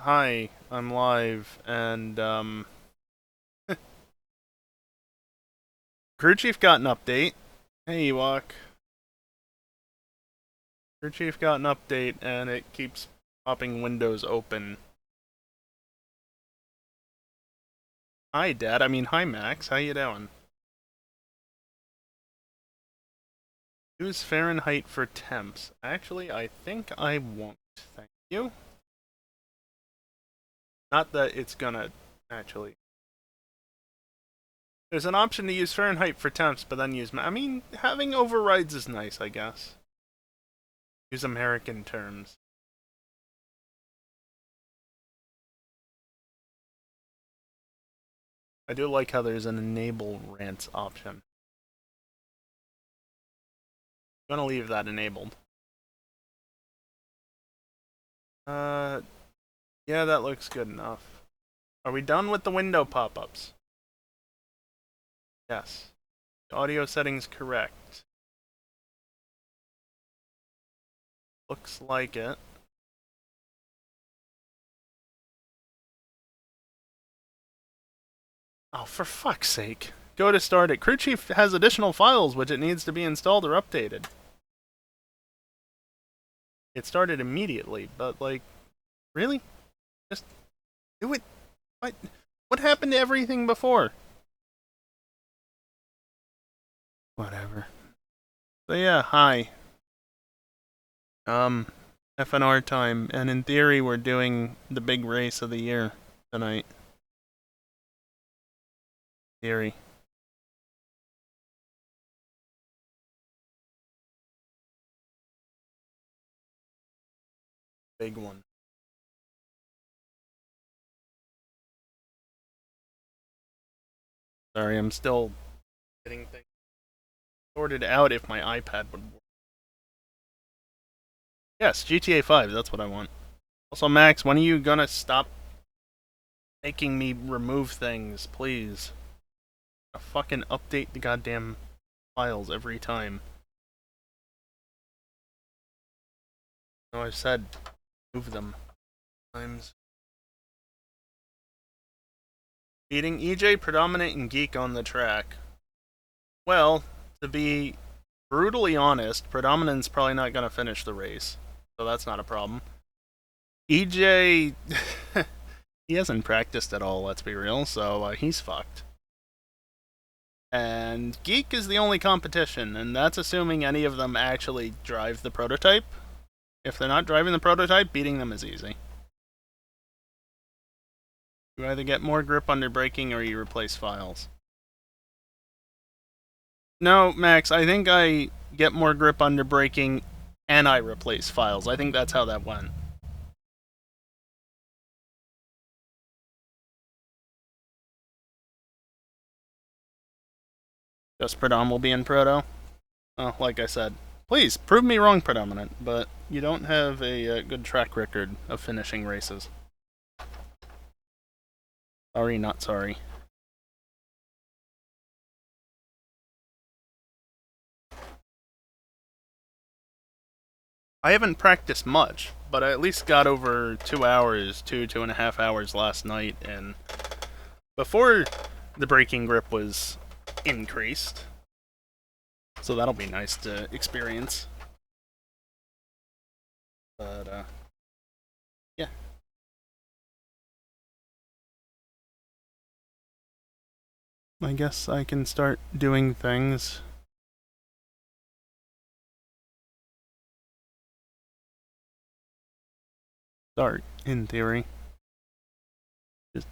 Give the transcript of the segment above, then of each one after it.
Hi, I'm live, and, Crew Chief got an update. Hey, Ewok. Crew Chief got an update, and it keeps popping windows open. Hi, Dad. Hi, Max. How you doing? Use Fahrenheit for temps. Actually, I think I won't. Thank you. Not that it's gonna, actually. There's an option to use Fahrenheit for temps, but then use... having overrides is nice, I guess. Use American terms. I do like how there's an enable rants option. I'm gonna leave that enabled. Uh, yeah, that looks good enough. Are we done with the window pop-ups? Yes. Audio settings correct. Looks like it. Oh, for fuck's sake. Go to start it. Crew Chief has additional files which it needs to be installed or updated. It started immediately, but like, really? Just do it. What happened to everything before? Whatever. So yeah, hi. FNR time, and in theory we're doing the big race of the year tonight. Theory. Big one. Sorry, I'm still getting things sorted out if my iPad would work. Yes, GTA 5, that's what I want. Also, Max, when are you gonna stop making me remove things, please? I fucking update the goddamn files every time. No, I said move them. Times. Beating EJ, Predominant, and Geek on the track. Well, to be brutally honest, Predominant's probably not gonna finish the race, so that's not a problem. EJ, he hasn't practiced at all, let's be real, so he's fucked. And Geek is the only competition, and that's assuming any of them actually drive the prototype. If they're not driving the prototype, beating them is easy. You either get more grip under braking or you replace files. No, Max, I think I get more grip under braking and I replace files. I think that's how that went. Just Predom will be in Proto. Oh, like I said, please prove me wrong, Predominant, but you don't have a good track record of finishing races. Sorry, not sorry. I haven't practiced much, but I at least got over 2 hours, 2.5 hours last night, and before the braking grip was increased. So that'll be nice to experience. But, yeah. I guess I can start doing things. Start, in theory. Just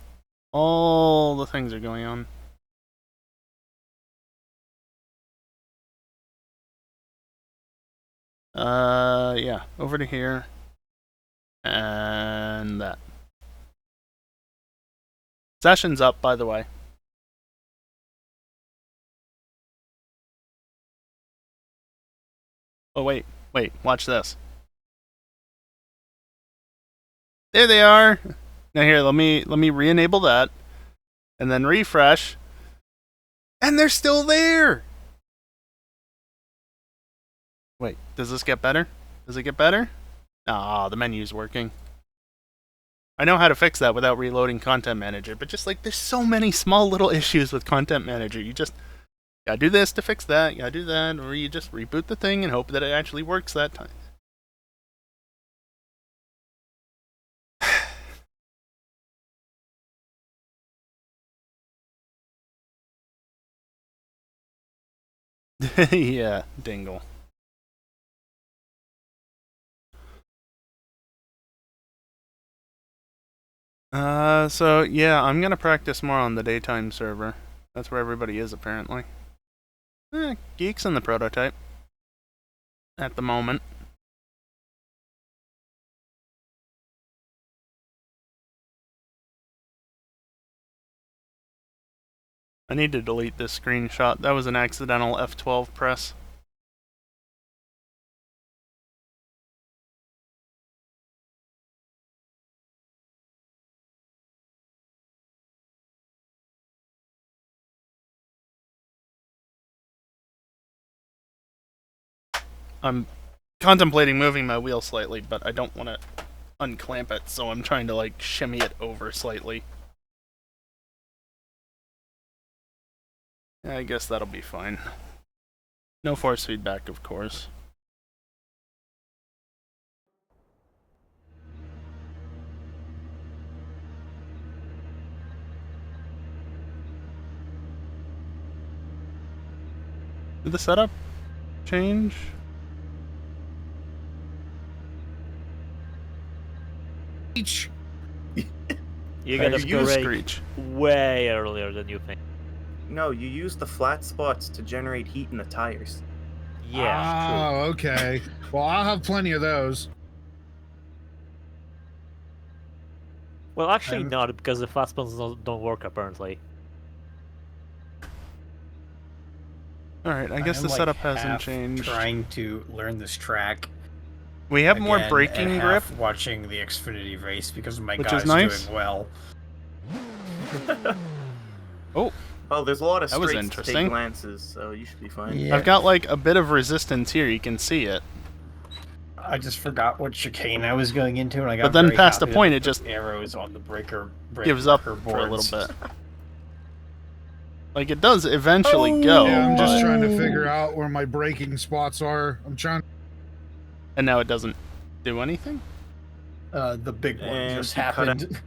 all the things are going on. Yeah, over to here. And that. Session's up, by the way. Oh, wait, watch this. There they are! Now here, let me re-enable that. And then refresh. And they're still there! Wait, does this get better? Does it get better? Ah, the menu's working. I know how to fix that without reloading Content Manager, but just like there's so many small little issues with Content Manager. You just gotta do this to fix that, you gotta do that, or you just reboot the thing and hope that it actually works that time. Yeah, Dingle. So yeah, I'm gonna practice more on the daytime server. That's where everybody is apparently. Geek's in the prototype. At the moment. I need to delete this screenshot. That was an accidental F12 press. I'm contemplating moving my wheel slightly, but I don't want to unclamp it, so I'm trying to like shimmy it over slightly. I guess that'll be fine. No force feedback, of course. Did the setup change? You gotta Screech way earlier than you think. No, you use the flat spots to generate heat in the tires. Yeah. Oh, okay. Well, I'll have plenty of those. Well, actually not, because the fast ones don't work apparently. Alright, I guess the setup hasn't changed. Trying to learn this track. We have again, more braking and grip. Watching the Xfinity race because my which guy's is nice. doing well. Oh. Well, there's a lot of That was straight interesting. stick glances, so you should be fine. Yeah. I've got like a bit of resistance here, you can see it. I just forgot what chicane I was going into, and I got. But then very past a happy point, that it just arrows on the breaker gives up breaker for a boards. little bit. Like it does eventually go. Yeah, I'm just but- trying to figure out where my braking spots are. I'm trying. And now it doesn't do anything? The big one And just you cut happened.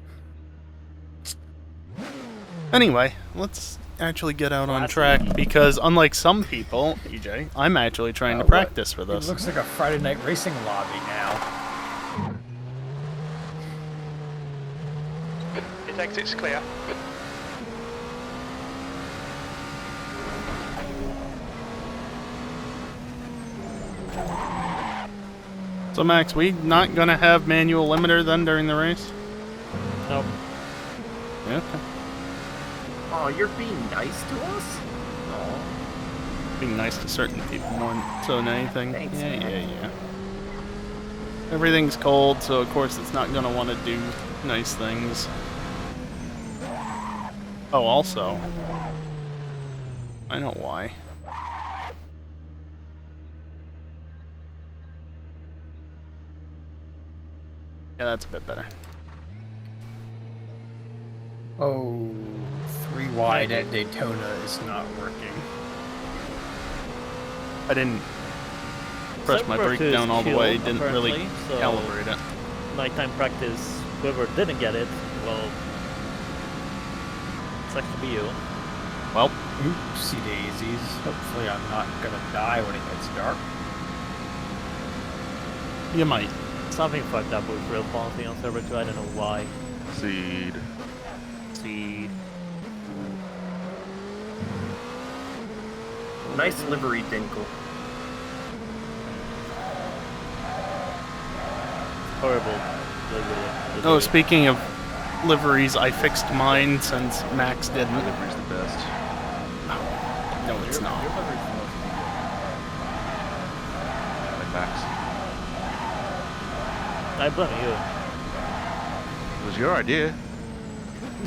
Anyway, let's actually get out on track because unlike some people, EJ, I'm actually trying to What? practice for It this. looks like a Friday night racing lobby now. His exit's clear. So Max, we not gonna have manual limiter then during the race? Nope. Yeah, okay. Oh, you're being nice to us? Being nice to certain people more so than anything. Thanks, yeah, man. yeah. Everything's cold, so of course it's not gonna want to do nice things. Oh, also, I know why. Yeah, that's a bit better. Oh, 3 wide at Daytona is not working. I didn't press my brake down all the way, didn't really so calibrate it. nighttime practice, whoever didn't get it, well, sucks to be you. Well, Oopsie daisies. Hopefully I'm not gonna die when it gets dark. you might. Something fucked up with real quality on server 2, I don't know why. Seed. See. Nice livery, Dinkle. Horrible. Oh, speaking of liveries, I fixed mine since Max didn't. Livery's the best. No, it's not. Like Max. I blame you. It was your idea.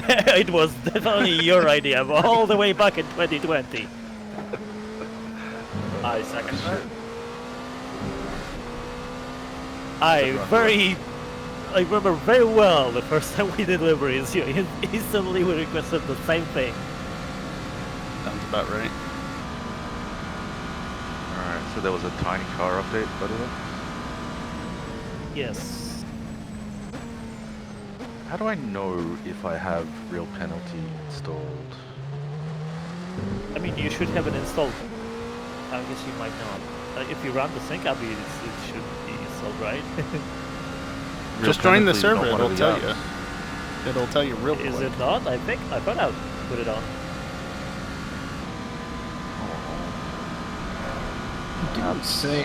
It was definitely your idea, all the way back in 2020. I second that. I very I remember very well the first time we did deliveries. You instantly we requested the same thing. Sounds about right. Alright, so there was a tiny car update, by the way. Yes. How do I know if I have real penalty installed? I mean, you should have it installed. I guess you might not. If you run the sync up, it should be installed, right? Real Just join the penalty is server, not one it'll of the tell apps. you. It'll tell you real quick. Is it not? I thought I put it on. Didn't say.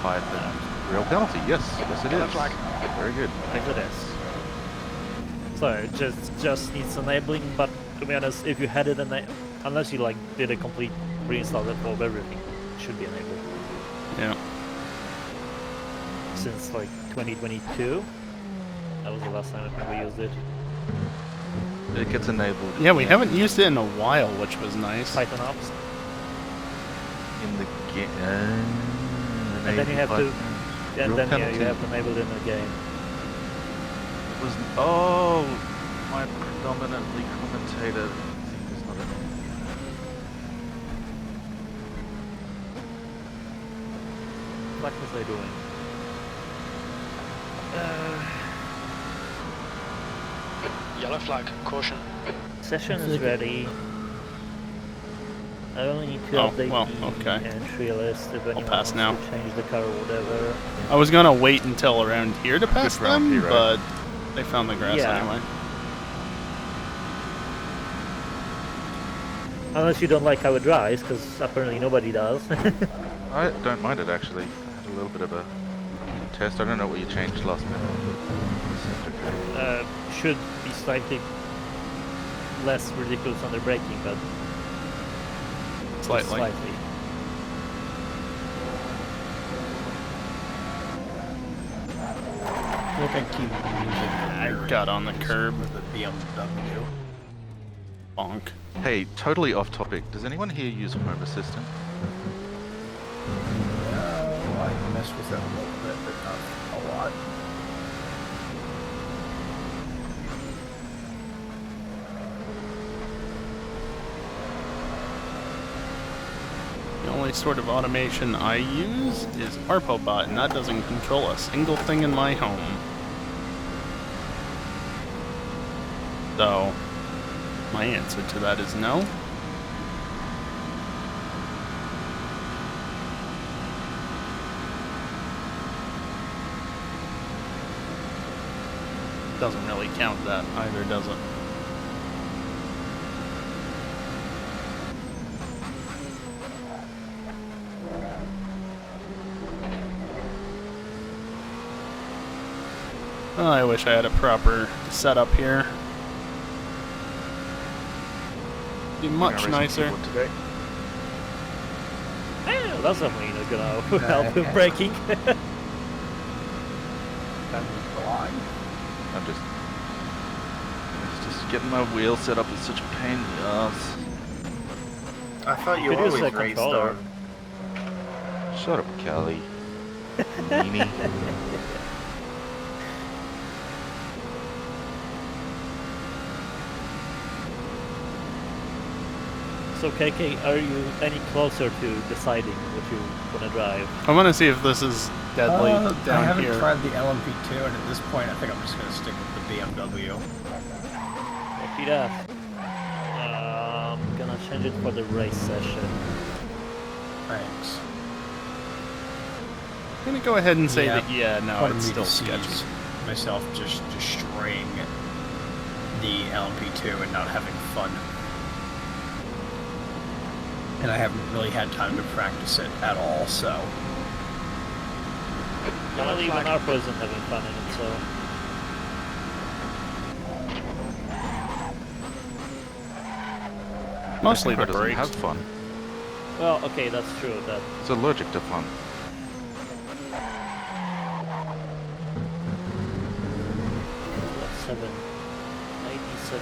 Python. Real penalty, yes, yes it is. Very good. Yes, it is. So it just needs enabling, but to be honest, if you had it unless you like did a complete reinstall of everything, it should be enabled. Yeah. Since like 2022, that was the last time I think we used it. It gets enabled. Yeah, we haven't used it in a while, which was nice. Python ops, in the game. and then you have to, and Real then yeah, penalty. you have to enable it in the game. It was my predominantly commentator thing is not enabled. What was I doing? Yellow flag, caution. Session is ready. I only need to Oh, update well, the okay. entry list if anyone pass wants now. to change the car or whatever. I was gonna wait until around here to pass round them, here, right? but they found the grass Yeah. anyway. Unless you don't like how it drives, because apparently nobody does. I don't mind it actually. I had a little bit of a test. I don't know what you changed last minute, but it seemed okay. Should be slightly less ridiculous on the braking, but Slightly. slightly. Look, I keep using I got on the curb. with the BMW. Bonk. Hey, totally off topic. Does anyone here use Home Assistant? I mess with it a little bit, but not a lot. The only sort of automation I use is ArpoBot, and that doesn't control a single thing in my home. So, my answer to that is no. Doesn't really count that either, does it? Oh, I wish I had a proper setup here. Be much Racing nicer. keyboard today. Yeah, that's definitely not gonna help with braking. I'm just getting my wheel set up is such a pain in the ass. I thought you Could use always a raced controller. on. Shut up, Kelly. Meanie. So KK, are you any closer to deciding what you want to drive? I want to see if this is deadly I down haven't here. tried the LMP2, and at this point, I think I'm just going to stick with the BMW. Copy that. I'm gonna change it for the race session. Thanks. I'm gonna go ahead and say Yeah, that, yeah, no, Part of it's me still just sketchy. sees myself just destroying the LMP2 and not having fun. And I haven't really had time to practice it at all, so... Well, even Arpo isn't having fun in it, so... Mostly the It doesn't brakes. have fun. Well, okay, that's true, that... It's allergic to fun. What, 87.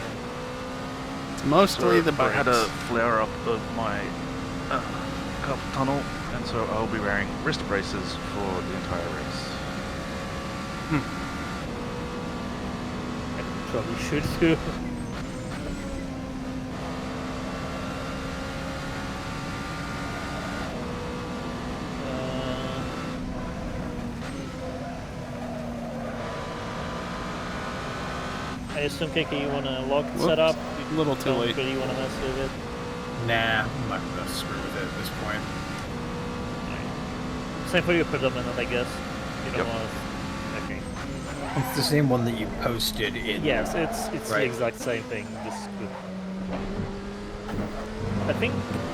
It's mostly the I brakes. had a flare up of my carpal tunnel, and so I'll be wearing wrist braces for the entire race. probably should do. I assume, KK, you want a locked Whoops. setup? A little too Don't late. really want to mess with it. Nah, I'm not gonna screw with it at this point. Same for your predominant, I guess. You don't Yep. want to... Okay. It's the same one that you posted in. Yes, it's the Right. exact same thing. Just with... I think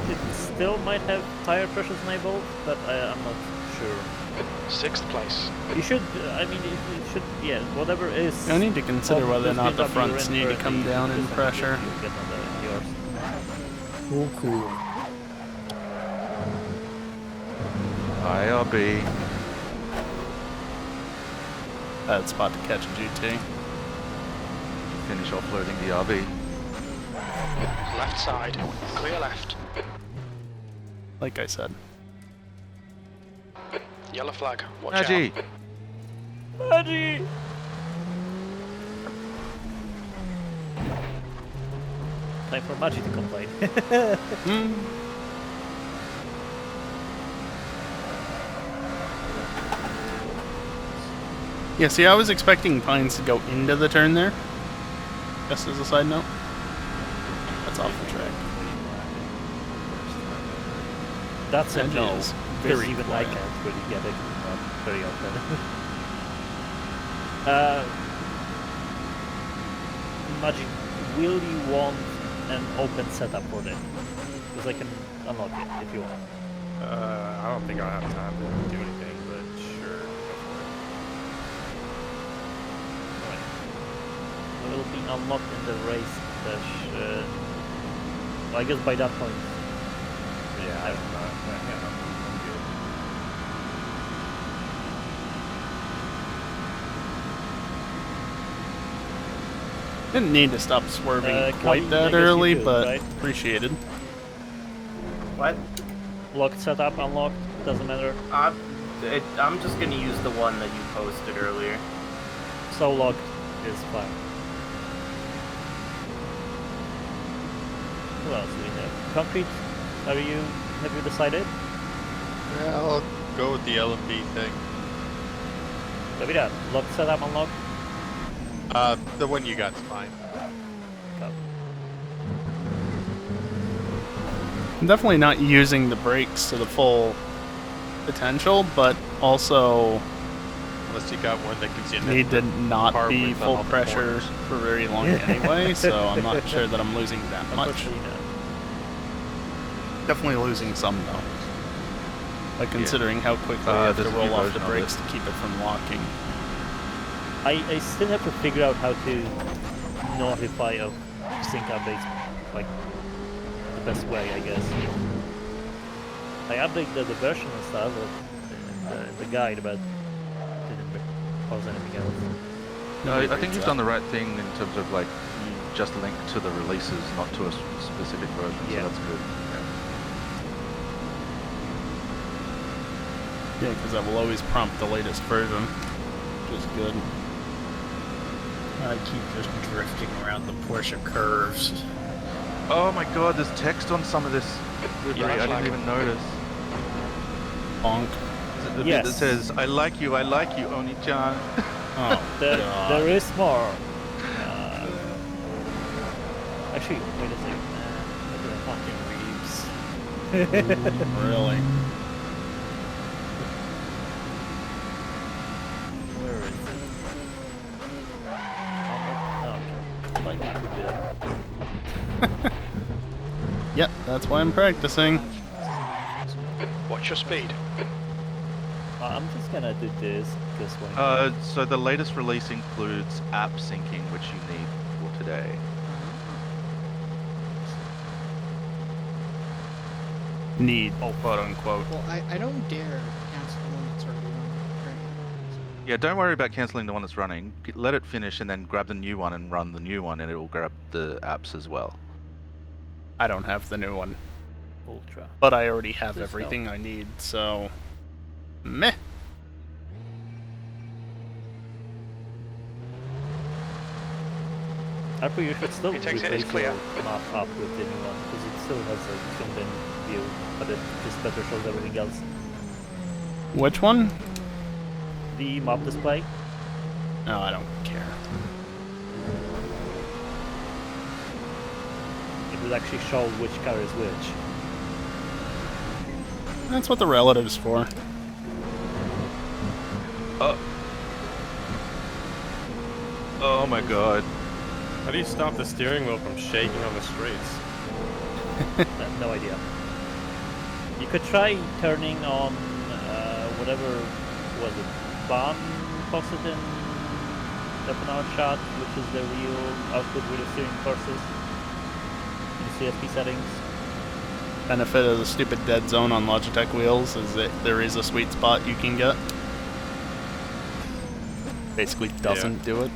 it still might have tire pressures enabled, but I'm not sure. 6th place. You should, I mean, it should, yeah, whatever is... I need to consider whether or not the between fronts W need to and come 30 down in is something pressure. you'll get on yours. Cool. IRB. Bad spot to catch a GT. Finish offloading the RB. Left side. Clear left. Like I said. Yellow flag. Watch Maggie! Maggie! Time for Maggie to complain. Hmm. Yeah, see, I was expecting Pines to go into the turn there. Just as a side note. That's off the track. That's a Maggie no. is Because very even quiet. I can't really get it very often. Maggie, will you want an open setup for this? Because I can unlock it if you want. I don't think I'll have time to do anything, but sure, go for Alright. It will be unlocked in the race session. Well, I guess by that point. it. Yeah, I'm good. Didn't need to stop swerving Kali, quite I that guess you early, could, but right? appreciated. What? Locked setup, unlocked, doesn't matter. I'm just gonna use the one that you posted earlier. So locked is fine. Who else do we have? Concrete, have you decided? Yeah, I'll go with the LMP thing. David, locked setup, unlocked? The one you got's fine. Go. I'm definitely not using the brakes to the full potential, but also Unless you got one that gives you enough need to not car be width on full all the pressure corners. for very long anyway, so I'm not sure that I'm losing that much. Unfortunately, no. Definitely losing some though. Like considering how quickly I have to there's a roll new off version the of brakes it. to keep it from locking. I still have to figure out how to notify of sync updates, like, the best way, I guess. I updated the version and stuff in the guide, but didn't cause anything else. No, I think you've done the right thing in terms of like you just link to the releases, not to a specific version. Yeah. So that's good. Yeah, because that will always prompt the latest version, which is good. I keep just drifting around the Porsche curves. Oh my God, there's text on some of this livery. Yeah, I flag. didn't even notice. Bonk. The bit Yes. that says "I like you, Oni-chan." Oh, There God. is more. Actually, wait a second. Look at Fucking Reeves. Really? Where is it? Oh, okay. Like, I could do that. Yep, that's why I'm practicing. Watch your speed. I'm just gonna do this one. So the latest release includes app syncing, which you need for today. Need, quote unquote. Well, I don't dare cancel the one that's already running. Right? Yeah, don't worry about canceling the one that's running. Let it finish and then grab the new one and run the new one, and it will grab the apps as well. I don't have the new one, Ultra. but I already have Just everything I need, so meh. Harper, you should still It takes it, it's replace your clear. map up with the new one, because it still has a zoomed in view, but it just better shows everything else. Which one? The map display, No, I don't care. it will actually show which car is which. That's what the relative's for. Oh my god. How do you stop the steering wheel from shaking on the straights? No idea. You could try turning on whatever was it, bomb positive weapon shot, which is the real output with the steering forces. In the CSP settings. Benefit of the stupid dead zone on Logitech wheels is that there is a sweet spot you can get. Basically doesn't do it.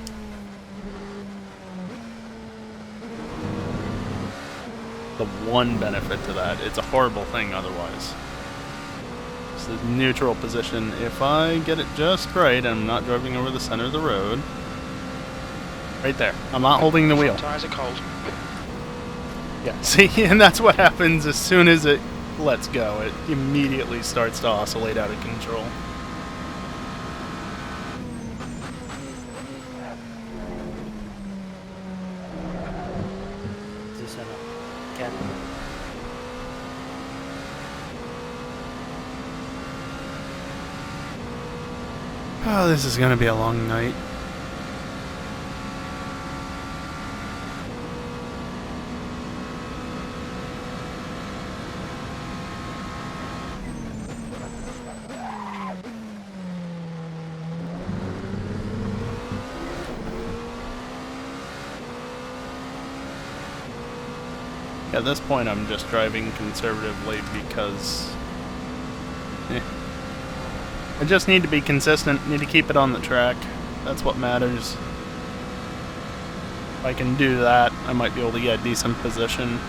The one benefit to that, it's a horrible thing otherwise. It's the neutral position. If I get it just right and I'm not driving over the center of the road. Right there. I'm not holding the wheel. Tires are cold. Yeah, see, and that's what happens as soon as it lets go. It immediately starts to oscillate out of control. Is this a cat? Oh, this is gonna be a long night. At this point, I'm just driving conservatively because I just need to be consistent, need to keep it on the track. That's what matters. If I can do that, I might be able to get a decent position.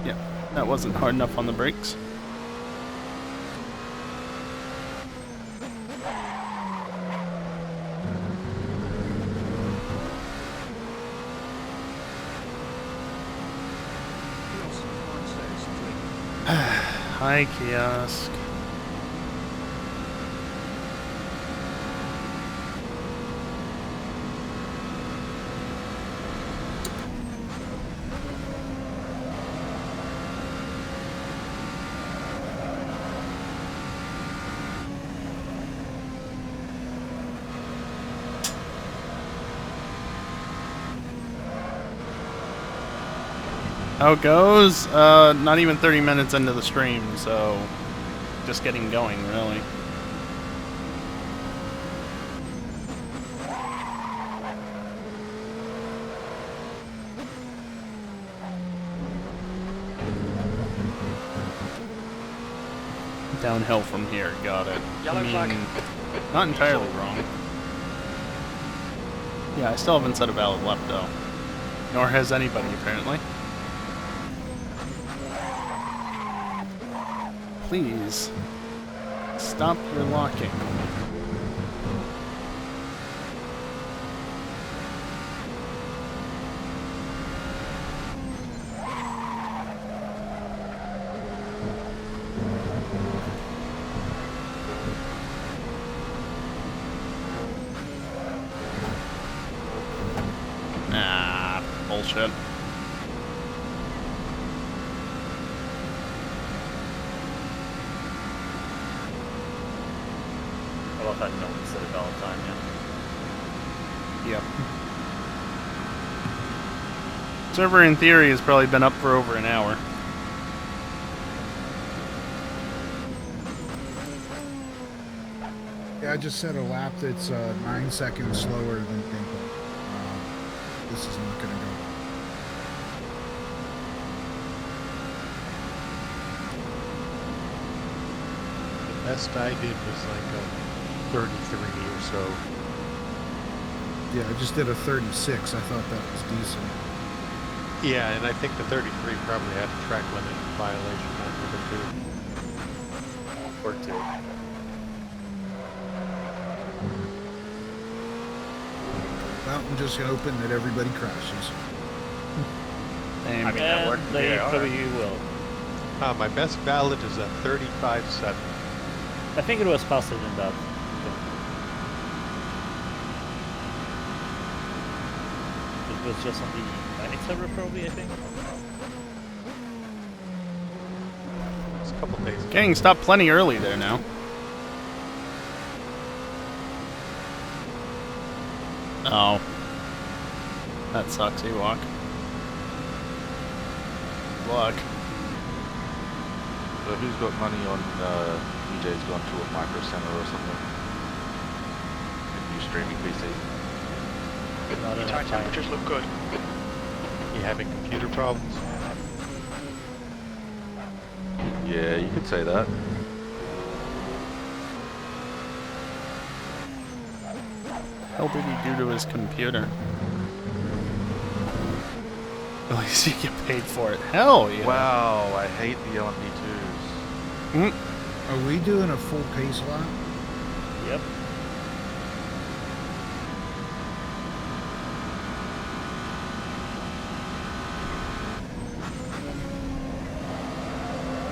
Yeah, that wasn't hard enough on the brakes. Hi, kiosk. How it goes? Not even 30 minutes into the stream, so just getting going, really. Downhill from here, got it. Yellow flag. Not entirely wrong. Yeah, I still haven't said a valid left, though. Nor has anybody, apparently. Please, stop your locking. Nah, bullshit. I love that no one said it all the time, yeah. Yep. Server in theory has probably been up for over an hour. Yeah, I just set a lap that's 9 seconds slower than Dinko. This is not gonna go. The best I did was like a 33 or so. Yeah, I just did a 36. I thought that was decent. Yeah, and I think the 33 probably had a track limit violation with it too. report to. Well, I'm just hoping that everybody crashes. Same. I mean, that worked. They Yeah, probably alright. will. My best ballot is a 35.7. I think it was faster than that. It was just on the Manic server probably, I think. It's a couple days ago. Getting stopped plenty early there now. Oh. That sucks, Ewok. Luck. So who's got money on DJ's gone to a micro center or something? New streaming PC. Not Your enough tire time. temperatures look good. You having computer problems? Yeah, you could say that. What did he do to his computer? At least you get paid for it. Hell yeah. Wow, I hate the LMP2s. Are we doing a full pace lap? Yep.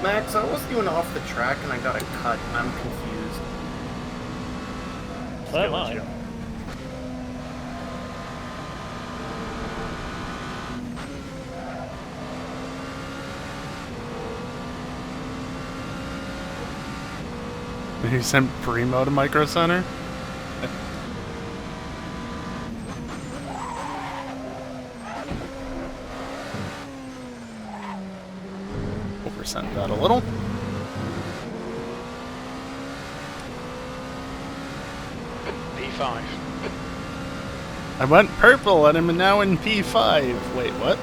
Max, I was doing off the track and I got a cut. I'm confused. So am I. He sent Primo to Micro Center? Oversent that a little. P5. I went purple and I'm now in P5. Wait, what?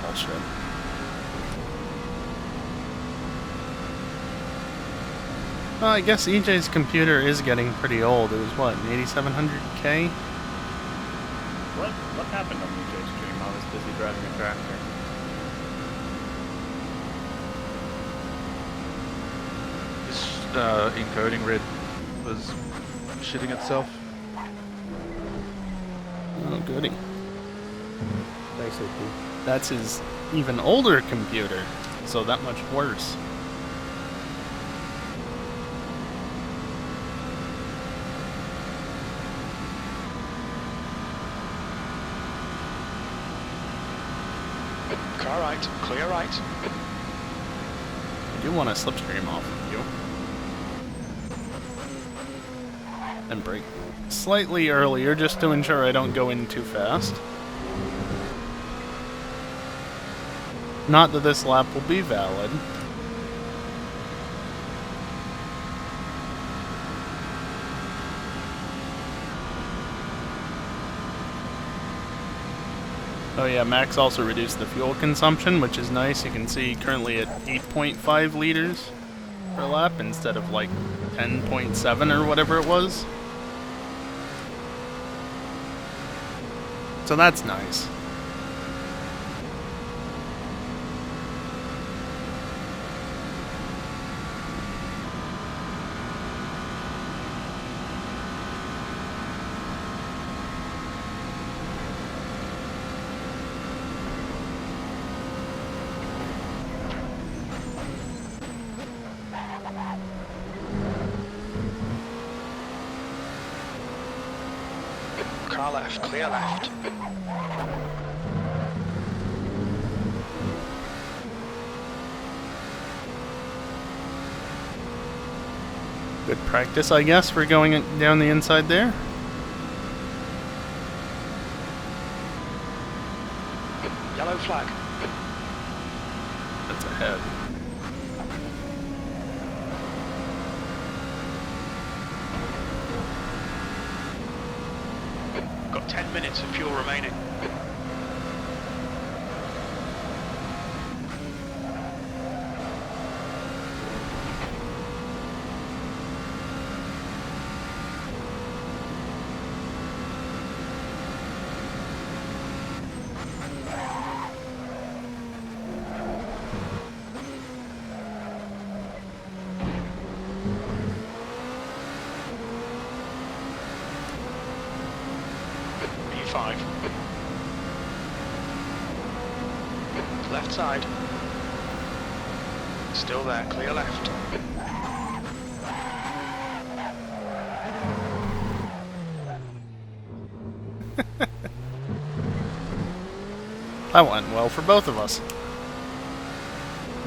Bullshit. Well, I guess EJ's computer is getting pretty old. It was what, an 8700K? What happened on DJ's stream? I was busy driving a tractor. This encoding red was shitting itself. Oh, goody. Basically. That's his even older computer, so that much worse. Car right, clear right. I do want to slipstream off of you. And brake slightly earlier just to ensure I don't go in too fast. Not that this lap will be valid. Oh yeah, Max also reduced the fuel consumption, which is nice. You can see currently at 8.5 liters per lap instead of like 10.7 or whatever it was. So that's nice. Car left, clear left. Good practice, I guess, for going down the inside there. Yellow flag. That's ahead. got 10 minutes of fuel remaining. B5. Left side. Still there, clear left. That went well for both of us.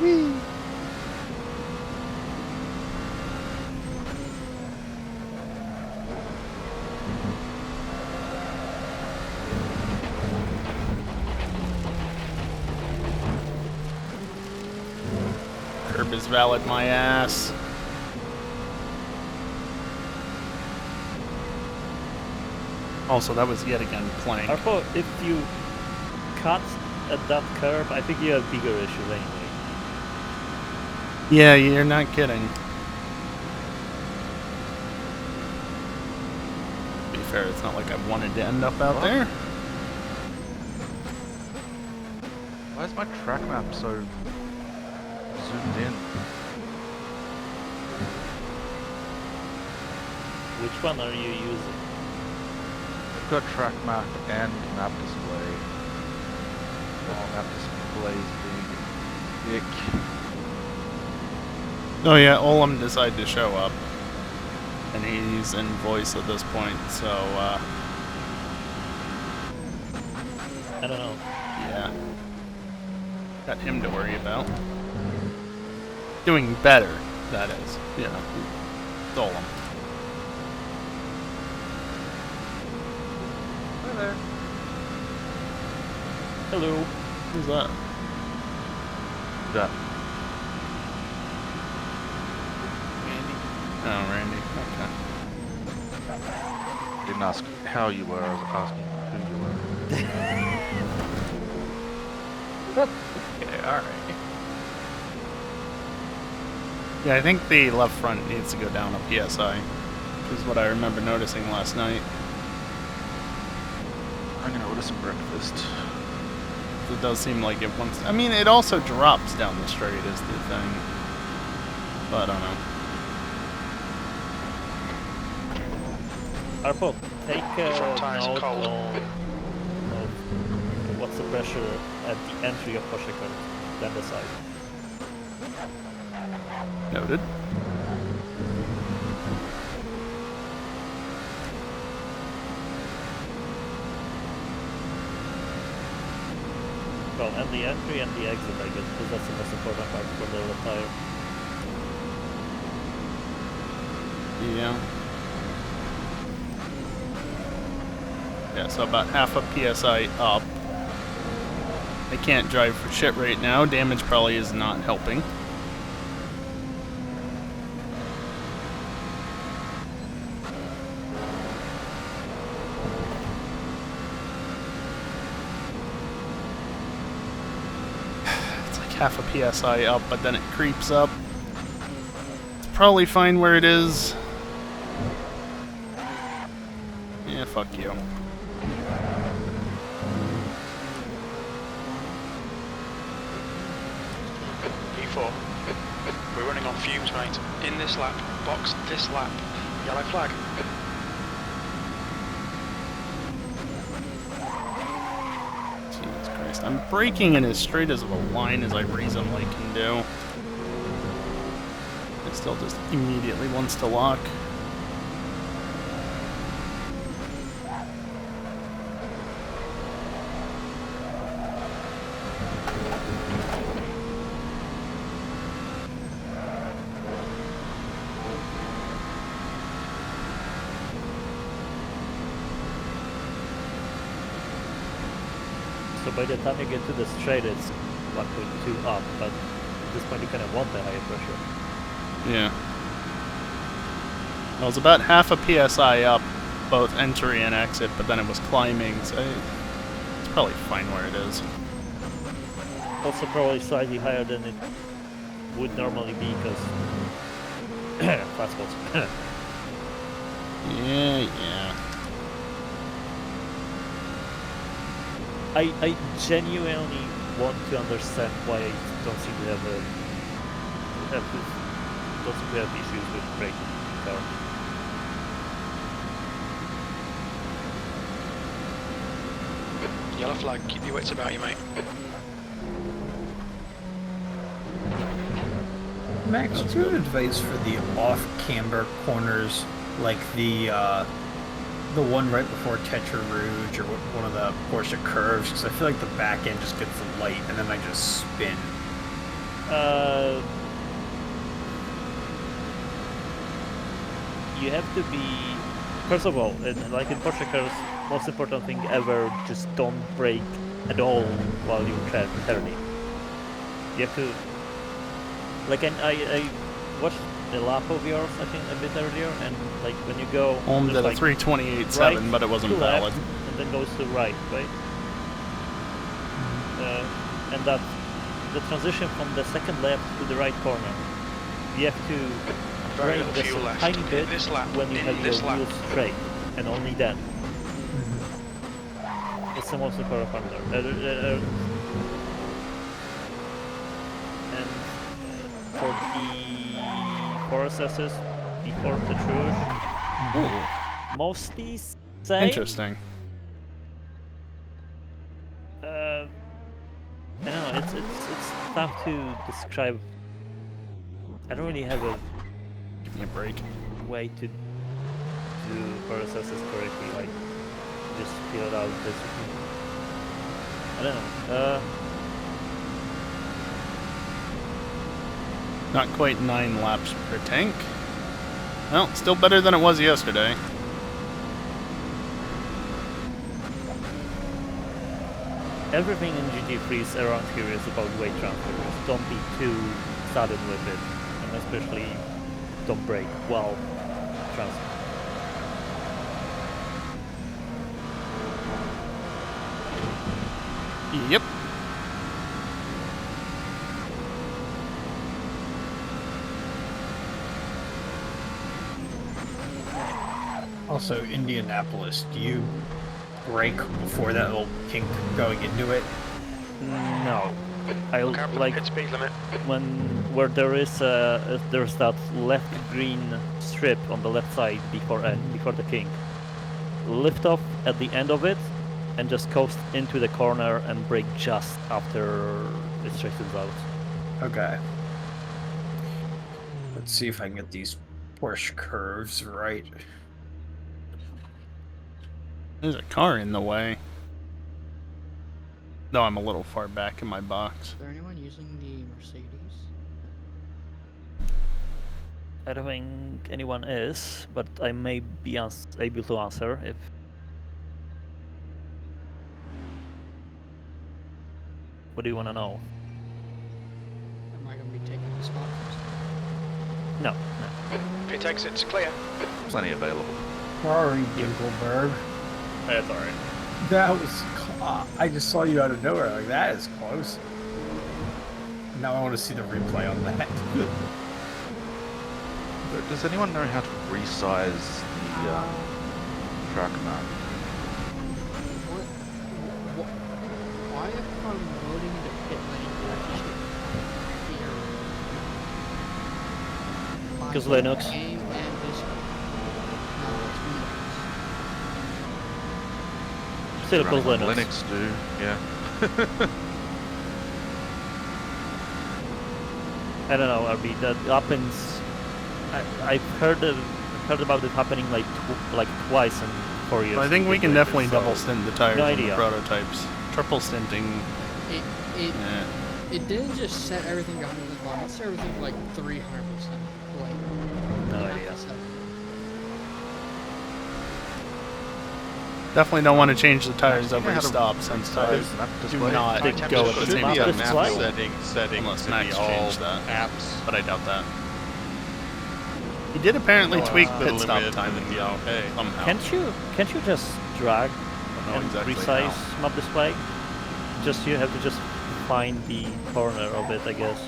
Whee! Curb is valid, my ass. Also, that was yet again plank. Arpo, if you cut at that curve, I think you have bigger issues anyway. Yeah, you're not kidding. To be fair, it's not like I wanted to end up out there. Why is my track map so zoomed in? Which one are you using? I've got track map and map display. Oh, map display's big. Ick. Oh yeah, Olam decided to show up. And he's in voice at this point, so I don't know. yeah. Got him to worry about. Doing better, that is. You know. It's Olam. Hi there. Hello. Who's that? That. Oh, Randy. Okay. I didn't ask how you were, I was asking who you were. Okay, alright. Yeah, I think the left front needs to go down a PSI, which is what I remember noticing last night. I'm gonna order some breakfast. It does seem like it wants. I mean, it also drops down the straight, is the thing. But I don't know. Arpo, take Front tires are note cold. of what's the pressure at the entry of Poshekar, then decide. Noted. Well, and the entry and the exit, I guess, because that's the most important part for the tire. Yeah. Yeah, so about half a PSI up. I can't drive for shit right now. Damage probably is not helping. It's like half a PSI up, but then it creeps up. It's probably fine where it is. Yeah, fuck you. P4. We're running on fumes, mate. In this lap. Box this lap. Yellow flag. Jesus Christ. I'm braking in as straight as of a line as I reasonably can do. It still just immediately wants to lock. So by the time you get to the straight, it's 1.2 up, but at this point you kind of want the higher pressure. Yeah. Well, it's about half a PSI up both entry and exit, but then it was climbing, so it's probably fine where it is. Also probably slightly higher than it would normally be because flat spots. Yeah. I genuinely want to understand why I don't seem to have issues with braking the car. Yellow flag, keep your wits about you, mate. Max, do you have advice for the off-camber corners, like the one right before Tetra Rouge or one of the Porsche curves? Because I feel like the back end just gets light and then I just spin. You have to be, first of all, like in Porsche cars, most important thing ever, just don't brake at all while you're turning. You have to, like, I watched a lap of yours, I think, a bit earlier, and like when you go, Holm did a like 328.7, right but it wasn't to left, valid. and then goes to right, right? And that the transition from the second left to the right corner, you have to Very brake little just fuel a left. tiny bit In this lap, when you in have your this lap. wheels straight, and only then. It's the most important factor. And for the forest assist before the Rouge, mostly same. Interesting. I don't know. It's tough to describe. I don't really have a Give me a break. way to do forest assist correctly. Like just feel it out. Basically. I don't know. Not quite 9 laps per tank. Well, still better than it was yesterday. Everything in GT3 is around here is about weight transfer. Just don't be too sudden with it, and especially don't brake while transfer. Yep. Also, Indianapolis, do you brake before that little kink going into it? No, I Look out for the like pit speed limit. where there is there's that left green strip on the left side before the kink. Lift off at the end of it, and just coast into the corner and brake just after it straightens out. Okay. Let's see if I can get these Porsche curves right. There's a car in the way. No, I'm a little far back in my box. Is there anyone using the Mercedes? I don't think anyone is, but I may be able to answer if. What do you want to know? Am I going to be taking the spot from someone? No, no. Pit exit's clear. Plenty available. Sorry, Dinkelberg. That's alright. That was. I just saw you out of nowhere. Like, that is close. Now I want to see the replay on that. Does anyone know how to resize the track map? What? Why if I'm loading into pit lane here? Because Linux. Game and this. No, it's Windows. Still Running because on Linux. Linux do, yeah. I don't know, RB. That happens. I've heard about it happening like twice in 4 years. But I think we can definitely double stint the tires No on idea. the prototypes. Triple stinting. It didn't just set everything down to the bottom. It set everything like 300%. Like No half idea. a second. Definitely don't want to change the tires You know how every to stop since tires map do display? not They go at the should same be a time. map setting Unless to Max be all changed that. apps. But I doubt that. He did apparently tweak the pit stop limit, timing and yeah, okay. somehow. Can't you just drag Don't know and exactly resize how. map display? Just you have to just find the corner of it, I guess.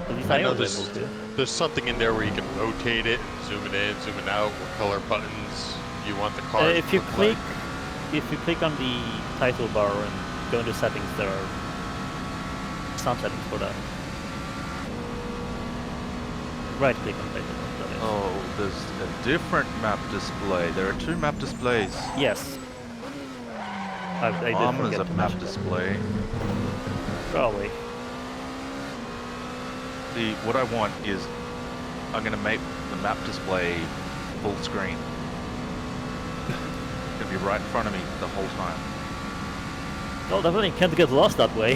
At least I I know was able to. there's something in there where you can rotate it and zoom it in, zoom it out, what color buttons you want the car If to you look click, like. if you click on the title bar and go into settings, there are some settings for that. Right click on title bar. That is. Oh, there's a different map display. There are two map displays. Yes. I did Is forget a to map mention that. display. Probably. See, what I want is I'm gonna make the map display full screen. It's gonna be right in front of me the whole time. No, definitely can't get lost that way.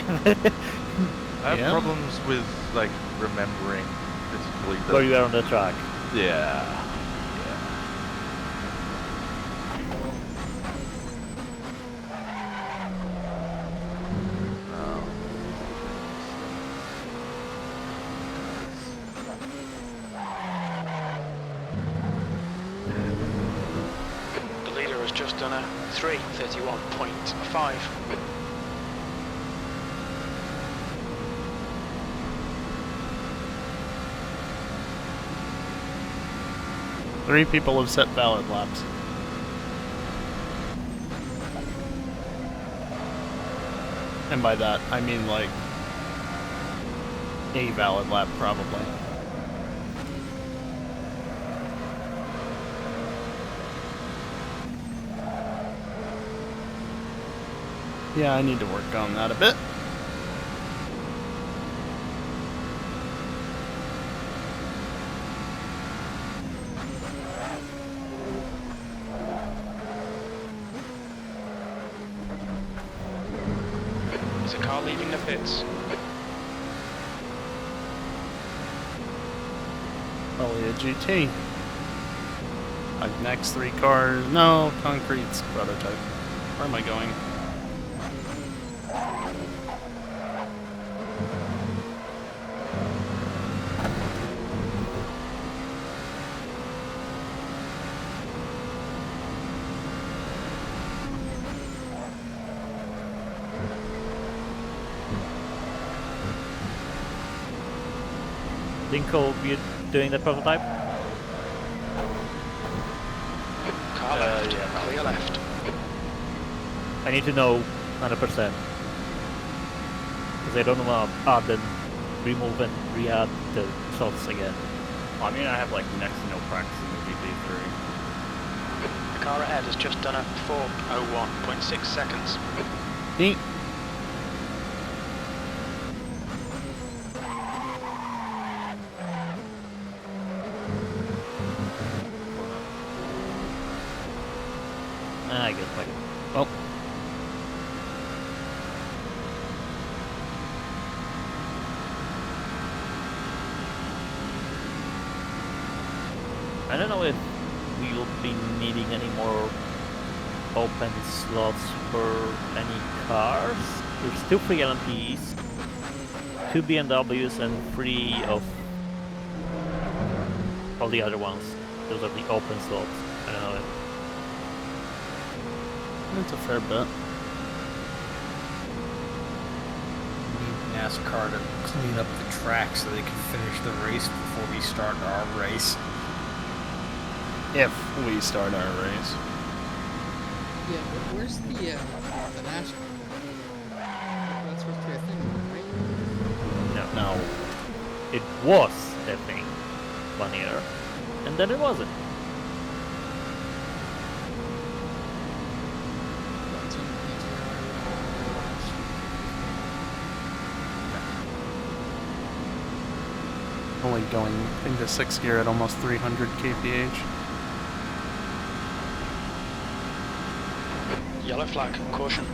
I have Yeah. problems with like remembering physically the Where you are on the track. yeah. The leader has just done a 3:31.5. Three people have set valid laps. And by that, I mean like a valid lap, probably. Yeah, I need to work on that a bit. Is a car leaving the pits? Probably a GT. Like next three cars. No, concrete's prototype. Where am I going? Dinko, you doing the prototype? Car left, yeah. clear left. I need to know 100%. Because I don't want to add and remove and re-add the shots again. I mean, I have like next to no practice in the GP3. The car ahead has just done a 4:01.6 seconds. Neat. I guess like Well, I don't know if we'll be needing any more open slots for any cars. There's 2 free LMPs, 2 BMWs, and 3 of all the other ones. Those are the open slots. I don't know if that's a fair bet. Need NASCAR to clean up the track so they can finish the race before we start our race. If we start our race. Yeah, but where's the NASCAR? That's supposed to be a thing, right? no. No. It was a thing 1 year, and then it wasn't. That's when Only going into 6th gear at almost 300 kph. Yellow flag, caution.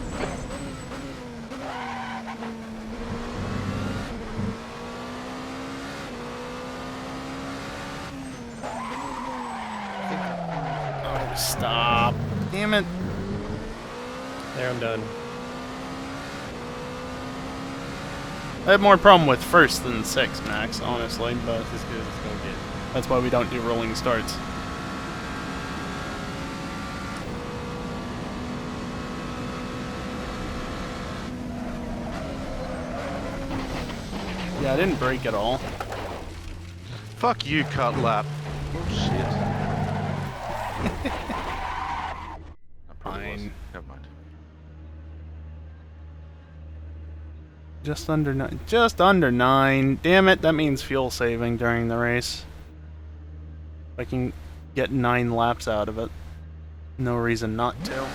Oh, stop. Damn it. There, I'm done. I have more problem with first than sixth, Max, honestly, but It's as good as it's gonna get. that's why we don't do rolling starts. Yeah, I didn't break at all. Fuck you, cut lap. Oh shit. That probably was. Fine. Never mind. Just under 9. Just under 9. Damn it, that means fuel saving during the race. If I can get 9 laps out of it. No reason not to.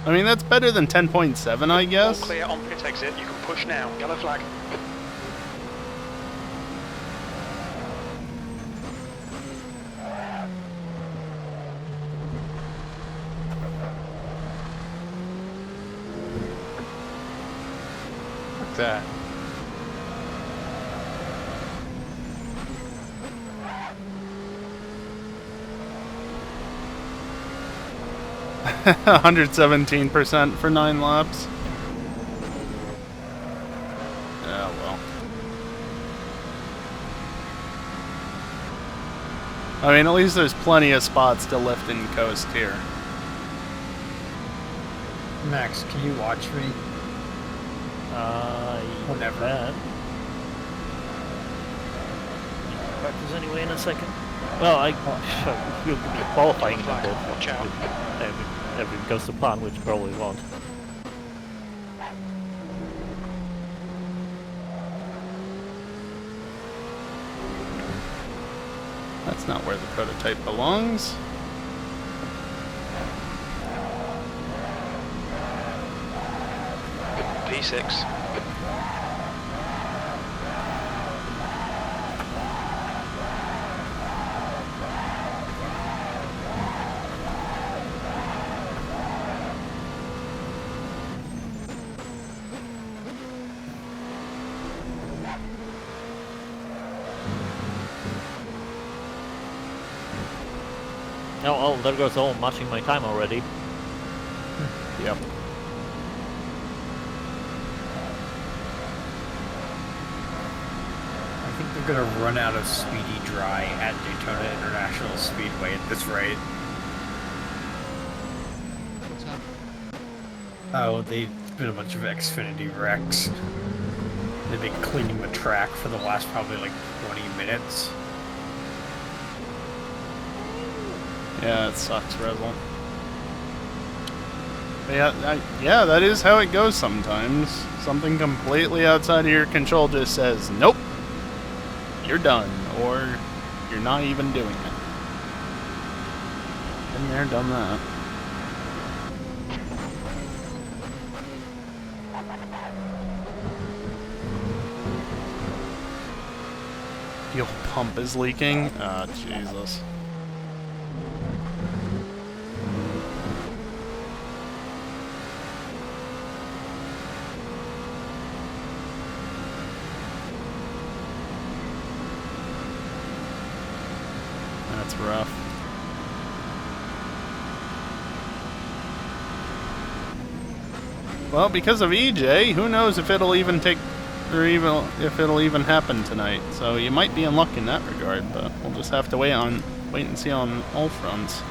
I mean, that's better than 10.7, I All guess. clear on pit exit. You can push now. Yellow flag. What's that? Huh. 117% for 9 laps. Yeah, well. I mean, at least there's plenty of spots to lift and coast here. Max, can you watch me? Whatever. Bad. Practice anyway in a second. Well, we'll be qualifying them both. Watch out. If everything goes to plan, which probably won't. That's not where the prototype belongs. P6. Oh, there goes all matching my time already. Yep. I think they're gonna run out of Speedy Dry at Daytona International Speedway at this rate. What's up? Oh, they've been a bunch of Xfinity wrecks. They've been cleaning the track for the last probably like 20 minutes. Yeah, it sucks, Rezel. Yeah, that is how it goes sometimes. Something completely outside of your control just says, nope, you're done, or you're not even doing it. Been there, done that. Fuel pump is leaking? Ah, Jesus. That's rough. Well, because of EJ, who knows if it'll even take, or even if it'll even happen tonight. So you might be in luck in that regard, but we'll just have to wait and see on all fronts.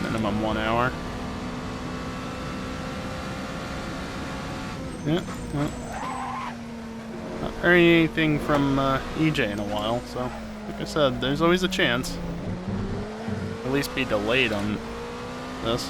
Minimum 1 hour. Yeah, well, not heard anything from EJ in a while, so like I said, there's always a chance. At least be delayed on this.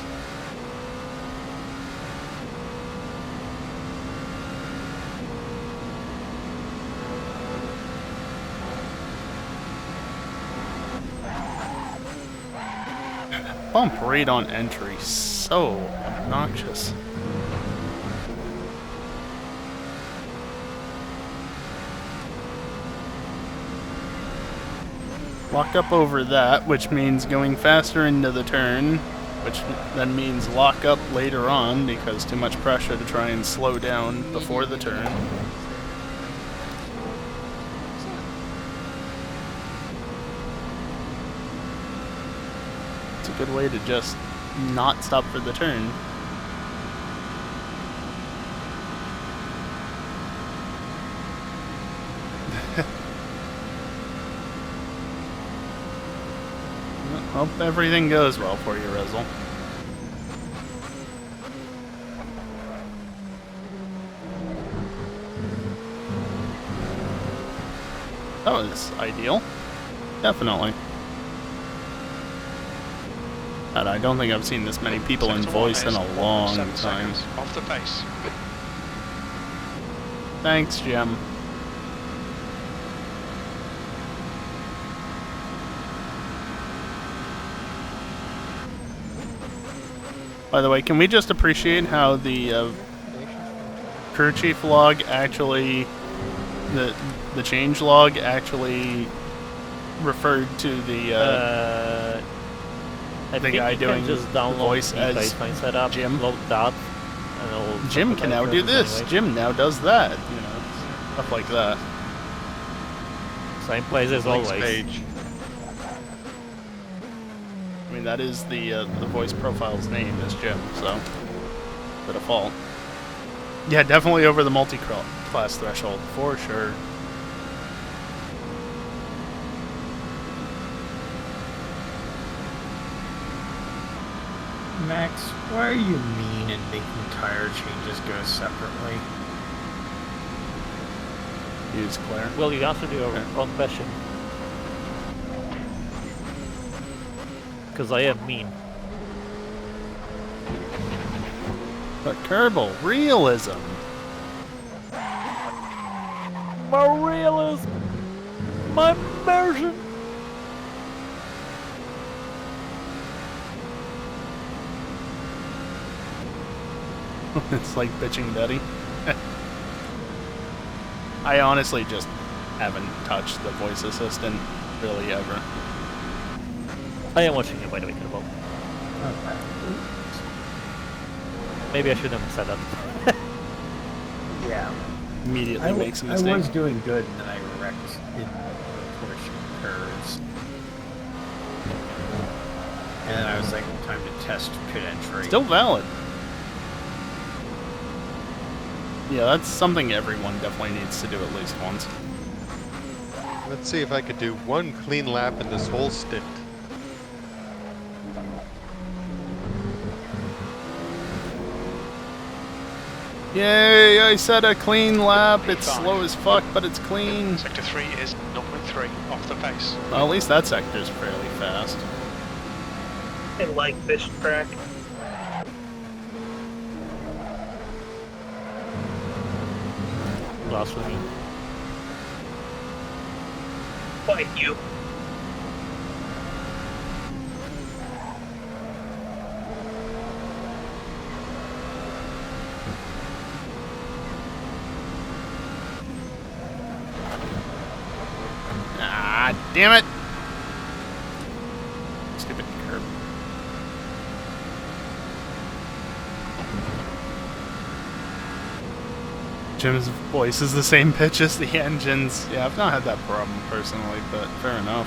Bump rate on entry, so obnoxious. Lock up over that, which means going faster into the turn, which then means lock up later on because too much pressure to try and slow down before the turn. It's a good way to just not stop for the turn. Hope everything goes well for you, Rizzle. That was ideal. Definitely. And I don't think I've seen this many people in voice in a long time. Off the pace. Thanks, Jim. By the way, can we just appreciate how the crew chief log actually, the change log actually referred to the guy doing just the download voice the as baseline setup, Jim. load that, and it'll Jim can now do this. anyway. Jim now does that. You know, stuff like that. Same place as Links always. page. I mean, that is the voice profile's name is Jim, so the default. Yeah, definitely over the multi-class threshold for sure. Max, why are you mean and making tire changes go separately? Use Claire. Well, you answered your own question. Because I am mean. But Kerbal, realism. My realism! My immersion! It's like bitching Betty. I honestly just haven't touched the voice assistant really ever. I am watching you, by the way, Kerbal. Okay. Maybe I shouldn't have said that. Yeah. Immediately makes a I mistake. was doing good, and then I wrecked in the portion curves. And then I was like, time to test pit entry. Still valid. Yeah, that's something everyone definitely needs to do at least once. Let's see if I could do one clean lap in this whole stint. Yay, I said a clean lap. It's slow as fuck, but it's clean. Sector 3 is 0.3 off the pace. Well, at least that sector's fairly fast. I like this track. Blasphemy. Fight you. Ah, damn it! Stupid curb. Jim's voice is the same pitch as the engine's. Yeah, I've not had that problem personally, but fair enough.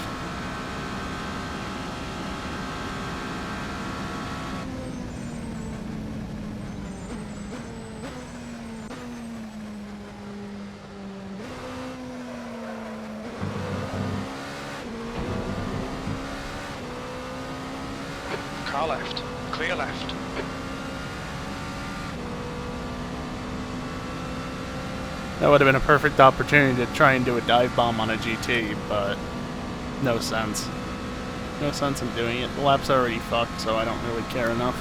Car left. Clear left. That would have been a perfect opportunity to try and do a dive bomb on a GT, but no sense. No sense in doing it. The lap's already fucked, so I don't really care enough.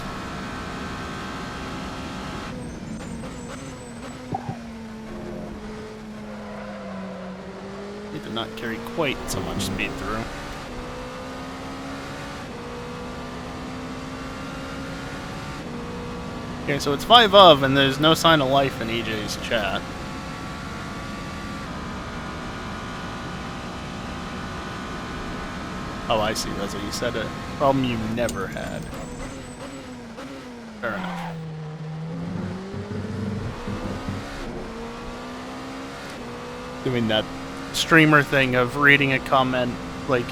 He did not carry quite so much speed through. Okay, so it's 5 of, and there's no sign of life in EJ's chat. Oh, I see, Reza. You said a problem you never had. Fair enough. Doing that streamer thing of reading a comment like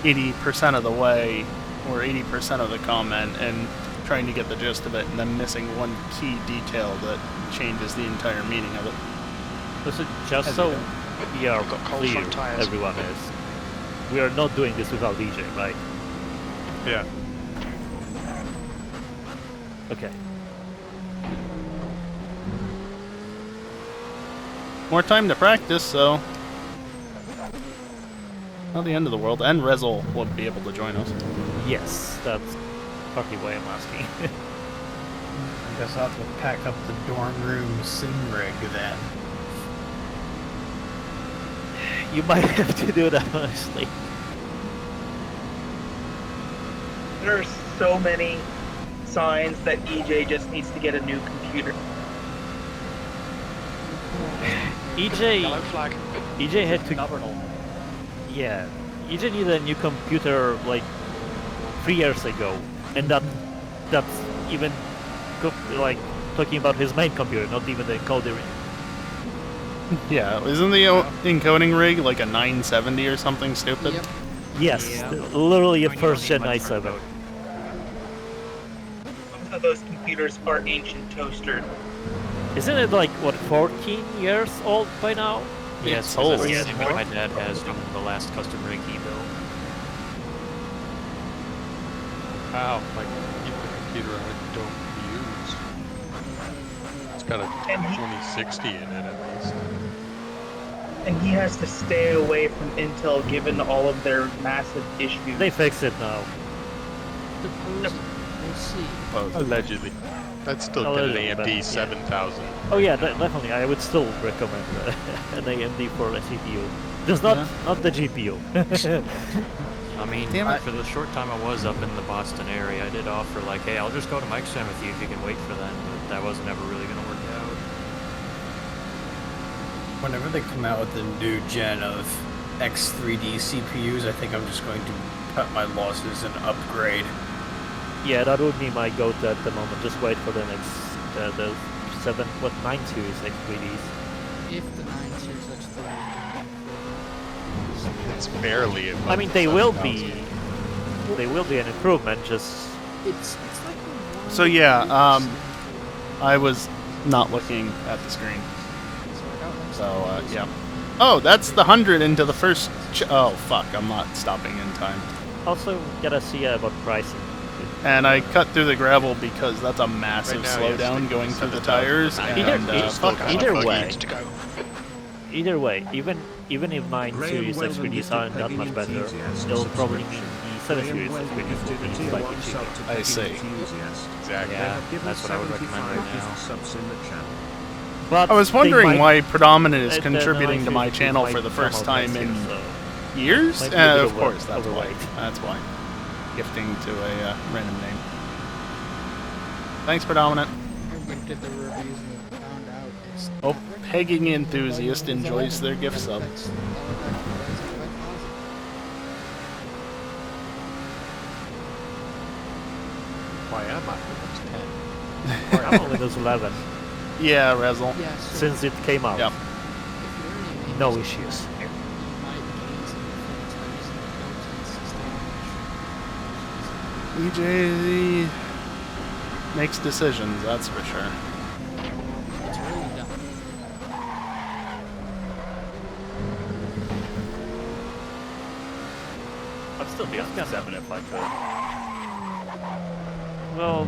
80% of the way or 80% of the comment and trying to get the gist of it, and then missing one key detail that changes the entire meaning of it. Listen, just so we are Got cold clear, front tyres. everyone is, we are not doing this without DJ, right? Yeah. Okay. More time to practice, so not the end of the world. And Rezel won't be able to join us. Yes, that's partly why I'm asking. I guess I'll have to pack up the dorm room sim rig then. You might have to do that, honestly. There are so many signs that EJ just needs to get a new computer. Yellow flag. EJ had to. Yeah, EJ needed a new computer like 3 years ago, and that's even like talking about his main computer, not even the encoding. Yeah, isn't the encoding rig like a 970 or something stupid? Yep. Yes, literally a first gen i7. Both of those computers are ancient toasters. Isn't it like what 14 years old by now? Yes, It's because old. that's the Yeah, same one my dad has from the last custom rig he built. Wow, like keep the computer I don't use. It's got a And he- 2060 in it at least. And he has to stay away from Intel given all of their massive issues. They fixed it now. Supposedly. We'll see. Allegedly. I'd still get an Allegedly, but, AMD yeah. 7000. Oh yeah, definitely. I would still recommend an AMD for a CPU. Just not the GPU. I mean, Damn it. for the short time I was up in the Boston area, I did offer like, hey, I'll just go to Microsoft with you if you can wait for them, but that wasn't ever really going to work out. Whenever they come out with the new gen of X3D CPUs, I think I'm just going to cut my losses and upgrade. Yeah, that would be my go-to at the moment. Just wait for the next, the 9 series X3Ds. If the 9 series X3 It's barely above I mean, they will 7,000. be. They will be an improvement. Just it's like a So yeah, I was not looking at the screen. So yeah. Oh, that's the 100 into the first. Oh fuck! I'm not stopping in time. also gotta see about pricing. And I cut through the gravel because that's a massive Right now, yes, slowdown going through the 7,000. tires. Either- And fuck, fuck either off. way. To go. Either way, even if 9 series X3Ds aren't that much better, they'll probably mean the 7 series X3Ds will be slightly cheaper. I see. Exactly. Yeah, that's what I would recommend right now. But I was they wondering might- why Predominant is the contributing 9 to my series channel might for the come first out time next in year, so years. might be a bit Of course, that's why. overweight. That's why. Gifting to a random name. Thanks, Predominant. Everybody did the reviews and found out it's Oh, not recommended. pegging enthusiast It's enjoys their gift all sub. that's quite positive. Why am I Windows 10? I'm on Windows 11 Yeah, Rezel. Yeah, so since it came out. Yep. if you're in a No game, issues. you might gain some performance by using the built-in sustain. EJ makes decisions, that's for sure. It's really dumb. I'd still be on 7 if I could. Well,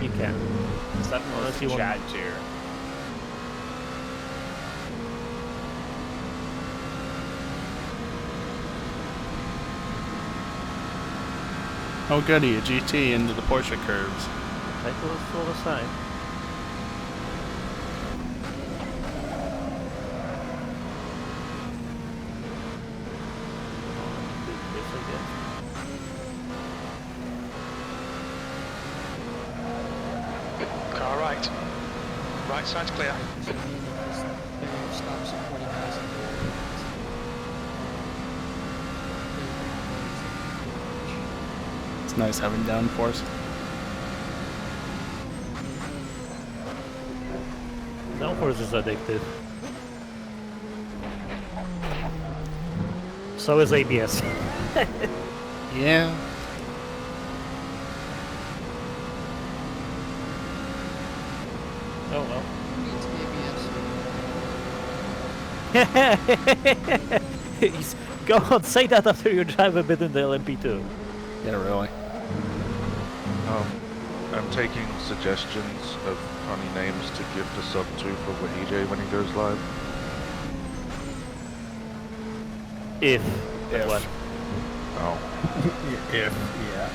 you can. 7 Unless was you the want- chat tier. Oh goody, a GT into the Porsche curves. Title is still the same. Car right. Right side's clear. So they stop supporting us. It's nice having downforce. Downforce is addictive. So is ABS. Yeah. Oh well. Who needs ABS? Go on, say that after you drive a bit in the LMP2. Yeah, really. I'm taking suggestions of funny names to give the sub to for EJ when he goes live. If. What? Oh. If, yeah.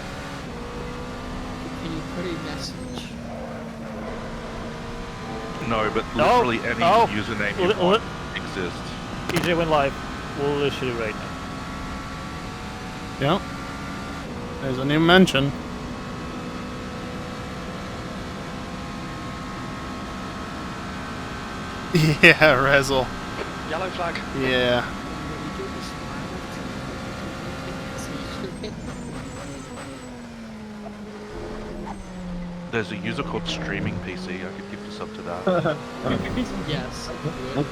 Can you put a message? No, but No. literally any Oh. username you want exists. EJ went live. We'll issue it right now. Yeah. There's a new mention. Yeah, Rezel. Yellow flag. Yeah. There's a user called Streaming PC. I could give the sub to that. Yes. There you go.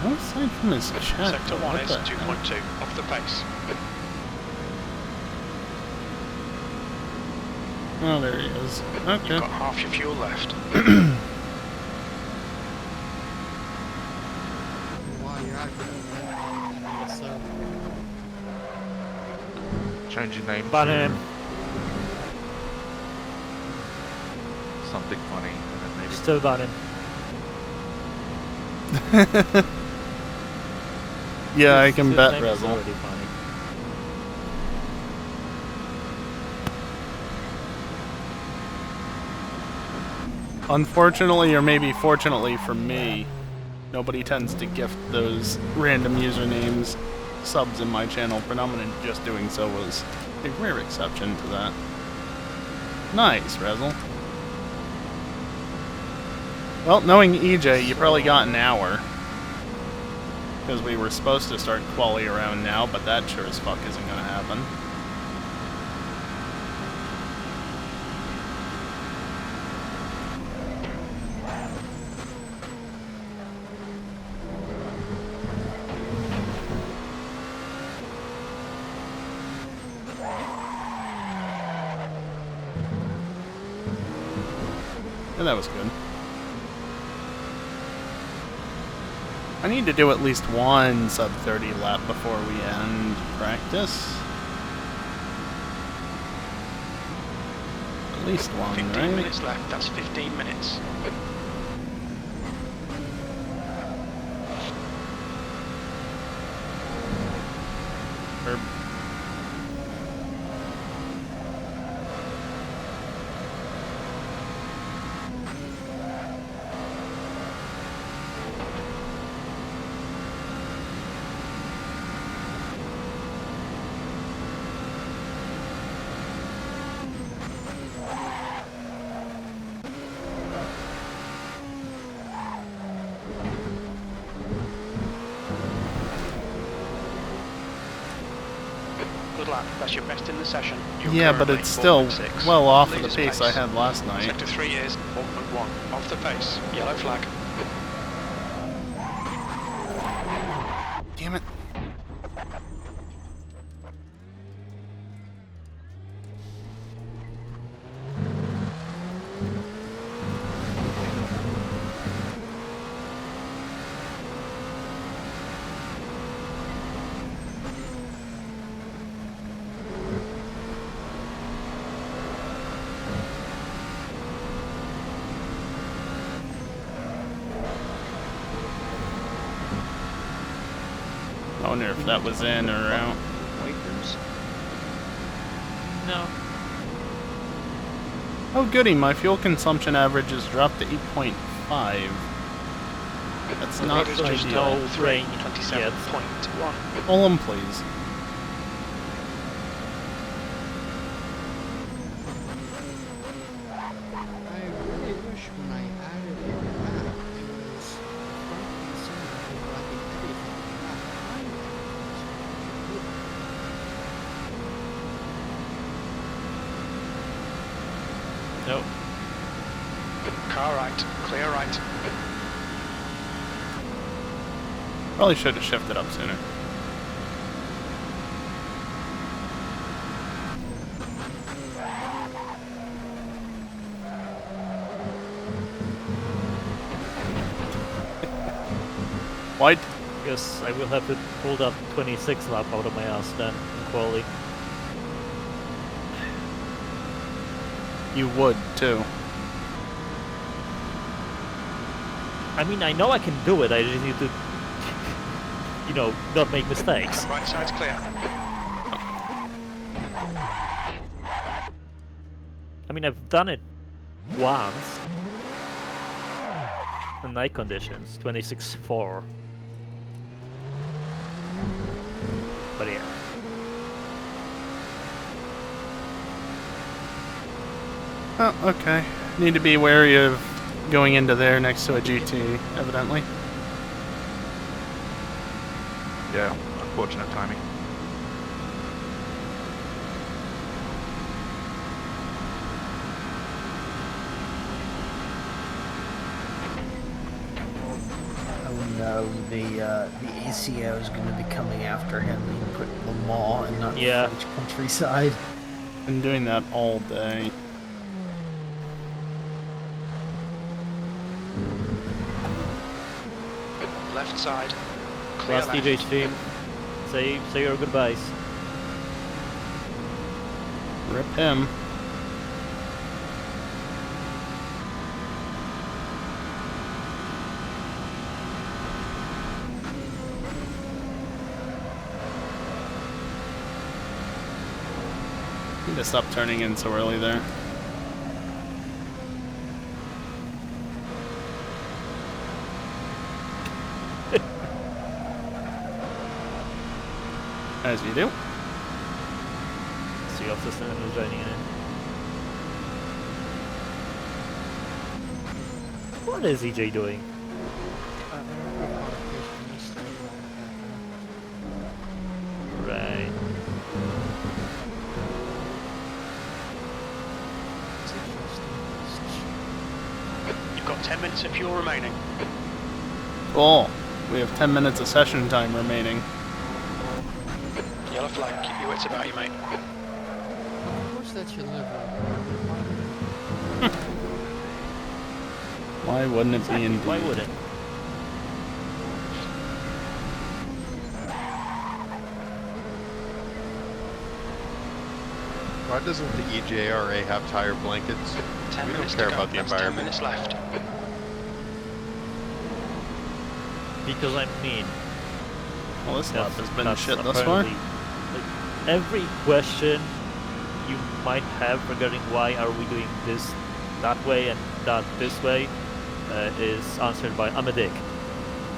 No aside from his chat. Sector 1 what is the 2.2 off the pace. hell? Oh, there he is. Okay. You've got half your fuel left. Wow, you're accurate. So, Change your name Ban to him. something funny, and then maybe Still ban him. Yeah, I can His bet name is Rezel. already funny. Unfortunately, or maybe fortunately for me, nobody tends to gift those random usernames subs in my channel. Predominant just doing so was a rare exception to that. Nice, Rezel. Well, knowing EJ, you probably got an hour. Because we were supposed to start quali around now, but that sure as fuck isn't gonna happen. And that was good. I need to do at least one sub 30 lap before we end practice. At least one, 15 right? minutes left, that's 15 minutes. Or Good lap, that's your best in the session. You're yeah, but currently it's still 4.6. well off of the Leader's pace I had last night. Sector 3 is 1.1 off the pace. Yellow flag. Damn it. I wonder if that was in or out. No. Oh goody, my fuel consumption average has dropped to 8.5. That's not Leader's just ideal. no range 27.1. Pull him, please. I really wish when I added a map, it was front and center overlapping everything, not behind everything. Nope. Car right, clear right. Probably should have shifted up sooner. Why? Because I will have to pull that 26 lap out of my ass then in quali. You would, too. I mean, I know I can do it, I just need to, you know, not make mistakes. Right side's clear. I mean, I've done it once. In night conditions, 26.4. But yeah. Oh, okay. Need to be wary of going into there next to a GT, evidently. Yeah, unfortunate timing. Oh no, the ACO is going to be coming after him. He put Le Mans and not Yeah. French countryside. Been doing that all day. Left side. Clear Last left. DJ's team. Say your goodbyes. Rip him. Need to stop turning in so early there. As you do. See off the center is joining in. What is EJ doing? Right. You've got 10 minutes of fuel remaining. Cool. We have 10 minutes of session time remaining. Yellow flag. Keep your wits about you, mate. Of course that's your liver. Why wouldn't it be indeed? Why would it? Why doesn't the EJRA have tire blankets? 10 We don't minutes care to go. about the That's 10 environment. minutes left. Because I'm mean. Well, this lap has been That's shit thus far. apparently- Like, every question you might have regarding why are we doing this that way and that this way is answered by I'm a dick.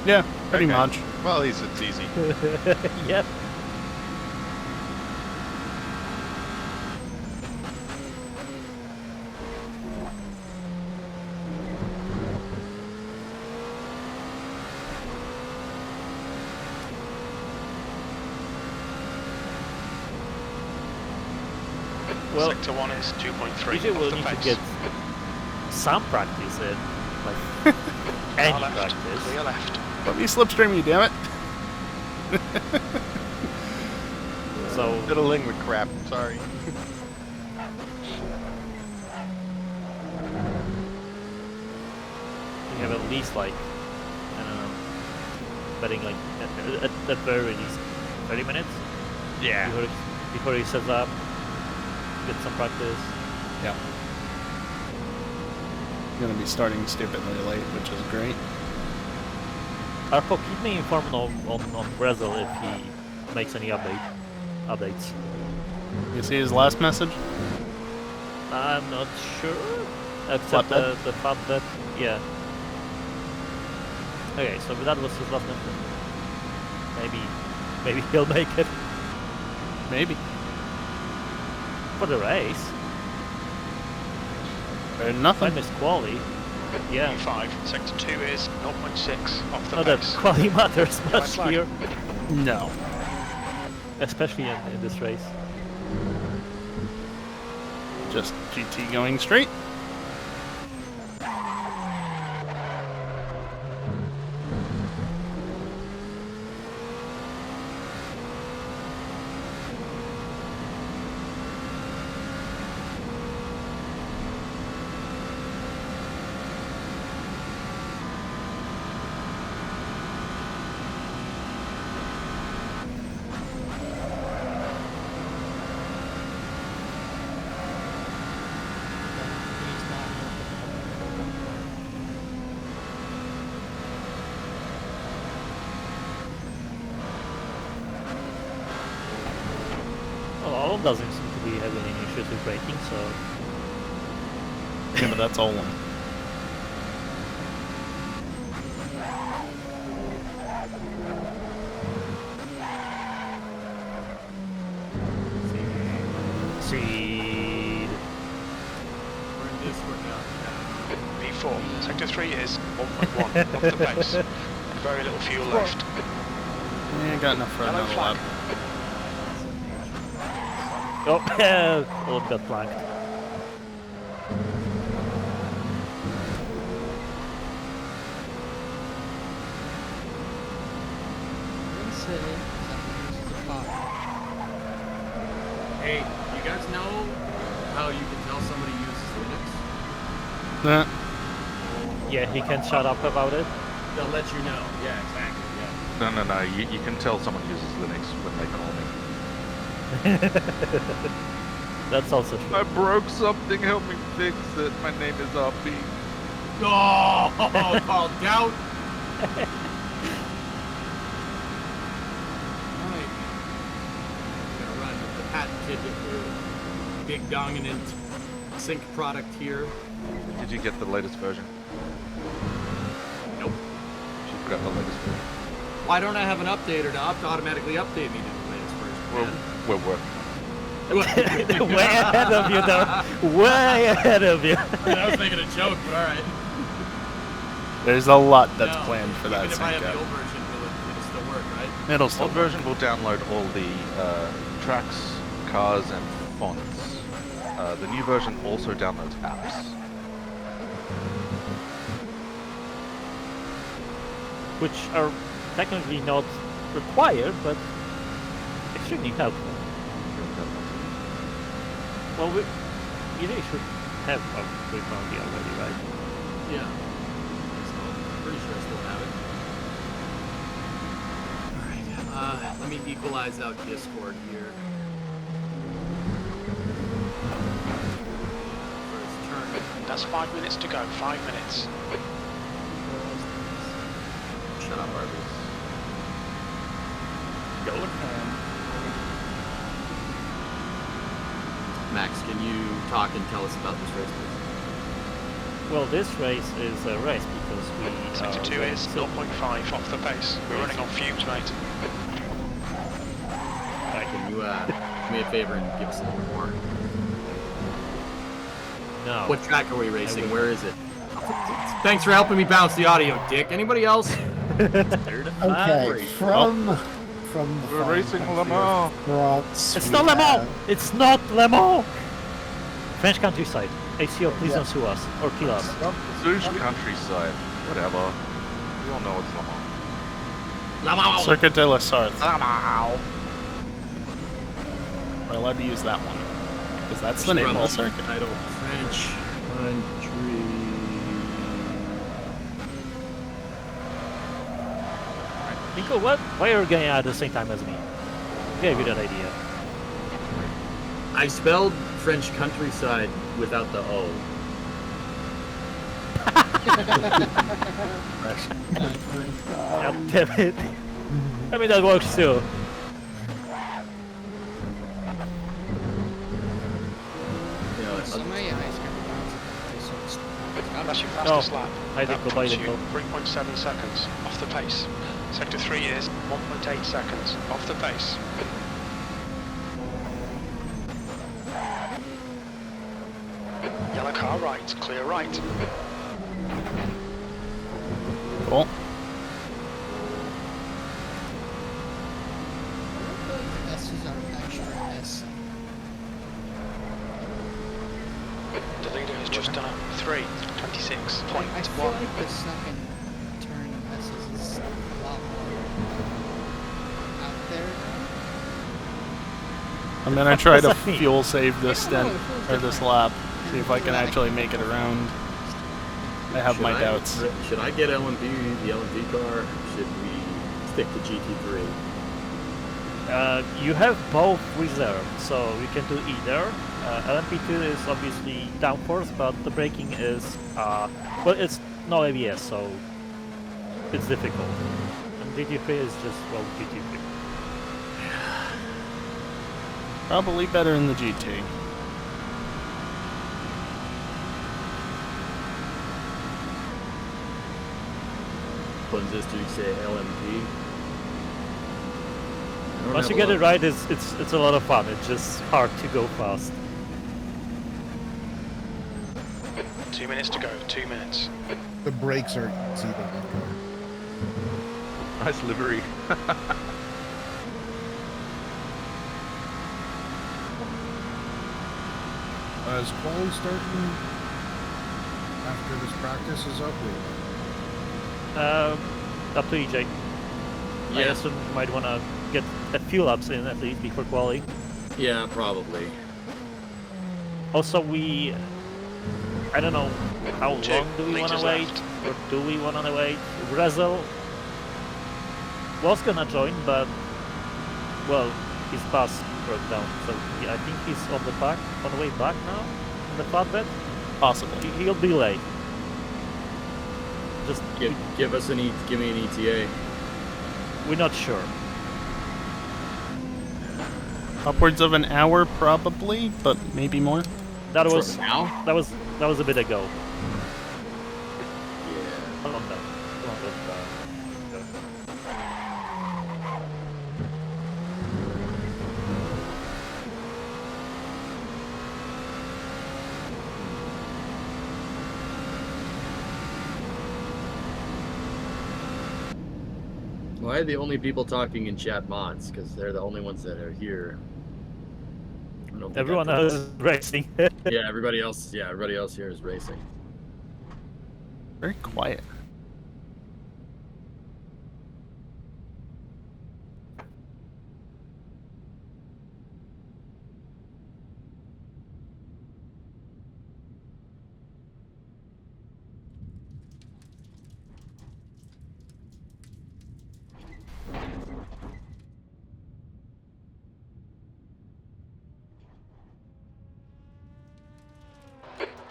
Yeah, pretty Okay. much. Well, at least it's easy. Yep. Well, Sector 1 is 2.3 EJ will off the need to pace. get some practice in, like any Far left. practice. Clear left. Let me slipstream you, damn it. So Fiddling with crap. Sorry. we have at least like, I don't know, betting like at the very least 30 minutes Yeah. before he sets up, get some practice. Yeah. Gonna be starting stupidly late, which is great. Arpo, keep me informed on Brazil if he makes any updates. You see his last message? I'm not sure, Flatbed? except the fact that, yeah. Okay, so that was his last message. Maybe he'll make it Maybe. for the race. Better than I nothing. missed quali. Yeah. E5. Sector 2 is 0.6 off the Not that pace. quali matters Yellow much flag. here, No. especially in this race. Just GT going straight. Olin doesn't seem to be having any issues with braking, so... Yeah, but that's Olin. Seed. We're in Discord now. V4, sector 3 is 1.1 off the base. Very little fuel left. Yeah, got enough for Yellow another flag. lap. Oh, Olin got flanked. I'm gonna say that this is a pop. Hey, you guys know how you can tell somebody uses Linux? Nah. Yeah, he can shut up about it. They'll let you know. Yeah, exactly. Yeah. No. You can tell someone uses Linux when they call me. That's also true. I broke something. Help me fix it. My name is RP. Oh, called out. Alright. Gonna run the patented big dominant sync product here. Did you get the latest version? Nope. She got the latest version. Why don't I have an updater to automatically update me to the latest version? Well, man? we're working. Way ahead of you, though. Way ahead of you. I was making a joke, but alright. There's a lot that's No, planned for that even if I have sync the up. old version, it'll still work, right? It'll still Old version will download all the tracks, cars, and fonts. The new version also downloads apps. Which are technically not required, but extremely helpful. Well, we really should have a frequency already, right? Yeah. So, pretty sure I still have it. Alright, let me equalize out Discord here. First turn. That's 5 minutes to go, 5 minutes. Shut up, Arby. Going. Max, can you talk and tell us about this race, please? Well, this race is a race because we Sector 2 is so 0.5 off the pace. We're running on fumes, mate. Can you do me a favor and give us a little more? No. What track are we racing? Where is it? Thanks for helping me bounce the audio, Dick. Anybody else? Okay, from the We're fine racing country Le Mans. of France, It's we not Le Mans! have- It's not Le Mans! French countryside. ACO, please don't sue us or kill us. Zouche countryside. Whatever. We all know it's Le Mans. Le Mans! Circuit de la Sarthe. Le Mans. We're allowed to use that one. Because that's the name of the circuit. Title French country. Nico, what? Why are you getting out at the same time as me? Gave you that idea. I spelled French countryside without the O. God damn it. I mean, that works too. You know, So my eyes kind of bounce. So it's gotta That's be. your fastest lap. I That did go by puts the you top. 3.7 seconds off the pace. Sector 3 is 1.8 seconds off the pace. Yellow car right, clear right. Cool. The S's are extra S. The leader has just done a I feel 3:26.1. like the second turn S's is a lot more out there. I'm gonna try to does that mean? fuel save this I don't know, stint, it feels or this different. lap. See if I can actually make it around. I have my doubts. Should I get LMP, the LMP car, or should we stick to GT3? You have both reserved, so you can do either. LMP2 is obviously downforce, but the braking is, well, it's no ABS, so it's difficult. And GT3 is just, well, GT3. Probably better in the GT. What's this? Do you say LMP? Once you get it right, it's a lot of fun. It's just hard to go fast. 2 minutes to go. 2 minutes. The brakes are easy to let go. Nice livery. Is quali starting after this practice is up? Up to EJ. I guess you might want to get a few laps in at least before quali. Yeah, probably. Also, I don't know how long do we want to wait, or do we want to wait? Rezel was gonna join, but well, his bus broke down, so I think he's on the way back now, on the flatbed. Possibly. He'll be late. Just give me an ETA. We're not sure. Upwards of an hour, probably, but maybe more. That was now. That was a bit ago. Yeah. Hold on, Why are the only people talking in chat mods? Because they're the only ones that are here. Everyone else is racing. Yeah, everybody else here is racing. Very quiet.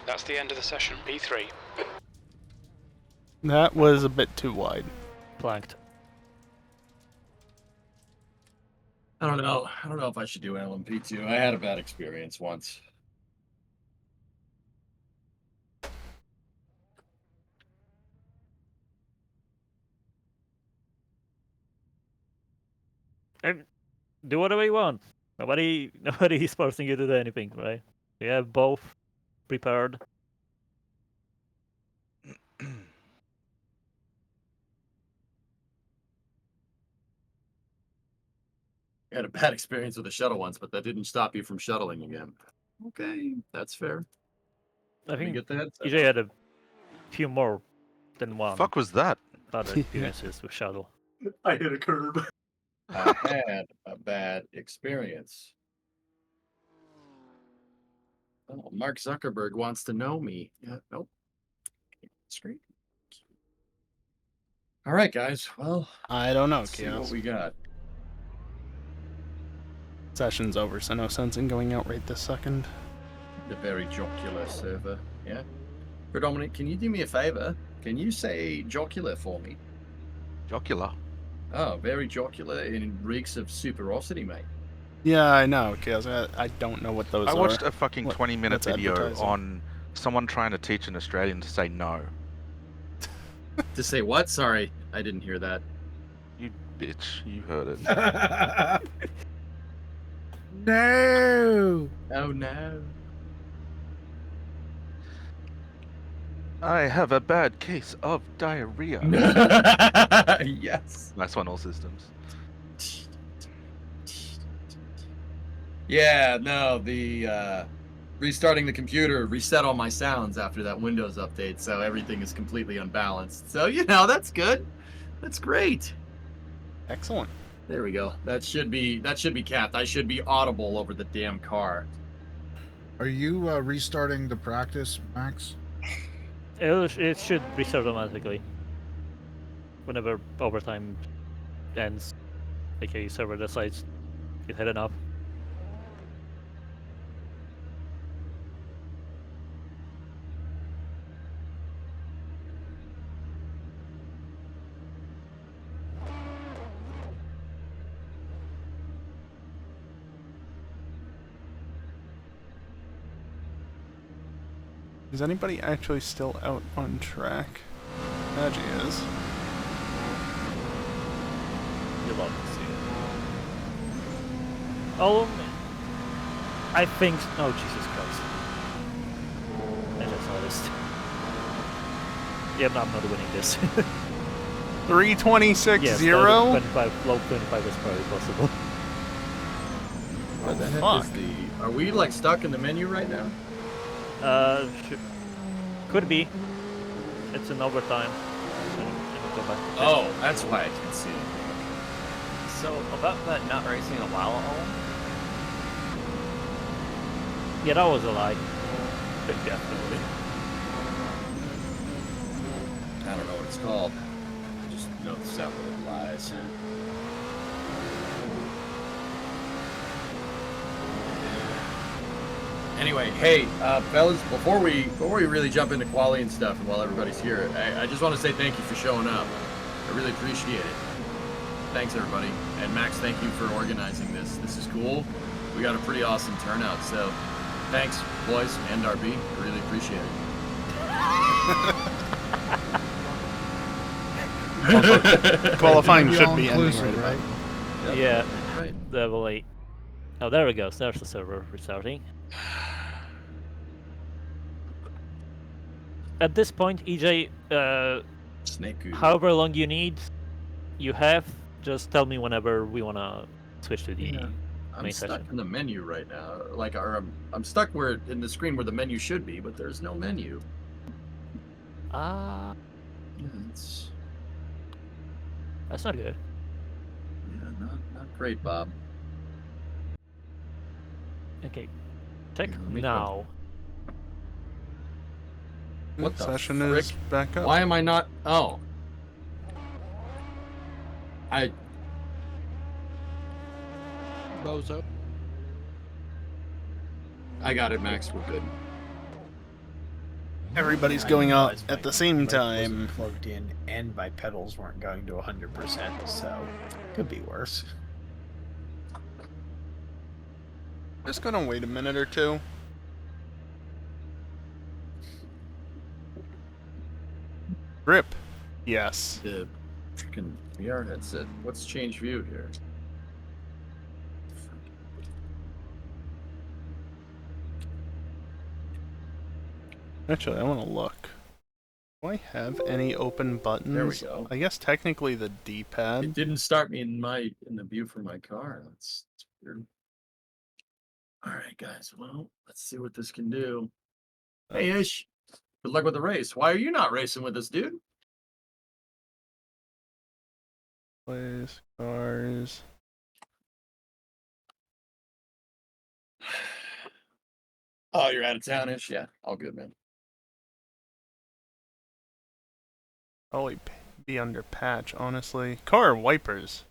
That's the end of the session. P3. That was a bit too wide. Planked. I don't know if I should do LMP2. I had a bad experience once. Do whatever you want. Nobody is forcing you to do anything, right? We have both prepared. I had a bad experience with the shuttle once, but that didn't stop you from shuttling again. Okay, that's fair. I think get that. EJ had a few more than one. Fuck was that? Other experiences with shuttle. I hit a curb. I had a bad experience. Oh, Mark Zuckerberg wants to know me. Yeah, nope. Screen. All right, guys. Well, I don't know, let's see what Chaos. we got. Session's over, so no sense in going out right this second. The very jocular server. Yeah. Predominant, can you do me a favor? Can you say jocular for me? Jocular. Oh, very jocular and reeks of superosity, mate. Yeah, I know, Chaos. I don't know what those are. I watched a fucking What- 20-minute what's video advertising? on someone trying to teach an Australian to say no. To say what? Sorry, I didn't hear that. You bitch, you heard it. No! Oh no. I have a bad case of diarrhea. Yes. Nice one, all systems. Yeah, no, the restarting the computer reset all my sounds after that Windows update, so everything is completely unbalanced. So, that's good. That's great. Excellent. There we go. That should be capped. I should be audible over the damn car. Are you restarting the practice, Max? It should restart automatically whenever overtime ends. aka server decides it had enough. Is anybody actually still out on track? Maggie is. You'll love to see it. Oh, I think. Oh, Jesus Christ. I just noticed. Yeah, I'm not winning this. 326 yes, 0? 25, low 25 is probably possible. What the heck Fuck. is the... Are we, like, stuck in the menu right now? Could be. It's an overtime. Go back to Oh, that's why I can't see it. So, about that not racing a while at all? Yeah, that was a lie. Definitely. I don't know what it's called. I just know the sound of it lies. Anyway, hey, fellas, before we really jump into quali and stuff, and while everybody's here, I just want to say thank you for showing up. I really appreciate it. Thanks, everybody. And Max, thank you for organizing this. This is cool. We got a pretty awesome turnout, so thanks, boys and RB. I really appreciate it. Qualifying should be ending inclusive, right? Yep. Yeah. Right. Level 8. Oh, there it goes. There's the server restarting. At this point, EJ, Snake goo. however long you need, you have. Just tell me whenever we want to switch to the I'm main stuck session. in the menu right now. Like, or I'm stuck where in the screen where the menu should be, but there's no menu. Ah, Yeah, that's not good. Yeah, not great, Bob. Okay, check Here, let me now. What the Session frick? is back up. Why am I not? Oh, Bozo. I got it, Max. We're good. Everybody's I going didn't up realize at my the same mic time. wasn't plugged in, and my pedals weren't going to 100%, so could be worse. Just gonna wait a minute or two. Grip. Yes. The freaking VR headset. What's change view here? Actually, I want to look. Do I have any open buttons? There we go. I guess technically the It D-pad. didn't start me in the view for my car. That's weird. All right, guys. Well, let's see what this can do. Hey, Ish. Good luck with the race. Why are you not racing with us, dude? Place, cars. Oh, you're out of town, Ish? Yeah, all good, man. Probably be under patch, honestly. Car wipers.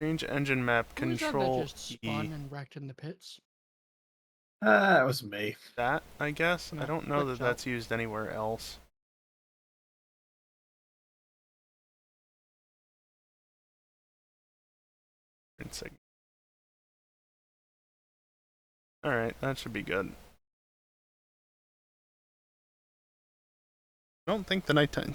Change engine map, Who was that control just spawned and wrecked in the pits? That was me. That, I guess? I No, don't know quick that shot. that's used anywhere else. Alright, that should be good. I don't think the nighttime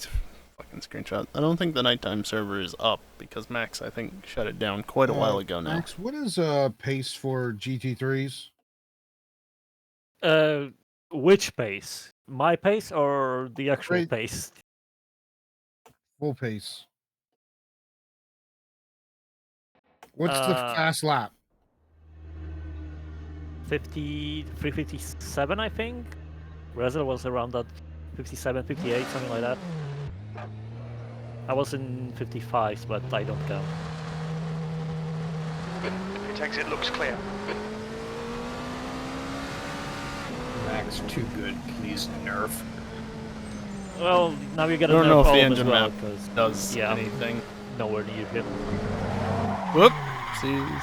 fucking screenshot. I don't think the nighttime server is up because Max, I think, shut it down quite a while ago now. Max, what is pace for GT3s? Which pace? My pace or the actual Right. pace? Full pace. What's the fast lap? 357, I think. Rezel was around that 57, 58, something like that. I was in 55s, but I don't count. Pit exit looks clear. Max, too good. Please nerf. Well, now you get I don't another know if the problem as engine well, map 'cause, does yeah, anything. nowhere near him. Whoopsies.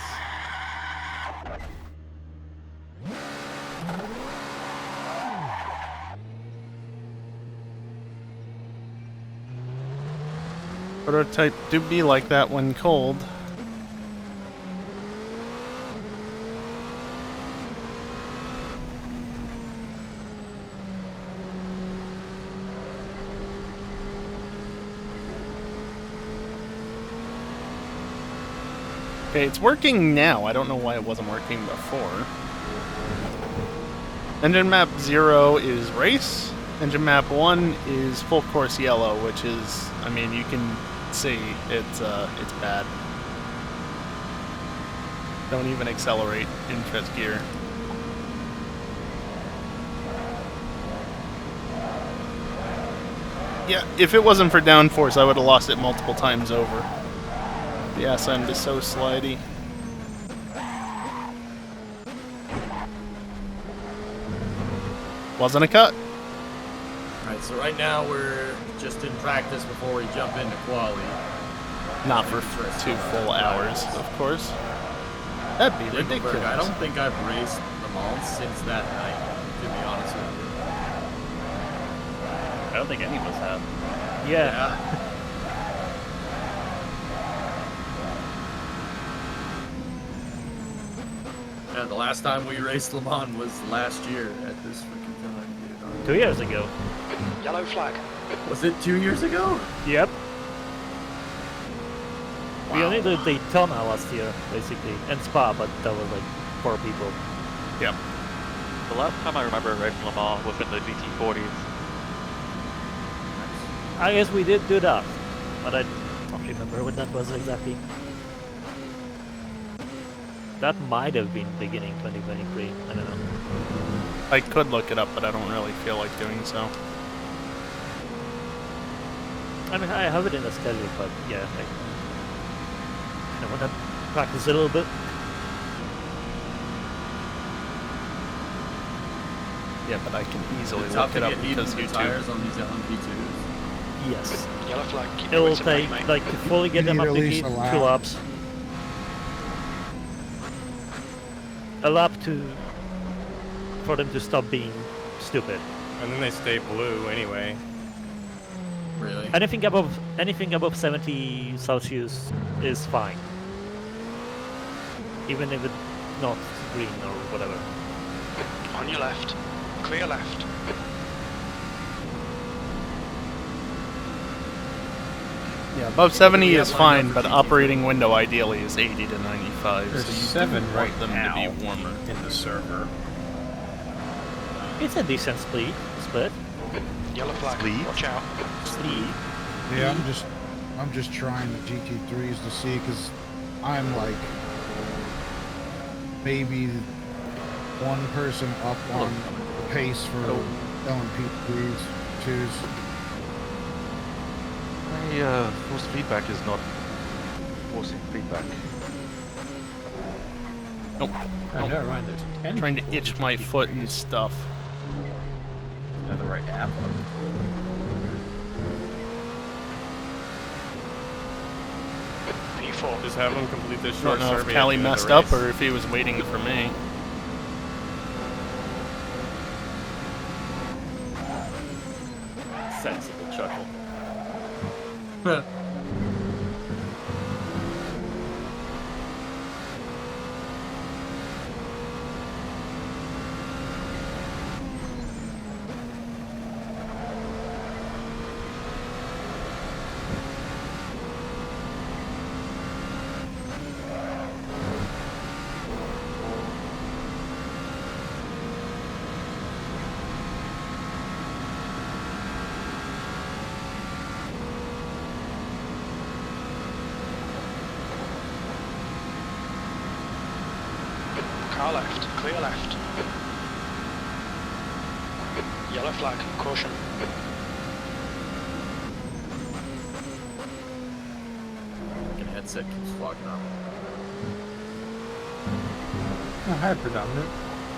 Prototype do be like that when cold. Okay, it's working now. I don't know why it wasn't working before. Engine map 0 is race. Engine map 1 is full course yellow, which is, I mean, you can see it's bad. Don't even accelerate in fifth gear. Yeah, if it wasn't for downforce, I would have lost it multiple times over. The ass end is so slidey. Wasn't a cut. Alright, so right now we're just in practice before we jump into quali. Not for 2 full hours, of course. That'd be ridiculous. I don't think I've raced Le Mans since that night, to be honest with you. I don't think any of us have. Yeah. Yeah, the last time we raced Le Mans was last year at this freaking time, dude. 2 years ago. Yellow flag. Was it 2 years ago? Yep. We Wow. only did Daytona last year, basically, and Spa, but that was like 4 people. Yep. The last time I remember racing Le Mans was in the GT40s. I guess we did do that, but I don't remember when that was exactly. That might have been beginning 2023, I don't know. I could look it up, but I don't really feel like doing so. I mean, I have it in the schedule, but yeah, I want to practice a little bit. Yeah, but I can easily It's look tough it to up get heat because in the YouTube. tires on these LMP2s. Yes. Yellow flag. Keep It your will wits about you, take, mate. like, to fully get You them need up at to least speed, a 2 lap. laps. A lap for them to stop being stupid. And then they stay blue anyway. Really? Anything above 70 Celsius is fine. Even if it's not green or whatever. On your left. Clear left. Yeah, above 70 we is have lined fine, up but for GT3? operating window ideally is 80 to 95. There's so you 7 want right them now to be warmer. in the server. It's a decent split. Yellow flag. Sleeve? Watch out. Speed. Yeah, I'm just trying the GT3s to see, because I'm like maybe one person up on the pace for LMP3s, 2s. My force feedback is not forcing feedback. Nope. Oh, never mind. There's 10. Trying to people itch with my GT3s. foot and stuff. The right app. P4. Just have them complete this I short don't know if survey. Callie at the end of messed the up race. or if he was waiting for me. Sensible chuckle. Car left. Clear left. Yellow flag. Caution. Fucking headset keeps fogging up. Oh, hi, predominant.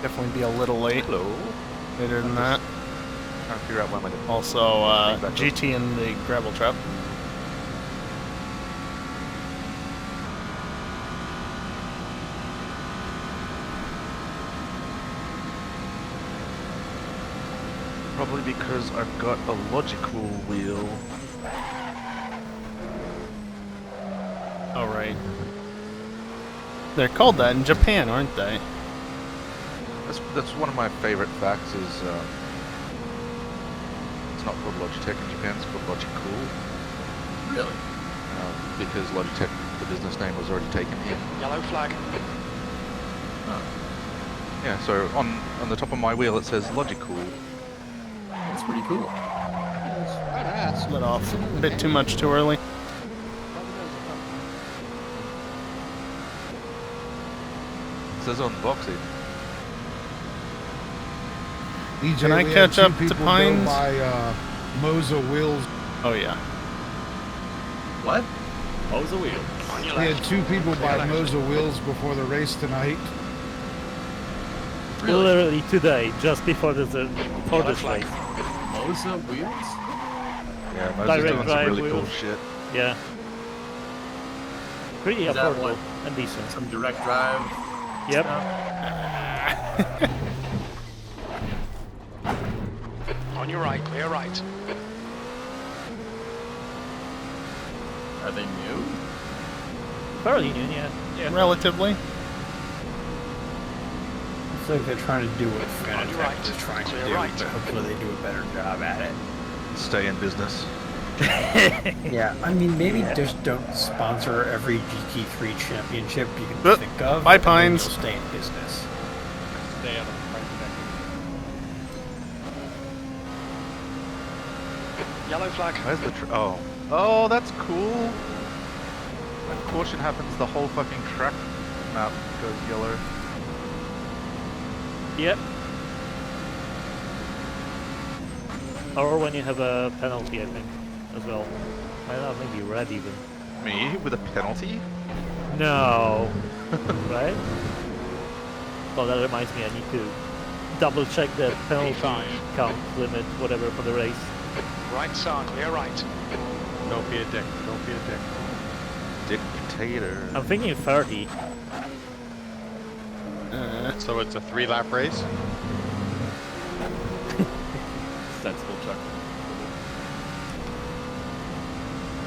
Definitely be a little late. Hello. Later than that. Trying to figure out why my Also, GT in the gravel trap. Probably because I've got a logical wheel. Oh, right. They're called that in Japan, aren't they? That's one of my favorite facts is it's not called Logitech in Japan, it's called Logicool. Really? because Logitech, the business name, was already taken here. Yellow flag. Yeah, so on the top of my wheel it says Logicool. That's pretty cool. Badass. Let off a bit too much too early. It says on the box even. EJ, Can I we catch had up two to people Pines? Go by Moza Wheels. Oh yeah. What? Moza Wheels. On your We left. had two people Clear by left. Moza Wheels before the race tonight. Really? Literally today, just before this Yellow flag. race. Moza wheels? Yeah, Moses Direct doing some drive really cool wheels. shit. Yeah. Pretty Is that affordable what? and decent. Some direct drive. Yep. Stuff? On your right, clear right. Are they new? Fairly new, yeah. Relatively. It's like they're trying to do what On your Fanatec right. was trying to Clear do, right. but hopefully they do a better job at it. Stay in business. Yeah, I mean, maybe just don't sponsor every GT3 championship you can Oop. think of. Bye, and then Pines. You'll stay in business. Stay out of the front deck. Yellow flag. Where's the oh, that's cool. When caution happens, the whole fucking track map goes yellow. Yep. Or when you have a penalty, I think, as well. I don't know, maybe red even. Me with a penalty? No. Right? Oh, that reminds me, I need to double check the penalty P5. count limit, whatever, for the race. Right side, clear right. Don't be a dick. Don't be a dick. Dictator. I'm thinking 30. So it's a 3-lap race? Sensible chuck.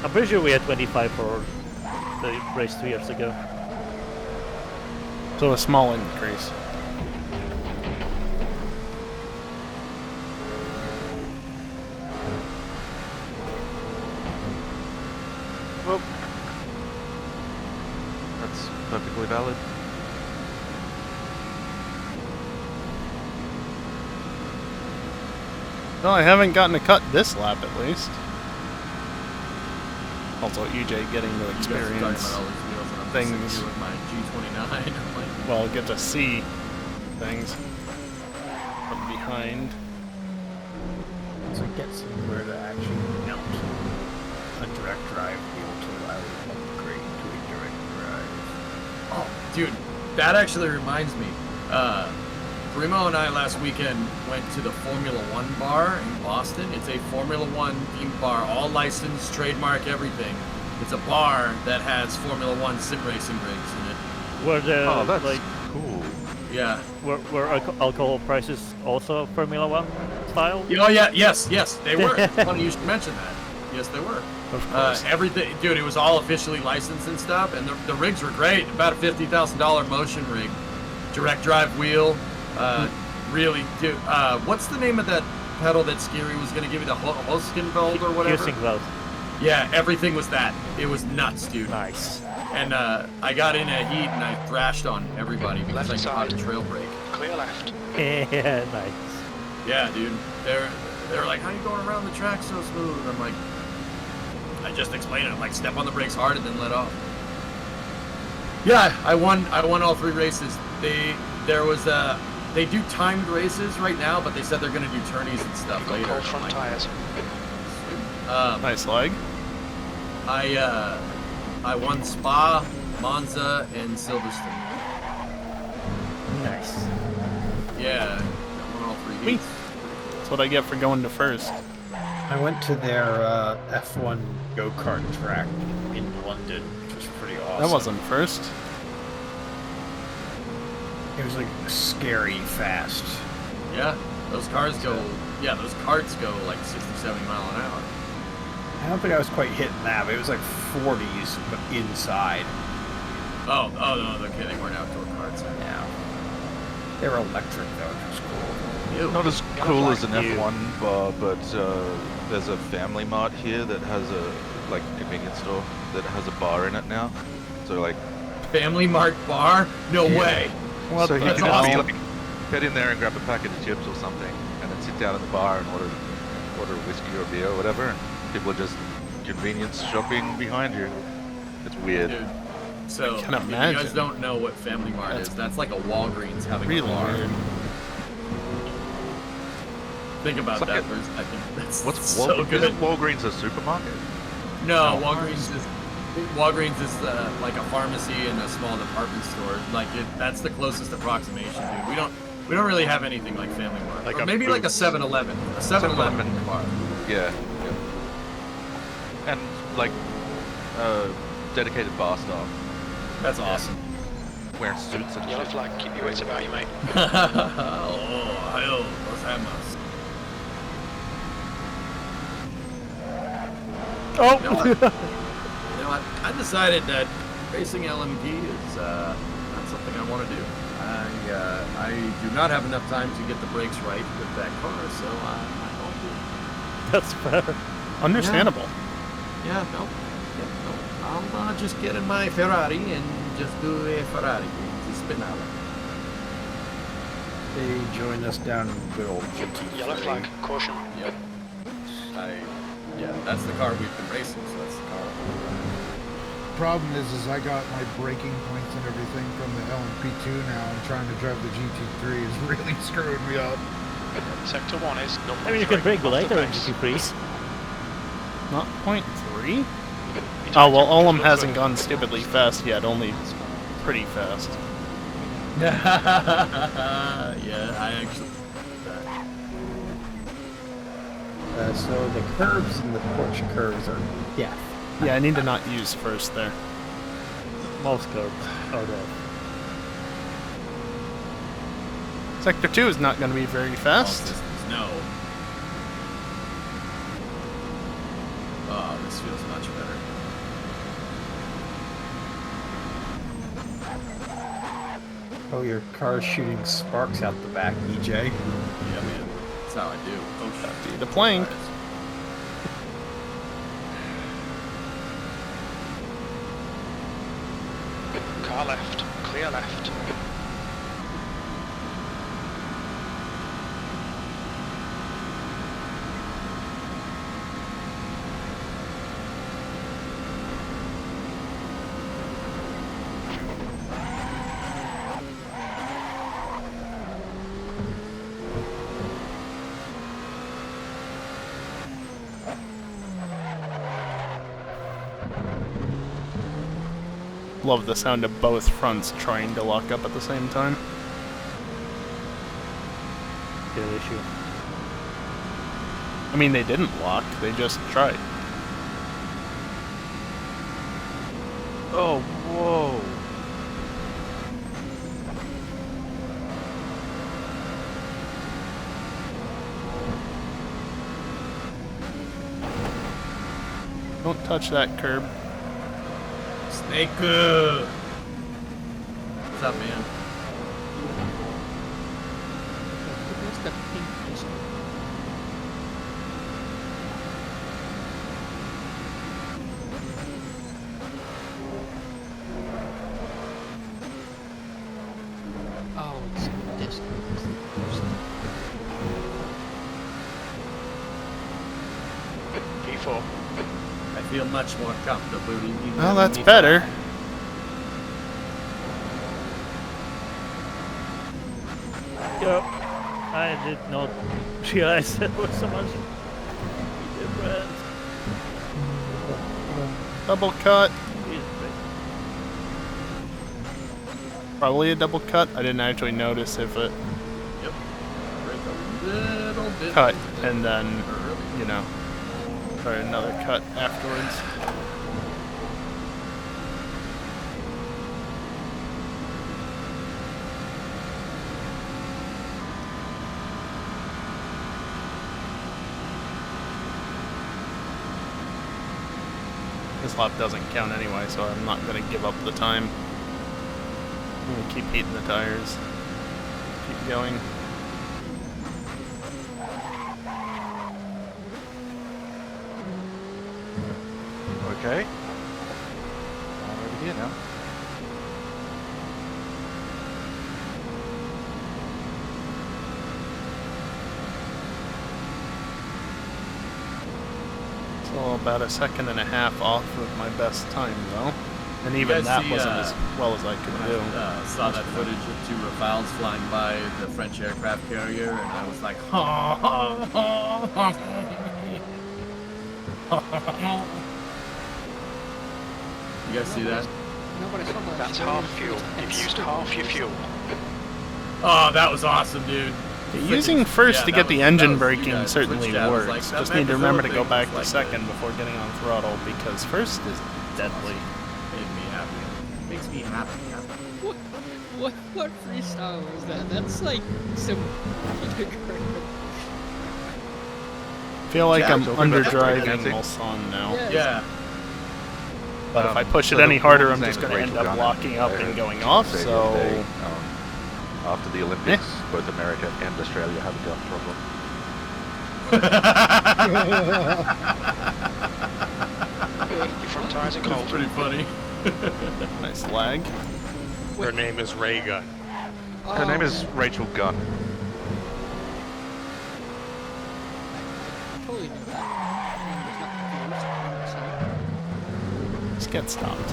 I'm pretty sure we had 25 for the race 2 years ago. So a small increase. Well, that's perfectly valid. Well, I haven't gotten a cut this lap at least. Also, EJ getting to You guys are talking experience about all these wheels, and I'm things. just sitting here with my G29. I'm like, Well, get to see things from behind. So get somewhere to actually mount a direct drive wheel to allow you to upgrade to a direct drive. oh, dude, that actually reminds me. Primo and I last weekend went to the Formula One bar in Boston. It's a Formula One themed bar, all licensed, trademark, everything. It's a bar that has Formula One sim racing rigs in it. Were the, Oh, that's like, cool. Yeah. were alcohol prices also Formula 1 style? Oh yeah, yes, they were. It's funny you should mention that. Yes, they were. Of course. Everything, dude. It was all officially licensed and stuff, and the rigs were great. About a $50,000 motion rig, direct drive wheel. Really, dude. What's the name of that pedal that Skiri was gonna give you, the Hoskenveld or whatever? Hoskenveld. Yeah, everything was that. It was nuts, dude. Nice. And I got in a heat and I thrashed on everybody because Left I knew how to side. trail brake. Clear left. Yeah, nice. Yeah, dude. They're like, how you going around the track so smooth? And I'm like, I just explained it. I'm like, step on the brakes hard and then let off. Yeah, I won all 3 races. They do timed races right now, but they said they're gonna do tourneys and stuff You've got later. cold I'm front like, tires. Nice leg. I won Spa, Monza, and Silverstone. Nice. Yeah, I won all 3 Me. heats. That's what I get for going to first. I went to their F1 go-kart track in London, which was pretty awesome. That wasn't first. It was like scary fast. Yeah, those cars go. Yeah, those carts go like 60, 70 mile an hour. I don't think I was quite hitting that, but it was like 40s, but inside. Oh no, okay, they weren't outdoor carts. Yeah. They were electric though, which was cool. Ew. Not as cool as an you. F1 bar, but there's a family mart here that has like convenience store that has a bar in it now. So like Family Mart bar? No way. Well, so you That's can just awesome. like head in there and grab a packet of chips or something, and then sit down at the bar and order whiskey or beer or whatever. And people are just convenience shopping behind you. It's weird. Dude, so I can if you imagine. guys don't know what Family Mart is, that's like a Walgreens having Really a bar. weird. Think about It's like that for a second. That's What's so Walgreens? good. Isn't Walgreens a supermarket? No, Walgreens is like a pharmacy and a small department store. Like that's the closest approximation, dude. We don't really have anything like Family Mart. Like Or a maybe like a Boots. 7-Eleven. A 7-Eleven bar. Yeah. And like dedicated bar staff That's awesome. wearing suits and Yellow shit. flag, keep your wits about you, mate. Oh, hello, los amas. Oh! You know what? I decided that racing LMP is not something I want to do. I do not have enough time to get the brakes right with that car, so I won't do it. That's fair. Understandable. Yeah, no. I'll just get in my Ferrari and just do a Ferrari to Spinella. They join us down in good old GT3. Yellow flag, caution. Yep. Yeah, that's the car we've been racing, so that's the car. Problem is I got my braking points and everything from the LMP2 now, and trying to drive the GT3 is really screwing me up. Sector 1 is not. I mean, you can brake later in GT3s. Not 0.3? Oh, well, Olam hasn't gone stupidly fast yet, only pretty fast. Yeah, I actually. So the curves and the Porsche curves are death. Yeah, I need to not use first there. Most curves are there. Sector 2 is not going to be very fast. No. Oh, this feels much better. Oh, your car's shooting sparks out the back, EJ. Yeah, man. That's how I do. Oh, shit. See the plank. Car left, clear left. Love the sound of both fronts trying to lock up at the same time. Good issue. I mean, they didn't lock, they just tried. Oh, whoa. Don't touch that curb. Snake. What's up, man? Where's the pink fish? Oh, it's this. P4. I feel much more comfortable. Well, that's better. Yo, I did not realize there was so much difference. Double cut. Probably a double cut. I didn't actually notice if it Yep. Little bit. cut and then, you know, or another cut afterwards. This lap doesn't count anyway, so I'm not going to give up the time. I'm going to keep heating the tires. Keep going. Oh Okay. I'm over here now. So about a second and a half off of my best time, though. And even guys that see, wasn't as well as I could do. Saw that footage of 2 Rafales flying by the French aircraft carrier, and I was like, ha ha ha ha. You guys see that? No, but I saw the That's Australian half fuel. footage. You've used half your fuel. Oh, that was awesome, dude. Using first Yeah, to that get the was- engine that was you braking guys. certainly Switch jab was works. like, that Just need to remember to go Magpul back thing to was second like before getting on throttle, because first is deadly. Made me happy. Makes me happy. What freestyle was that? That's like some kindergarten. Feel like I'm talking about underdriving breakdancing. Mulsanne now. Yeah. Yeah. But if I push so it any the harder, woman's I'm just name going is to end Rachel up Gunn, locking up I and heard going off, say the so... other day, after the Olympics, both America and Australia have a gun problem. Your front tyres are That's cold. pretty funny. Nice lag. Her name is Ray Gun. Her name is Rachel Gunn. I totally knew that. I was not confused. Just get stopped.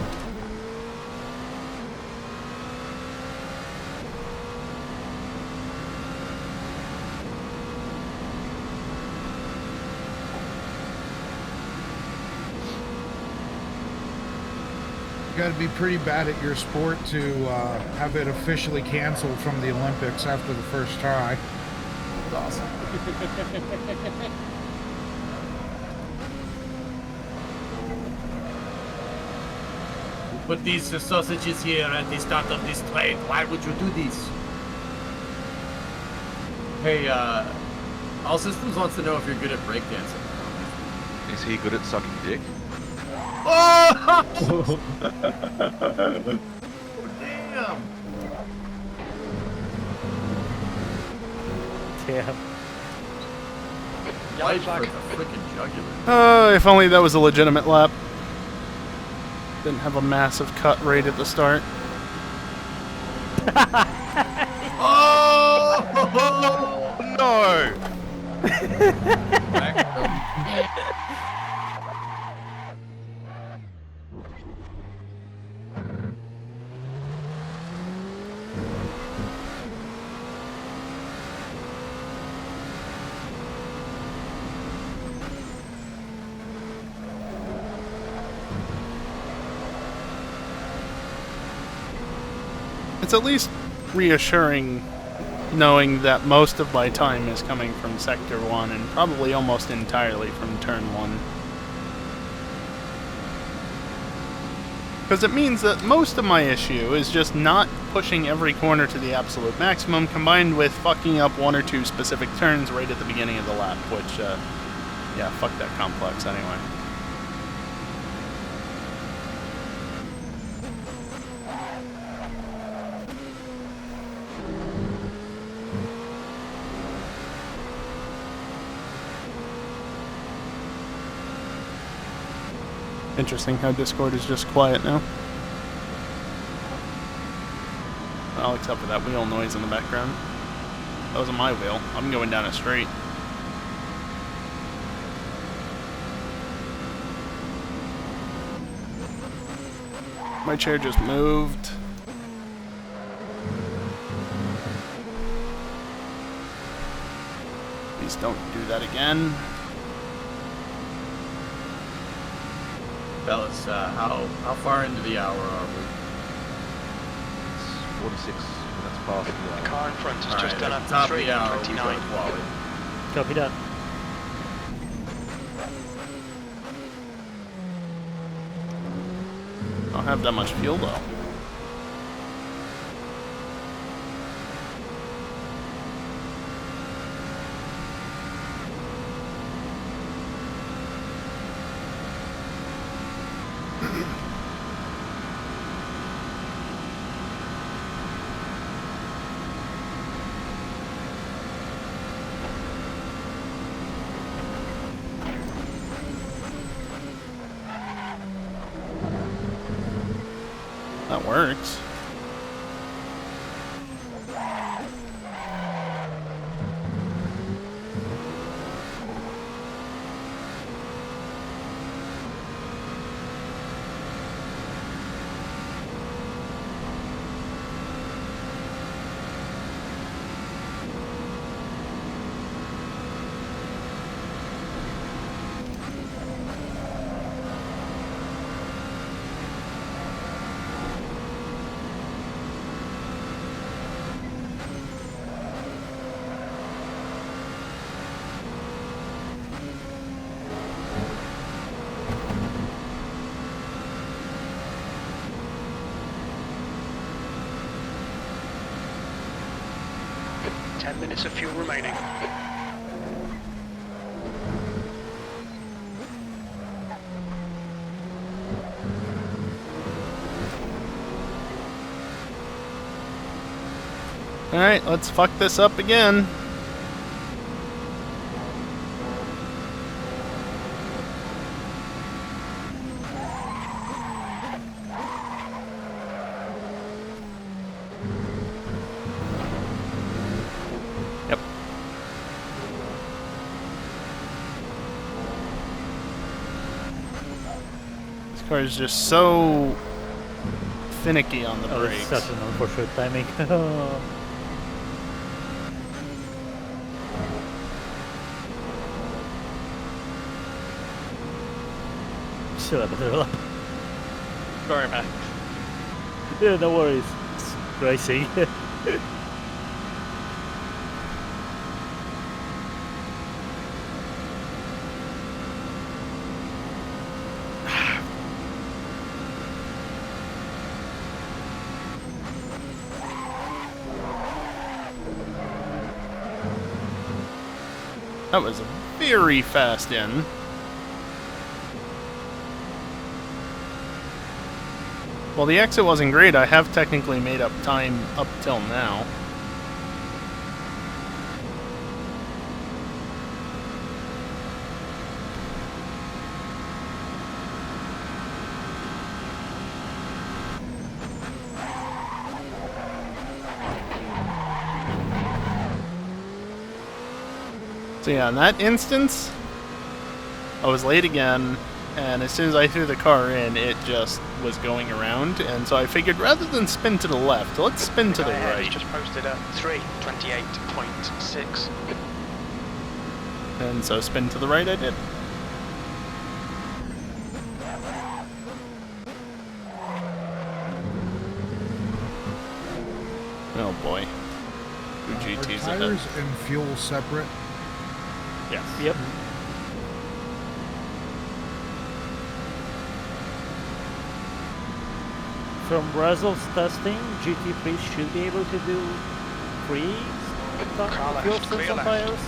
You got to be pretty bad at your sport to have it officially canceled from the Olympics after the first try. That's awesome. Put these sausages here at the start of this train. Why would you do this? Hey, All Systems wants to know if you're good at breakdancing. Is he good at sucking dick? Oh! Damn! Damn. Life for the freaking jugular. If only that was a legitimate lap. Didn't have a massive cut right at the start. Oh! No! It's at least reassuring knowing that most of my time is coming from Sector 1 and probably almost entirely from Turn 1. Because it means that most of my issue is just not pushing every corner to the absolute maximum, combined with fucking up one or two specific turns right at the beginning of the lap, which, yeah, fuck that complex anyway. Interesting how Discord is just quiet now. Well, except for that wheel noise in the background. That wasn't my wheel. I'm going down a straight. My chair just moved. Please don't do that again. Fellas, how far into the hour are we? It's 46 minutes past the The car in front has just done at a the top of 3 the hour, we go 29. to quality. Copy that. I don't have that much fuel though. That works. Minutes of fuel remaining. Alright, let's fuck this up again. Yep. This car is just so finicky on the brakes. Such an unfortunate timing. Should have been lap. Sorry, Max. Yeah, no worries. It's racing. That was a very fast in. Well, the exit wasn't great. I have technically made up time up till now. So yeah, in that instance, I was late again, and as soon as I threw the car in, it just was going around, and so I figured rather than spin to the left, let's spin to the right. Just posted a 3:28.6. And so spin to the right I did. Oh boy. Two GTs Are ahead. tires and fuel separate? Yes. Yep. From Brazil's testing, GT3 should be able to do 3 Car fuel left, clear system left. tires.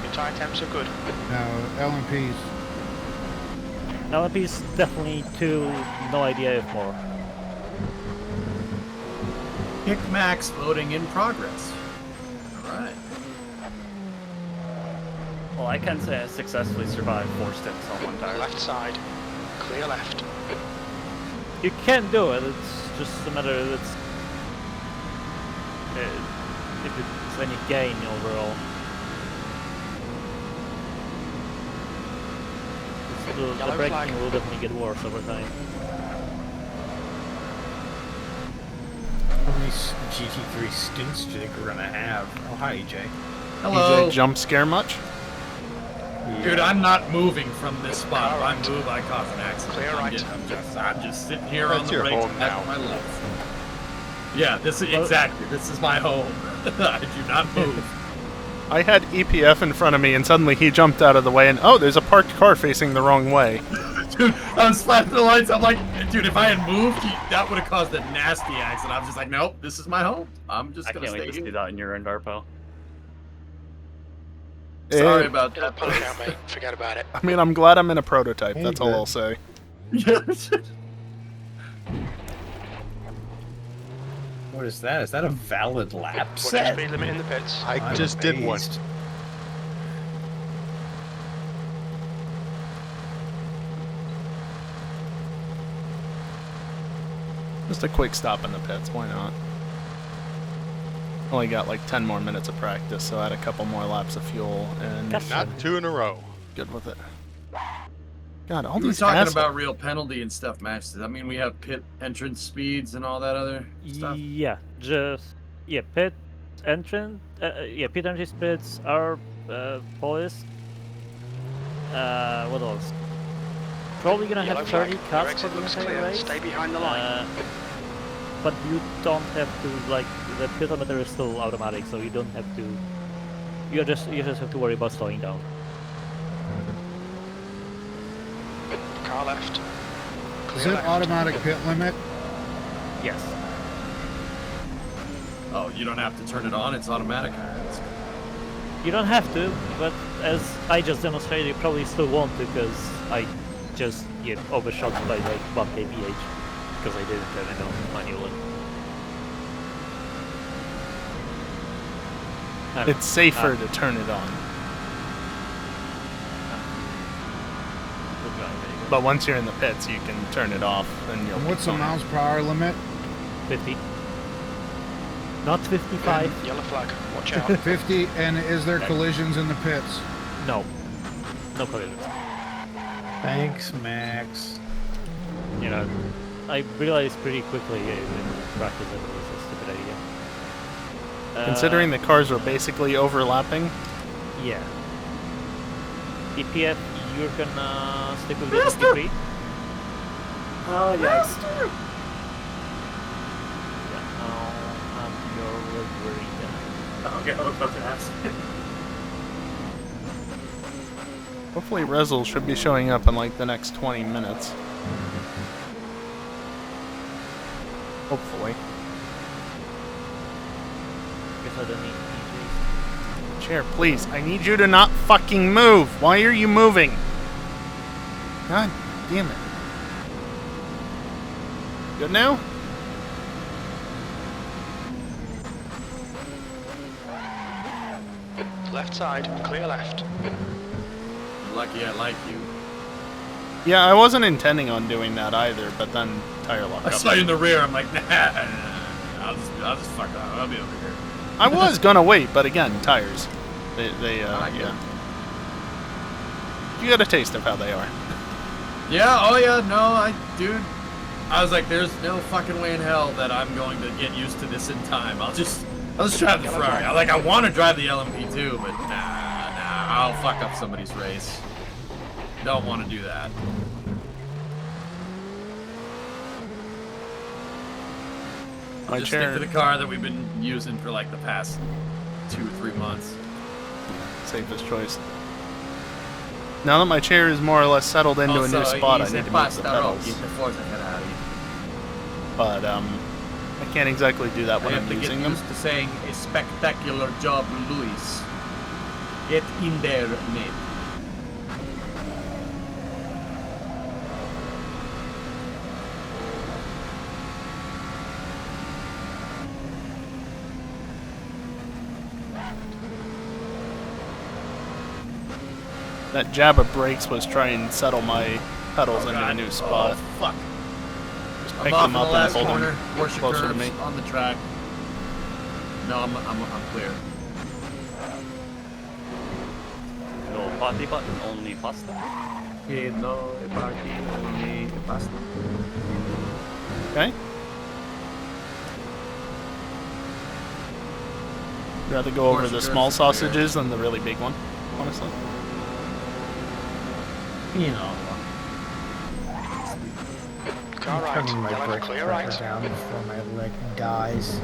Your tyre temps are good. Now, LMPs. LMP's definitely 2, no idea if more. Pick Max voting in progress. Alright. Well, I can say I successfully survived 4 stints on one tire. Left side, clear left. You can do it, it's just a matter of if it's any gain overall. The Yellow braking flag. will definitely get worse over time. How many GT3 stints do you think we're gonna have? Oh, hi, EJ. Hello. EJ jump scare much? Dude, I'm not moving from this spot. If I move, I cause an accident. Clear right. I'm just sitting here That's on the your brakes home at now. my left. Yeah, this is exactly. This is my home. I do not move. I had EPF in front of me, and suddenly he jumped out of the way, and oh, there's a parked car facing the wrong way. Dude, I'm flashing the lights. I'm like, dude, if I had moved, that would have caused a nasty accident. I'm just like, nope, this is my home. I'm just I gonna can't stay wait to see here. that in your end, Darpo. Sorry about It'll that. pull it out, mate. Forget about it. I mean, I'm glad I'm in a prototype, Hey, that's all good. I'll say. What is that? Is that a valid lap Watch your set? speed limit in the pits. I I'm just did one. amazed. Just a quick stop in the pits, why not? Only got like 10 more minutes of practice, so I had a couple more laps of fuel, and Not 2 in a row. good with it. God, all We were these talking assholes. about real penalty and stuff, Max. Does that mean we have pit entrance speeds and all that other stuff? Yeah, pit entrance. Pit entry splits are polished. What else? Probably gonna Yellow have flag. 30 Your cuts exit for the looks entire clear. race. Stay behind the line. But you don't have to, like, the pitometer is still automatic, so you don't have to. You just have to worry about slowing down. Car left. Is it automatic pit limit? Yes. Oh, you don't have to turn it on. It's automatic. You don't have to, but as I just demonstrated, you probably still want to, because I just overshot by like 1 kph, because I didn't turn it on manually. It's safer to turn it on. But once you're in the pits, you can turn it off, and you'll. And what's the miles per hour limit? 50. Not 55. Yellow flag. Watch out. 50, and is there collisions in the pits? No. No collisions. Thanks, Max. You know, I realized pretty quickly in practice that it was a stupid idea. Considering the cars were basically overlapping. Yeah. EPF, you're gonna stick with the 53? Oh, yes. Okay, I was about to ask. Hopefully Rezel should be showing up in like the next 20 minutes. Hopefully. Guess I don't need DJs. Chair, please, I need you to not fucking move. Why are you moving? God damn it. Good now? Left side. Clear left. You're lucky I like you. Yeah, I wasn't intending on doing that either, but then tire lock I up. saw you in the rear. I'm like, nah. I'll just fuck off. I'll be over here. I was gonna wait, but again, tires. Yeah. You got a taste of how they are. Yeah, oh yeah, no, dude. I was like, there's no fucking way in hell that I'm going to get used to this in time. I'll just drive the Ferrari. I want to drive the LMP2, but nah, I'll fuck up somebody's race. Don't want to do that. I'll just stick to the car that we've been using for like the past 2 or 3 months. Safest choice. Now that my chair is more or less settled into a new spot, I need to move the pedals. But I can't exactly do that when I'm using them. I have to get used to saying a spectacular job, Luis. Get in there, mate. That jab of brakes was trying to settle my pedals into a new spot. Oh, fuck. Just I'm pick off them in the up and last hold corner. them Porsche closer to curves me. on the track. No, I'm clear. No party button, only pasta. Yeah, no party, only pasta. Okay. I'd rather go over the small sausages than the really big one, honestly. You know. Car right. Turning my Yellow brake clear pressure right. down before my leg dies.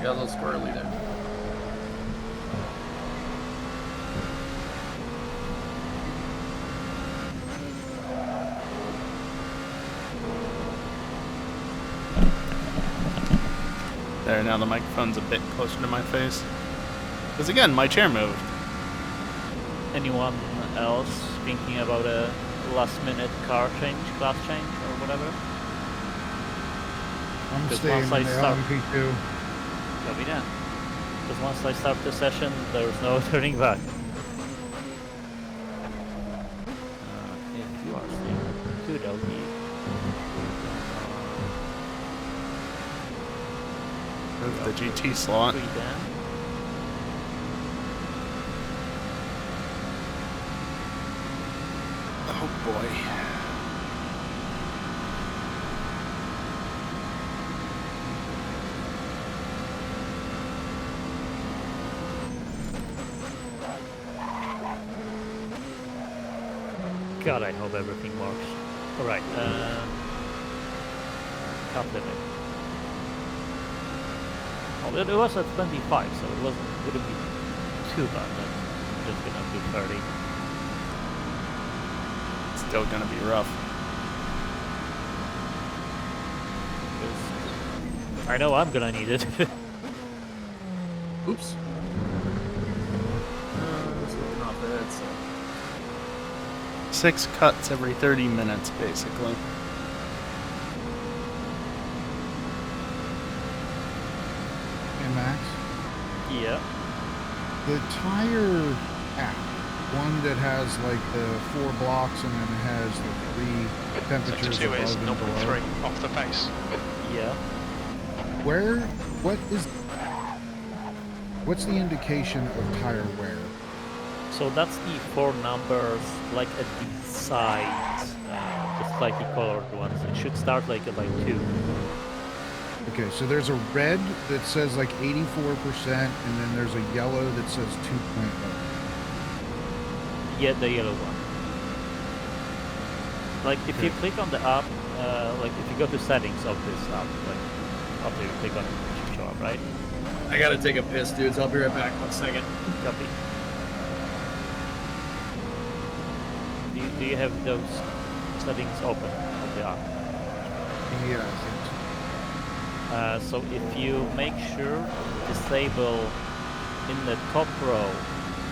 Got a little squirrely there. There, now the microphone's a bit closer to my face. Because again, my chair moved. Anyone else thinking about a last-minute car change, class change, or whatever? I'm Because staying in once the I start- LMP2. Copy that. Because once I start the session, there's no turning back. If you are staying good, I'll be. Move the GT slot. Oh boy. God, I hope everything works. Alright, cap limit. Oh, it was at 25, so it wouldn't be too bad, but I'm just gonna do 30. Still gonna be rough. I know I'm gonna need it. Oops. It's looking off bad, so. 6 cuts every 30 minutes, basically. Hey, Max? Yeah? The tire app, one that has like the 4 blocks and then it has the 3 temperatures Sector 2 is above and below. 0.3 off the pace. Yeah. What's the indication of tire wear? So that's the 4 numbers, like at the sides, the slightly colored ones. It should start like at 2. Okay, so there's a red that says like 84%, and then there's a yellow that says 2.0. Yeah, the yellow one. Like if you click on the app, like if you go to settings of this app, like after you click on it, it should show up, right? I gotta take a piss, dudes. I'll be right back. 1 second. Copy. Do you have those settings open of the app? Yeah, I think so if you make sure disable in the top row.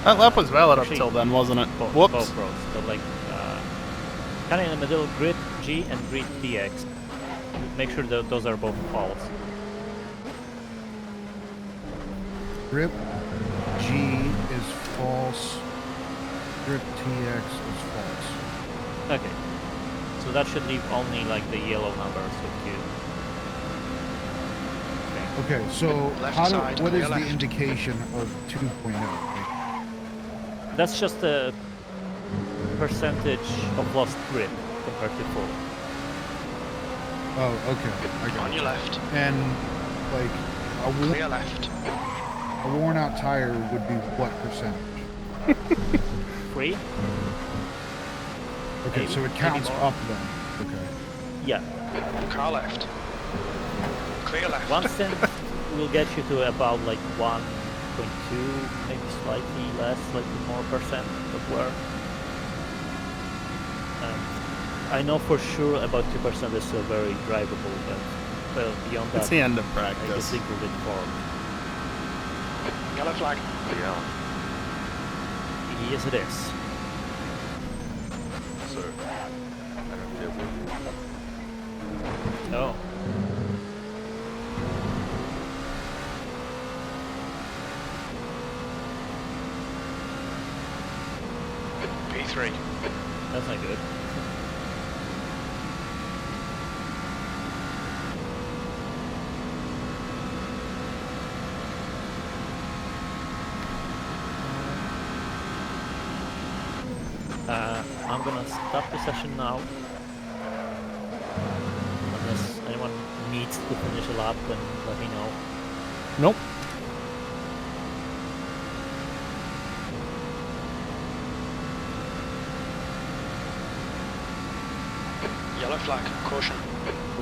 That lap was valid up till then, wasn't it? Whoops. Both rows. So like kind of in the middle, grid G and grid DX. Make sure that those are both false. Grip G is false. Grip TX is false. Okay. So that should leave only like the yellow numbers with you. Okay, so Left what side, is the left. indication of 2.0? Like, That's just a percentage of lost grip compared to full. oh, okay, I got On it. your left. And like Clear left. a worn out tire would be what percentage? 3? Okay, Maybe- so it maybe counts more. up then. Okay. Yeah. Car left. Clear left. 1 cent will get you to about like 1.2, maybe slightly less, slightly more percent of wear. I know for sure about 2% is still very drivable, but well, beyond that, It's the end of I practice. guess it will be forward. Yellow flag. Yeah, Yes, it is. sir. I don't feel good. Oh. P3. That's not good. I'm gonna stop the session now. Unless anyone needs to finish a lap, then let me know. Nope. Yellow flag. Caution.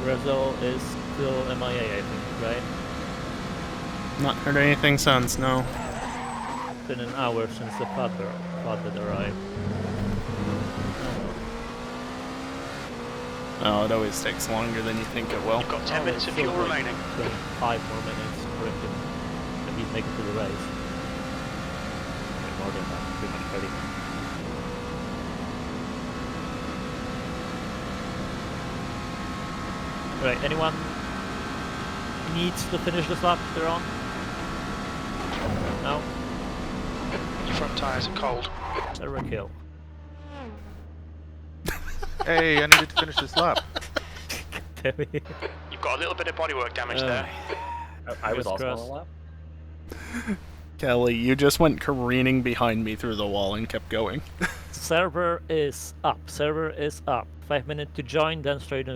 Rizzo is still MIA, I think, right? Not heard anything since, no. Been an hour since the flatbed arrived. Oh, it always takes longer than you think it will. You've got 10 minutes of fuel remaining. 5 more minutes for him to at least make it to the race. More than that, pretty much 30 minutes. Right, anyone needs to finish this lap they're on? No. Your front tyres are cold. Server kill. Hey, I needed to finish this lap. Damn it. You've got a little bit of bodywork damage there. I was Fingers also crossed. on a lap. Kelly, you just went careening behind me through the wall and kept going. Server is up. Server is up. 5 minutes to join, then straight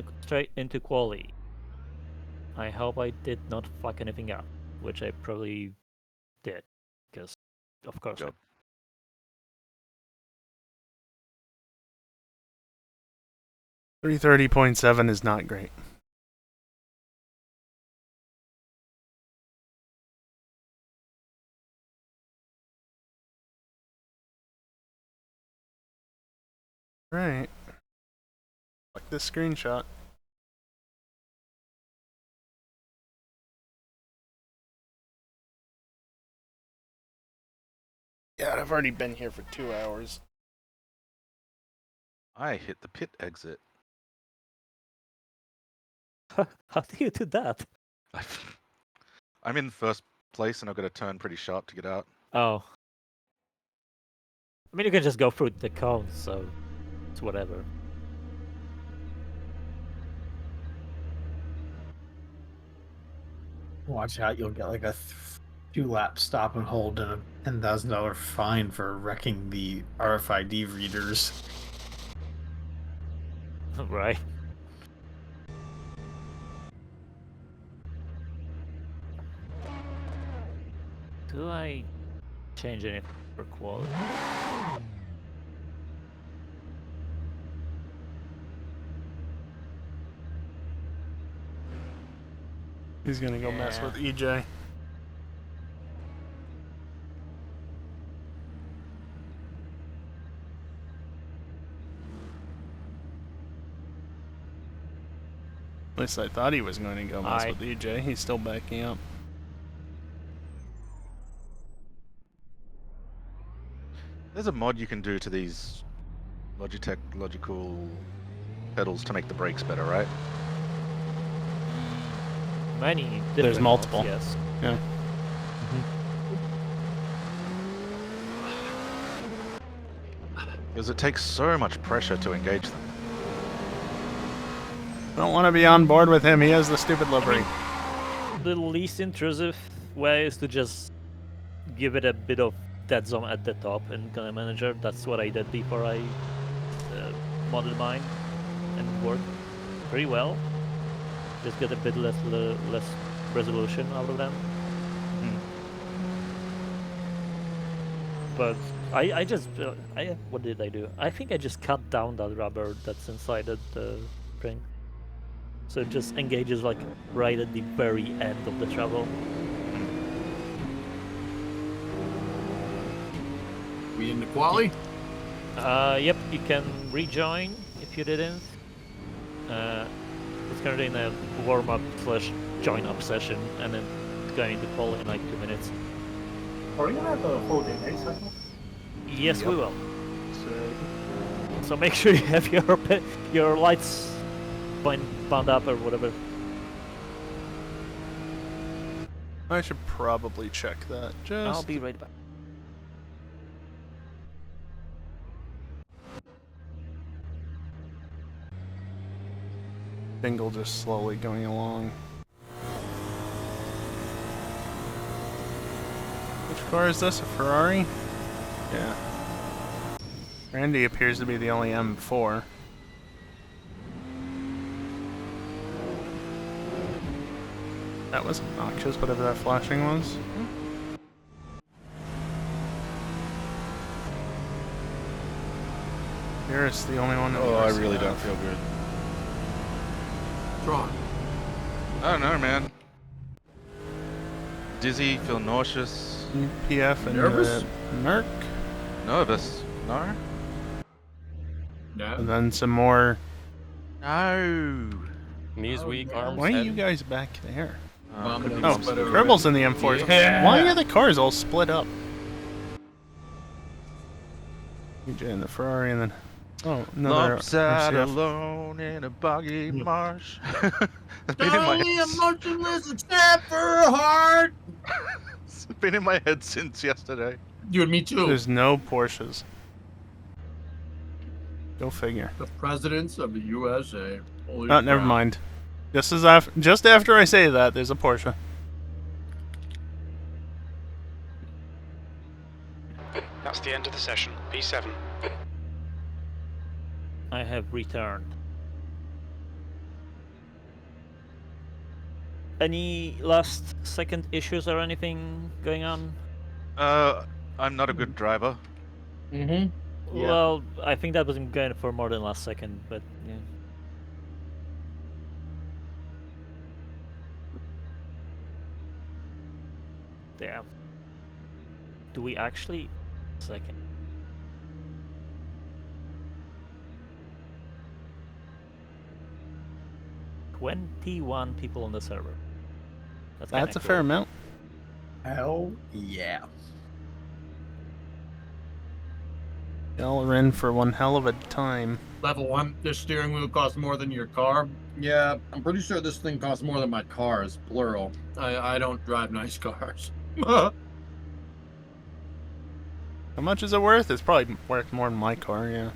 into quali. I hope I did not fuck anything up, which I probably did, because of course. Job. 330.7 is not great. Right. Like this screenshot. Yeah, I've already been here for 2 hours. I hit the pit exit. How do you do that? I'm in first place and I've got to turn pretty sharp to get out. Oh. I mean, you can just go through the cones, so it's whatever. Watch out, you'll get like a 2-lap stop and hold and a $10,000 fine for wrecking the RFID readers. Right. Do I change anything for quality? He's gonna go mess with EJ. At least I thought he was going to go mess with EJ. He's still backing up. There's a mod you can do to these Logitech logical pedals to make the brakes better, right? Many different There's multiple. mods, yes. Yeah. Because it takes so much pressure to engage them. I don't want to be on board with him. He has the stupid livery. The least intrusive way is to just give it a bit of dead zone at the top in Gunner Manager. That's what I did before I modded mine, and it worked pretty well. Just get a bit less resolution out of them. But I just what did I do? I think I just cut down that rubber that's inside the spring, so it just engages like right at the very end of the travel. We in the quali? Yep, you can rejoin if you didn't. It's currently in a warm-up / join-up session, and then it's going to call in like 2 minutes. Are we gonna have a whole day race cycle? Yes, we will. So make sure you have your lights bound up or whatever. I should probably check that. Just I'll be right back. Dingle just slowly going along. Which car is this? A Ferrari? Yeah. Randy appears to be the only M4. That was obnoxious, whatever that flashing was. Garrett's the only one that Oh, I wears really that. don't feel good. What's wrong? I don't know, man. Dizzy, feel nauseous. PF and Nervous? Merc. Nervous. No? No. And then some more. No. Knees weak, arms Why are head. you guys back there? Could be Oh, split over. Kerbals in the M4s. Yeah. Why are the cars all split up? EJ and the Ferrari, and then another Lumps out RCF. alone in a boggy marsh. That's been in my Totally head. emotionless except for a heart. Been in my head since yesterday. You and me too. There's no Porsches. Go figure. The presidents of the USA. Holy Oh, never crap. mind. Just after I say that, there's a Porsche. That's the end of the session. P7. I have returned. Any last second issues or anything going on? I'm not a good driver. Mm-hmm. Yeah. Well, I think that wasn't going for more than last second, but yeah. Damn. Do we actually... Second. "21 people on the server. That's kinda a fair cool. amount. Hell yeah. Y'all are in for one hell of a time. Level 1, this steering wheel costs more than your car. Yeah, I'm pretty sure this thing costs more than my cars, plural. I don't drive nice cars. How much is it worth? It's probably worth more than my car, yeah.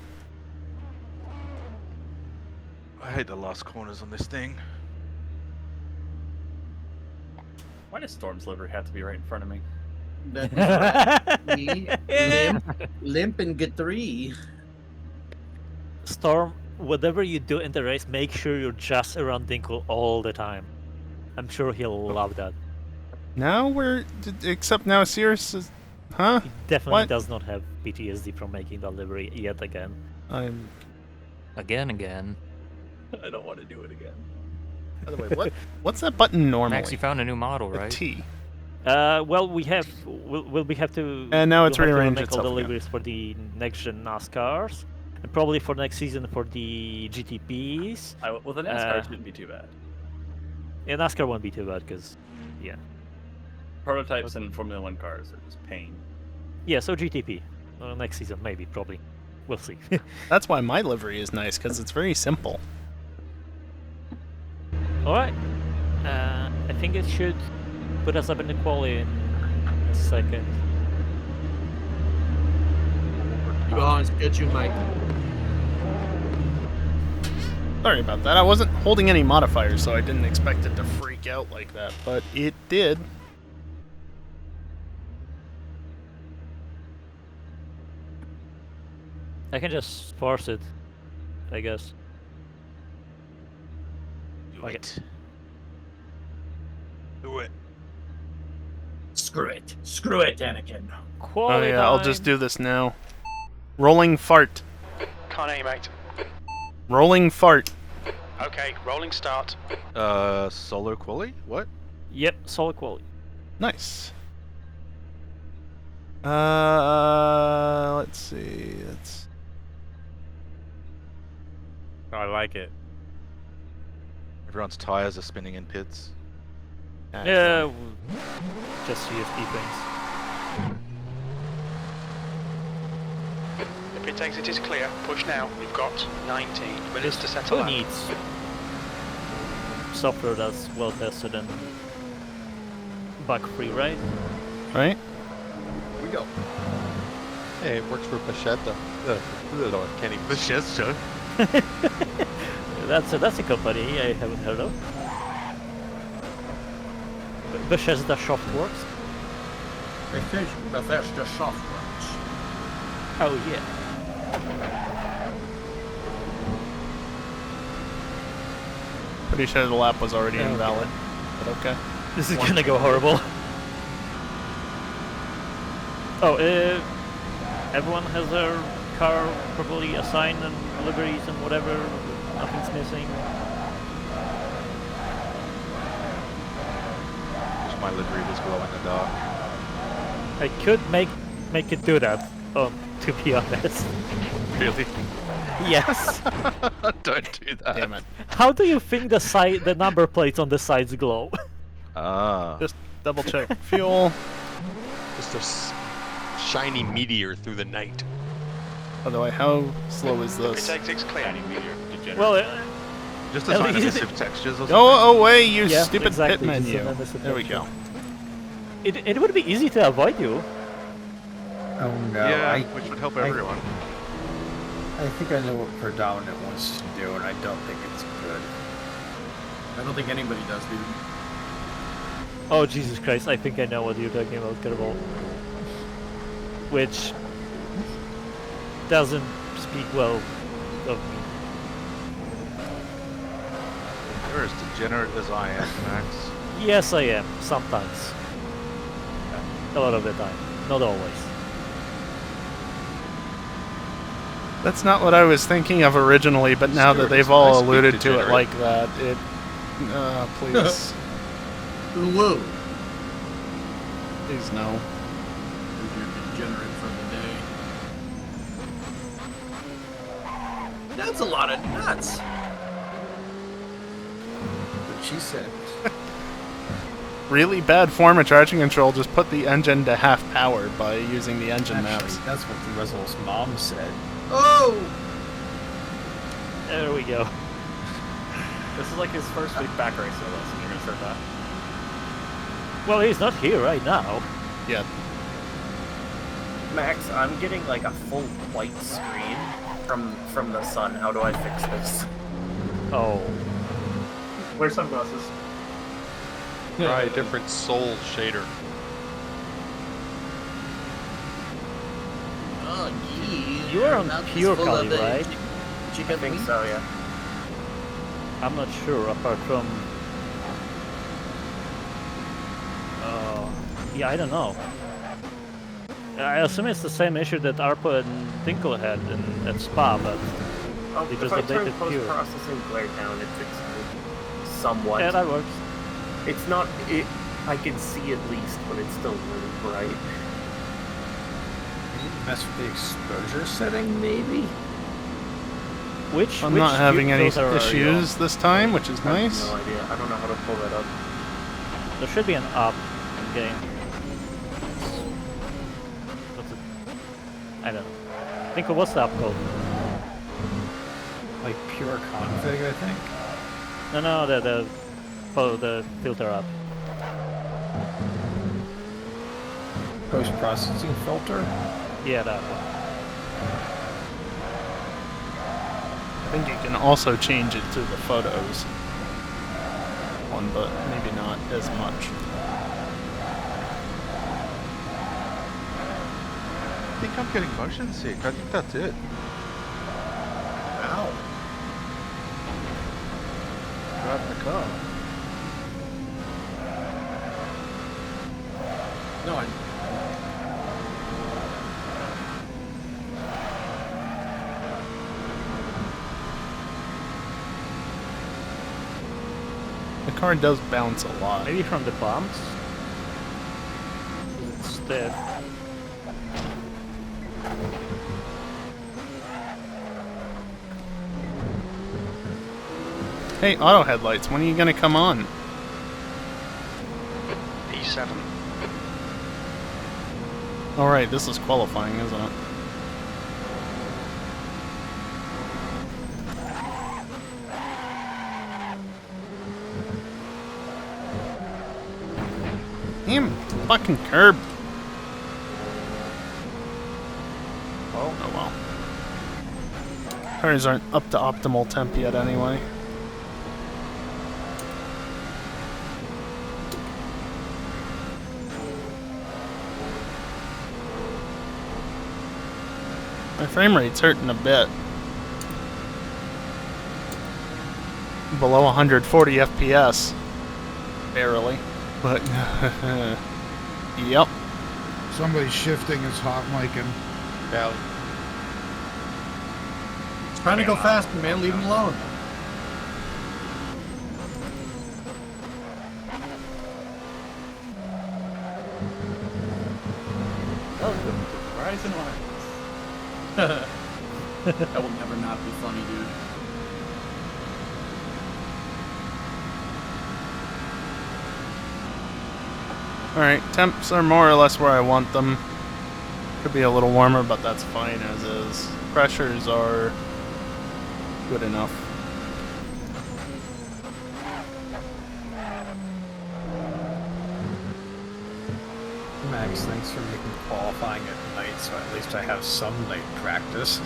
I hate the last corners on this thing. Why does Storm's livery have to be right in front of me? Limp and get 3. Storm, whatever you do in the race, make sure you're just around Dinkle all the time. I'm sure he'll love that. Now except now Sirius is... Huh? He definitely What? does not have PTSD from making that livery yet again. I'm... Again. I don't want to do it again. By the way, what's that button normally? Max, you found a new model, A right? T. Well, we have we have to. And now it's we'll have to rearranged make all itself the again. liveries for the next gen NASCARs, and probably for next season for the GTPs. Well, the NASCAR shouldn't be too bad. Yeah, NASCAR won't be too bad because, yeah. Prototypes and Formula 1 cars are just pain. Yeah, so GTP next season maybe probably. We'll see. That's why my livery is nice, because it's very simple. Alright. I think it should put us up in the quali in a second. Keep on, get you, Mike. Sorry about that. I wasn't holding any modifiers, so I didn't expect it to freak out like that, but it did. I can just force it, I guess. Do it. Do it. Screw it. Screw it, Anakin. Oh Quali yeah, I'll time. just do this now. Rolling fart. Can't aim, mate. Rolling fart. Okay, rolling start. Solar quali? What? Yep, solid quality. Nice. Let's see. I like it. Everyone's tires are spinning in pits. Yeah, just CFD things. If it takes it is clear, push now. We've got 19 minutes to settle Who out. needs software that's well tested and bug free, right? Right? Here we go. Hey, it works for Bachetta. Can't even Bachetta? That's a company I haven't heard of. Bethesda Softworks. Bethesda Softworks. Oh yeah. Pretty sure the lap was already Okay. invalid, but okay. This is gonna go horrible. Oh, everyone has their car properly assigned and liveries and whatever. Nothing's missing. Wish my livery was glow in the dark. I could make it do that. To be honest. Really? Yes. Don't do that. Damn it. How do you think the number plates on the sides glow? Ah. Just double check fuel. Just a shiny meteor through the night. By the way, how slow is If it this? takes it's clear. Well, Just at assign least- emissive textures or something. Go away, you Yeah, stupid exactly, pit just menu. an emissive There we texture. go. It would be easy to avoid you. Oh no, Yeah, which would help everyone. I think I know what Predominant wants to do, and I don't think it's good. I don't think anybody does, dude. Oh Jesus Christ! I think I know what you're talking about, Kerbal. Which doesn't speak well of me. You're as degenerate as I am, Max. Yes, I am. Sometimes. A lot of the time. Not always. That's not what I was thinking of originally, but now that Stuart, they've it's all nice to be alluded to it degenerate. like that, it... please. Whoa. Please no. Who's your degenerate from the day? That's a lot of nuts. What she said. Really bad form of charging control, just put the engine to half power by using the engine maps. That's what the Russell's mom said. Oh! There we go. This is like his first big back race with us, and you're gonna start that? Well, he's not here right now. Yeah. Max, I'm getting like a full white screen from the sun. How do I fix this? Oh. Wear sunglasses. Try a different soul shader. Oh, yeah. You are on Mouth is pure full Kali, of the right? Chicken I think meat? so, yeah. I'm not sure, apart from... yeah, I don't know. I assume it's the same issue that ARPA and Tinkle had at Spa, but Oh, they if just I turn updated pure. post-processing glare down, it fixes it somewhat. Yeah, that works. It's not... I can see at least, but it's still really bright. Mess with the exposure setting, maybe? I'm not having any filter are you on? issues this time, which is I have nice. no idea. I don't know how to pull that up. There should be an up in game. What's it? I don't know. Tinkle, what's the up called? Like pure config, I think. No, the filter up. Post-processing filter? Yeah, that one. I think you can also change it to the photos one, but maybe not as much. I think I'm getting motion sick. I think that's it. Ow. Driving the car. No, I... The car does bounce a lot. Maybe from the bumps? It's dead. Hey, auto headlights, when are you gonna come on? P7. Alright, this is qualifying, isn't it? Damn, fucking curb. Oh well. Cars aren't up to optimal temp yet anyway. My frame rate's hurting a bit. Below 140 FPS. Barely. But, yep. Somebody's shifting his hot micing. Valley. It's trying to go faster, man. Leave him alone. Welcome to Horizon Wireless. That will never not be funny, dude. Alright, temps are more or less where I want them. Could be a little warmer, but that's fine as is. Pressures are good enough. Max. Thanks for making qualifying at night, so at least I have some night practice.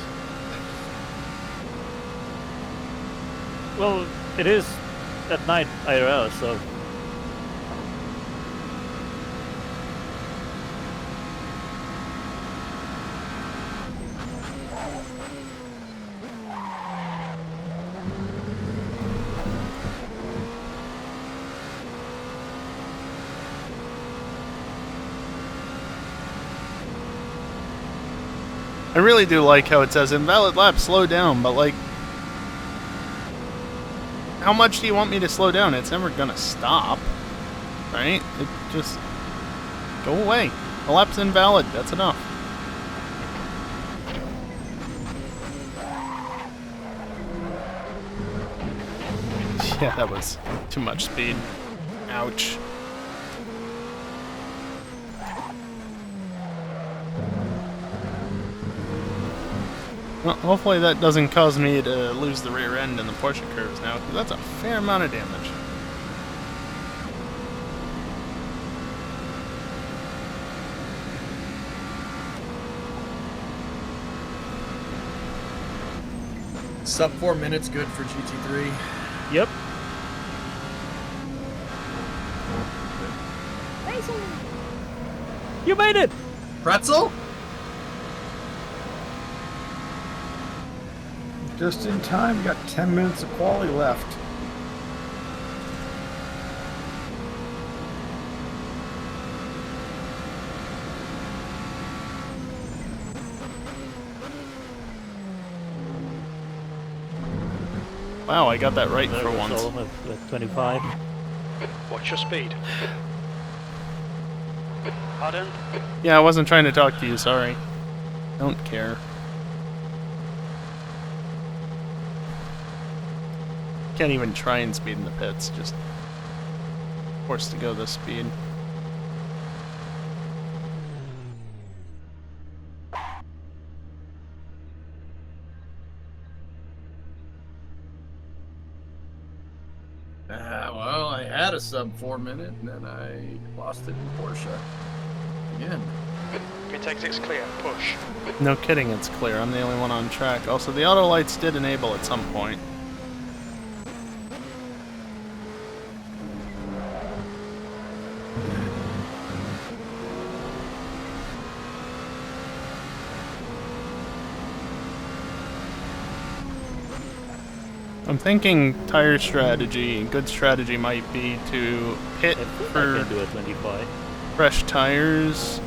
Well, it is at night IRL, so... I really do like how it says invalid lap, slow down, but like, how much do you want me to slow down? It's never gonna stop, right? It just, go away. The lap's invalid, that's enough. Yeah, that was too much speed. Ouch. Well, hopefully that doesn't cause me to lose the rear end in the Porsche curves now, because that's a fair amount of damage. Sub 4 minutes, good for GT3. Yep. You made it! Pretzel? Just in time, got 10 minutes of quality left. Wow, I got that right for once. At 25. What's your speed? Pardon? Yeah, I wasn't trying to talk to you, sorry. Don't care. Can't even try and speed in the pits, just forced to go this speed. Well, I had a sub 4 minute and then I lost it in Porsche. Again. Pit exit's clear. Push. No kidding, it's clear. I'm the only one on track. Also, the auto lights did enable at some point. I'm thinking tire strategy, good strategy might be to pit for do a 25. fresh tires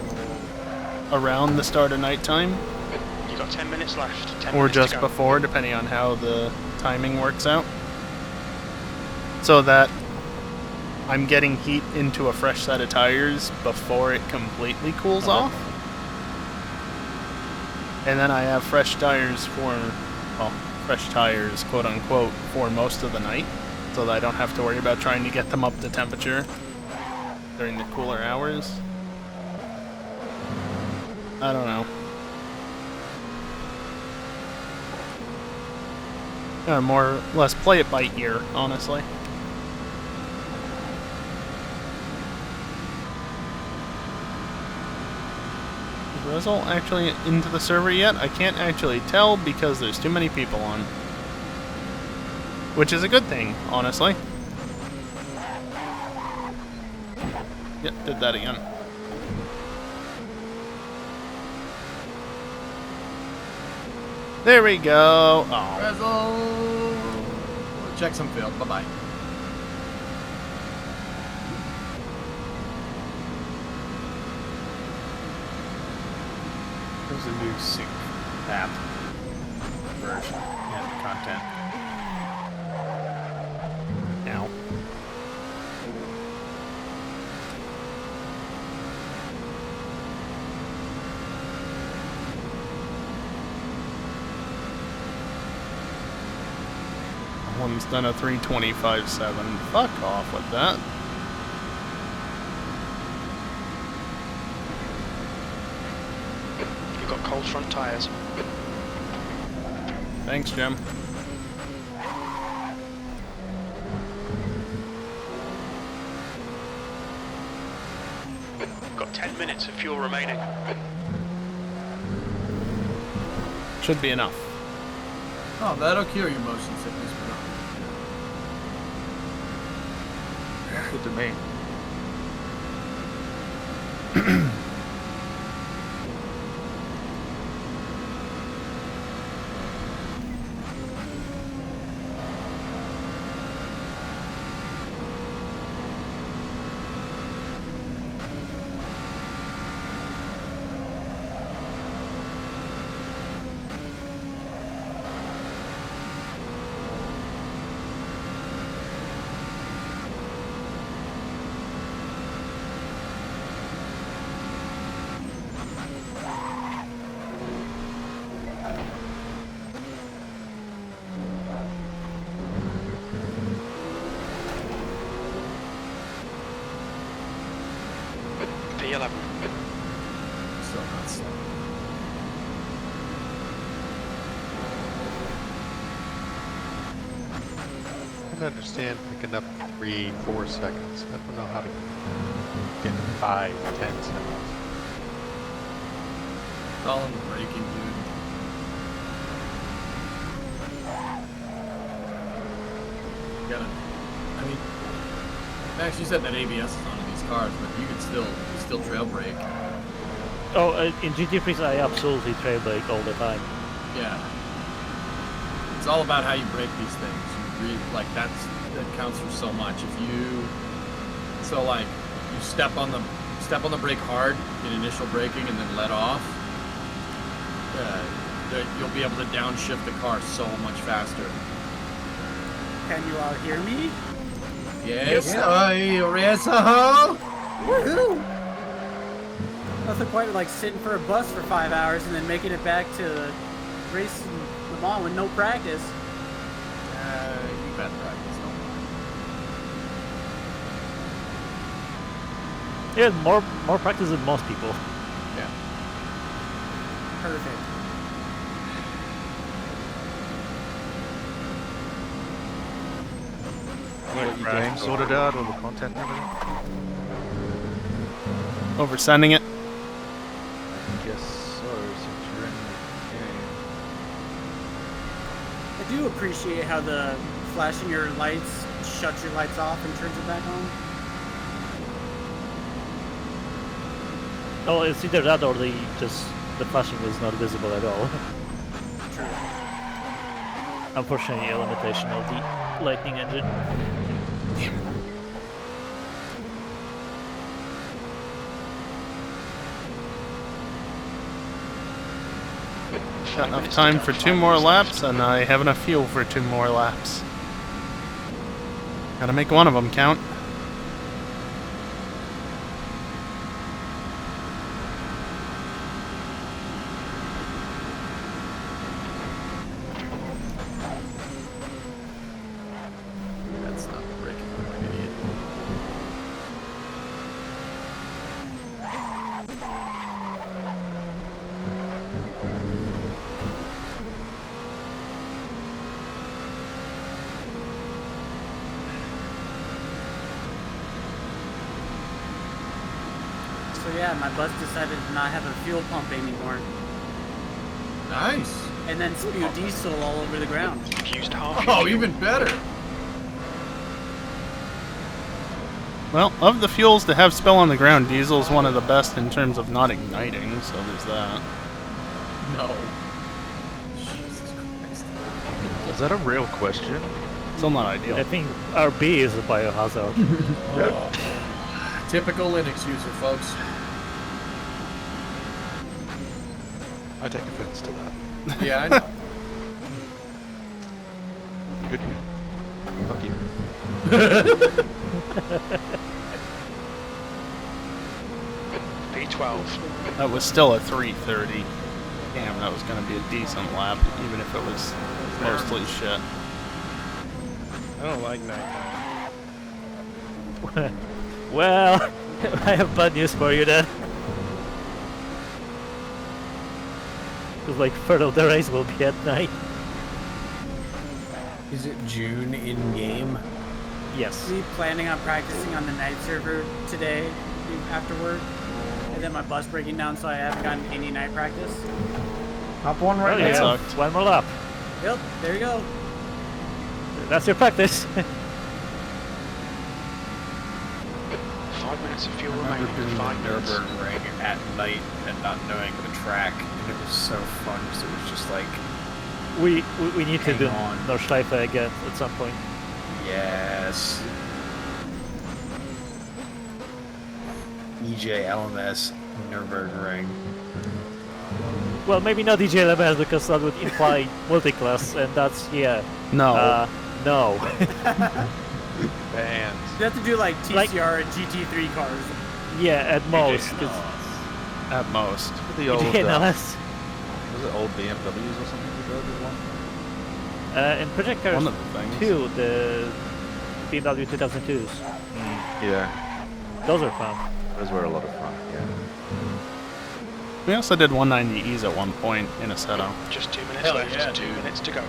around the start of nighttime. You've got 10 minutes left. 10 Or minutes just to go. before, depending on how the timing works out. So that I'm getting heat into a fresh set of tires before it completely cools off. And then I have fresh tires for, well, fresh tires, quote unquote, for most of the night, so that I don't have to worry about trying to get them up to temperature during the cooler hours. I don't know. More or less play it by ear, honestly. Is Rezzle actually into the server yet? I can't actually tell because there's too many people on. Which is a good thing, honestly. Yep, did that again. There we go. Oh. Rezzle! Check some field. Bye-bye. There's a new sync app version and content. Ow. One's done a 325.7. Fuck off with that. You've got cold front tyres. Thanks, Jim. You've got 10 minutes of fuel remaining. Should be enough. Oh, that'll cure your motion sickness, but That's good to me. V11. still not slow. I can understand picking up 3-4 seconds. I don't know how to get 5-10 seconds. It's all in the braking, dude. You gotta. I mean, Max, you said that ABS is on in these cars, but you could still trail brake. Oh, in GT3 I absolutely trail brake all the time. Yeah. It's all about how you brake these things. You really, like that counts for so much. If you like you step on the brake hard in initial braking and then let off, you'll be able to downshift the car so much faster. Can you all hear me? Yes, Yes. Woohoo! Nothing quite like sitting for a bus for 5 hours and then making it back to the race in Le Mans with no practice. You bet practice, don't mind. Yeah, more practice than most people. Yeah. Perfect. What, you game sorted out, all the content and everything? Oversending it. I guess so, since you're in the game. I do appreciate how the flashing your lights shuts your lights off and turns it back on. Oh, it's either that or the flashing was not visible at all. True. Unfortunately, a limitation of the lightning engine. Got enough time for 2 more laps, and I have enough fuel for 2 more laps. Gotta make one of them count. That's not braking, I'm an idiot. So yeah, my bus decided to not have a fuel pump anymore. Nice. And then spew diesel all over the ground. Used half. Oh, even better. Well, of the fuels to have spill on the ground, diesel's one of the best in terms of not igniting, so there's that. No. Jesus Christ. Is that a real question? Still not ideal. I think RB is a biohazard. Typical Linux user, folks. I take offense to that. Yeah, I know. Good. Fuck you. V12. That was still a 3:30. Damn, that was gonna be a decent lap, even if it was mostly shit. I don't like nighttime. Well, I have bad news for you then. Because like part of the race will be at night. Is it June in game? Yes. Are we planning on practicing on the night server today after work? then my bus breaking down, so I haven't gotten any night practice. Hop one right Well, now. yeah, one more lap. Yep, there you go. That's your practice. 5 minutes of fuel I remember remaining. doing 5 the minutes. Nürburgring at night and not knowing the track, and it was so fun because it was just like, we need to Hang do on. Nordschleife again at some point. yes. EJ LMS Nürburgring. Well, maybe not DJLMS because that would imply multi-class, and that's No. no. Banned. You have to do like Like- TCR and GT3 cars. Yeah, at most. At most. The old, DJLMS. was it old BMWs or something we drove as well? In Project Cars One of the things. 2, the BMW 2002s. Yeah, Those are fun. those were a lot of fun. Yeah. We also did 190Es at one point in a setup. Just 2 minutes Hell left. yeah, 2 dude. minutes to go. I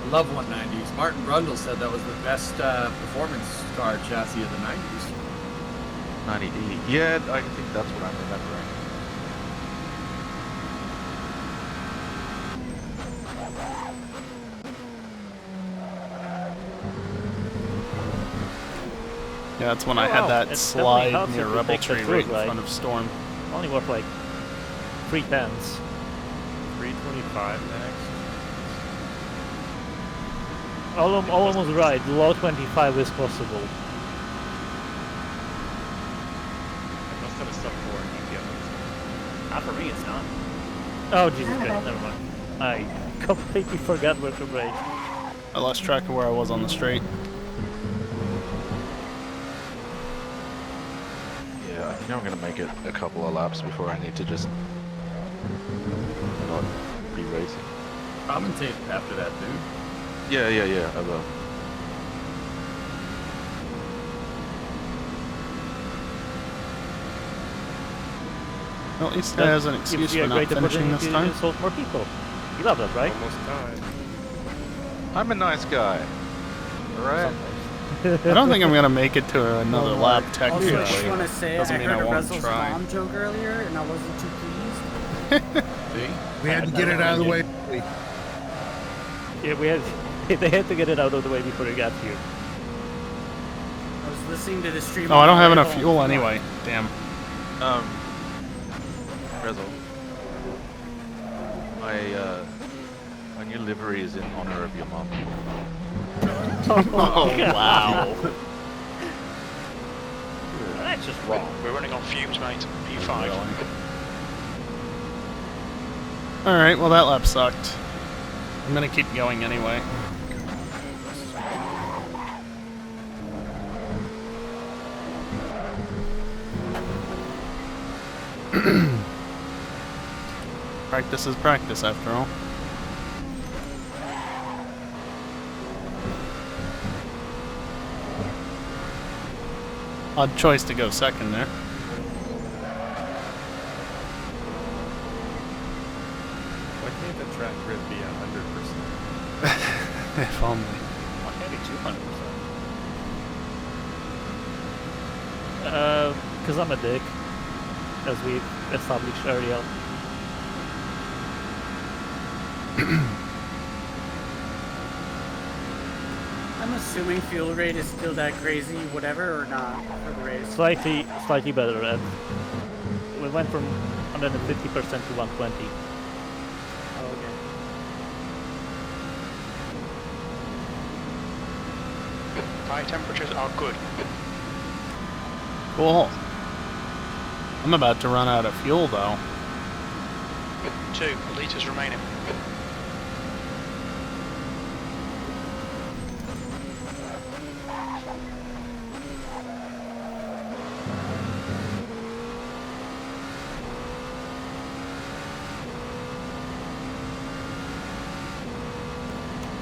love 190s. Martin Brundle said that was the best performance car chassis of the 90s. 90E. Yeah, I think that's what I'm remembering. Yeah, that's when I Oh, had wow. that It's slide definitely near helpful to Rebel take the Tree fruit right in ride. front of Storm. Only worth like 3 pence. 325 next. Almost right. Low 25 is possible. I must have a sub 4 EPM. Not for me, it's not. Oh, Jesus Christ, never mind. I completely forgot where to brake. I lost track of where I was on the straight. Yeah, I think I'm gonna make it a couple of laps before I need to just not be racing. Commentate after that, dude. Yeah, I will. Well, at least it has an excuse Gives you for a not great finishing opportunity this to time. insult more people. You love that, right? Almost time. I'm a nice guy. Alright? I don't think I'm gonna make it to another lap technically. Also, I just want to say Doesn't I mean heard I a won't Russell's try. mom joke earlier, and I wasn't too pleased. See? We had to get it out of the way. Yeah, they had to get it out of the way before it got here. I was listening to the stream. Oh, I on don't the have way enough home. fuel anyway. Damn. Rezo. My new livery is in honor of your mom. Oh, wow. That's just wrong. We're running on fumes, mate. P5. Alright, well that lap sucked. I'm gonna keep going anyway. Practice is practice, after all. Odd choice to go second there. Why can't the track grid be 100%? If only. Why can't it be 200%? Because I'm a dick, as we established earlier. I'm assuming fuel rate is still that crazy, whatever, or not for the race. Slightly better, and we went from 150% to 120. Oh, okay. High temperatures are good. Cool. I'm about to run out of fuel though. 2 litres remaining.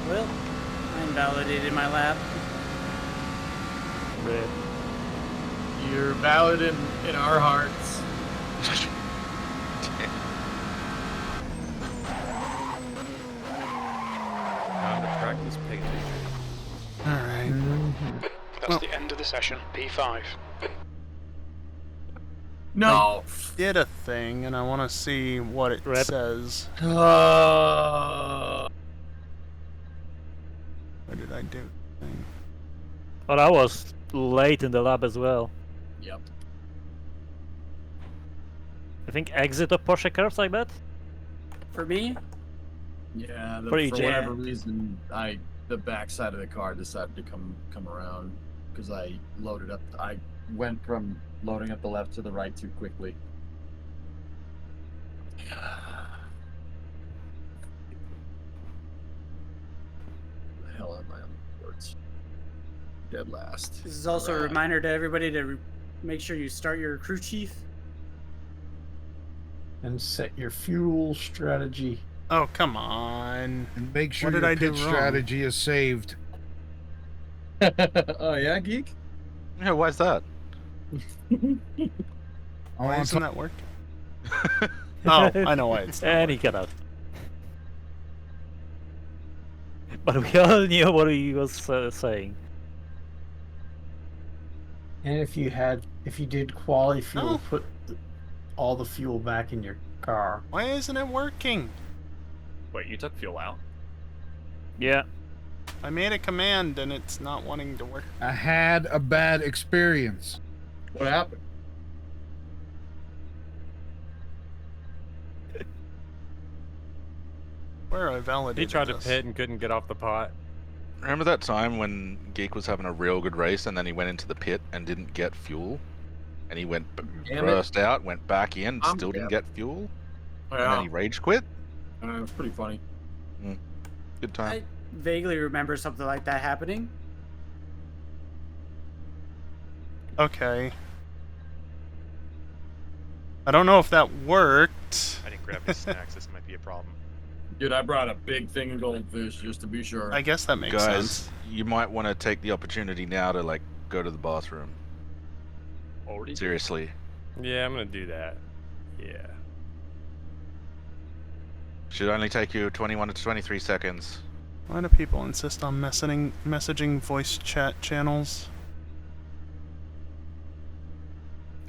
Well, I invalidated my lap. Rip. You're valid in our hearts. Time to practice pig Alright. That's the end of the session. P5. No. Did a thing, and I want to see what it says. What did I do? Oh, I was late in the lab as well. Yep. I think exit of Porsche curves, I bet. For me, Yeah, For for EJ. whatever reason, the backside of the car decided to come around because I loaded up. I went from loading up the left to the right too quickly. The hell am I on the boards? Dead last. this is also a Alright. reminder to everybody to make sure you start your crew chief. And set your fuel strategy. Oh, come on. And make sure What did your I do pit wrong? strategy is saved. Oh yeah, geek. Yeah, why's that? Why isn't that working? Oh, I know why it's not. And he got out. But we all knew what he was saying. And if you did quality fuel, No. put all the fuel back in your car. Why isn't it working? Wait, you took fuel out? Yeah. I made a command and it's not wanting to work. I had a bad experience. What happened? Where I validated He tried to this. pit and couldn't get off the pot. Remember that time when Geek was having a real good race and then he went into the pit and didn't get fuel? And he went burst out, went back in, still didn't get fuel? And then he rage quit? It was pretty funny. Good time. I vaguely remember something like that happening. Okay. I don't know if that worked. I didn't grab his snacks. This might be a problem. Dude, I brought a big thing of goldfish just to be sure. I guess that makes Guys, sense. you might want to take the opportunity now to like go to the bathroom. Already? Seriously. Yeah, I'm gonna do that. Yeah. Should only take you 21 to 23 seconds. Why do people insist on messaging voice chat channels?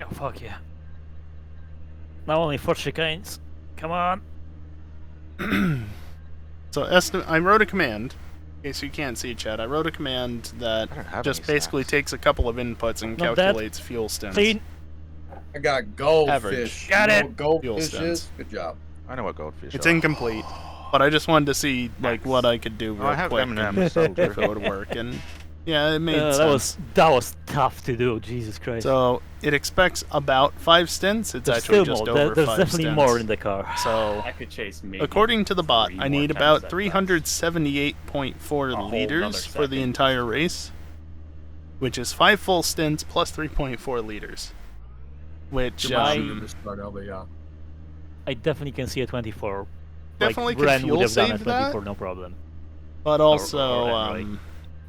Oh, fuck yeah. Now only 4 chicanes. Come on. So I wrote a command, in case you can't see chat, I wrote a command that just basically takes a couple of inputs and Not dead. calculates fuel stints. Clean. I got goldfish. Average. Got You know it. what goldfish Fuel stints. is? Good job. I know what goldfish It's are. incomplete, but I just wanted to see like what I could do real I have quick M&Ms, and that'll do. if it would work. And yeah, it made sense. That was tough to do. Jesus Christ. So it expects about 5 stints. It's There's actually still just more. over There's 5 definitely stints. more in the car. So I could chase me. according to the bot, 3 I more need times about that 378.4 whole liters nother for the second. entire race, which is 5 full stints plus 3.4 liters. Which I definitely can see a 24. Definitely like, could Ren fuel would have done a save 24, that. no problem. But also,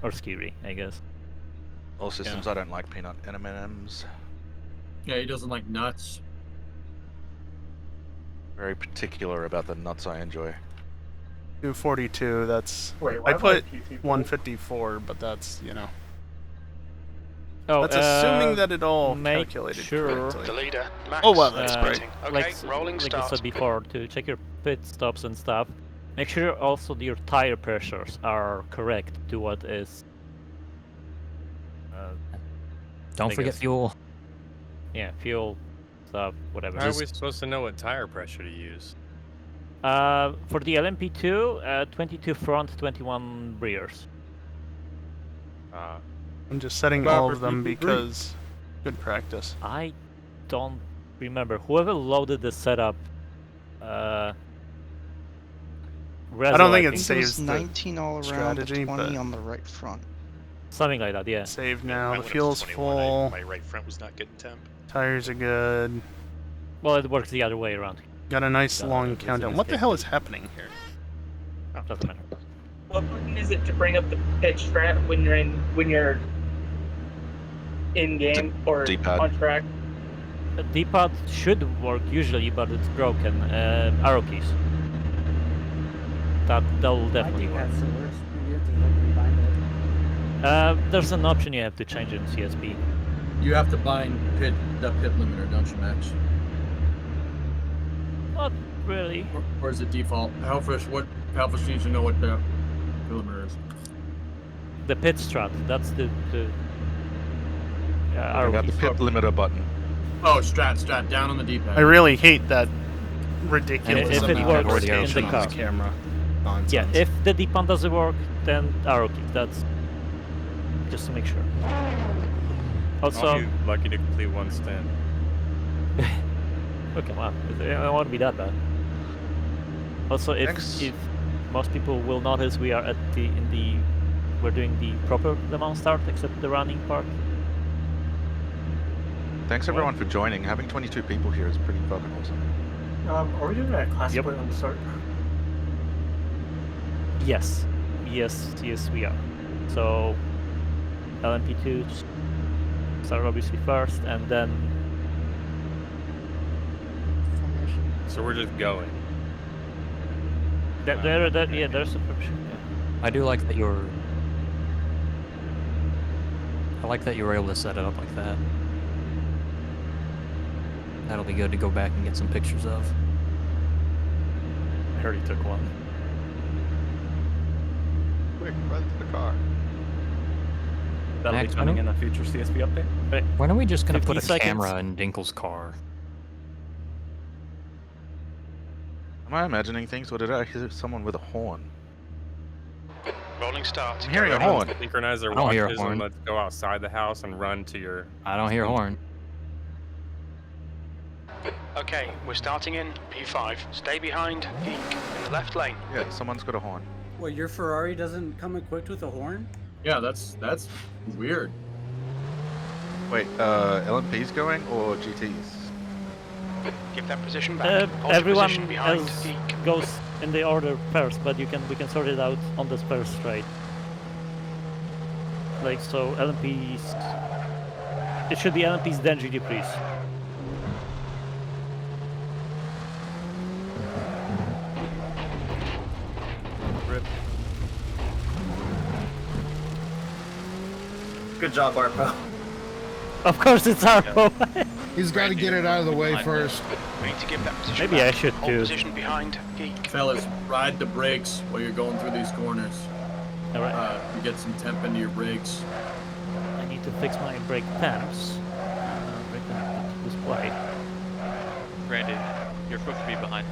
or Skiri, I guess. All systems, I don't like peanut M&Ms. Yeah, he doesn't like nuts. Very particular about the nuts I enjoy. 242. That's Wait, why I am I put PT4? 154, but that's Oh, that's assuming that it all make calculated sure. correctly. The leader, Max, Oh well, that's is great. pitting. Okay, like rolling I start. said before, to check your pit stops and stuff, make sure also your tire pressures are correct to what is. Don't I forget guess. fuel. Yeah, fuel, stuff, whatever. How are we supposed to know what tire pressure to use? For the LMP2, 22 front, 21 rears. I'm just setting About all for of them PT3. because good practice. I don't remember. Whoever loaded the setup. I don't think it It saves was the 19 all around, strategy, but 20 but on the right front. Something like that, yeah. Save I now. The went up to fuel's 21, full. My right front was not getting temp. Tires are good. Well, it works the other way around. Got a nice No, long it's in countdown. this What the case. hell is happening here? Doesn't matter. What button is it to bring up the pitch strat when you're in game or D-pad. on track? The D-pad should work usually, but it's broken. Arrow keys. That'll definitely work. That's the worst. Maybe you have to like rebind it. There's an option you have to change in CSP. You have to bind the pit limiter, don't you, Max? Not really. Or is it default? Hellfish needs to know what the pit limiter is. The pit strat. That's the arrow Got the keys. pit limiter button. Oh, strat, down on the D-pad. I really hate that ridiculous if it amount of works in the rotation on car. the camera. Yeah, Nonsense. if the D-pad doesn't work, then arrow key. That's just to make sure. Also, Aren't you lucky to complete one stand? oh come on, I want to be that bad. Also, if most people will notice, we are at we're doing the proper Le Mans start, except the running part. Thanks everyone for joining. Having 22 people here is pretty fucking awesome. Are we doing a class point on the start? Yes, we are. So LMP2 start obviously first, and then. So we're just going. There's a permission. Yeah. I do like that you're. I like that you were able to set it up like that. That'll be good to go back and get some pictures of. I already took one. Quick, run to the car. That'll Max, be coming in a future CSP update. Right. When are we just gonna put a 50 seconds. camera in Dinkle's car? Am I imagining things, or did I hear someone with a horn? Rolling start. I'm hearing a horn. Synchronize their I don't hear a watches horn. and let's go outside the house and run to your... I don't hear a horn. Okay, we're starting in P5. Stay behind Geek in the left lane. Yeah, someone's got a horn. What, your Ferrari doesn't come equipped with a horn? Yeah, that's weird. Wait, LMP's going or GT's? Give that position back. Hold your Everyone position behind else Geek. goes in the order first, but we can sort it out on the spare straight. Like so, LMP's. It should be LMP's then GT, please. Good job, Arpo. Of course, it's Arpo. He's got to get it out of the way first. We need to give that position Maybe back. I should Hold too. position behind Geek. Fellas, ride the brakes while you're going through these corners. All right. You get some temp into your brakes. I need to fix my brake temps. Brake temp display. Randy, you're supposed to be behind.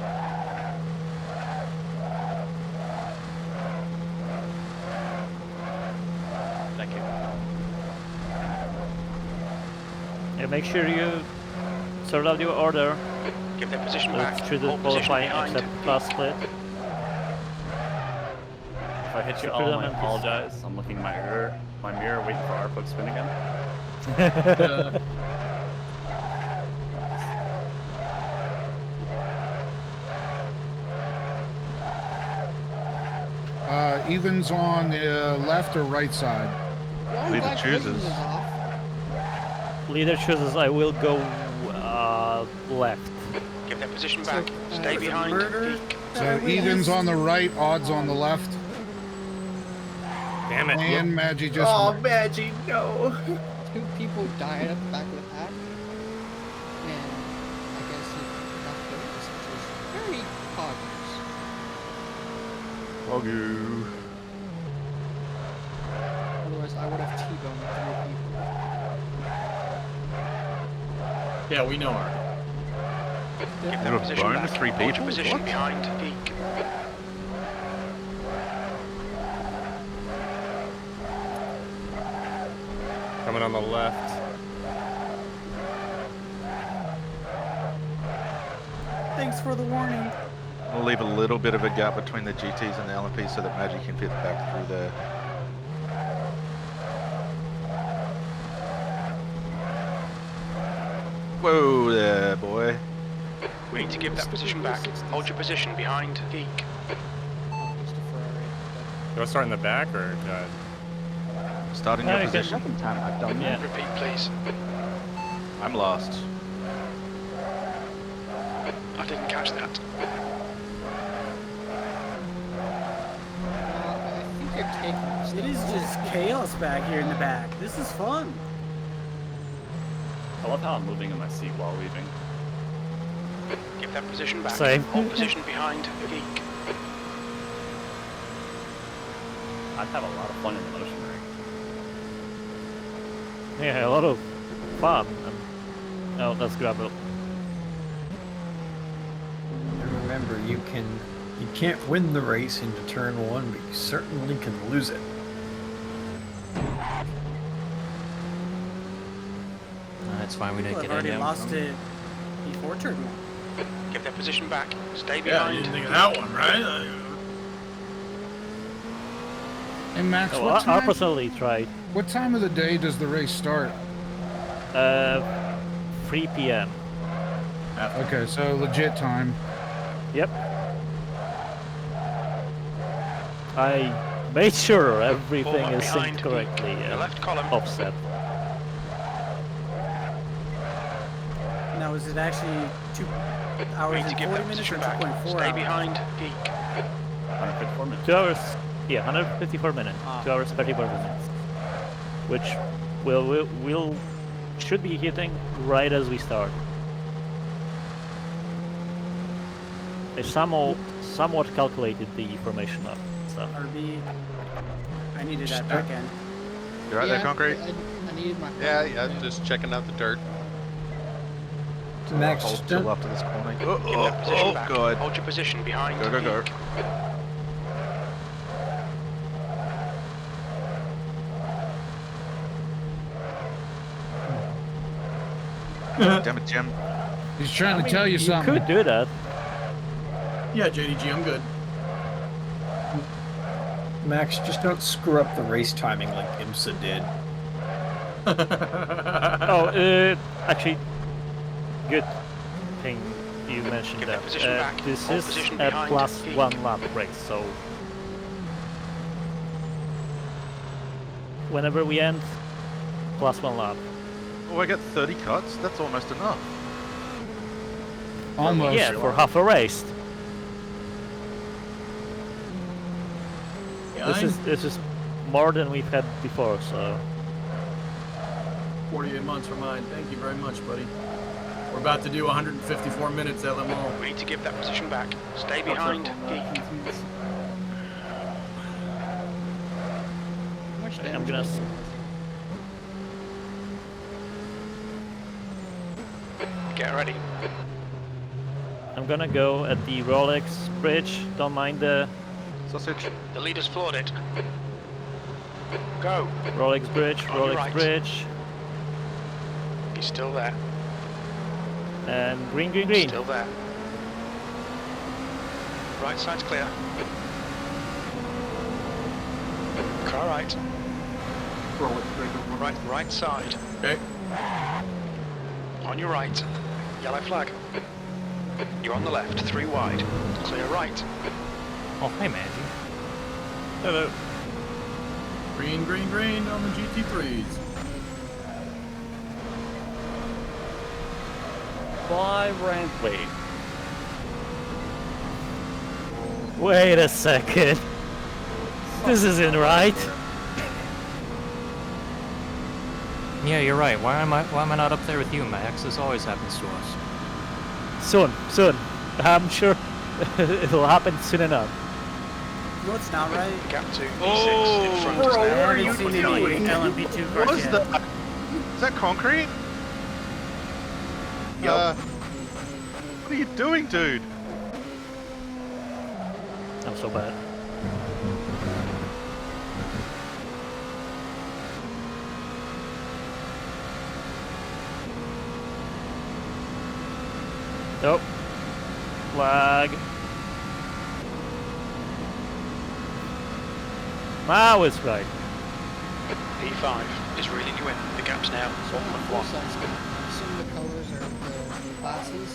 Thank you. Yeah, make sure you sort out your order. Give that position back. Through the Hold position qualifying behind except class split. If I hit you all, I apologize. I'm looking in my mirror, waiting for our book spin again. Evens on the left or right side? Leader chooses. Leader chooses. I will go left. Give that position back. Stay behind Geek. So Evens on the right, odds on the left. Damn it. And Maggie just. Oh, Maggie, no. 2 people died at the back of the pack. And I guess he got those, which was very obvious. Ogoo. Otherwise, I would have T-boned 3 people. Yeah, we know her. Give They that were position boned back. 3 Hold your people? position What? behind Geek. Coming on the left. Thanks for the warning. We'll leave a little bit of a gap between the GTs and the LMPs so that Maggie can fit back through there. Whoa there, boy. We need to give that position back. Hold your position behind Geek. Do I start in the back or? Starting your position. Time I've done that. Repeat, please. I'm lost. I didn't catch that. I think you're taking It is just chaos back here in the back. This is fun. I love how I'm moving in my seat while leaving. Give that position back. Same. Hold position behind Geek. I'd have a lot of fun in the motion ring. Yeah, a lot of fun. Oh, that's gravel. And remember, you can't win the race into turn 1, but you certainly can lose it. It's fine, we didn't People get have any already down lost from it before turn 1. Give that position back. Stay Yeah, behind. you didn't think of that one, right? Hey Max, Oh, what I time? personally tried. What time of the day does the race start? 3 p.m. Okay, so legit time. Yep. I made sure everything is synced correctly and offset. Now, is it actually 2 hours and 40 minutes or 2.4 Stay hours? behind Geek. 154 minutes. 2 hours, yeah, 154 minutes. 2 hours 34 minutes. Which we'll should be hitting right as we start. I somewhat calculated the formation up stuff. RB, I needed that back end. You right there, Concrete? I needed my. Yeah, just checking out the dirt. Max, Hold just till don't- after this corner. Give that position back. God. Hold your position behind Go, go, go. Geek. Damn it, Jim. He's trying to tell you something. You could do that. Yeah, JDG, I'm good. Max, just don't screw up the race timing like IMSA did. Oh, actually, good thing you mentioned that. This is a +1 lap race, so whenever we end, +1 lap. Oh, I get 30 cuts? That's almost enough. Almost. Yeah, for half a race. This is more than we've had before, so. 48 months for mine. Thank you very much, buddy. We're about to do 154 minutes at Le Mans. We need to give that position back. Stay behind Geek. I'm gonna. Get ready. I'm gonna go at the Rolex bridge. Don't mind the sausage. The leader's floored it. Go. Rolex bridge. On your Rolex right. bridge. He's still there. And green, green, green. Still there. Right side's clear. Car right. Right side. Okay. On your right. Yellow flag. You're on the left, 3 wide. Clear right. Oh, hey, Maggie. Hello. Green, green, green on the GT3s. Why wait. Wait a second. This isn't right. Yeah, you're right. Why am I not up there with you, Max? This always happens to us. Soon. I'm sure it'll happen soon enough. You know what's not right? Gap to V6 in front. Bro, what are you doing? LMP2 cars What is yet. that? Is that concrete? What are you doing, dude? I'm so bad. Nope. Flag. Now it's right. P5 is reeling you in. The gap's now Some of the colors are the classes.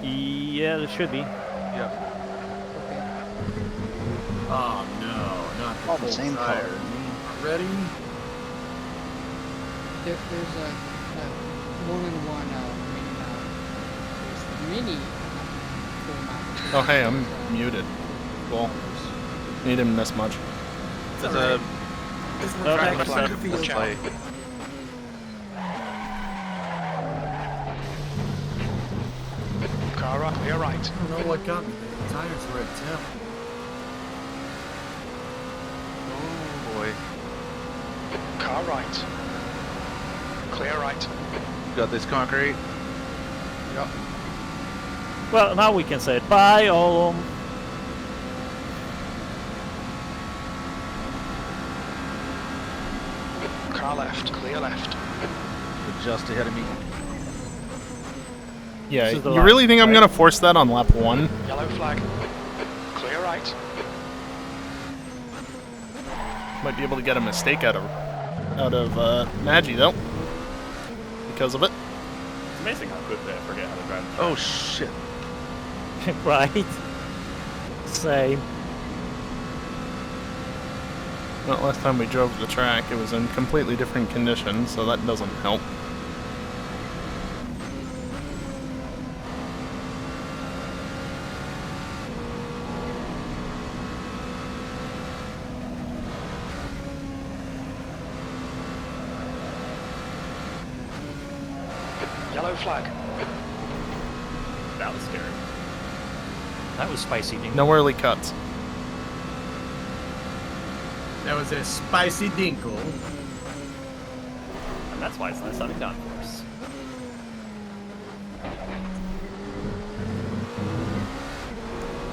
Yeah, there should be. Yeah. Oh no, not the All full the same tire. color. Ready? There's a one-on-one mini full map. Oh, hey, I'm muted. Cool. You didn't miss much. There's a This Okay. back flag to the display. field. clear right. I don't know what got me. The tires were at temp. Oh boy. Car right. Clear right. Got this concrete. Yep. Well, now we can say bye, all. Car left. Clear left. You're just ahead of me. Yeah, you really think I'm gonna force that on lap 1? Yellow flag. Clear right. Might be able to get a mistake out of Maggie though, because of it. It's amazing how quickly I forget how to drive. Oh shit. Right. Same. Well, last time we drove the track, it was in completely different conditions, so that doesn't help. Yellow flag. That was scary. That was spicy. No early cuts. That was a spicy dinkle. And that's why it's not sunning down for us.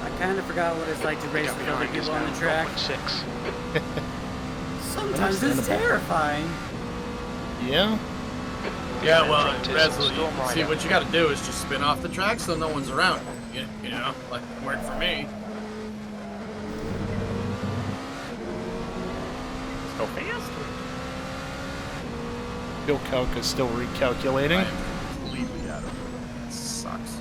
I kind of forgot what it's like to race with other people on the track. Sometimes it's terrifying. Yeah. Yeah, well, Resley, see, what you gotta do is just spin off the track so no one's around. You know, like, worked for me. Let's go fast. Bill Calc is still recalculating. I am completely out of it. That sucks.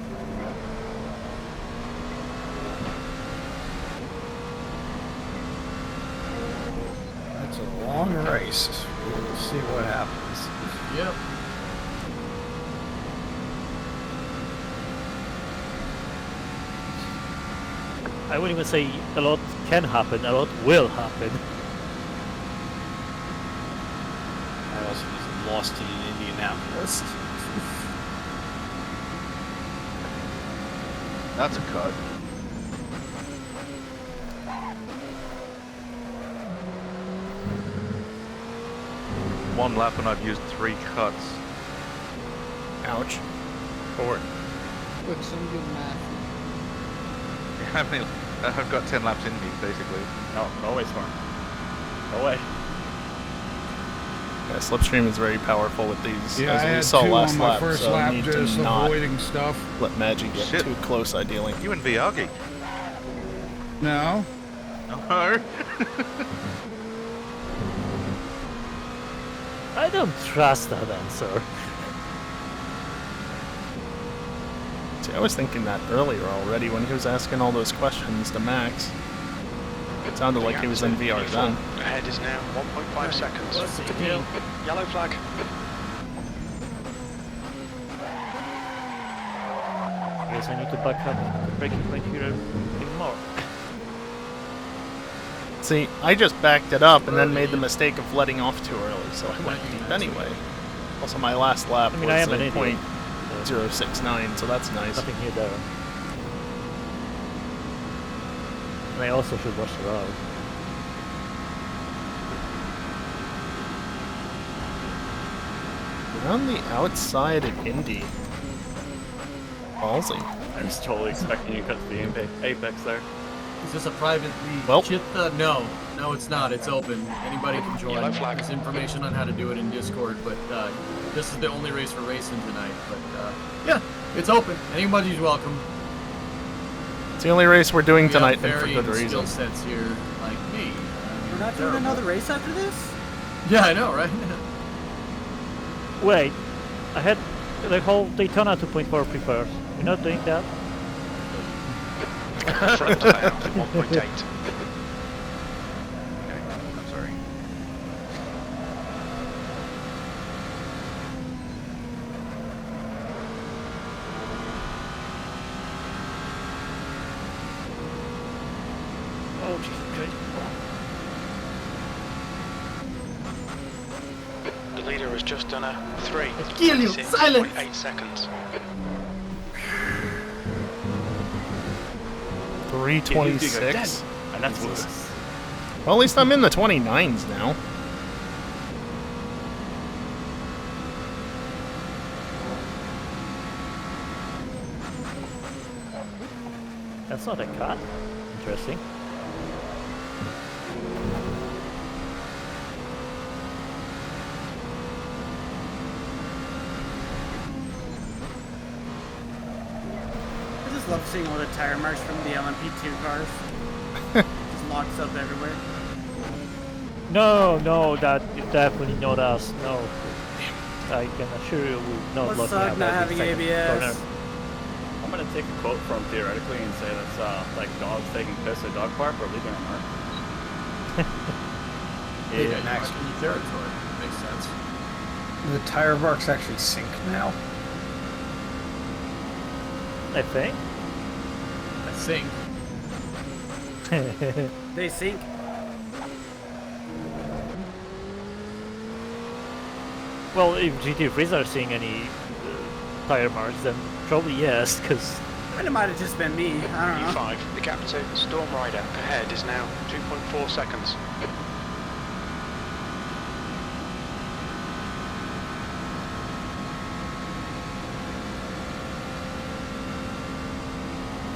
That's a long race. We'll see what happens. Yep. I wouldn't even say a lot can happen, a lot will happen. I also was lost in Indianapolis. That's a cut. One lap and I've used 3 cuts. Ouch. 4. Quick, some good math. How many? I've got 10 laps in me, basically. No, go away, Storm. Go away. Yeah, Slipstream is very powerful with these, Yeah, I as we had saw 2 last on my lap, first so lap you need just to not avoiding stuff. let Maggie get Shit. too close, ideally. You and Viagi. No. No. I don't trust that answer. See, I was thinking that earlier already when he was asking all those questions to Max. It sounded like he was in VR then. Ahead is now 1.5 seconds. Yellow flag. I guess I need to back up the braking point here a bit more. See, I just backed it up and then made the mistake of letting off too early, so I went deep anyway. Also, my last lap I mean, I was am an a idiot. .069, so that's nice. Nothing here there. And I also should watch the road. We're on the outside of Indy. Ballsy. I was totally expecting you to cut to the apex there. Is this a privately No, it's not. It's open. Anybody can join. Yellow flag. There's information on how to do it in Discord, but this is the only race we're racing tonight. But yeah, it's open. Anybody's welcome. It's the only race we're doing We tonight, have and for good varying skill reason. sets here, like me. We're not doing another race after this? Yeah, I know, right? Wait, I had the whole Daytona 2.4 prepared. We're not doing that? Front tire, 1.8. Okay, I'm sorry. Oh, Jesus Christ. The leader has just done a 3. Kill you! Silence! 8 seconds. 326. And that's worse. Well, at least I'm in the 29s now. That's not a cut. Interesting. I just love seeing all the tire marks from the LMP2 cars. Just locks up everywhere. No, no, that is definitely not us. No. I can assure you we're not Must looking suck at not that having second ABS. corner. I'm gonna take a quote from theoretically and say that's like dogs taking piss at dog park or leaving a mark. Yeah, Max territory. Makes sense. The tire marks actually sync now. I think. I think. They sync. Well, if GT3s are seeing any tire marks, then probably yes, because... It might have just been me. I don't know. E5, the gap to Storm Rider ahead is now 2.4 seconds.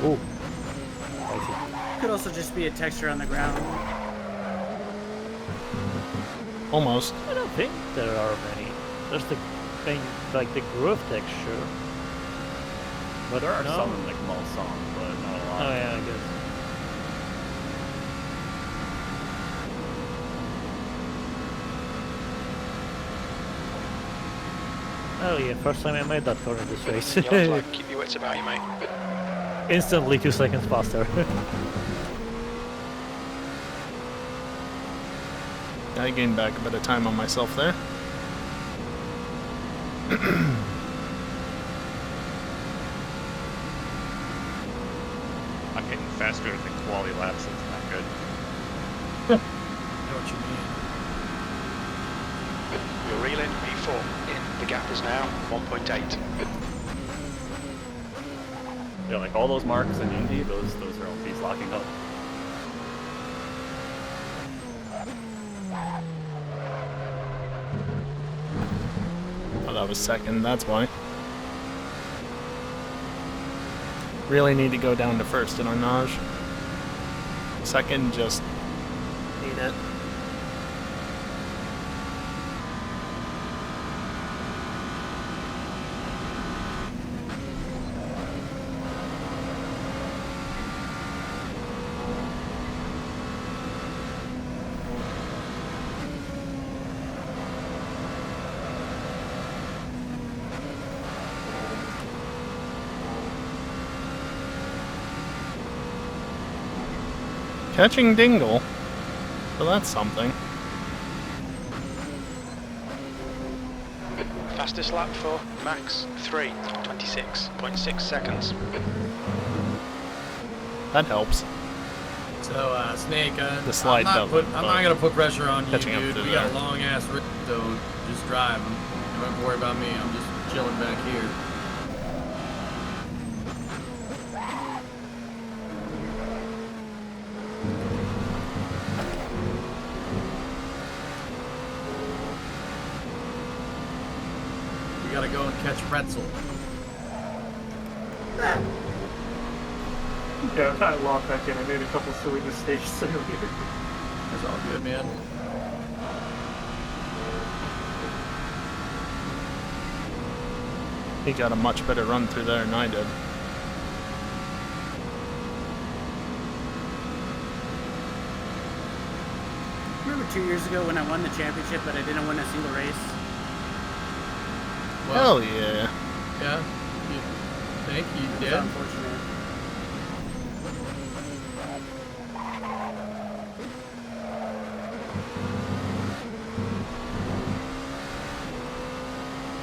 Oh. Could also just be a texture on the ground. Almost. I don't think there are many. There's the thing, like the groove texture. But there are No. some in like Mulsanne, but not a lot. Oh yeah, I guess. Oh yeah, first time I made that car in this race. Yellow flag, keep your wits about you, mate. Instantly 2 seconds faster. I gained back a bit of time on myself there. I'm getting faster than quality laps. It's not good. I know what you mean. You're reeling P4 in. The gap is now 1.8. Yeah, like all those marks in Indy, those are LPs locking up. Oh, that was second, that's why. Really need to go down to first, didn't I, Naj? Second, just need it. Catching Dingle. So that's something. Fastest lap for Max, 3:26.6 seconds. That helps. So, Snake, The slide I'm doesn't, not gonna put pressure on you, catching up dude. to We got a there. long ass race, so just drive. You don't have to worry about me. I'm just chilling back here. We gotta go and catch Pretzel. Yeah, I'm trying to log back in. I made a couple silly mistakes earlier. That's all good, man. He got a much better run through there than I did. Remember 2 years ago when I won the championship, but I didn't win a single race? Hell yeah. Yeah. You think you It was did? unfortunate.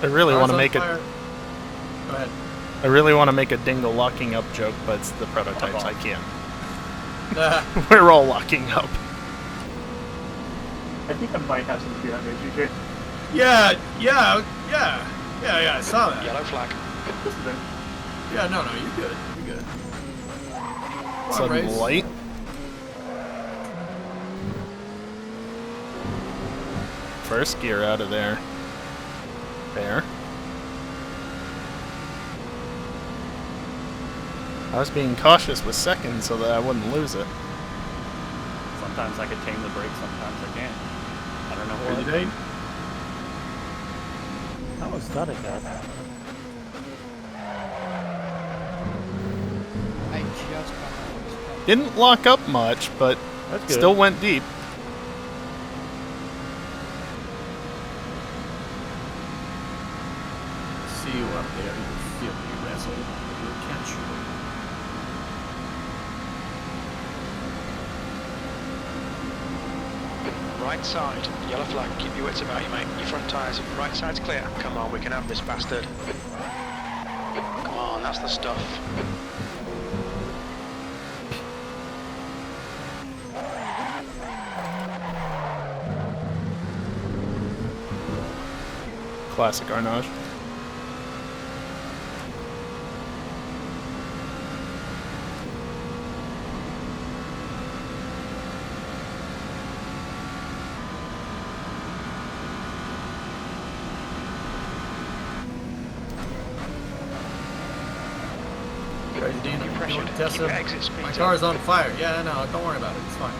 I really want to Cars on make fire. it. Go ahead. I really want to make a Dingle locking up joke, but it's the prototypes. I can't. We're all locking up. I think I might have some behind me, GJ. Yeah. I saw that. Yellow flag. Yeah, no, you're good. You're good. Sudden light. First gear out of there. There. I was being cautious with second so that I wouldn't lose it. Sometimes I could tame the brake, sometimes I can't. I don't know What what. you doing? How was that again? I just got Didn't lock up much, but That's good. still went deep. See you up there. You can feel me, wrestle. You'll catch you. Right side, yellow flag, keep your wits about you, mate. Your front tyres, right side's clear. Come on, we can have this bastard. Come on, that's the stuff. Classic Arnage. Crazy Dean, I'm Pressure. going to test Keep your him. exit speed My up. car's on fire. Yeah, no, don't worry about it. It's fine.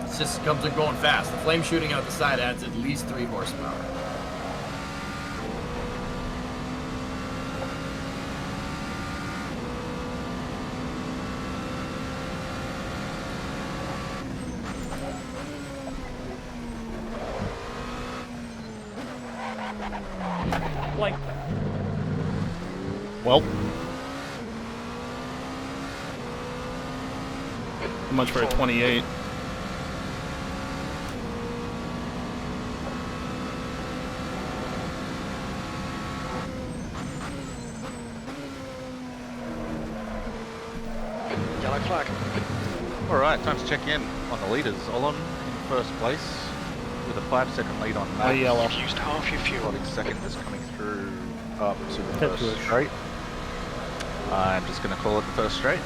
It just comes and going fast. The flame shooting out the side adds at least 3 horsepower. Like, Well. How much for a 28? Yellow flag. Alright, time to check in on the leaders. Olon in first place with a 5-second lead on Max. yellow. You've used half your fuel. Exotic second is coming through up to the That's first good. straight. I'm just going to call it the first straight.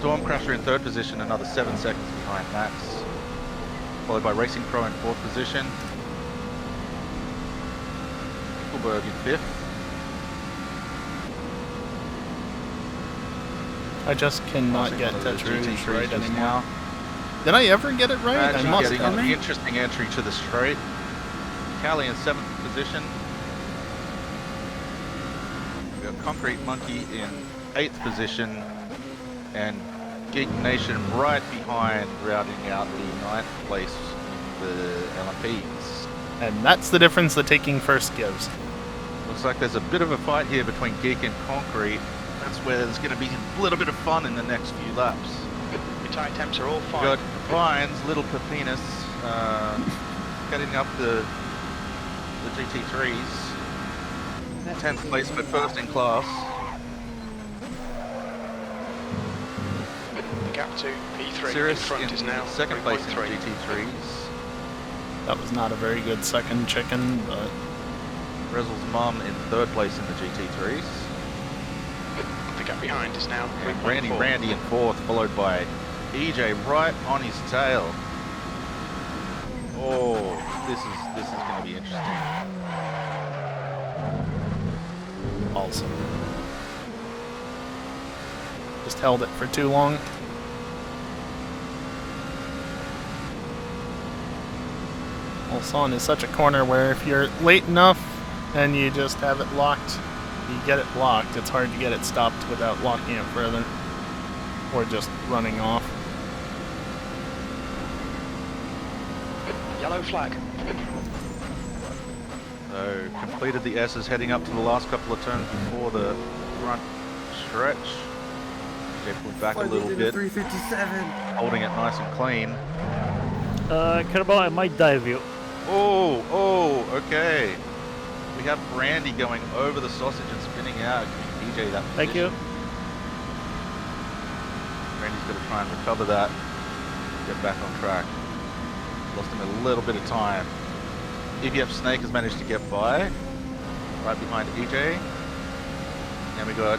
Stormcrasher in third position, another 7 seconds behind Max. Followed by Racing Pro in fourth position. Pickelberg in fifth. I just cannot Passing get one of the Tetra Rouge GT3s right just anymore. now. Did I ever get it right? I Actually must getting have. an interesting entry to the straight. Callie in 7th position. We've got Concrete Monkey in 8th position. And Geek Nation right behind, rounding out the 9th place in the LMPs. And that's the difference that taking first gives. Looks like there's a bit of a fight here between Geek and Concrete. That's where there's going to be a little bit of fun in the next few laps. Your tyre temps are all We've fine. got Vines, Little Pepinas, getting up the GT3s. 10th place, but first in class. The gap to P3 Sirius in front is now second place in 3.3. GT3s. That was not a very good second chicken, but Rezel's mum in third place in the GT3s. The gap behind is now And 3.4. Randy in fourth, followed by EJ right on his tail. Oh, this is going to be interesting. awesome. Just held it for too long. Ulsan is such a corner where if you're late enough and you just have it locked, you get it locked, it's hard to get it stopped without locking it further or just running off. Yellow flag. So completed the S's, heading up to the last couple of turns before the front stretch. They pulled back a little bit, 357. holding it nice and clean. Kerbal, I might dive you. Oh, okay. We have Brandy going over the sausage and spinning out, giving DJ that position. Thank you. Brandy's got to try and recover that, get back on track. Lost him a little bit of time. EVF Snake has managed to get by, right behind EJ. And we got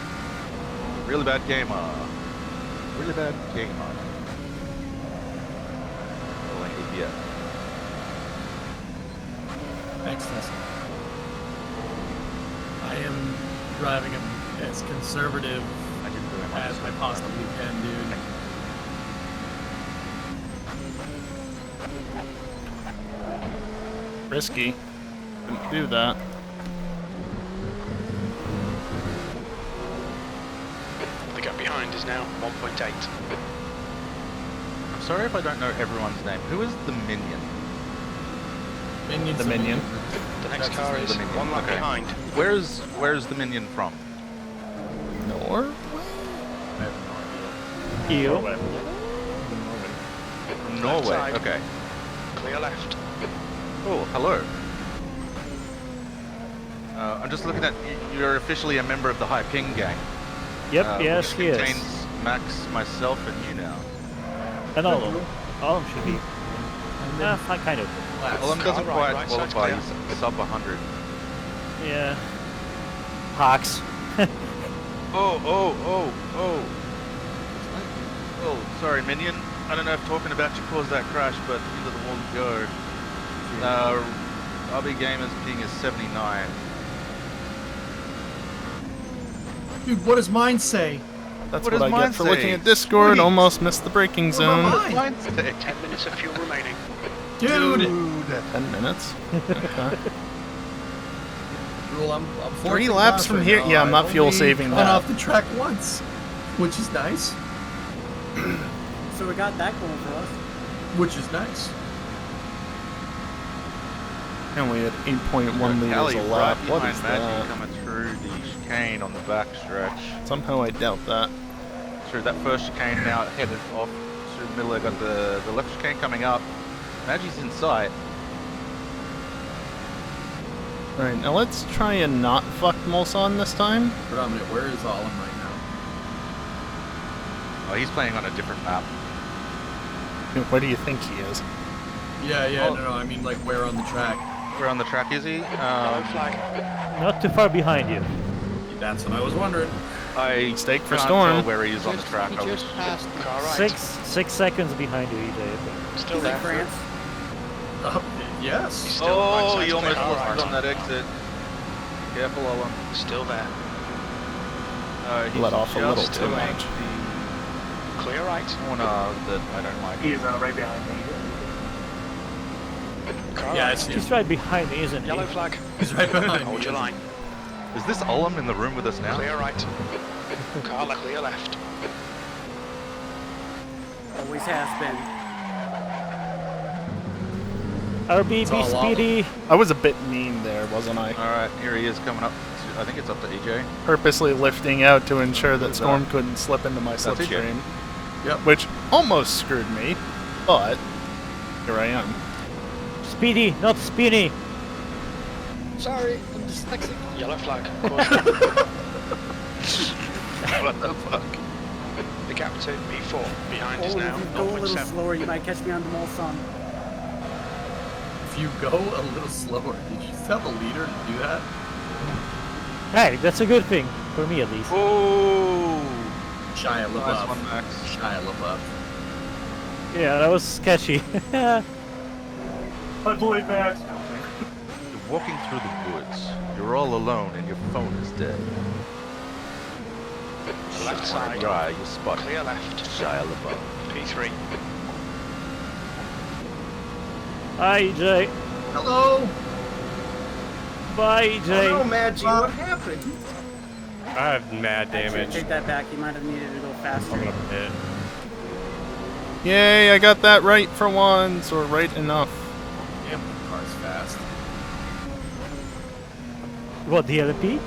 Really bad gamer. Really bad gamer. Rolling APS. Thanks, Tessa. I am driving him as conservative as I possibly can, dude. Risky. Couldn't do that. The gap behind is now 1.8. I'm sorry if I don't know everyone's name. Who is the minion? Minion's The minion. The next car is The minion. one lap Okay. behind. Where's the minion from? Norway? Eel. From Norway. side. Okay. Clear left. Oh, hello. I'm just looking at you're officially a member of the High Ping gang. Yep, yes, which he is. contains Max, myself, and you now. And all of them. All of them should be. Kind of. Well, doesn't quite qualify. He's sub 100. Yeah. Hawks. Oh, sorry, minion. I don't know if talking about you caused that crash, but into the wall you go. RB Gamers ping is 79. Dude, what does mine say? That's What what, does I mine get for say? looking at Discord. 20. Almost missed the braking zone. 10 minutes of fuel remaining. Dude! 10 minutes. Okay. Rule, I'm 3 laps from here. Yeah, I'm not fuel saving gone that. off the track once, which is nice. So we got that going for us. Which is nice. And we had 8.1 liters Cali a right lap. What behind is Maggie that? coming through the chicane on the back stretch. Somehow I doubt that. Through that first chicane now headed off through the middle. I got the left chicane coming up. Maggie's in sight. Alright, now let's try and not fuck Molson this time. Predominant, where is Olin right now? Oh, he's playing on a different map. Where do you think he is? Yeah, no, I mean like where on the track? Where on the track is he? Flag. Not too far behind you. That's what I was wondering. I Mistake for can't Storm. tell where he is on the track. He I was just passed me. Car right. 6 seconds behind you, EJ, I think. Still there. France. Yes. He's still Oh, right he side almost clear. lost it on that exit. Careful, Owen. Still there. He's Let off a little just too doing much. the Clear right. corner that I don't like. He's right behind me. Car Yeah, right. it's He's right behind me, isn't he? Yellow flag. He's right behind me. Hold your line. Is this Olam in the room with us now? Clear right. Car left. Clear left. Always has been. RB, It's all be speedy. I was a bit mean there, wasn't I? Alright, here he is coming up. I think it's up to EJ. Purposely lifting out to ensure that Who's Storm that? couldn't slip into my That's EJ. slipstream. Yep. Which almost screwed me, but here I am. Speedy, not speedy. Sorry, I'm dyslexic. Yellow flag. What the fuck? The gap to B4 behind is Oh, now if you go a little 0.7. slower, you might catch me on the mall sun. If you go a little slower, did you tell the leader to do that? Hey, that's a good thing. For me, at least. Oh! Shia Nice LaBeouf. one, Max. Shia LaBeouf. Yeah, that was sketchy. I believe Max. You're walking through the woods. You're all alone and your phone is dead. Left side. Yeah, you spot Clear left. Shia LaBeouf. P3. Hi, EJ. Hello! Bye, EJ. Maggie, what happened? I have mad damage. Take that back. You might have needed to go faster. I'm gonna hit. Yay, I got that right for once, or right enough. Damn, the car's fast. What, the LP?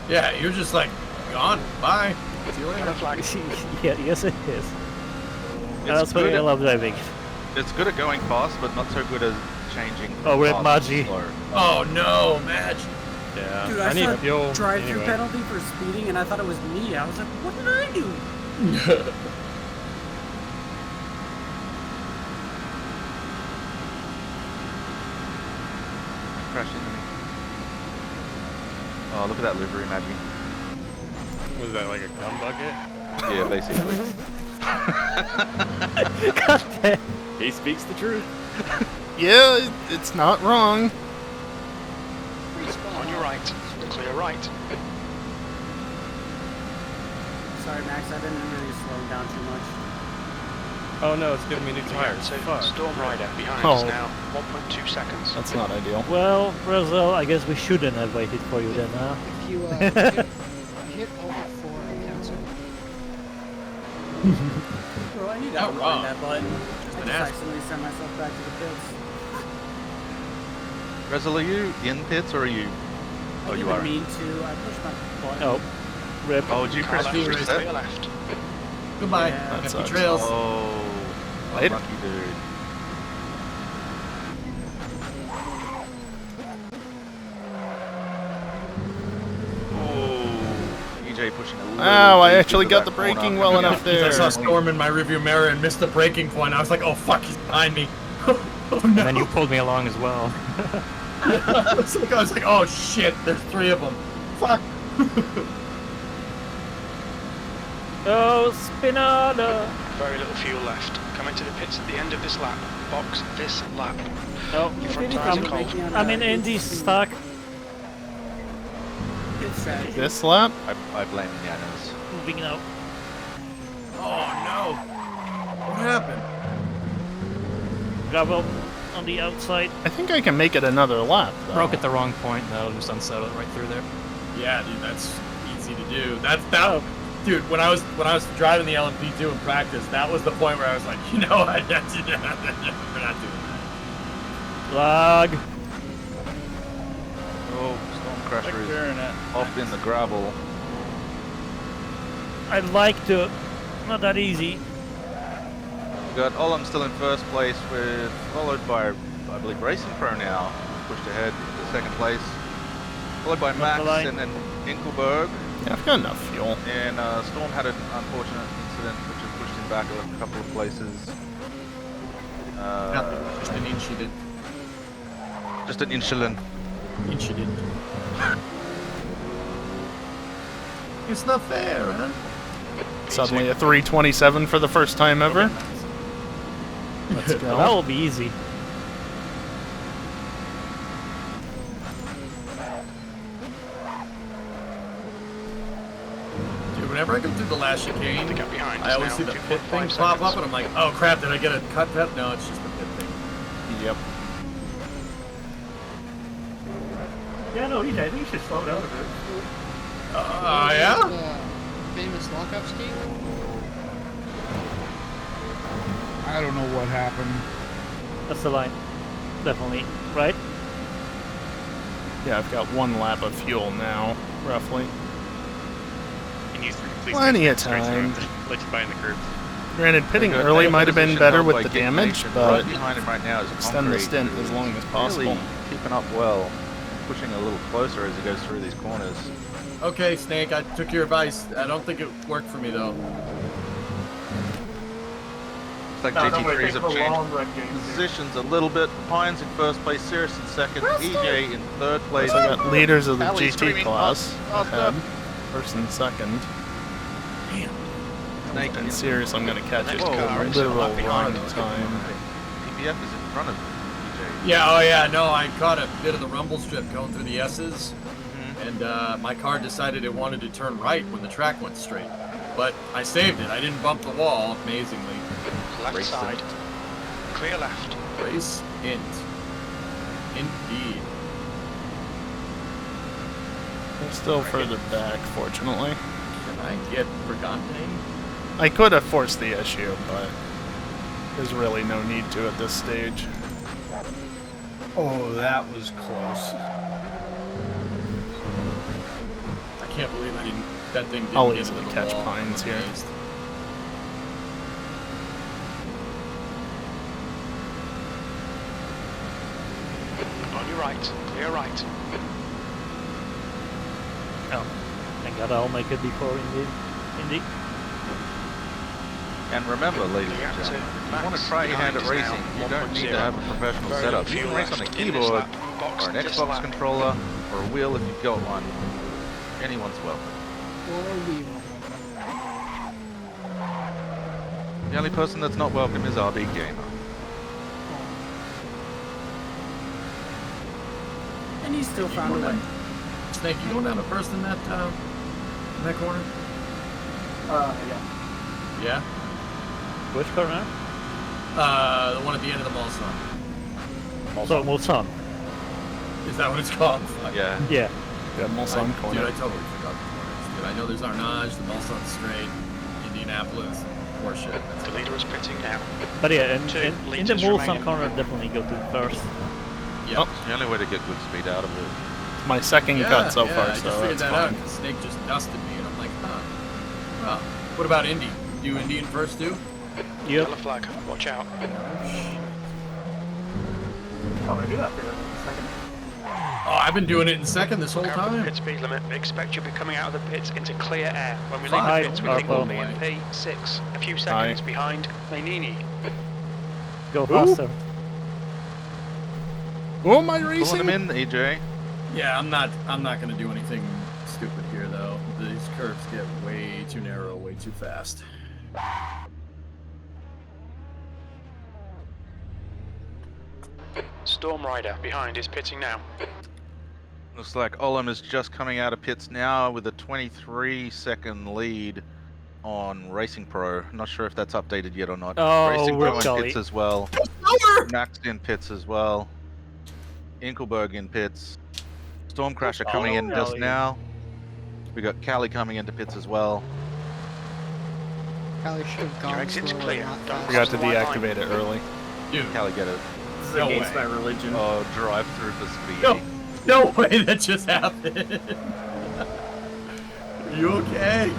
Yeah, you're just like, gone. Bye. See you later. Yellow flag. Yeah, yes it is. It's That's why good, I love driving. it's good at going fast, but not so good at changing. Oh, we're at fast to Maggi. slow. Oh no, Madge. Yeah. Dude, I I need saw fuel. a drive-through anyway. penalty for speeding, and I thought it was me. I was like, what did I do? Crash into me. Oh, look at that livery, Maggie. Was that like a cum bucket? Yeah, basically. God damn. He speaks the truth. Yeah, it's not wrong. On your right. Clear right. Sorry, Max, I've been really slowing down too much. Oh no, it's giving me new tires. So Fuck. Storm Rider behind Oh. us now. 1.2 seconds. That's not ideal. Well, Brazil, I guess we shouldn't have waited for you then, huh? If you hit Alt 4 and cancel. Bro, I need to Not unwind wrong. that button. Just I an just ass. accidentally sent myself back to the pits. Rezel, are you in pits or are you? Oh, I you didn't are. mean to. I pushed my button. Oh, rip. Oh, did you press Left, reset? clear left. Goodbye. Yeah. That Happy sucks. trails. Oh, Later. lucky dude. Oh, EJ pushing a little. Ow, I deep actually into got that the braking corner. well Coming enough up. there. I saw Storm in my rearview mirror and missed the braking point. I was like, oh fuck, he's behind me. Oh no. And then you pulled me along as well. I was like, oh shit, there's 3 of them. Fuck. Oh, Spinada! Very little fuel left. Coming to the pits at the end of this lap. Box this lap. No, Your front tyres are cold. I'm in Indy stock. Good strategy. This lap? I blame Yanas. Moving now. Oh no. What happened? Gravel on the outside. I think I can make it another lap, though. Broke at the wrong point, and that'll just unsettle it right through there. Yeah, dude, that's easy to do. Dude, when I was driving the LMP2 in practice, that was the point where I was like, you know what, we're not doing that. Lag. Oh, Storm Crusher is off in the gravel. I'd like to. Not that easy. We got Olam still in first place, with followed by, I believe, Racing Pro now pushed ahead to second place, followed by Max the line. and then Inkelberg. Yeah, I've got enough fuel. And Storm had an unfortunate incident which has pushed him back a couple of places. Just an incident. Just an insulin. Incident. It's not fair, huh? Suddenly a 327 for the first time ever. Let's go. That will be easy. Dude, whenever I go through the last chicane, To get behind I us always now, see the 2.5 pit thing pop seconds. up, and I'm like, oh crap, did I get a cut pet? No, it's just the pit thing. Yep. Yeah, no, EJ, I think you should slow down a bit. Yeah? Famous lockup scheme? I don't know what happened. That's the line. Definitely. Right? Yeah, I've got 1 lap of fuel now, roughly. Can you please Plenty of straight through time. him to let you buy in the curbs? Granted, pitting They're early in a might have been position better held with by the Dick damage, Nation. but right behind him right now is extend the Concrete, stint who's as long as possible. Really keeping up well, pushing a little closer as he goes through these corners. Okay, Snake, I took your advice. I don't think it worked for me, though. Looks like GT3s have changed positions a little bit. Pines in first place, Cirrus in second, EJ in third place. So I got leaders of the Alley's GT screaming, class "Up, up, ahead. First and second. Snake And Sirius, I'm going to catch it. Whoa, Literal right behind run him. time. PPF is in front of EJ. Yeah, oh yeah, no, I caught a bit of the rumble strip going through the S's, and my car decided it wanted to turn right when the track went straight. But I saved it. I didn't bump the wall, amazingly. Left Race side. int. Clear left. Race int. Indeed. They're still further back, fortunately. Can I get Brigante? I could have forced the issue, but there's really no need to at this stage. Oh, that was close. I can't believe that thing didn't I'll get easily into the catch wall. Pines here. Amazed. On your right. Clear right. Oh. Thank God I'll make it before Indy. And remember, ladies Yeah, and gentlemen, so if you want Max to try your hand at behind us racing, now, you don't need 1.0. to have a professional Very setup. little You can fuel race on a left in this keyboard, lap. Box or an this Xbox lap. controller, or a wheel if you've got one. Anyone's welcome. Or we will. The only person that's not welcome is RB Gamer. And he still found a way. Snake, you don't have a person in that corner? Yeah. Yeah? Which corner? The one at the end of the mall sun. So, Mulsan. Is that what it's called? Yeah. Yeah. Yeah, Mulsan corner. Dude, I totally forgot the corners. Dude, I know there's Arnage, the Mulsan Straight, Indianapolis, horseshit. The leader is pitting now. But yeah, in the liters Mulsan remaining. corner, definitely go to first. Yeah. It's the only way to get good speed out of it. My second cut so far, I just so figured that's that out fine. because Snake just dusted me, and I'm like, huh. Well, what about Indy? Do Indian first, too? Yellow flag, watch out. Oh, I do have to do it in a second. Oh, I've been doing it in second this whole Look out for the time. pit speed limit. Expect you'll be coming out of the pits into clear air. When we leave Hi, the pits, we think Arpo. we'll be in P6. A few seconds behind Mainini. Go faster. Who am I Pulling racing? him in, EJ. Yeah, I'm not gonna do anything stupid here though. These curves get way too narrow, way too fast. Storm Rider behind is pitting now. Looks like Olam is just coming out of pits now with a 23-second lead on Racing Pro. Not sure if that's updated yet or not. Oh, Racing Pro in Golly. pits as well. Max in pits as well. Inkelberg in pits. Stormcrasher coming in just now. We got Callie coming into pits as well. Callie should have gone Your exit's slower, clear. not Don't fast. Forgot to cross the white line. deactivate it early. Dude, Callie, get it. This is No against way. my religion. Oh, drive through for speed. no way that just happened. Are you okay?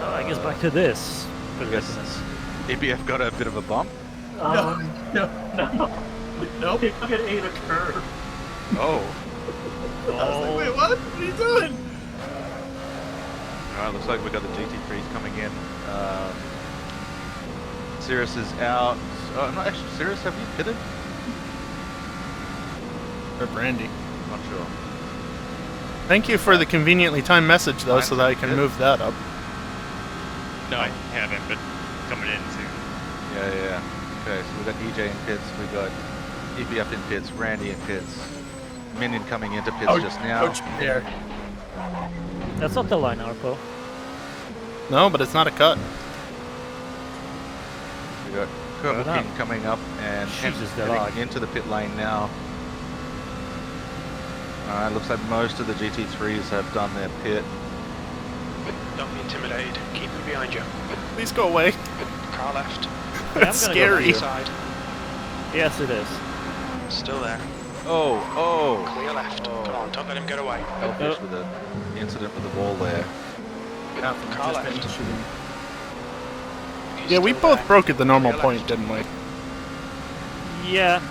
I guess back to this. I guess ABF got a bit of a bump. No. Nope. He fucking ate a curve. Oh. I was like, wait, what? What are you doing? Alright, looks like we got the GT3s coming in. Cirrus is out. I'm not actually Cirrus, have you pitted? Or Brandy. Not sure. Thank you for the conveniently timed message, though, so that I can Good. move that up. No, I haven't, but coming in soon. Yeah. Okay, so we got EJ in pits, we got EBF in pits, Randy in pits, Minion coming into pits just now. Coach there. That's not the line, Arpo. No, but it's not a cut. We got Kerbal Fair King coming up and Jesus, they're heading like- into the pit lane now. Alright, looks like most of the GT3s have done their pit. Don't be intimidated. Keep them behind you. Please go away. Car left. That's I'm gonna go scary. Side. Yes, it is. Still there. Oh. Clear left. Come on, don't let him get away. Hellfish with an incident with the wall there. Car left. He's Yeah, we still both there. broke at the normal Clear point, left. didn't we? Yeah.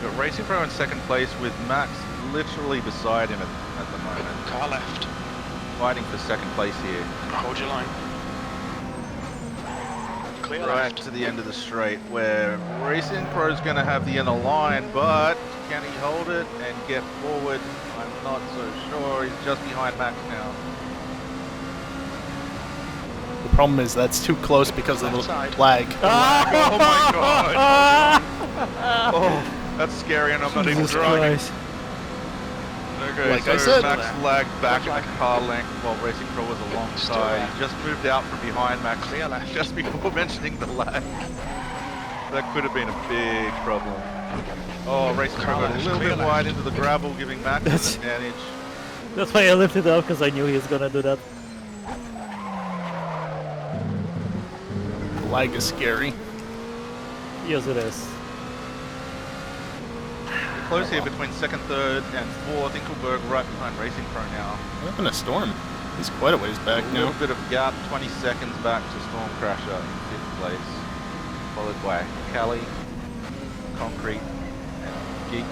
Got Racing Pro in second place with Max literally beside him at the moment. Car left. Fighting for second place here. Hold your line. Clear Right left. to the end of the straight where Racing Pro's going to have the inner line, but can he hold it and get forward? I'm not so sure. He's just behind Max now. The problem is that's too close because of the lag. Oh my god! Oh, that's scary and I'm not even Jesus driving. Christ. Okay, Like so I said. Max lagged back in the car length while Racing Pro was alongside. He just moved out from behind Max Clear left. just before mentioning the lag. That could have been a big problem. Oh, Racing Pro got a little bit wide into the gravel, giving Max an advantage. That's why I lifted it up, because I knew he was gonna do that. The lag is scary. Yes, it is. Close here between second, third, and fourth. Inkelberg right behind Racing Pro now. We're in a storm. He's quite a ways back A little now. bit of gap, 20 seconds back to Stormcrasher in fifth place. Followed by Callie, Concrete, and Geek.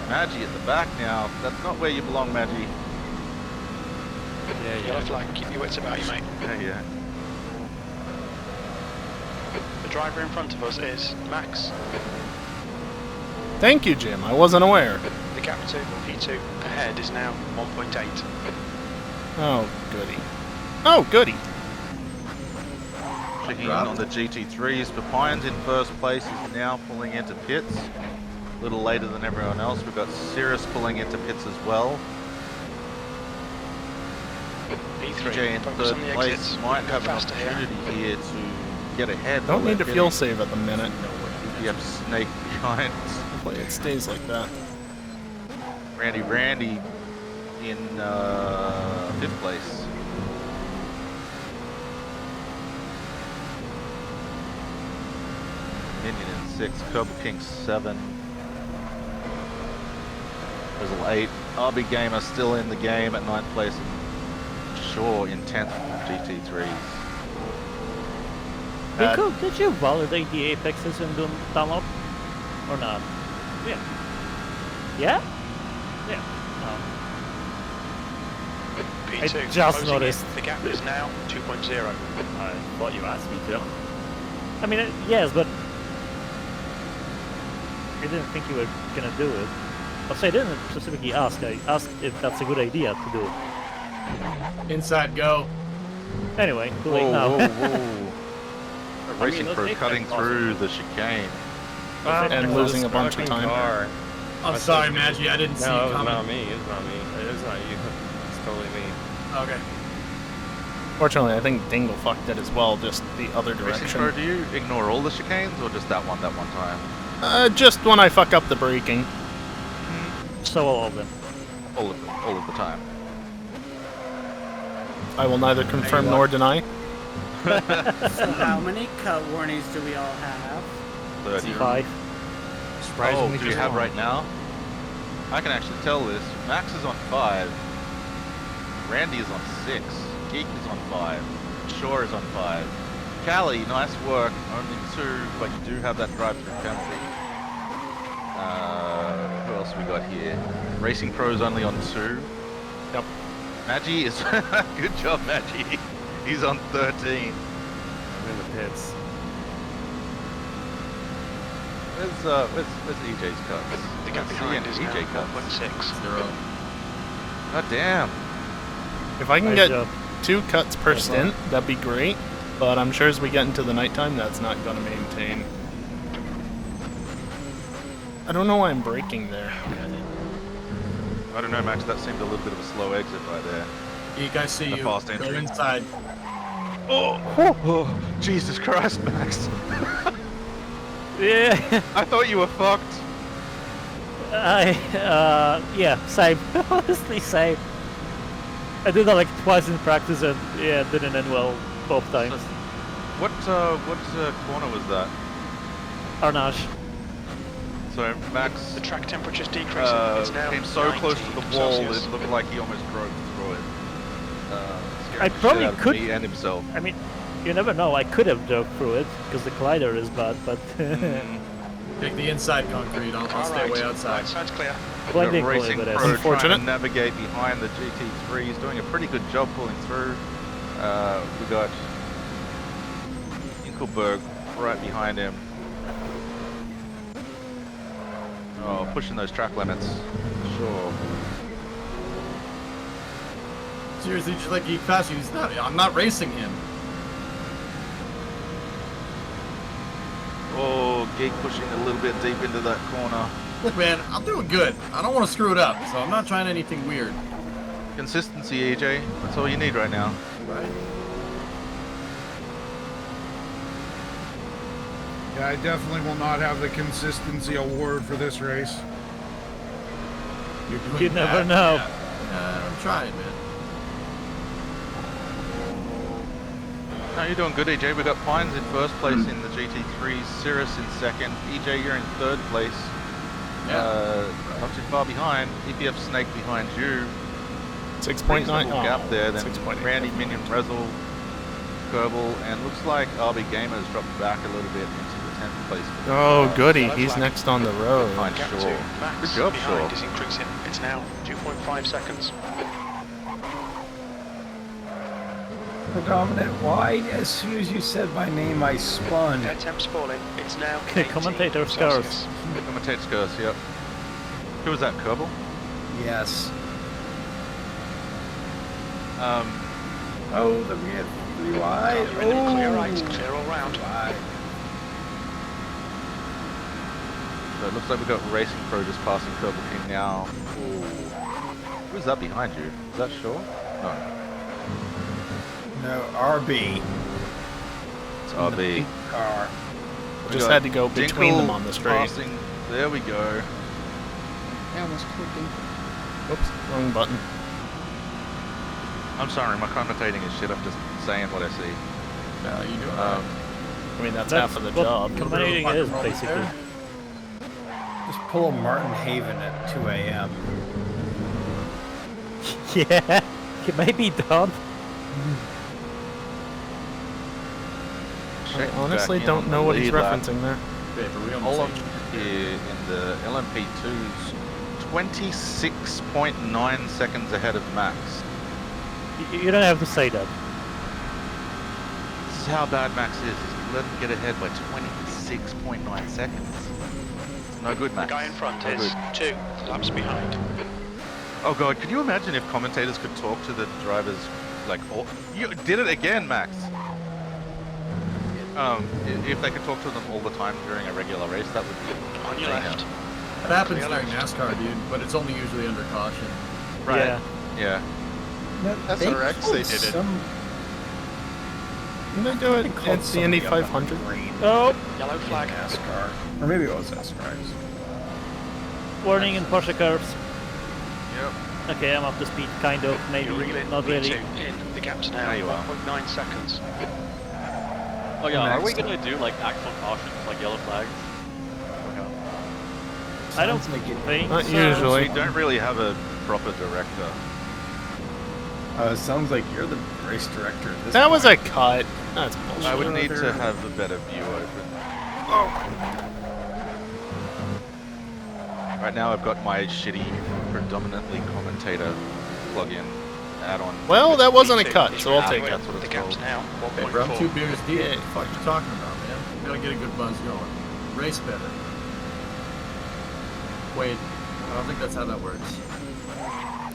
Maggie at the back now. That's not where you belong, Maggie. Yellow flag. Keep your wits about you, mate. Yeah. The driver in front of us is Max. Thank you, Jim. I wasn't aware. The gap to P2 ahead is now 1.8. Oh, goody. Oh, goody. Checking on the GT3s. Papines in first place is now pulling into pits. A little later than everyone else. We've got Cirrus pulling into pits as well. P3, EJ in focus third on the place exits. might have an Faster here. opportunity here to get ahead. Don't need to fuel save at the minute. You have Snake behind. Hopefully it stays like that. Randy in fifth place. Minion in sixth. Kerbal King 7. Drizzle 8. RB Gamer still in the game at 9th place. And Shaw in 10th GT3s. Nico, did you validate the apexes in Dunlop? Or not? Yeah. Yeah? Yeah. P2, I just closing in. noticed. The gap is now 2.0. I thought you asked me to. I mean, yes, but I didn't think you were gonna do it. Also, I didn't specifically ask. I asked if that's a good idea to do. Inside, go. Anyway, too late Whoa, now. whoa, whoa. A racing crew cutting through the chicane. And losing a bunch of time. I'm sorry, Maggie. I didn't see No, it it's coming. not me. It's not me. It's not you. It's totally me. Okay. Fortunately, I think Dingle fucked it as well, just the other Racing direction. Pro, do you ignore all the chicanes or just that one time? Just when I fuck up the braking. So all of them. All of the time. I will neither confirm nor deny. So how many cut warnings do we all have? 35. Oh, do you have right now? I can actually tell this. Max is on 5. Randy is on 6. Geek is on 5. Shaw is on 5. Callie, nice work. Only 2, but you do have that drive-through penalty. Who else we got here? Racing Pro's only on 2. Yep. Maggie is... Good job, Maggie. He's on 13. I'm in the pits. Where's EJ's cuts? The gap behind is now EJ cuts. 1.6. 0. God damn. If I can Nice get job. 2 cuts per stint, that'd be great. But I'm sure as we get into the nighttime, that's not going to maintain. I don't know why I'm braking there. I don't know, Max. That seemed a little bit of a slow exit right there. Geek, I see And a you. fast Go entry. inside. Oh, Jesus Christ, Max. Yeah. I thought you were fucked. Yeah, same. Honestly, same. I did that like twice in practice and yeah, it didn't end well both times. What corner was that? Arnage. So Max The track temperature's decreasing. It's now came so close to the 19 wall Celsius. it looked like he almost drove through it. I Scaring the probably shit out of could- me and himself. I mean, you never know. I could have drove through it because the collider is bad, but Take the inside concrete. I'll stay way outside. Right side's clear. blending Racing with Pro it. trying to Unfortunate. navigate behind the GT3. He's doing a pretty good job pulling through. We got Inkelberg right behind him. Oh, pushing those track limits. Sure. Seriously, just like Geek faster. He's not. I'm not racing him. Oh, Geek pushing a little bit deep into that corner. Look, man, I'm doing good. I don't want to screw it up, so I'm not trying anything weird. Consistency, EJ. That's all you need right now. Right. Yeah, I definitely will not have the consistency award for this race. You're doing You never that. know. Yeah, I'm trying, man. No, you're doing good, EJ. We got Pines in first place in the GT3, Cirrus in second. EJ, you're in third place. Not too far behind. EPF Snake behind you. 6.9. Reasonable gap there. Then 6.8. Randy, Minion, Rezel, Kerbal, and looks like RB Gamer's dropped back a little bit into the 10th place. Oh, goody. He's next on the road. Behind Gap Shaw. to Max Good job, behind Shaw. is increasing. It's now 2.5 seconds. Predominant wide. As soon as you said my name, I spun. Air temp's falling. It's now Okay, 18 commentator scores. Celsius. Commentator scores, yep. Who was that, Kerbal? Yes. Oh, let me get 3 wide. Clear right, clear all round. Wide. So it looks like we've got Racing Pro just passing Kerbal King now. Ooh. Who's that behind you? Is that Shaw? No. No, RB. It's RB. Car. Just had to go between them on the straight. Passing. There we go. Yeah, almost clicked in. Oops, wrong button. I'm sorry, my commentating is shit. I'm just saying what I see. No, you doing I mean, that's half of the job. Commentating is basically. Just pull a Martin Haven at 2 a.m. Yeah, it may be done. I honestly don't know what he's referencing there. Holland here in the LMP2's 26.9 seconds ahead of Max. You don't have to say that. This is how bad Max is. He's let him get ahead by 26.9 seconds. It's no good, Max. The guy in front No is good. 2 laps behind. Oh god, could you imagine if commentators could talk to the drivers like you did it again, Max. If they could talk to them all the time during a regular race, that would be on your left. It happens during NASCAR, dude, but it's only usually under caution. Right. Yeah. SRX, they did it. Didn't they do it at the Indy 500? Oh! Yellow flag. NASCAR. Or maybe it was SRX. Warning in Porsche curves. Yep. Okay, I'm up to speed, kind of, maybe, You're really not really. in. The gap's now There you are. 1.9 seconds. Oh yeah, are we gonna do like actual cautions, like yellow flags? I don't think Not so. usually. We don't really have a proper director. Sounds like you're the race director at this That point. was a cut. That's bullshit. I would need to have a better view open. Right now I've got my shitty, predominantly commentator plug-in add-on. Well, that wasn't a cut, so I'll take it. That's what The it's gap's called. now Hey, 1.4. bro, I'm 2 beers deep. Yeah. What the fuck you talking about, man? You gotta get a good buzz going. Race better. Wait, I don't think that's how that works.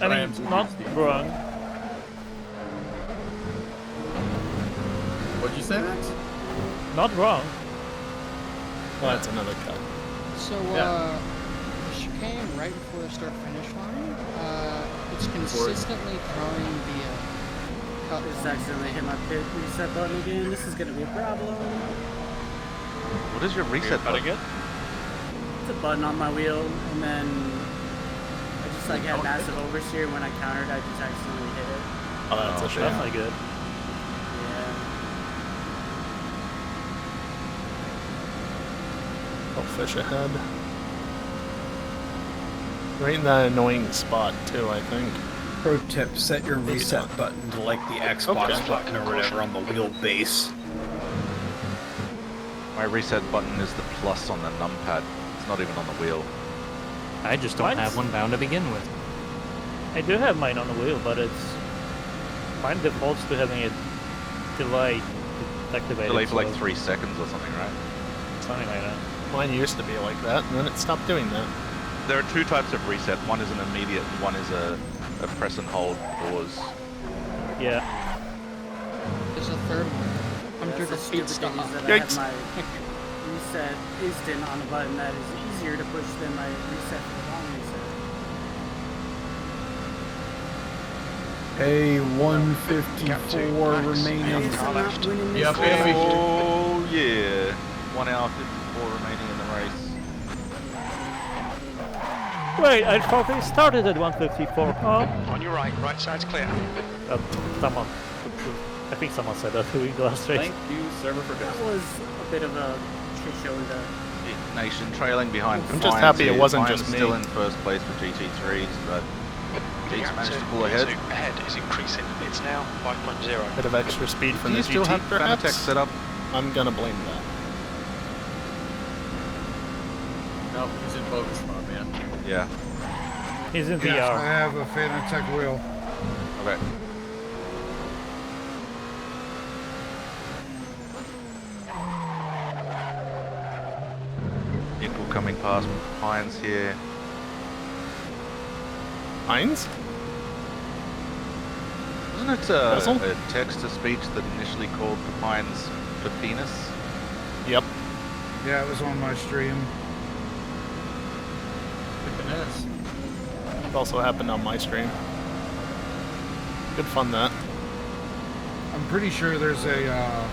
I mean, not wrong. What'd you say, Max? Not wrong. Well, that's another cut. So, Yeah. the chicane right before the start-finish line, it's consistently throwing the cut Just line. accidentally hit my pit reset button again. This is gonna be a problem. What is your reset button? Again? It's a button on my wheel, and then I just like had massive oversteer. When I countered, I just accidentally hit it. Oh, that's a shame. That's not good. Yeah. I'll fish ahead. Right in that annoying spot, too, I think. Pro tip, set your reset button to like the Xbox button or whatever on the wheelbase. My reset button is the plus on the numpad. It's not even on the wheel. I just don't have one bound to begin with. I do have mine on the wheel, but mine defaults to having a delay activated. Delay for like so 3 seconds or something, right? something like that. Mine used to be like that, and then it stopped doing that. There are 2 types of reset. One is an immediate, and one is a press and hold pause. Yeah. There's a third one. I'm That's doing the a speed stupid thing stop. is that I have Yikes. my reset instant on a button that is easier to push than my reset for the long reset. Hey, 154 remaining. Yes, I'm not winning this Yeah, race. baby. Oh yeah, 1 hour 54 remaining in the race. Wait, I thought they started at 154. Oh. On your right, right side's clear. Someone. I think someone said that during the last race. Thank you, server, for That ghosting. was a bit of a shit show in the Nation trailing behind. I'm just Fines happy it here. wasn't Fines just me. still in first place for GT3s, but The Gates gap managed to to pull ahead. ahead is increasing. It's now 5.0. Bit of extra speed from Do you the still GT, have perhaps? Fanatec set up? I'm gonna blame that. No, he's in focus mode, man. Yeah. He's in Yes, I VR. have a Fanatec wheel. Okay. coming past Pines here. Pines? Wasn't it a text-to-speech that initially called the Pines the penis? Yep. Yeah, it was on my stream. It also happened on my stream. Good fun, that. I'm pretty sure there's a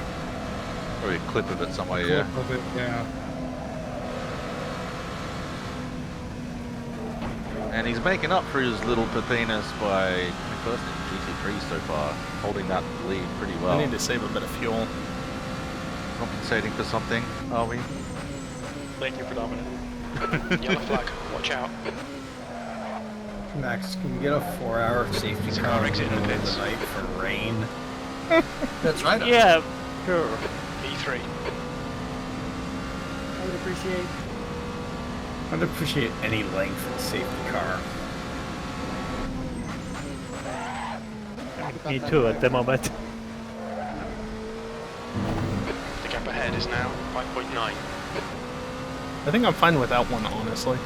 probably a clip of it somewhere. clip of it, yeah. And he's making up for his little penis by first in GT3 so far, holding that lead pretty well. I need to save a bit of fuel. Compensating for something, are we? Thank you, Predominant. Yellow flag, watch out. Max, can we get a 4-hour safety car exit in the middle of pits. the night for rain? That's right. Yeah, sure. E3. I would appreciate. I'd appreciate any length of safety car. Me too at the moment. The gap ahead is now 5.9. I think I'm fine without one, honestly.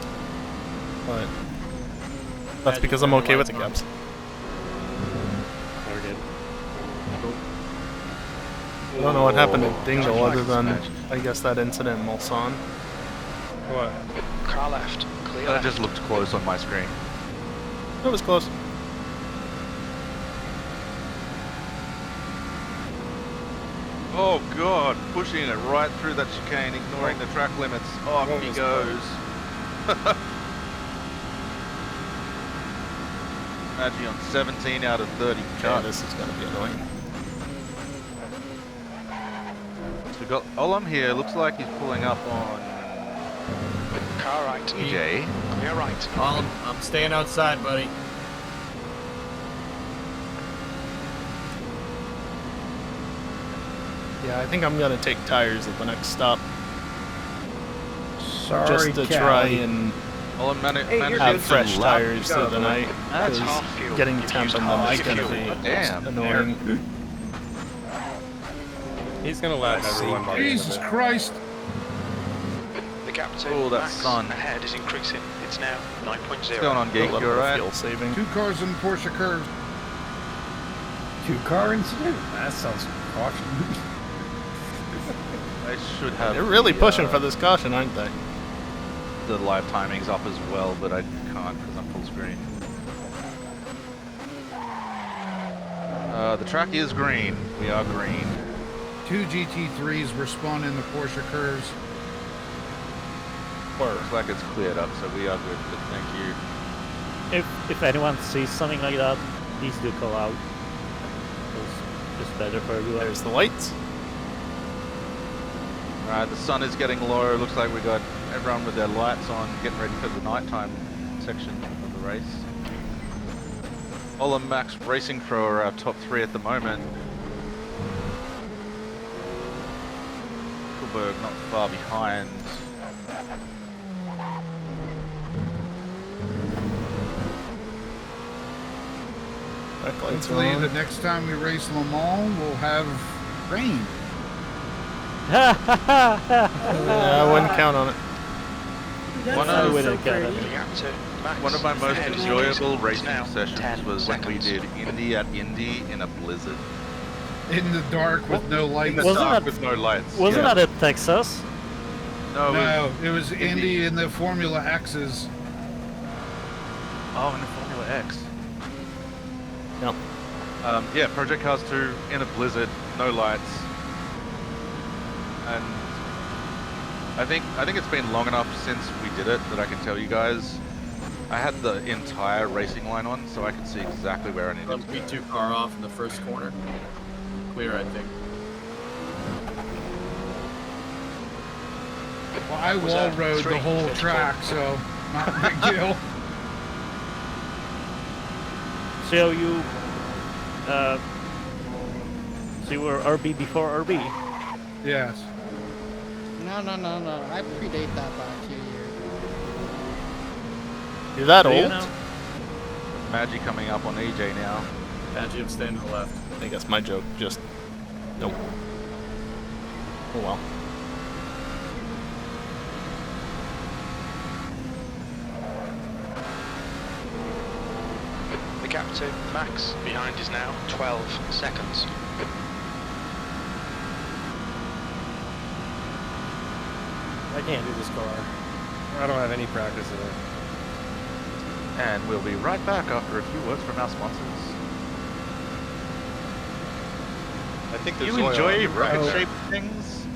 But that's because I'm okay with the gaps. I don't know what happened to Dingle other than, I guess, that incident in Mulsanne. What? Car left, clear That left. just looked close on my screen. It was close. Oh god, pushing it right through that chicane, ignoring the track limits. Off he goes. Maggie on 17 out of 30 Okay, cuts. this is going to be annoying. So we got Olam here, looks like he's pulling up on Car right. EJ. Clear right. I'm staying outside, buddy. Yeah, I think I'm going to take tires at the next stop. Sorry, just to try and Olam have fresh tires through the night. That's Because half fuel. getting You've temp used on half them is your going to fuel. be Damn. annoying. He's gonna lap everyone by the end of Jesus it. Christ! The gap to Oh, that max sun. ahead is increasing. It's now 9.0. What's going on, A Geek? little You bit of alright? fuel saving. 2 cars in Porsche curves. 2-car incident? That sounds caution. They should have. They're really the, pushing for this caution, aren't they? the live timings up as well, but I can't because I'm full screen. The track is green. We are green. 2 GT3s were spun in the Porsche curves. Looks like it's cleared up, so we are good. But thank you. If anyone sees something like that, please do call out. It's better for everyone. There's the lights. Alright, the sun is getting low. Looks like we got everyone with their lights on, getting ready for the nighttime section of the race. Ola Max Racing Pro are our top 3 at the moment. Kuhlberg not far behind. Backlights Hopefully on. the next time we race Le Mans, we'll have rain. Yeah, I wouldn't count on it. One I of, wouldn't count on The it. gap to max one of my most ahead is enjoyable increasing. racing It's now sessions 10 was when we seconds. did Indy at Indy in a blizzard. In the dark with no In lights. the Wasn't dark that- with no lights. Wasn't yeah. that in Texas? No, No, it was Indy in the Formula X's. Oh, in the Formula X. Yep. Yeah, Project Cars 2 in a blizzard, no lights. And I think it's been long enough since we did it that I can tell you guys. I had the entire racing line on, so I could see exactly where I needed to be. P2 car off in the first corner. Clear, I think. Well, I Was wall that rode the 3, whole 54? track, so not a big deal. So you were RB before RB. Yes. No. I predate that by a few years. You're that Do you old? now? Maggie coming up on EJ now. Maggie, I'm staying to the left. I guess my joke just... Nope. Oh well. 2. Max, behind is now 12 seconds. I can't do this car. I don't have any practice in it. And we'll be right back after a few words from our sponsors. I think Do there's you oil enjoy on the right there. rocket-shaped things?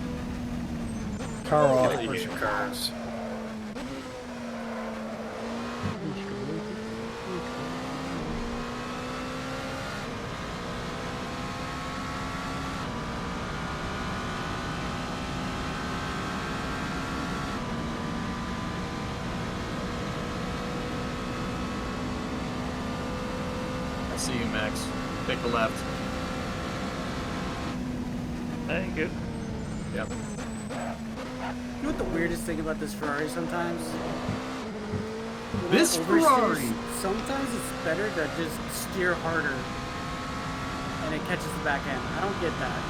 Car off, Get push here. cars. I see you, Max. Take the left. Thank you. Yep. You know what the weirdest thing about this Ferrari sometimes? When This I oversteer, Ferrari! Sometimes it's better to just steer harder and it catches the back end. I don't get that.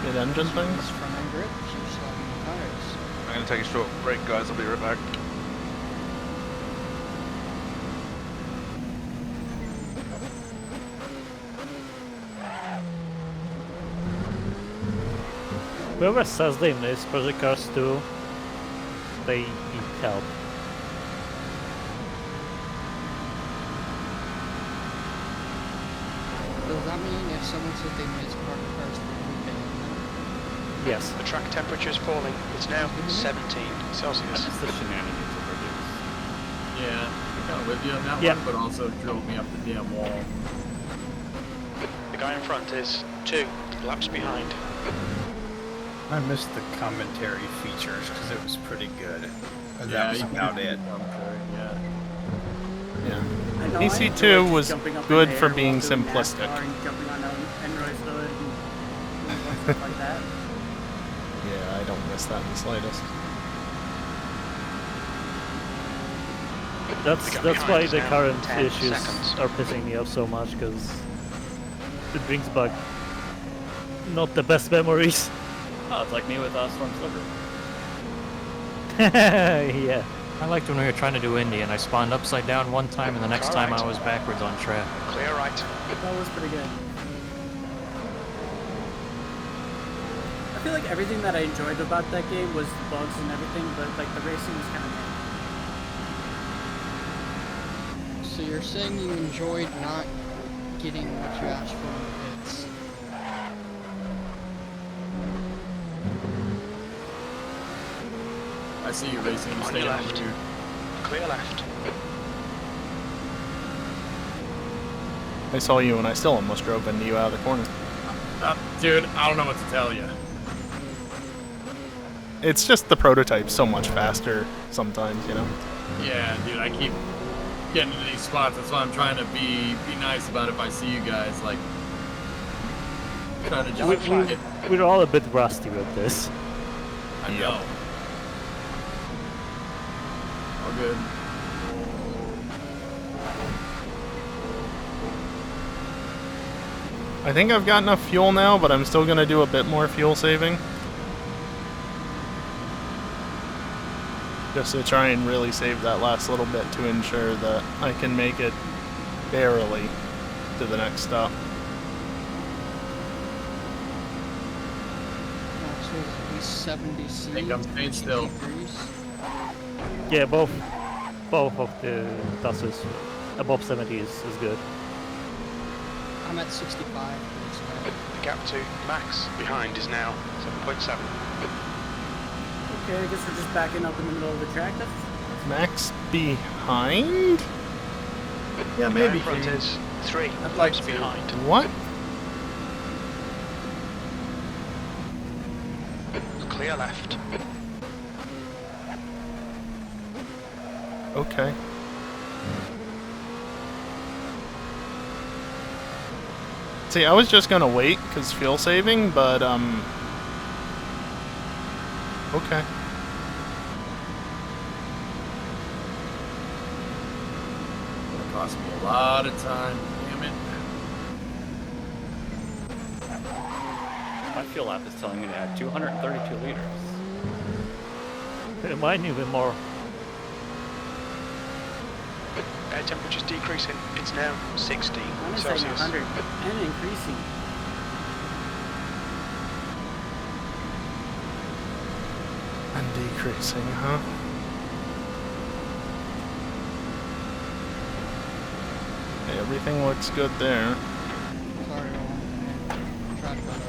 Good engine things? Front grip, keep sliding the tires. I'm gonna take a short break, guys. I'll be right back. Whoever says they miss project cars too, they need help. Does that mean if someone says they miss project cars, then we pay them? Yes. The track temperature is falling. It's now 17 Celsius. That's the shenanigans of reviews. Yeah, I'm kind of with you on that Yeah. one, but also drove me up the damn wall. The guy in front is 2 laps behind. I missed the commentary features because it was pretty good. But Yeah, that was you can about do it. commentary, yeah. Yeah. I know, I enjoy PC2 just was jumping up in good the for air being while doing simplistic. NASCAR and jumping on Enroy's hood and stuff like that. Yeah, I don't miss that in the slightest. That's why the now current 10 issues seconds. are pissing me off so much, because it brings back not the best memories. Oh, it's like me with Storm Sliver. Yeah. I liked when we were trying to do Indy and I spawned upside down one time and the next time I was backwards on track. Clear right. That was pretty good. I feel like everything that I enjoyed about that game was bugs and everything, but like the racing was kind of So you're saying you enjoyed not getting what you asked for in the pits? I see you racing. On Stay your on left. you. Clear left. I saw you and I still almost drove into you out of the corner. Dude, I don't know what to tell you. It's just the prototype's so much faster sometimes, you know? Yeah, dude, I keep getting into these spots. That's why I'm trying to be nice about it if I see you guys, like, trying to just get... We're all a bit rusty with this. I know. All good. I think I've got enough fuel now, but I'm still going to do a bit more fuel saving. Just to try and really save that last little bit to ensure that I can make it barely to the next stop. So it's at least 70 C. I think I'm staying still. Yeah, both of the buses above 70 is good. I'm at 65. The gap to Max behind is now 7.7. Okay, I guess we're just backing up in the middle of the track. That's Max behind? Yeah, The guy maybe. in front is 3 I'd like laps to. behind. What? Clear left. Okay. See, I was just gonna wait, because fuel saving, but, okay. It cost me a lot of time. Damn it. My fuel app is telling me to add 232 liters. Mine even more. Air temperature's decreasing. It's now 60 I'm saying Celsius. 100 and increasing. And decreasing, huh? Okay, everything looks good there. Sorry, trash got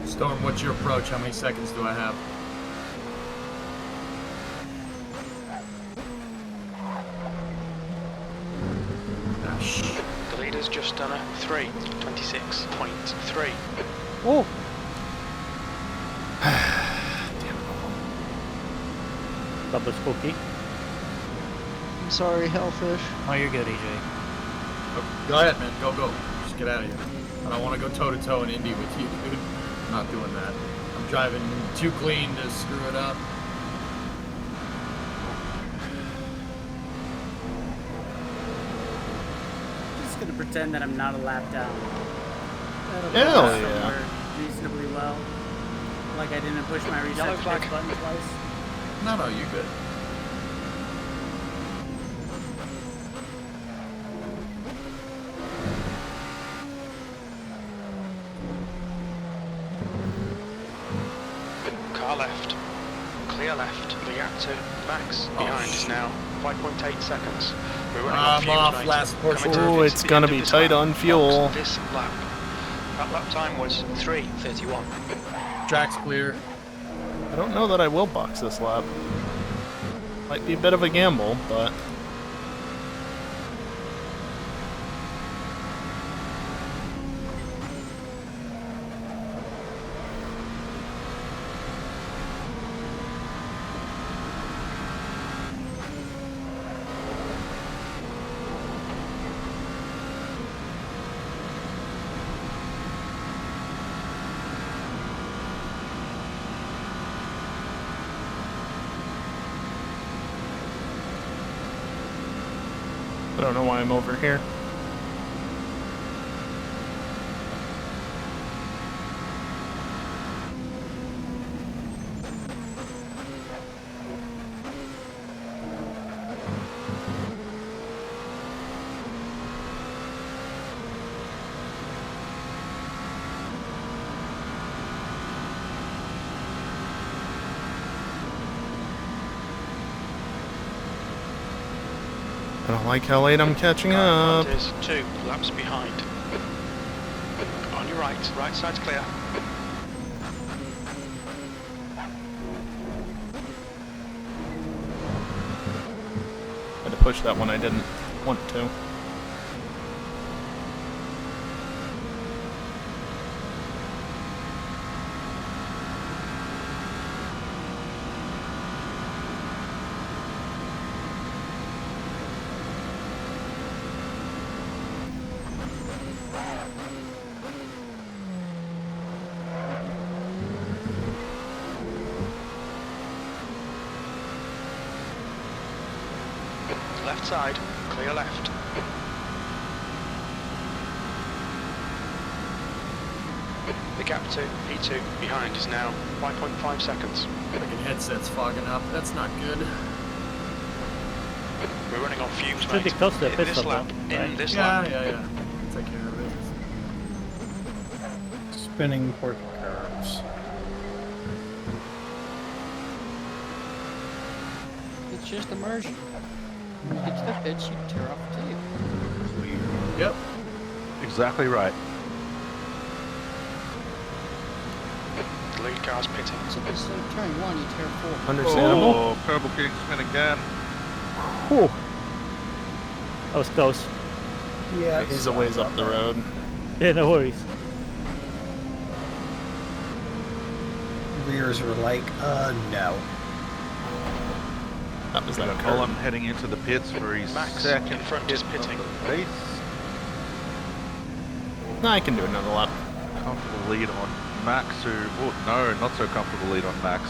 Storm, what's your approach? How many seconds do I have? The leader's just done a 3:26.3. Oh! Double spooky. I'm sorry, Hellfish. Oh, you're good, EJ. Oh, go ahead, man. Go, go. Just get out of here. I don't want to go toe-to-toe in Indy with you, dude. I'm not doing that. I'm driving too clean to screw it up. Just gonna pretend that I'm not a lap down. That'll Hell go yeah. somewhere reasonably well. Like I didn't push my reset Yellow flag. button twice. No, no, you're good. Car left. Clear left. The gap to Max behind is now 5.8 seconds. We're running on I'm fumes, off mate. last portion. Coming to Ooh, it's the gonna end of be this tight lap. on fuel. Box this lap. That lap time was 3:31. Track's clear. I don't know that I will box this lap. Might be a bit of a gamble, but... I don't know why I'm over here. I don't like how late I'm catching up. Is 2 laps behind. On your right side's clear. Had to push that one I didn't want to. Left side, clear left. The gap to P2 behind is now 5.5 seconds. Fucking headset's fogging up. That's not good. We're running on fumes, Should be mate. close to a In pit this stop lap, though, in right? this Yeah, lap. yeah. Take care of it. Spinning port curves. It's just immersion. When you get to the pitch, you tear off the tape. Yep. Exactly right. The lead car's pitting. So instead of tearing 1, you tear 4. Understandable. Oh, Purple King spin again. Whew. That was close. Yeah, He's a ways up the road. Yeah, no worries. Rears were like, no. That was We that got curve. Colin heading into the pits for his Max second in front is pitting. race. No, I can do another lap. Comfortable lead on Max, who... Oh, no, not so comfortable lead on Max.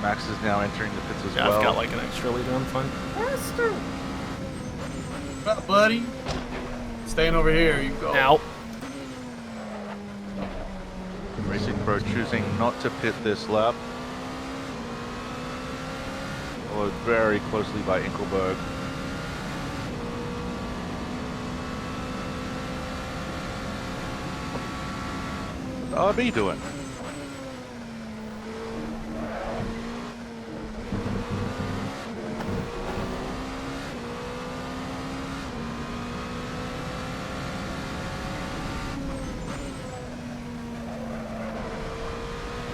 Max is now entering the pits as Yeah, well. I've got like an extra leader, I'm fine. Faster! What's up, buddy? Staying over here, you go. Ow. Racing Pro choosing not to pit this lap. Followed very closely by Inkelberg. What's RB doing?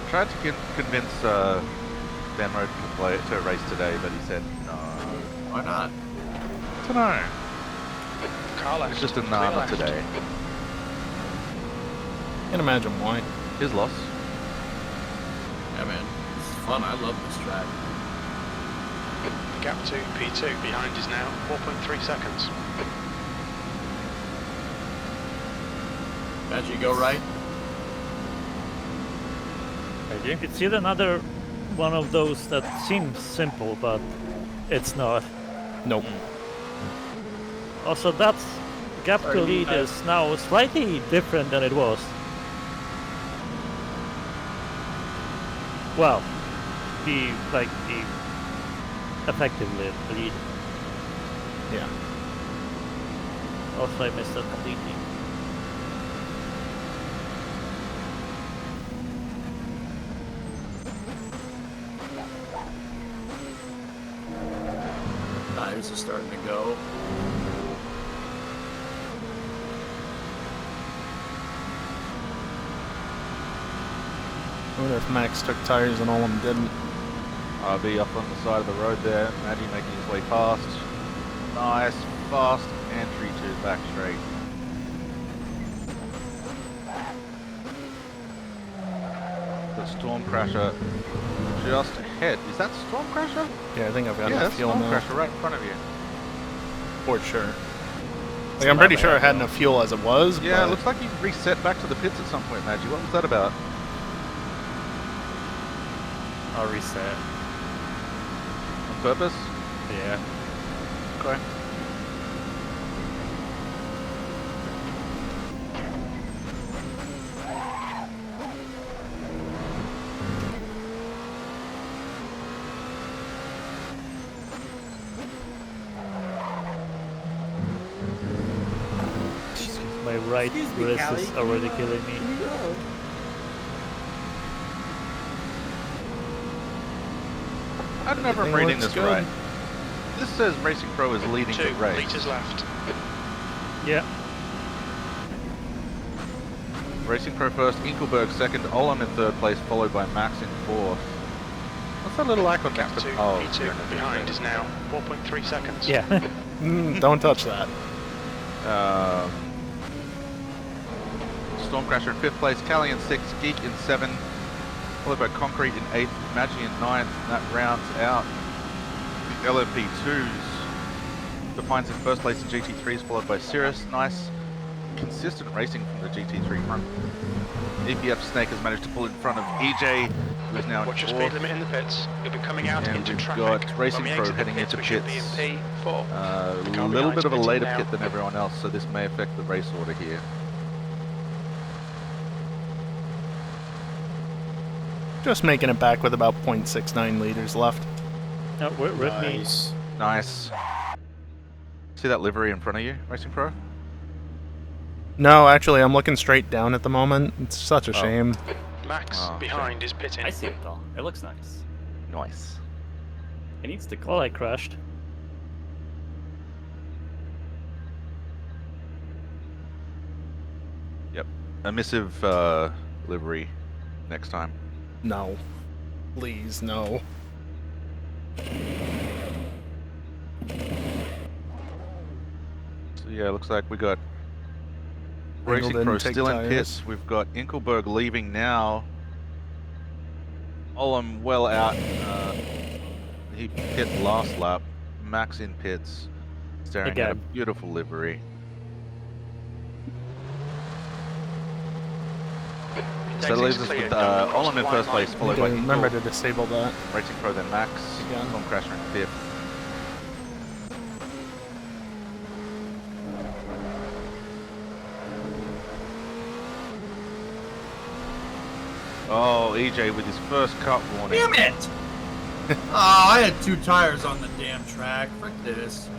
Tried to convince Benro to race today, but he said no. Why not? Dunno. Car It's just a nana today. Can't imagine why. His loss. Yeah, man. It's fun. I love this track. Gap to P2 behind is now 4.3 seconds. Magic, go right. It's yet another one of those that seems simple, but it's not. Nope. Also, that gap to lead is now slightly different than it was. Well, the effective lead. Yeah. Also, I missed that completely. Tires are starting to go. I wonder if Max took tires and all of them didn't. RB up on the side of the road there. Maggie making his way past. Nice, fast entry to the back straight. The Stormcrasher just ahead. Is that Stormcrasher? Yeah, I think I've got Yeah, enough that's fuel now. Stormcrasher right in front of you. For sure. Like, I'm pretty sure I had enough fuel as it was, Yeah, but it looks like you reset back to the pits at some point, Maggie. What was that about? I'll reset. On purpose? Yeah. Okay. My right wrist is already killing me. I don't know if I'm reading this right. This says Racing Pro is leading the race. 2 meters left. Yeah. Racing Pro first, Inkelberg second, Olam in third place, followed by Max in fourth. What's that little icon Gap next to to? Oh, P2 behind is now 4.3 seconds. Yeah. Don't touch that. Stormcrasher in fifth place, Callie in sixth, Geek in seventh, followed by Concrete in eighth, Maggie in ninth, and that rounds out the LMP2s. Defiance in first place in GT3s, followed by Cirrus. Nice, consistent racing from the GT3 front. EPF Snake has managed to pull in front of EJ, who is now in Watch your fourth. speed limit in the pits. You'll be coming out And into we've traffic. got Racing When we Pro exit the heading pits, into we should pits. be in P4. A The car little behind's bit of a pitting later now. pit than everyone else, so this may affect the race order here. Just making it back with about 0.69 liters left. No, with me. Nice. See that livery in front of you, Racing Pro? No, actually, I'm looking straight down at the moment. It's such a shame. Max behind is pitting. I see it though. It looks nice. Nice. It needs to Well, I crashed. Yep. Emissive livery next time. No. Please, no. So yeah, looks like we got Engel Racing didn't Pro take still in tires. pits. We've got Inkelberg leaving now. Olam well out. He hit last lap. Max in pits. Staring at a Again. beautiful livery. So that leaves us with Olam in first place, followed by Remember to Inkel, disable that. Racing Pro, then Max, Again. Stormcrasher in fifth. Oh, EJ with his first cut warning. Damn it! I had 2 tires on the damn track. Frick this.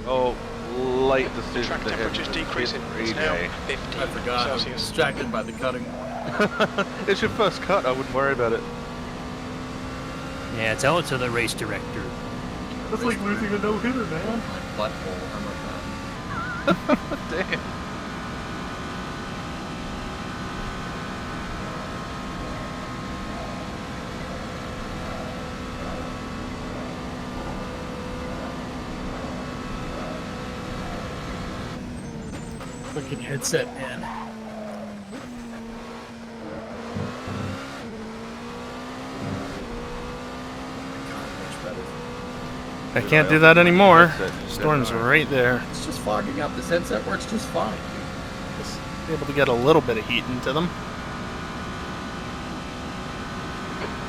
Oh, late decision Track to head temperature's into the decreasing. pit It's for now EJ. 15 I forgot. I was Celsius. distracted by the cutting. It's your first cut. I wouldn't worry about it. Yeah, tell it to the race director. That's like losing a no-hitter, man. My butthole. How about that? Damn. Fucking headset, man. I can't do that anymore. Storm's right there. It's just fogging up. This headset works just fine. Just be able to get a little bit of heat into them.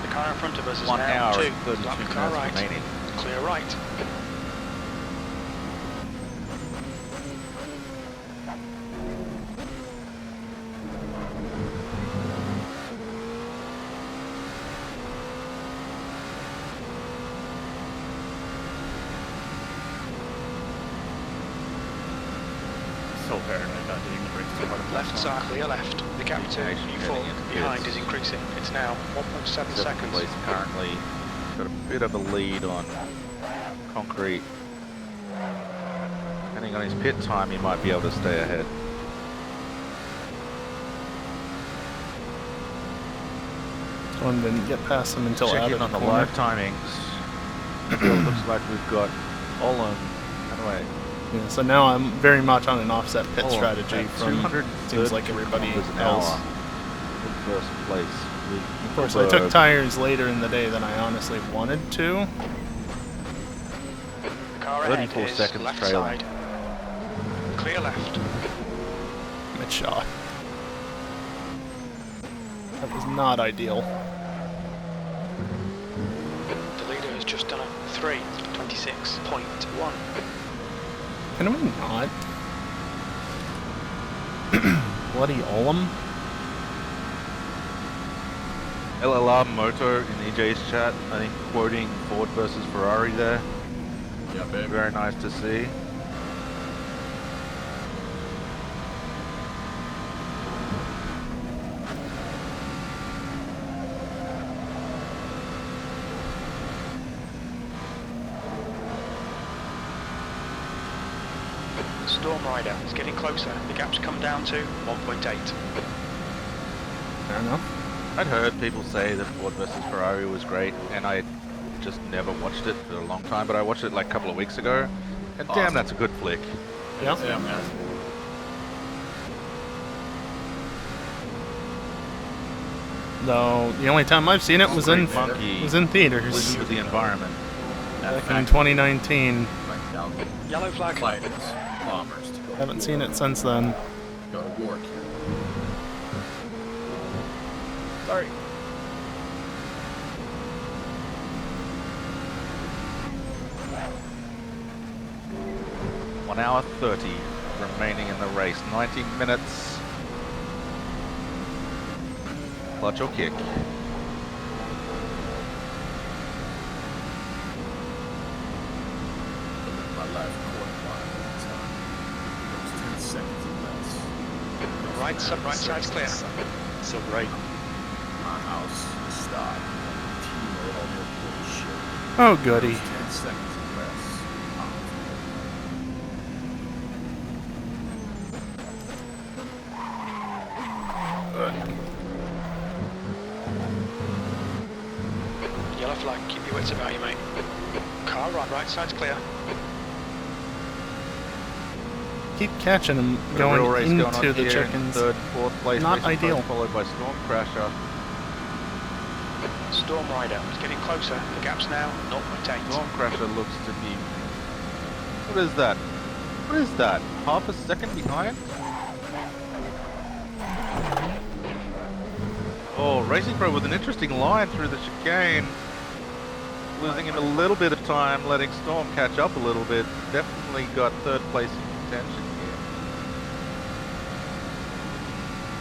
The car in front of us is 1 now hour 2. and 32 Lock the minutes car right. remaining. Clear right. So paranoid about doing the brakes too hard. Left side, clear left. The gap to U4 behind is increasing. It's now 1.7 seconds. Place currently got a bit of a lead on concrete. Depending on his pit time, he might be able to stay ahead. Storm didn't get past him until out Checking of the on the corner. live timings. So it looks like we've got Olin. Anyway, Yeah, so now I'm very much on an offset pit Olin strategy at from 230 seems like everybody kilometers an else. hour in first place. Of course, I took tires later in the day than I honestly wanted to. The car ahead 34 is seconds left trailing. side. Clear left. Mid shot. That was not ideal. The leader has just done a 3:26.1. Can we not? Bloody Olam? LLR Moto in EJ's chat, I think quoting Ford versus Ferrari there. Yeah, baby. Very nice to see. Storm Rider is getting closer. The gap's come down to 1.8. Fair enough. I'd heard people say that Ford versus Ferrari was great, and I just never watched it for a long time, but I watched it like a couple of weeks ago, and damn, that's a good flick. Yeah. Yeah, man. Though the only time I've seen it was in theaters. Listen to the environment. Back in 2019. Yellow flag. Fighters, bombers. Haven't seen it since then. Go to war, kid. Sorry. One hour 30 remaining in the race. 90 minutes. Clutch or kick. My life quarter mile at a time. Those 10 seconds or less. Right side's clear. So right. My house is stopped. Team all your bullshit. Oh, goody. 10 seconds or less. Yellow flag. Keep your wits about you, mate. Car right side's clear. Keep catching them Got a real going race into going on the here in chickens. third, fourth place. Not Racing ideal. Post, followed by Storm Crasher. Storm Rider is getting closer. The gap's now 0.8. Storm Crasher looks to be... What is that? What is that? Half a second behind? Oh, Racing Pro with an interesting line through the chicane. Losing him a little bit of time, letting Storm catch up a little bit. Definitely got third place in contention here.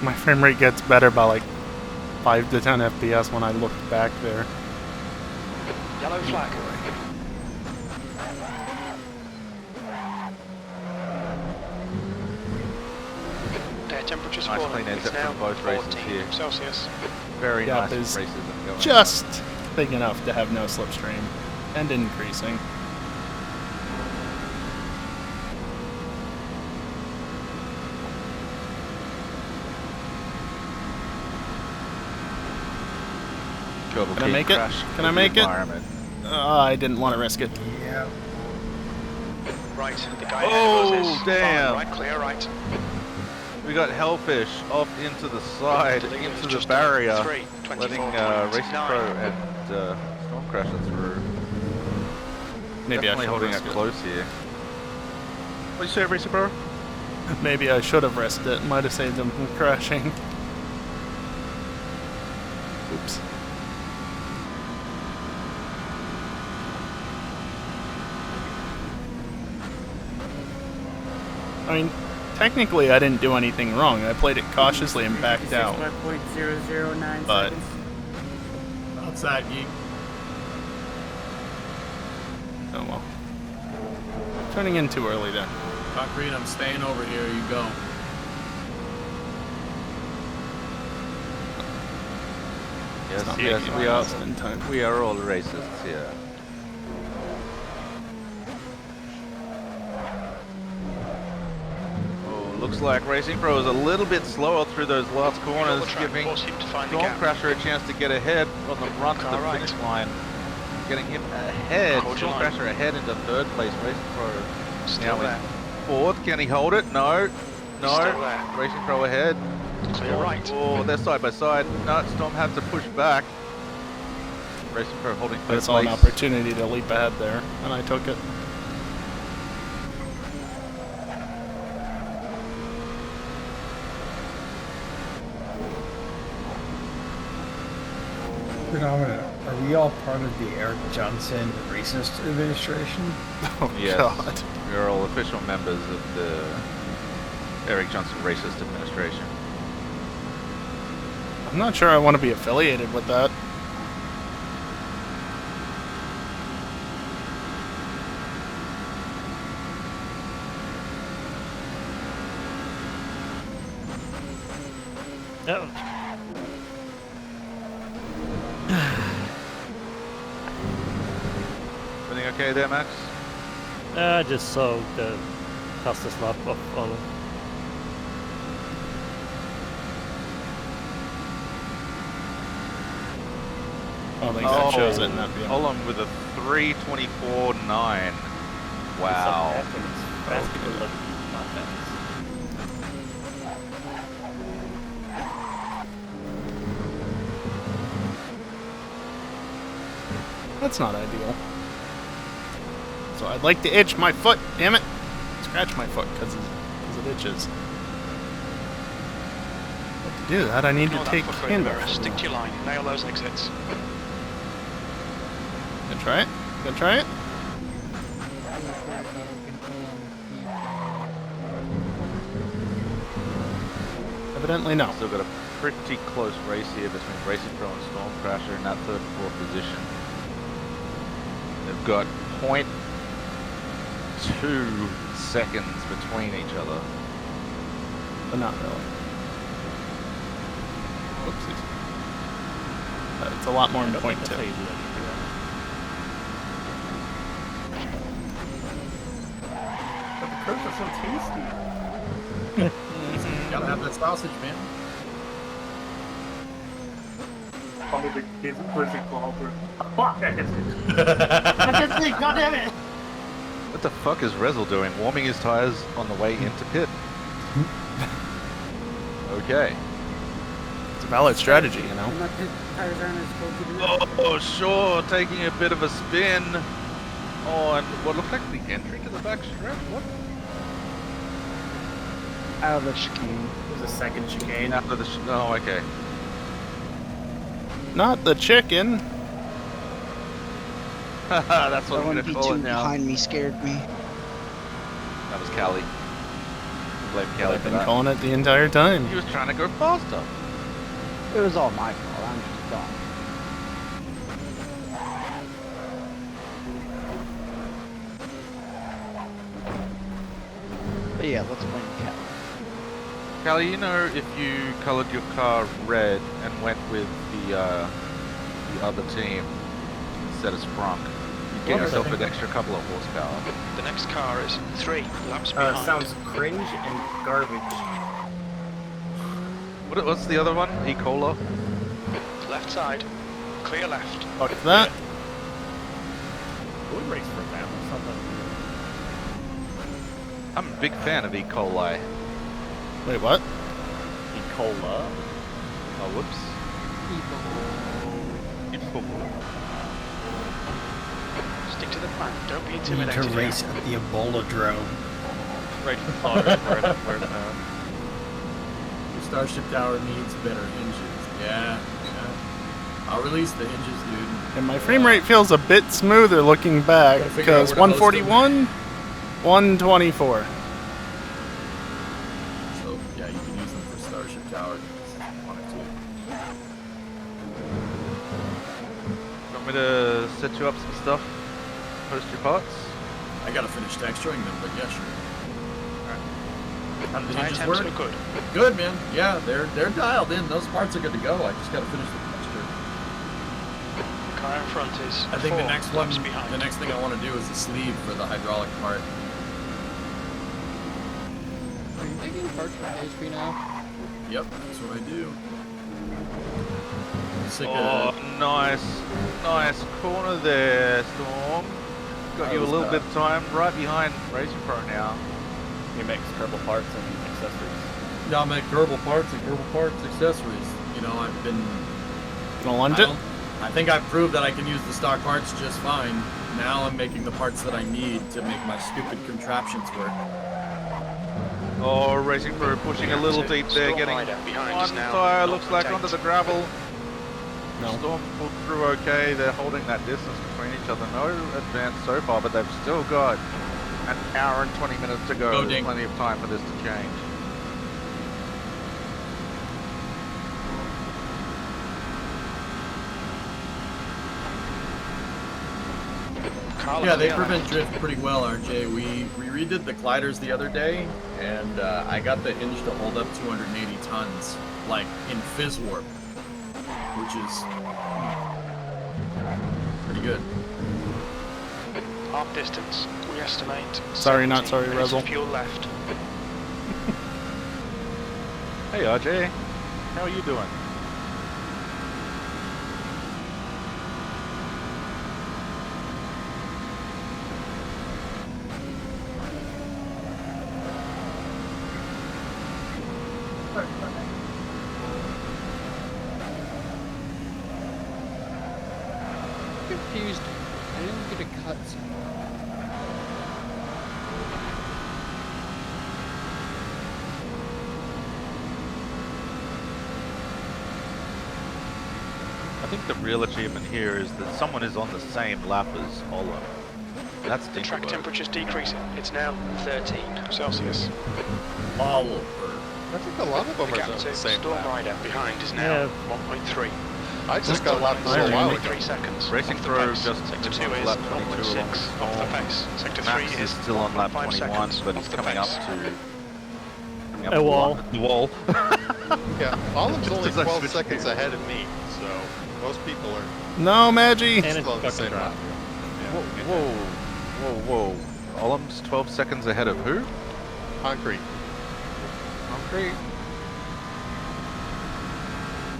My frame rate gets better by like 5 to 10 FPS when I look back there. Yellow flag. Air temperature's Nice falling. clean It's exit now from both races 14 here. Celsius. Very Gap nice is races going. just big enough to have no slipstream, and increasing. Can I make it? Can I make it? I didn't want to risk it. Yeah. Right, the guy ahead of us is damn. far right, clear right. We got Hellfish off into the side, into the barrier, letting Racing Pro and Stormcrasher through. Maybe Definitely I should holding risk it it. close here. What did you say, Racing Pro? Maybe I should have risked it. Might have saved him from crashing. Oops. I mean, technically I didn't do anything wrong. I played it cautiously and backed out. 1.009 But seconds. Outside, geek. oh well. Turning in too early then. Concrete, I'm staying over here. You go. Yes, not yes, making we my are. last in time. We are all racists here. Oh, looks like Racing Pro is a little bit slower through those last corners, giving Stormcrasher a chance to get ahead on the run to the finish line. Getting him ahead. Stormcrasher ahead into third place. Racing Pro now in fourth. Can he hold it? No. No. Racing Pro ahead. Clear right. Oh, they're side by side. No, Storm had to push back. Racing Pro holding third I saw an place. opportunity to leap ahead there, and I took it. Phenomena. Are we all part of the Eric Johnson Racist Administration? Oh, Yes, God. we're all official members of the Eric Johnson Racist Administration. I'm not sure I want to be affiliated with that. Oh. Everything okay there, Max? I just saw the fastest lap of all. I don't think that shows it in that view. Olin with a 3:24.9. Wow. That's not ideal. So I'd like to itch my foot, damn it! Scratch my foot because it itches. But to do that, I need to take handle. Stick to your line. Nail those exits. Gonna try it? Gonna try it? Evidently no. Still got a pretty close race here between Racing Pro and Stormcrasher in that third and fourth position. They've got 0.2 seconds between each other. But not really. Whoopsies. It's a lot more than point two. But the curves are so tasty. Gotta have that sausage, man. Call me the kids pussy clobber. Fuck! I just think, goddammit! What the fuck is Rezel doing? Warming his tires on the way into pit. Okay. It's a valid strategy, you know. My pit tires aren't as cold to do. Oh, sure, taking a bit of a spin on what looked like the entry to the back stretch. What? Out of the chicane. There's a second chicane. Out of the oh, okay. Not the chicken. Haha, that's what I'm gonna call it now. Behind me scared me. That was Callie. Blame Callie I've for been that. calling it the entire time. He was trying to go faster. It was all my fault. I'm just dumb. Yeah, let's blame Cal. Callie, you know, if you coloured your car red and went with the other team instead of Sprunk, you'd get yourself an extra couple of horsepower. The next car is 3 laps behind. Sounds cringe and garbage. What's the other one? E-Cola? Left side. Clear left. Fuck that. Would race for them or something. I'm a big fan of E-Coli. Wait, what? E-Cola? Oh, whoops. Stick to the plan. Don't be Need intimidated. to race at the Ebola-drome. Right for where it's at. Your Starship Tower needs better hinges. Yeah. I'll release the hinges, dude. And my frame rate feels a bit smoother looking back, Gotta figure out because where to host 141, 124. So, yeah, you can use them for Starship Tower if you wanted to. Want me to set you up some stuff? Post your parts? I gotta finish texturing them, but yeah, sure. How did the Tire hinges temps work? look good. Good, man. Yeah, they're dialed in. Those parts are good to go. I just gotta finish the texture. Car in front is I think 4 the next one, laps behind. the next thing I want to do is the sleeve for the hydraulic part. Are you making parts for HP now? Yep, that's what I do. Sick Oh, nice corner there, Storm. Got you a little bit of time right behind Racing Pro now. He makes Kerbal parts and accessories. Yeah, I make Kerbal parts and Kerbal parts accessories. You know, I've been. Gonna lunge it? I think I've proved that I can use the stock parts just fine. Now I'm making the parts that I need to make my stupid contraptions work. Oh, Racing Pro pushing a little deep there, getting one tyre, looks like onto the gravel. No. Storm pulled through okay, they're holding that distance between each other. No advance so far, but they've still got an hour and 20 minutes to go. There's plenty of time for this to change. Yeah, they prevent drift pretty well, RJ. We redid the gliders the other day, and I got the hinge to hold up 280 tons, like in fizz warp, which is pretty good. Half distance, we estimate. Sorry, not sorry, 17 minutes Rezel. of fuel left. Hey RJ, how are you doing? Confused. I didn't get a cutscene. I think the real achievement here is that someone is on the same lap as Ola. That's The track temperature's decreasing. It's now 13 Celsius. Oliver. I think a lot of them The are gap on to the same Storm lap. Rider behind is now 1.3. I just got lapped a little while ago. 3 seconds. Racing Off the through pace. just Sector moved 2 on to is lap 22 along 0.6 the off the Storm. pace. Sector Max 3 is is still on lap 1.5 21, seconds but off he's the coming up pace. to A wall. The wall. Yeah, Olive's Just only as I 12 switched seconds gears. ahead of me, so most people are No, Maggie! still on the same lap. Whoa. Olam's 12 seconds ahead of who? Concrete. Concrete?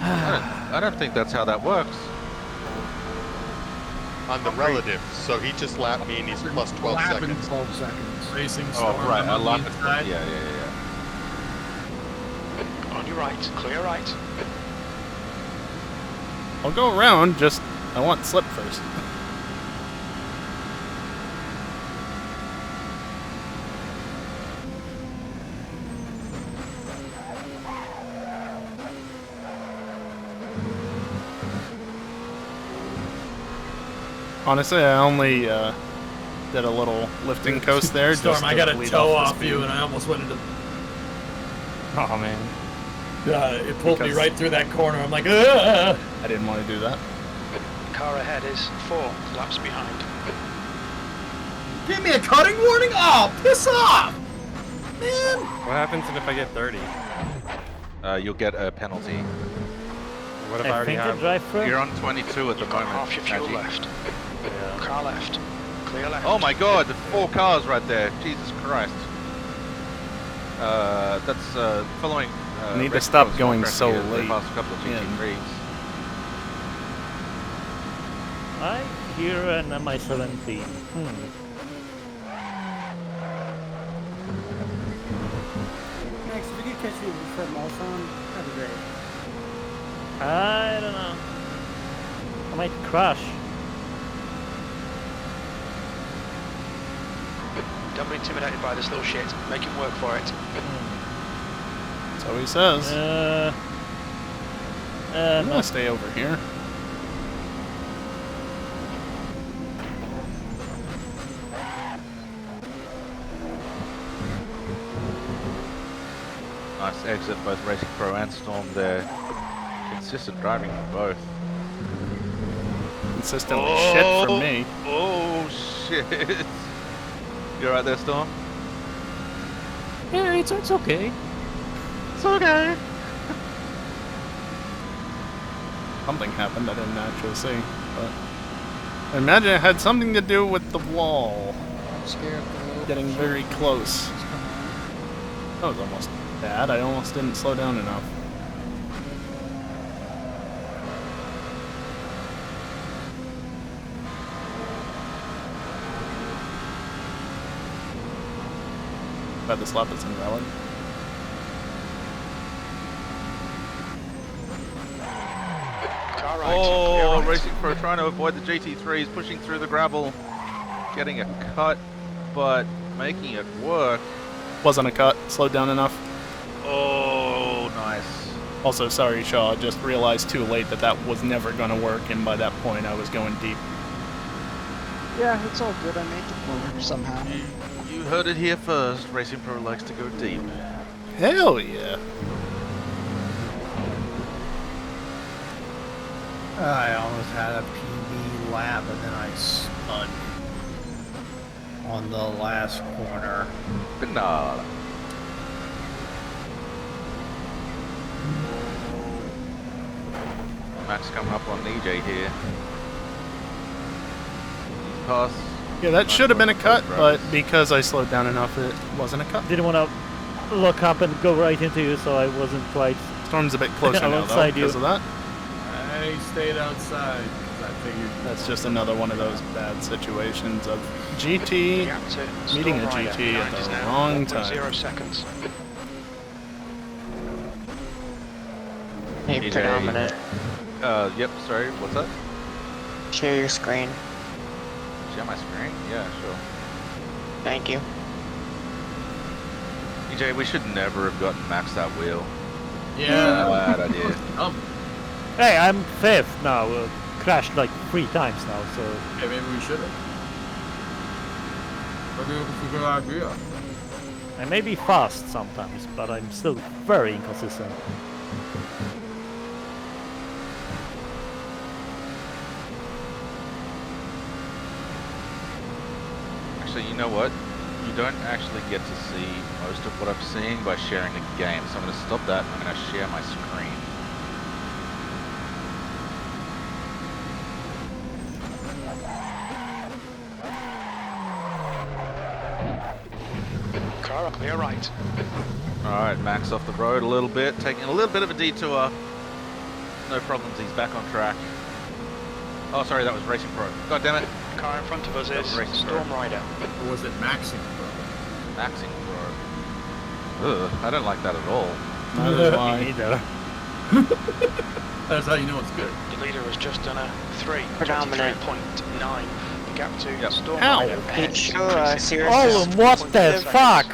I don't think that's how that works. On the relative, so he just lapped me and he's plus 12 Lap in seconds. 12 seconds. Racing Oh, Storm. right, I'm I on the lap it. inside. Yeah. On your right, clear right. I'll go around, just I want slip first. Honestly, I only did a little lifting coast there. Storm, just I to got a bleed toe the off speed. you, and I almost went into. Oh man. It pulled me Because- right through that corner. I'm like, ugh! I didn't want to do that. Car ahead is 4 laps behind. Give me a cutting warning? Oh, piss off! Man! What happens if I get 30? You'll get a penalty. What if I already have? You're on 22 at the You've got moment. half your fuel Magic. left. Car left. Clear left. Oh my god, the 4 cars right there. Jesus Christ. That's following. I need to Red stop Cross going progress so here, the late past couple of GT3s. I hear an MI-17. Max, if you could catch me before Malphone, that'd be great. I don't know. I might crash. Don't be intimidated by this little shit. Make him work for it. So he says. I'm No. gonna stay over here. Nice exit, both Racing Pro and Storm there. Consistent driving for both. Consistently shit for me. Oh shit. You alright there, Storm? Yeah, it's okay. It's okay. Something happened I didn't actually see, but I imagine it had something to do with the wall. I'm scared of the Getting very close. That was almost bad. I almost didn't slow down enough. Glad this lap is invalid. Car right. Oh, Clear right. Racing Pro trying to avoid the GT3s, pushing through the gravel, getting a cut, but making it work. Wasn't a cut. Slowed down enough. Oh, nice. Also, sorry, Shaw. Just realized too late that that was never going to work, and by that point I was going deep. Yeah, it's all good. I made the corner somehow. You heard it here first. Racing Pro likes to go deep. Hell yeah. I almost had a PB lap, and then I spun on the last corner. Banana. Max coming up on EJ here. Easy pass. Yeah, that should have been a cut, but because I slowed down enough, it wasn't a cut. Didn't want to look up and go right into you, so I wasn't quite. Storm's a bit closer now, though, alongside you. because of that. I stayed outside because I figured. That's just another one of those bad situations of GT meeting a GT at the wrong time. 0 seconds. Hey, EJ, predominant. Yep, sorry, what's that? Share your screen. Share my screen? Yeah, sure. Thank you. EJ, we should never have gotten Max that wheel. Yeah. Bad idea. Hey, I'm fifth now. Crashed like 3 times now, so. Hey, maybe we should have. Maybe it was a good idea. I may be fast sometimes, but I'm still very inconsistent. Actually, you know what? You don't actually get to see most of what I'm seeing by sharing the game. So I'm going to stop that and I'm going to share my screen. Car up, clear right. Alright, Max off the road a little bit, taking a little bit of a detour. No problems, he's back on track. Oh, sorry, that was Racing Pro. God damn it. Car in front of us is Storm Rider. Or was it Maxing Pro? Maxing Pro. Ugh, I don't like that at all. Neither do I. Either. That's how you know it's good. The leader has just done a 3. Predominant. 23.9. The gap to Storm Ow. Rider. Hey, sure, serious. Oh, what the fuck?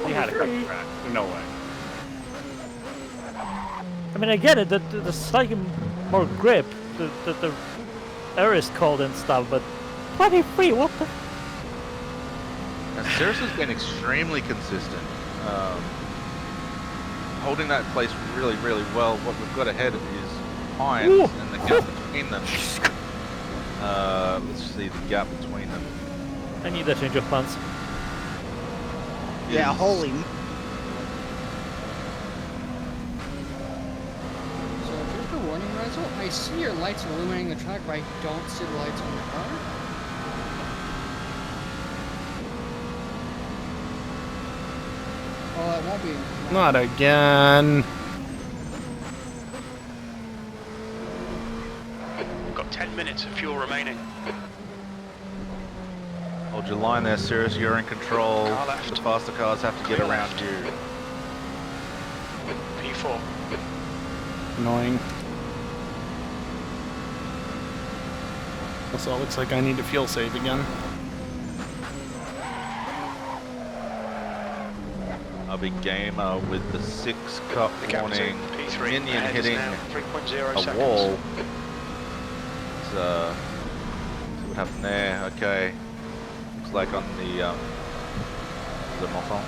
You had a cut track. No way. I mean, I get it, that the slightly more grip, the air is cold and stuff, but 23, what the? Now, Cirrus has been extremely consistent. Holding that place really, really well. What we've got ahead is Hines Ooh. and the gap between them. Let's see the gap between them. I need a change of plans. Yeah, holy. So just a warning, Renzo, I see your lights illuminating the track, but I don't see the lights on your car. Well, it won't be. Not again. We've got 10 minutes of fuel remaining. Hold your line there, Cirrus. You're in control. Car left. The faster cars have to get Clear around left. you. P4. Annoying. Also, it looks like I need to fuel save again. I'll be gamer with the 6 cup warning. P3. Minion Ahead is hitting now 3.0 a seconds. wall. Let's see what happened there. Okay. Looks like on the Morton.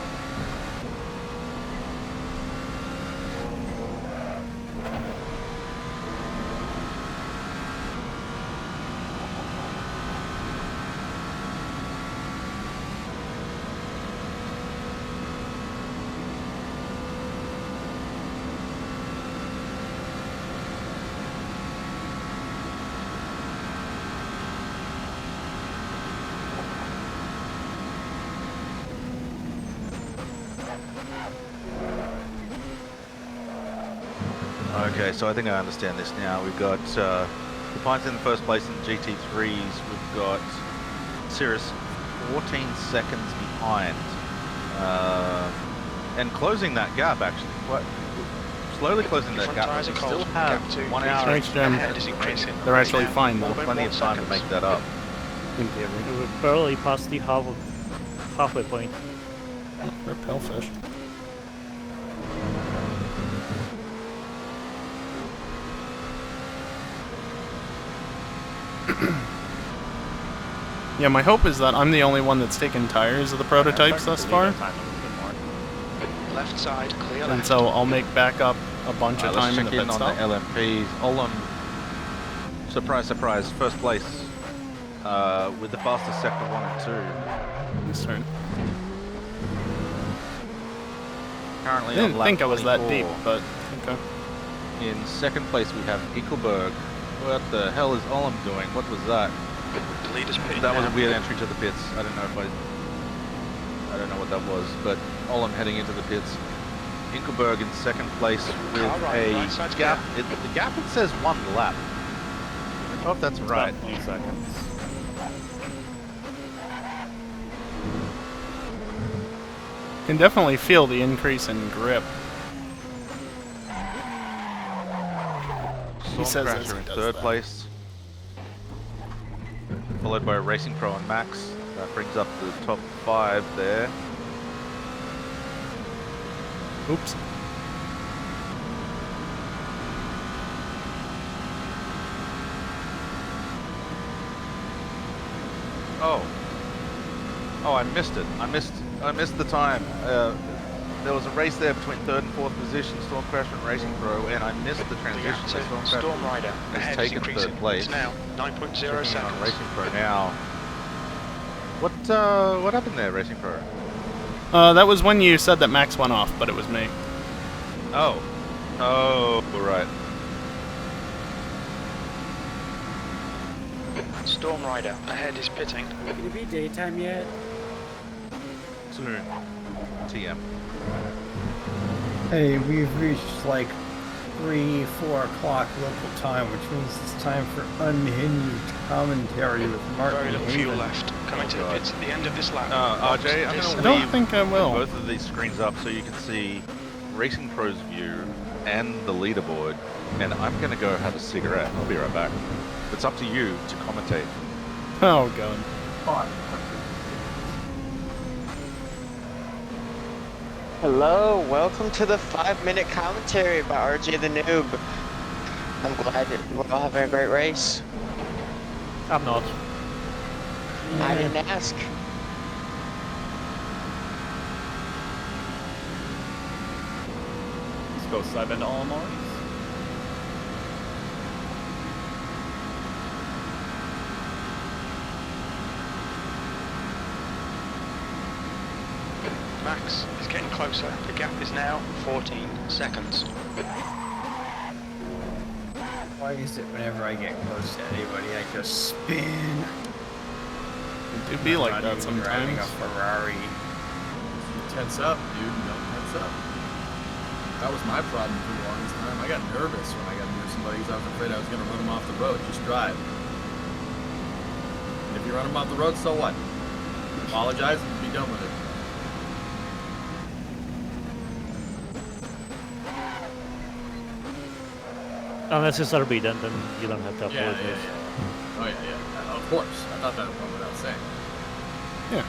Okay, so I think I understand this now. We've got the Pines in the first place in the GT3s. We've got Cirrus 14 seconds behind. And closing that gap, actually. Quite slowly closing that gap. We still have 1 hour. Thanks, Jim. They're actually fine, though. Plenty of time to make that up. In theory. We're barely past the halfway point. They're palefish. Yeah, my hope is that I'm the only one that's taken tires of the prototypes thus far. Left side, clear And left. so I'll make back up a bunch of time in the pit on stop. the LMPs. Olam, surprise, surprise, first place with the fastest sector 1 and 2. This turn. Currently I didn't on lap think I was that 24. deep, but okay. In second place we have Ekelberg. What the hell is Olam doing? What was that? The leader's pitting That was now. a weird entry to the pits. I don't know if I don't know what that was, but Olam heading into the pits. Ekelberg in second place with Car right, a right side's gap. clear. The gap it says 1 lap. I don't know if that's right. 1 second. Can definitely feel the increase in grip. He says as Stormcrasher he in does third that. place, followed by Racing Pro and Max. That brings up the top 5 there. Oops. Oh, I missed it. I missed the time. There was a race there between 3rd and 4th position, Stormcrasher and Racing Pro, and I missed the transition. So Stormcrasher Storm Rider. has Ahead is taken increasing. 3rd place. It's now 9.0 Checking in on seconds. Racing Pro now. What happened there, Racing Pro? That was when you said that Max went off, but it was me. Oh, right. Storm Rider. Ahead is pitting. Can it be daytime yet? Soon. TM. Hey, we've reached like 3-4 o'clock local time, which means it's time for unhinged commentary with Martin. Very little fuel Haven. left. Coming to the pits at the end of this lap. RJ, I'm I going to don't leave think I will. both of these screens up so you can see Racing Pro's view and the leaderboard, and I'm going to go have a cigarette. I'll be right back. It's up to you to commentate. Oh god. Hello, welcome to the 5-minute commentary by RJ the Noob. I'm glad we're all having a great race. I'm not. I didn't ask. Let's go 7 all Morris. Max is getting closer. The gap is now 14 seconds. Why is it whenever I get close to anybody, I just spin? It do be I'm like not that even sometimes. driving a Ferrari. You tense up, dude. Don't tense up. That was my problem for the longest time. I got nervous when I got near somebody because I was afraid I was going to run them off the road. Just drive. And if you run them off the road, so what? Apologize and be done with it. Unless it's RB, then you don't have to Yeah, apologize. yeah. Oh, yeah. Of course. I thought that went without saying. Yeah.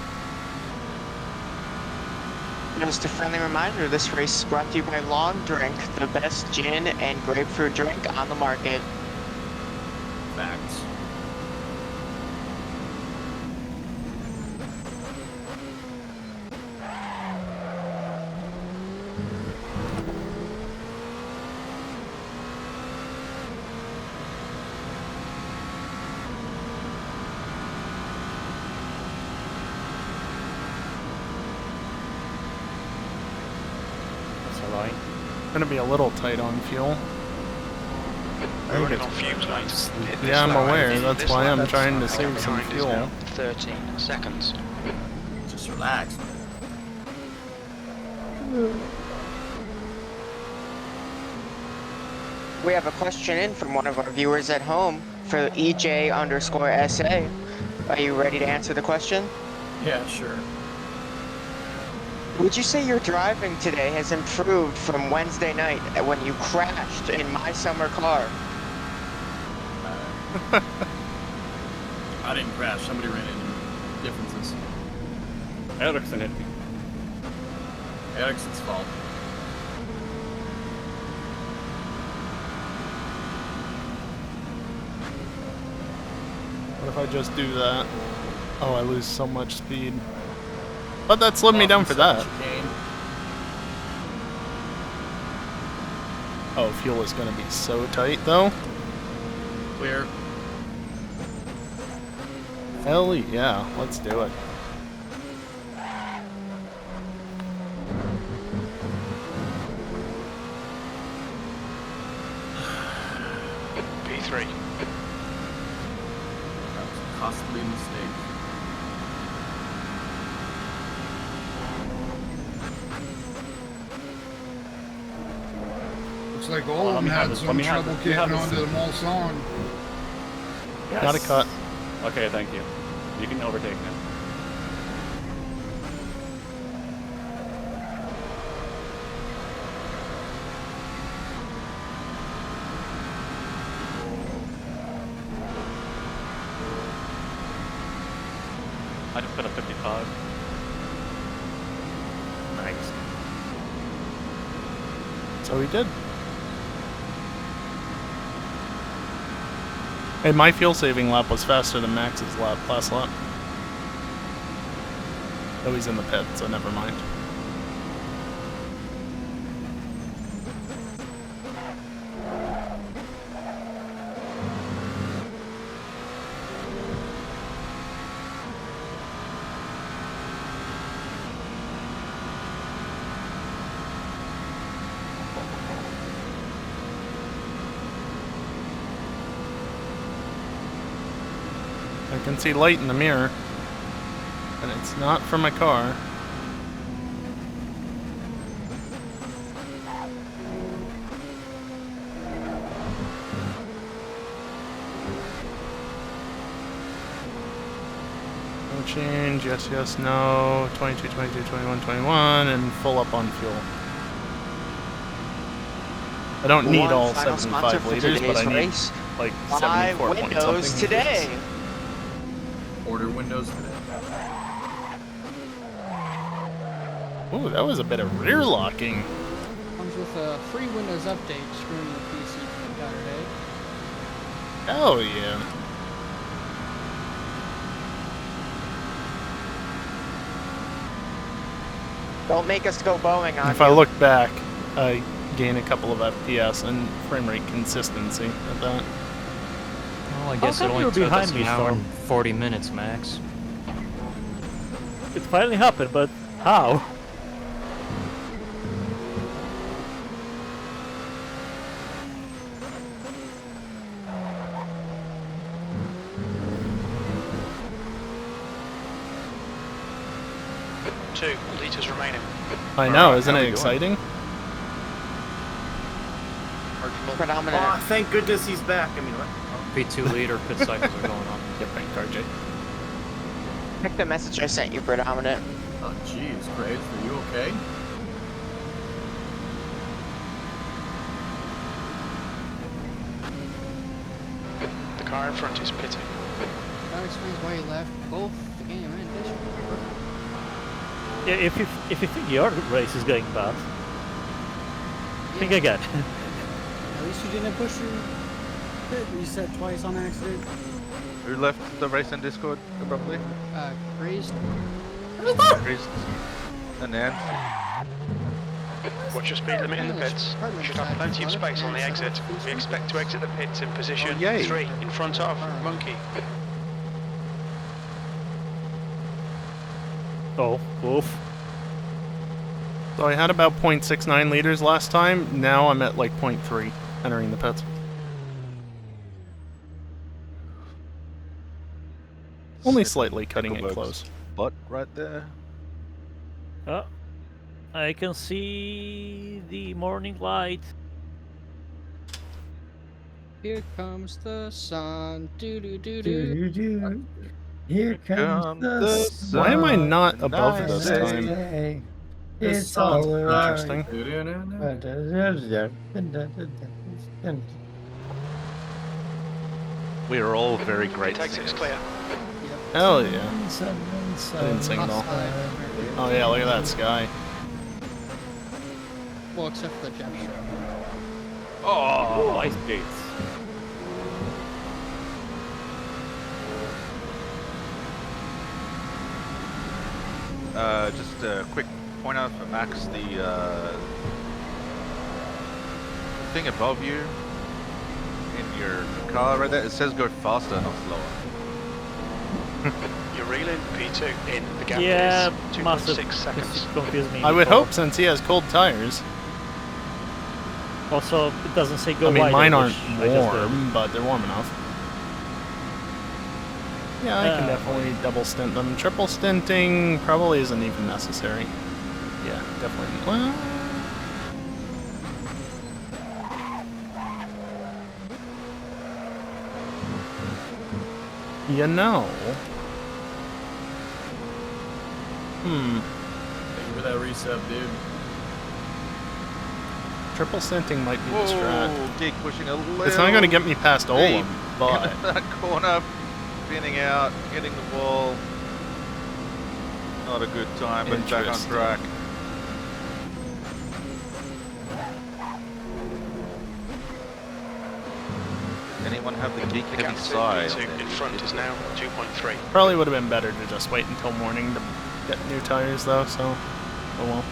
Just a friendly reminder, this race is brought to you by Long Drink, the best gin and grapefruit drink on the market. Facts. That's alright. Gonna be a little tight on fuel. We're running on fumes, mate. Yeah, I'm aware. That's why I'm trying to save some Behind is now fuel. 13 seconds. Just relax, man. We have a question in from one of our viewers at home for EJ_SA. Are you ready to answer the question? Yeah, sure. Would you say your driving today has improved from Wednesday night when you crashed in my summer car? I didn't crash. Somebody ran into me. Differences. Ericsson hit me. Ericsson's fault. What if I just do that? Oh, I lose so much speed. But that slowed me down for that. Oh, fuel is gonna be so tight though. Clear. Hell yeah, let's do it. P3. That was a costly mistake. Looks like all of them had some trouble getting onto the Mulsanne. Yes. Got a cut. Okay, thank you. You can overtake now. I just put a 55. Nice. So he did. Hey, my fuel saving lap was faster than Max's last lap. Oh, he's in the pit, so never mind. I can see light in the mirror, and it's not from my car. No change, yes, yes, no, 22, 22, 21, 21, and full up on fuel. I don't need all 75 liters, but I need like 74 point Windows something today. liters. Order Windows today. Ooh, that was a bit of rear locking. Comes with a free Windows update screwing the PC Saturday. Hell yeah. Don't make us go Boeing on If I look back, I gain a couple of FPS and frame rate consistency at that. Well, I How guess it come only you were took behind us me, an hour and Storm? 40 minutes max. It finally happened, but how? 2 litres remaining. I know, Alright, isn't how it we doing? exciting? Predominant. Oh, thank goodness he's back. I mean, what? P2 liter pit cycles are going on. Get back, RJ. Check the message I sent you, Predominant. Oh, jeez, Graves, are you okay? The car in front is pitting. That explains why you left both the game and this one. Yeah, if you think your race is going bad, think again. At least you didn't push your pit reset twice on accident. Who left the race in Discord abruptly? Raised. Chris and Nan. Watch your speed limit in the pits. We should have plenty of space on the exit. We expect to exit the pits in position 3, in front of Monkey. Oh, oof. So I had about 0.69 liters last time. Now I'm at like 0.3 entering the pits. Only slightly cutting it close. Butt right there. Oh, I can see the morning light. Here comes the sun. Do do do Do, do. do, do. Here comes the sun. Why am I not above I this say, time? It's all Interesting. We are all very great Pit exit is clear. Hell yeah. I didn't sing at all. Oh yeah, look at that sky. Well, except for the jet stream. Oh, ice skates. Just a quick point out for Max, the thing above you in your car right there, it says go faster, not slower. You're reeling P2 in. The gap Yeah, is 2.6 massive. seconds. Confused me. I would before. hope since he has cold tires. Also, it doesn't say go I mean, wider, mine aren't which I just did. warm, but they're warm enough. Yeah, I can definitely double stint them. Triple stinting probably isn't even necessary. Yeah, definitely. Well, you know. Thank you for that resub, dude. Triple stinting might be the strat. Whoa, Geek pushing a little. It's not going to get me past deep Olam, but into that corner, spinning out, hitting the wall. Not a good time, but back on Interesting. track. Anyone have the Geek The heavy gap to side? P2 in front is now 2.3. probably would have been better to just wait until morning to get new tires, though. So, oh well.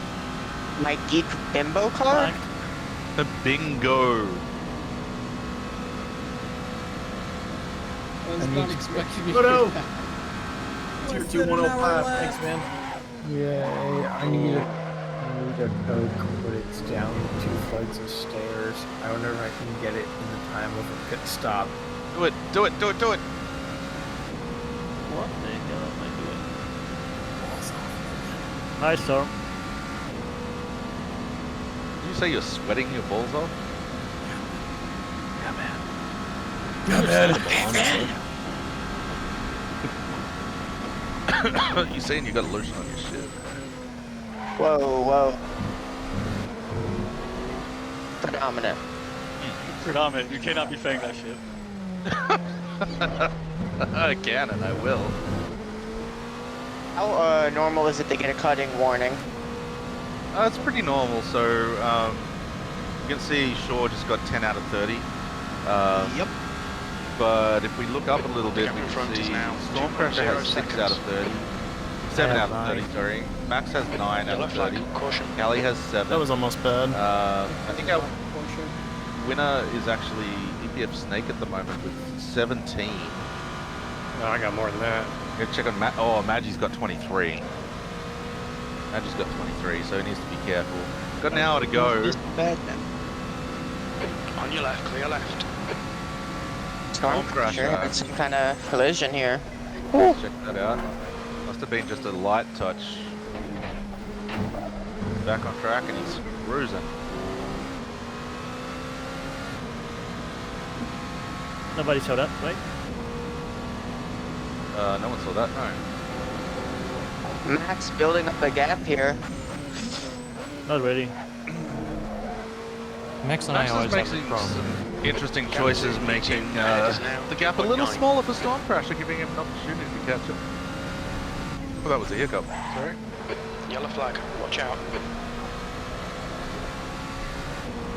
My geek bimbo car? The bingo. I was not expecting you Oh, no. to do that. Tier Less 2 than an hour 105. left. Thanks, man. Yay, I need a Coke, but it's down 2 flights of stairs. I wonder if I can get it in the time of a pit stop. Do it, do it, do it, do it. What the hell am I doing? Hi, Storm. Did you say you're sweating your balls off? Yeah, man. You saying you got lotion on your shit? Whoa, whoa. Predominant. Predominant, you cannot be saying that shit. I can and I will. How normal is it to get a cutting warning? It's pretty normal. So you can see Shaw just got 10 out of 30. Yep. But if we look up a little bit, Gap we in can front is see now Stormcrasher 2.0 has 6 seconds. out of 30. 7 out of 30, sorry. Max has 9 out Yellow of flag, 30. caution. Callie has 7. That was almost bad. I think our winner is actually EPF Snake at the moment with 17. No, I got more than that. Go check on oh, Maggie's got 23. Maggie's got 23, so he needs to be careful. Got an hour to go. On your left, clear left. Stormcrasher had some kind of collision here. Check that out. Must have been just a light touch. back on track and he's cruising. Nobody saw that, right? No one saw that, no. Max building up a gap here. Not really. Max and I Max always is have a making problem. some interesting choices, making the gap a little smaller for Storm Crasher, giving him an opportunity to catch up. Oh, that was a hiccup. Sorry. Yellow flag, watch out.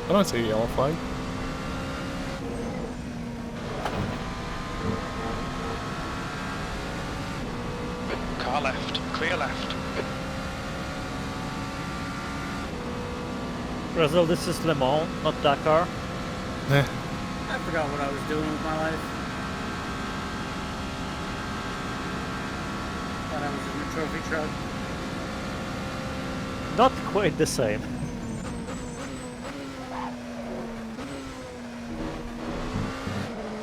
I don't see a yellow flag. Car left, clear left. Brazil, this is Le Mans, not Dakar. I forgot what I was doing with my life. Thought I was in the trophy truck. Not quite the same.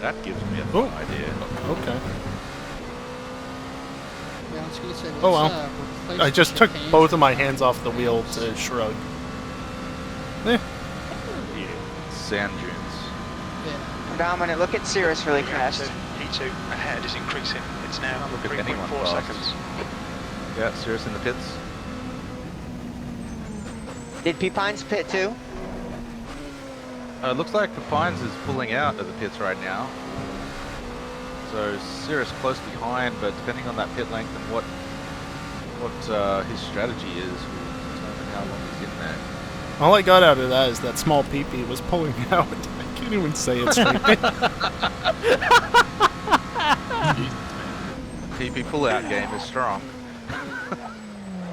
That gives me a fun idea. Okay. Yeah, I was gonna say, let's, Oh well. replace I just the took chicane. both of my hands off the wheel to shrug. Sand dunes. Dominant, look at Cirrus really fast. E2 ahead is increasing. It's now Look at anyone 3.4 fast. seconds. Yeah, Cirrus in the pits. Did P-Pines pit too? Looks like the Pines is pulling out of the pits right now. So Cirrus close behind, but depending on that pit length and what his strategy is, will determine how long he's in there. All I got out of that is that small peepee was pulling out. I can't even say it's right. PP pull-out game is strong.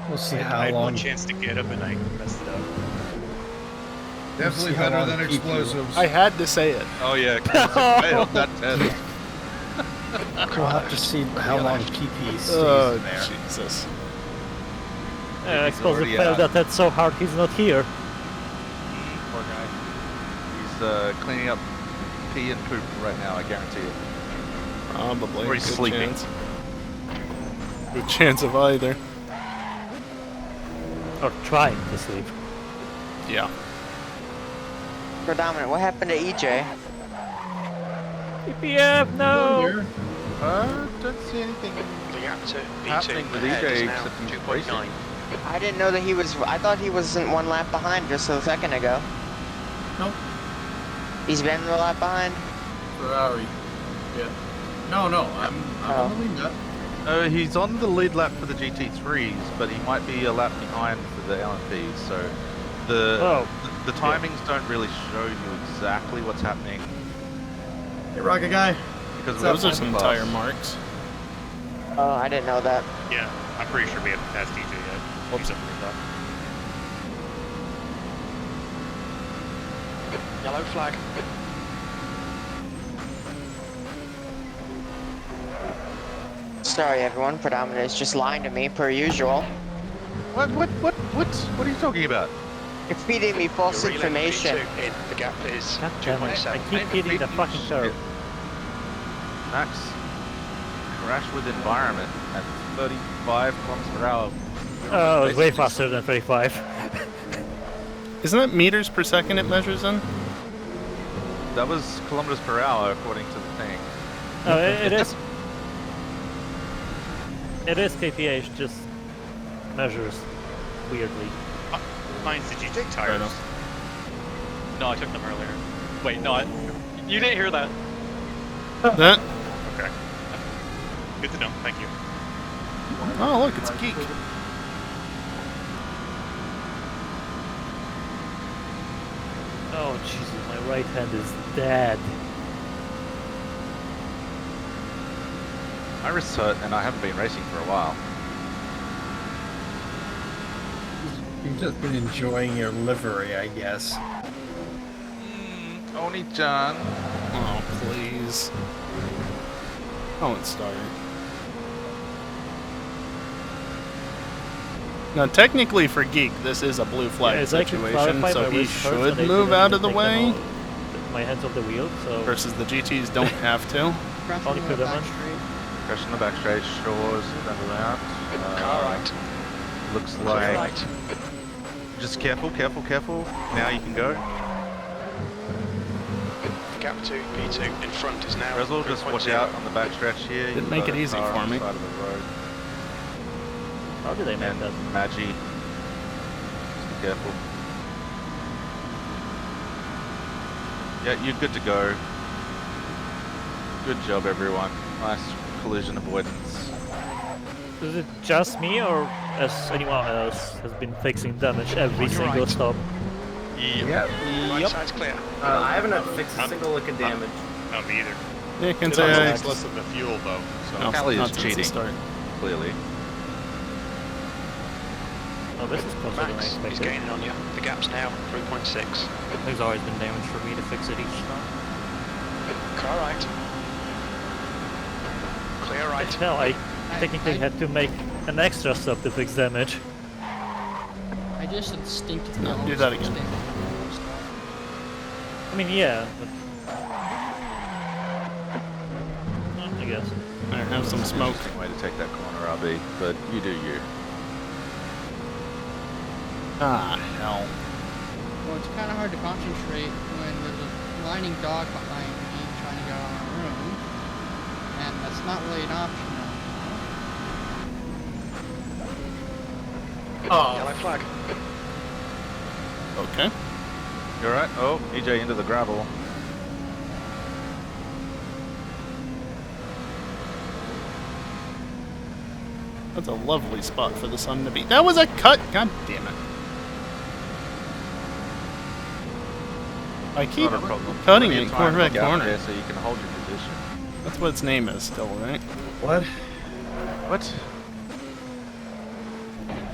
We'll see I how had long. one chance to get him and I messed it up. Definitely see how better long than PP explosives. I had to say it. Oh yeah, failed that test. We'll have to see how long PP stays Oh, there. Jesus. Explosive already failed out. that so hard he's not here. Poor guy. He's cleaning up pee and poop right now, I guarantee it. Probably. Or he's Good sleeping. chance. Good chance of either. Or trying to sleep. Yeah. Predominant, what happened to EJ? EPF, no! Don't see anything The gap to happening E2 with ahead EJ is now except he's 2.9. racing. I didn't know that he was. I thought he wasn't one lap behind just a second ago. Nope. He's been a lap behind. Ferrari. Yeah. No, I'm on the lead lap. He's on the lead lap for the GT3s, but he might be a lap behind for the LMPs. So the timings don't really show you exactly what's happening. Hey, Rocket Guy. Because Those are some tire marks. Oh, I didn't know that. Yeah, I'm pretty sure we haven't passed DJ yet. Whoops, I forgot. Yellow flag. Sorry, everyone. Predominant is just lying to me per usual. What are you talking about? You're feeding me false You're reeling information. E2 in. The gap is God damn it, I 2.7. keep hitting the fucking curve. Max crash with environment at 35 kilometers per hour. Oh, it's way faster than 35. Isn't it meters per second it measures in? That was kilometers per hour according to the thing. Oh, it is. It is kph, just measures weirdly. Mine's, did you take tires? No, I took them earlier. Wait, no, you didn't hear that. That? Okay. Good to know, thank you. Oh, look, it's Geek. Oh, Jesus, my right hand is dead. My wrist's hurt and I haven't been racing for a while. You've just been enjoying your livery, I guess. Oni-chan. Oh, please. Don't start. Now, technically for Geek, this is a blue flag as I can situation, clarify, so my he wrist hurts should and I move didn't out of the take way. my hands off the wheel, so... Versus the GTs don't have to. Only could have Crash on the back straight, shores, turn around. Car right. Looks Clear like right. Just careful, careful, careful. Now you can go. Gap 2, P2 in front is now. Rezel, just watch out on the backstretch here. Didn't make it easy for me. Side of the road. How did they make that? Magi. Just be careful. Yeah, you're good to go. Good job, everyone. Nice collision avoidance. Is it just me, or has anyone else has been fixing damage every single stop? Yep. Right side's clear. I haven't had to fix a single lick of damage. No, me either. Yeah, you can It say also I... takes less than the fuel, though. So. No, Callie not is since the cheating. start. Clearly. Oh, this is closer than I Max is expected. gaining on you. The gap's now 3.6. There's always been damage for me to fix it each time. Car right. Clear right. Hell, I technically had to make an extra stop to fix damage. I just instinctively No, always do that again. stay on the I mean, yeah, but... I guess. I have some smoke. Interesting way to take that corner, RB, but you do you. Ah, hell. Well, it's kind of hard to concentrate when there's a lining dog behind me trying to get on our room, and that's not really an option now. Oh. Yellow flag. Okay. You alright? Oh, EJ into the gravel. That's a lovely spot for the sun to be. That was a cut! God damn it. I keep Not a problem. cutting Plenty it of time corner to by get out corner. there so you can hold your position. That's what its name is still, right? What? What?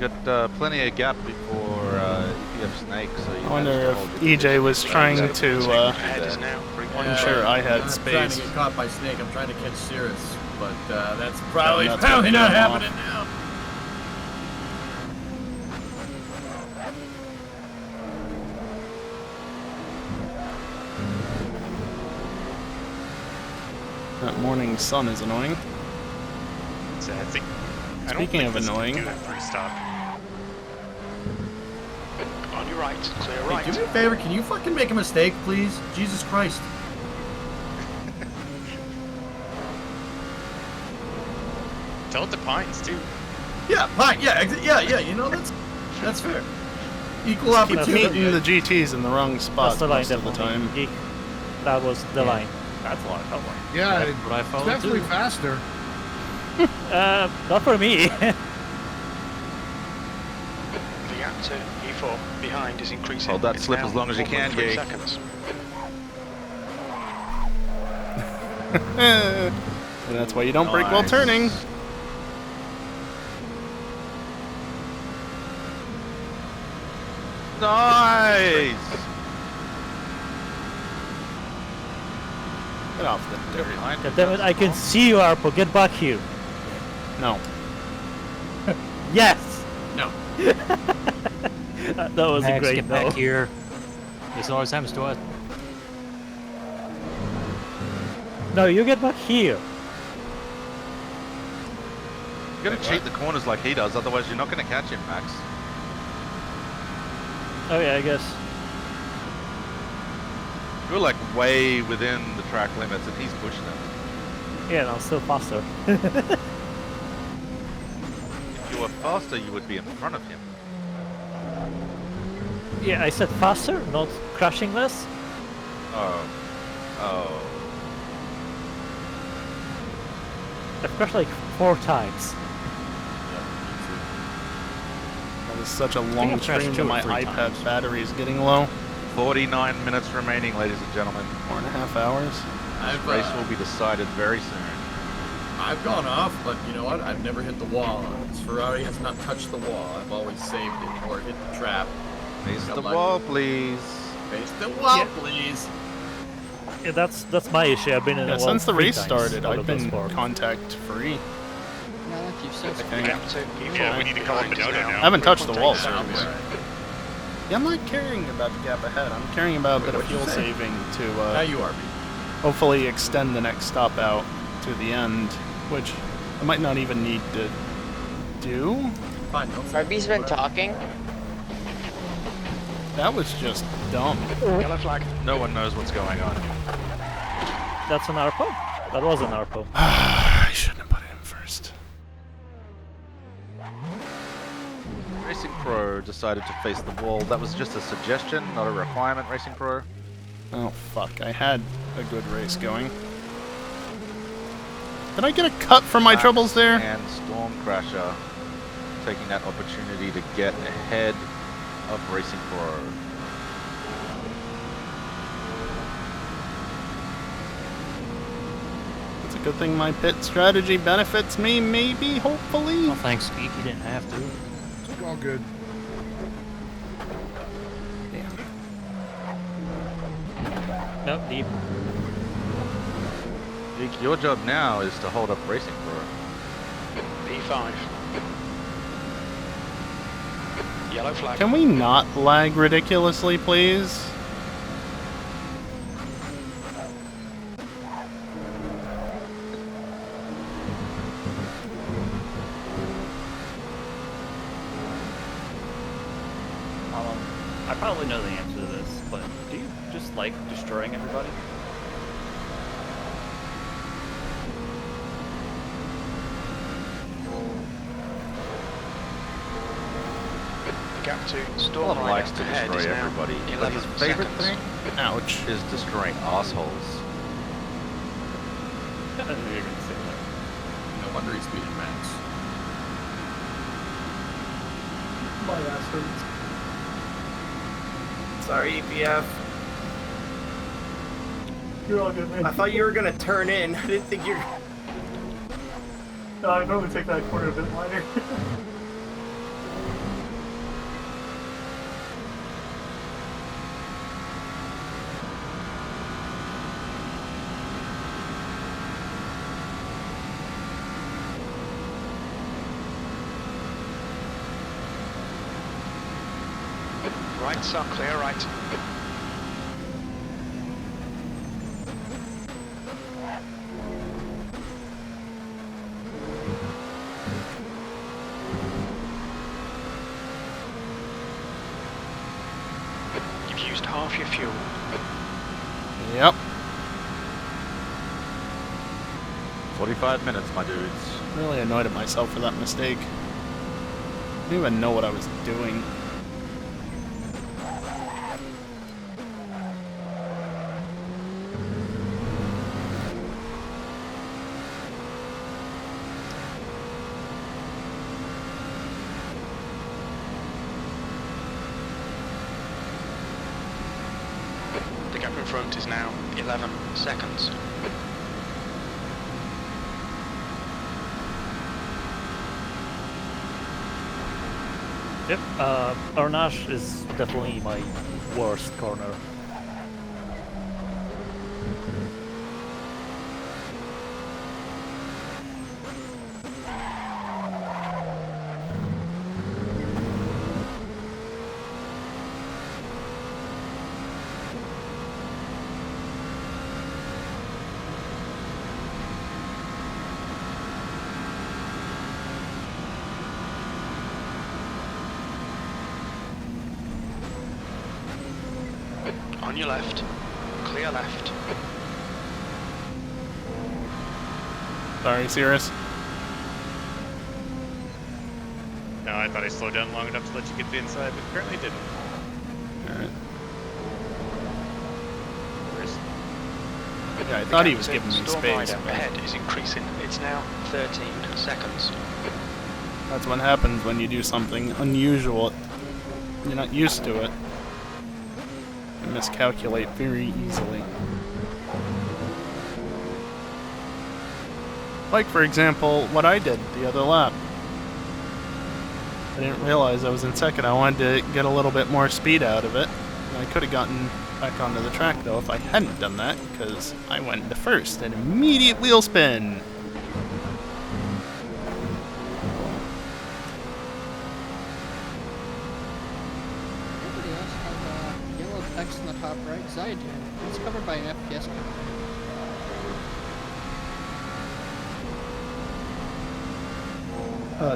You got plenty of gap before EPF Snake, so you I wonder managed to if hold your EJ was position. trying to Ahead is now ensure I had I'm trying space. to get caught by Snake. I'm trying to catch Cirrus, but that's That's probably gonna not get him off. happening now. That morning sun is annoying. So I think. I don't Speaking think of this can annoying. do that three-stop. on your right. Clear Hey, right. do me a favor, can you fucking make a mistake, please? Jesus Christ. Tell it to Pines too. Yeah, fine. Yeah, yeah. You know that's fair. Equal Keep opportunity. meeting the GTs in the wrong spots That's the line, most of the time. definitely. That was the line. That's what I felt like. Yeah, That's what I it's followed definitely too. faster. Not for me. The gap to E4 behind is increasing. Hold that It's slip now as long as you can, 4.3 Geek. seconds. And that's why you don't brake while Nice. turning. Nice! Get off the dirt. God damn it, I can see you, Arpo. Get back here. No. Yes! No. That was a Max, great get back no. here. This always happens to us. No, you get back here. You gotta cheat the corners like he does, otherwise you're not gonna catch him, Max. Oh yeah, I guess. You're like way within the track limits and he's pushing them. Yeah, no, still faster. If you were faster, you would be in front of him. Yeah, I said faster, not crashing less. Oh. Oh. I've crashed like 4 times. That was such a think long I've crashed stream 2 that or my 3 iPad times. battery is getting low. 49 minutes remaining, ladies and gentlemen. 4.5 hours. I've, Race will be decided very soon. I've gone off, but you know what? I've never hit the wall. This Ferrari has not touched the wall. I've always saved it or hit the trap. Face Got the lucky. wall, please. Face the wall, Yeah. please. Yeah, that's my issue. I've been in Yeah, the wall since the 3 race times started, out I've of those been 4. contact free. Now that you've said I so. think. Gap to E4 Yeah, we need to call it behind is Minota now. I haven't touched the 3.8 wall seconds. surface. Yeah, I'm not caring about the gap ahead. I'm caring about a bit of What'd you fuel say? saving to Now you are. hopefully extend the next stop out to the end, which I might not even need to do. Fine. Arby's been talking. That was just dumb. Yellow flag. No one knows what's going on. That's an ARPO? That was an ARPO. I shouldn't have put it in first. Racing Pro decided to face the wall. That was just a suggestion, not a requirement, Racing Pro. Oh fuck, I had a good race going. Did I get a cut from my troubles there? And Stormcrasher taking that opportunity to get ahead of Racing Pro. It's a good thing my pit strategy benefits me, maybe, hopefully. Well, thanks, Geek. You didn't have to. It's all good. Nope, deep. Geek, your job now is to hold up Racing Pro. P5. Yellow flag. Can we not lag ridiculously, please? I probably know the answer to this, but do you just like destroying everybody? The gap to Alan Storm Rider likes to ahead destroy is now everybody, but 11 his favorite seconds. thing Ouch. is destroying assholes. I knew you were going to say that. No wonder he's beating Max. My ass hurts. Sorry, EPF. You're all good, man. I thought you were gonna turn in. I didn't think you were. No, I normally take that corner a bit wider. Rights are clear, right. You've used half your fuel. Yep. 45 minutes, my dudes. Really annoyed at myself for that mistake. I didn't even know what I was doing. The gap in front is now 11 seconds. Yep, Arnash is definitely my worst corner. On your left. Clear left. Sorry, Cirrus. No, I thought I slowed down long enough to let you get to the inside, but apparently didn't. Alright. Where's... Yeah, I thought he was giving me Storm space. Rider But ahead is increasing. It's now 13 seconds. that's what happens when you do something unusual. You're not used to it. You miscalculate very easily. Like, for example, what I did the other lap. I didn't realize I was in second. I wanted to get a little bit more speed out of it. And I could have gotten back onto the track, though, if I hadn't done that, because I went into first. An immediate wheel spin! Everybody else has a yellow text in the top right, 'cause I do. It's covered by an FPS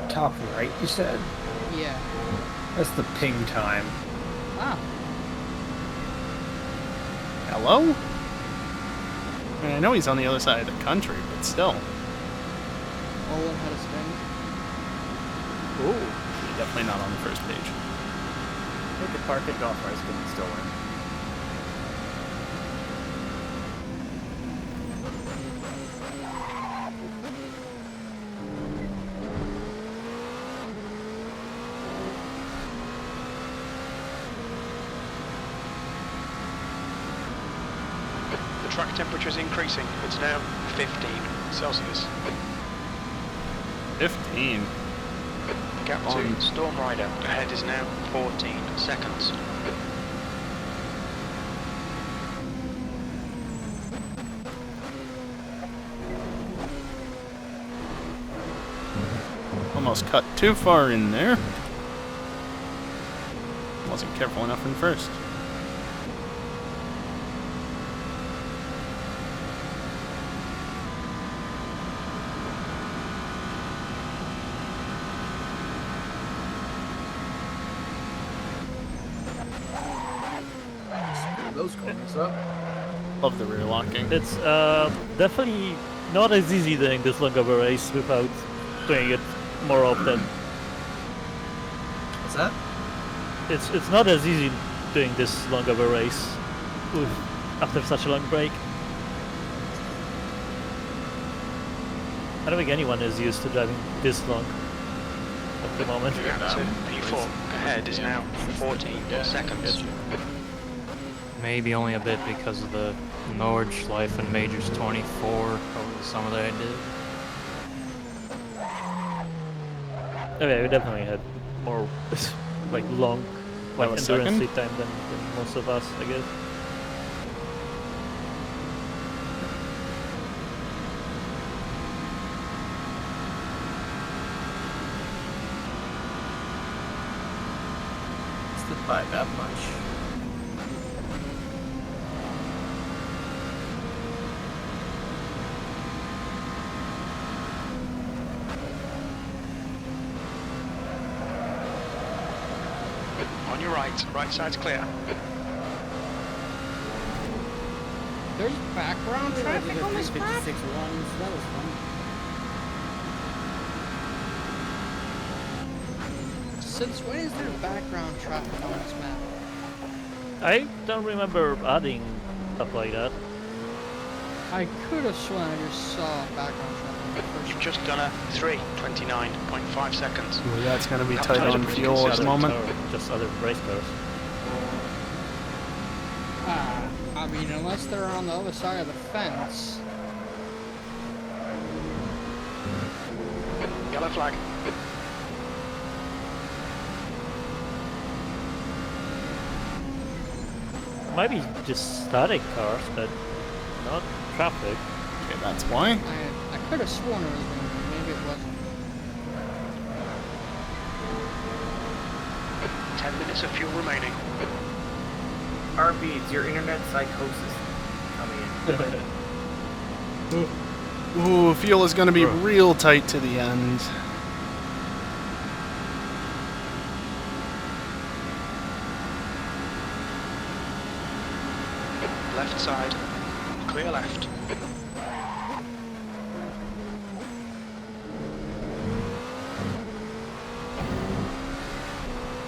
Top right, you said? Yeah. That's the ping time. Ah. Hello? I mean, I know he's on the other side of the country, but still. Olin had a spin. Ooh. Definitely not on the first page. They could park at golf rice and still win. The track temperature is increasing. It's now 15 Celsius. 15? The gap to Storm Rider ahead is now 14 seconds. Almost cut too far in there. Wasn't careful enough in first. Those corners up. Love the rear locking. It's definitely not as easy doing this long of a race without doing it more often. What's that? It's not as easy doing this long of a race with after such a long break. I don't think anyone is used to driving this long at the moment. The gap to P4 ahead is now 14 seconds. Maybe only a bit because of the Norge Life and Majors 24 over the summer that I did. Okay, we definitely had more like long like endurance second? sleep time than most of us, I guess. It's by that much. On your right side's clear. There's background traffic on this map? 56 ones. That was fun. Since when is there background traffic on this map? I don't remember adding stuff like that. I could have sworn I just saw background traffic on the first You've just done a 3:29.5 seconds. Ooh, that's going to be That tight was on pretty fuel at the consistent. moment. Just other race cars. I mean, unless they're on the other side of the fence. Yellow flag. Might be just static cars, but not traffic. Okay, that's why. I could have sworn it was moving. Maybe it wasn't. 10 minutes of fuel remaining. RB, it's your internet psychosis coming in. Ooh, fuel is going to be real tight to the end. Left side. Clear left.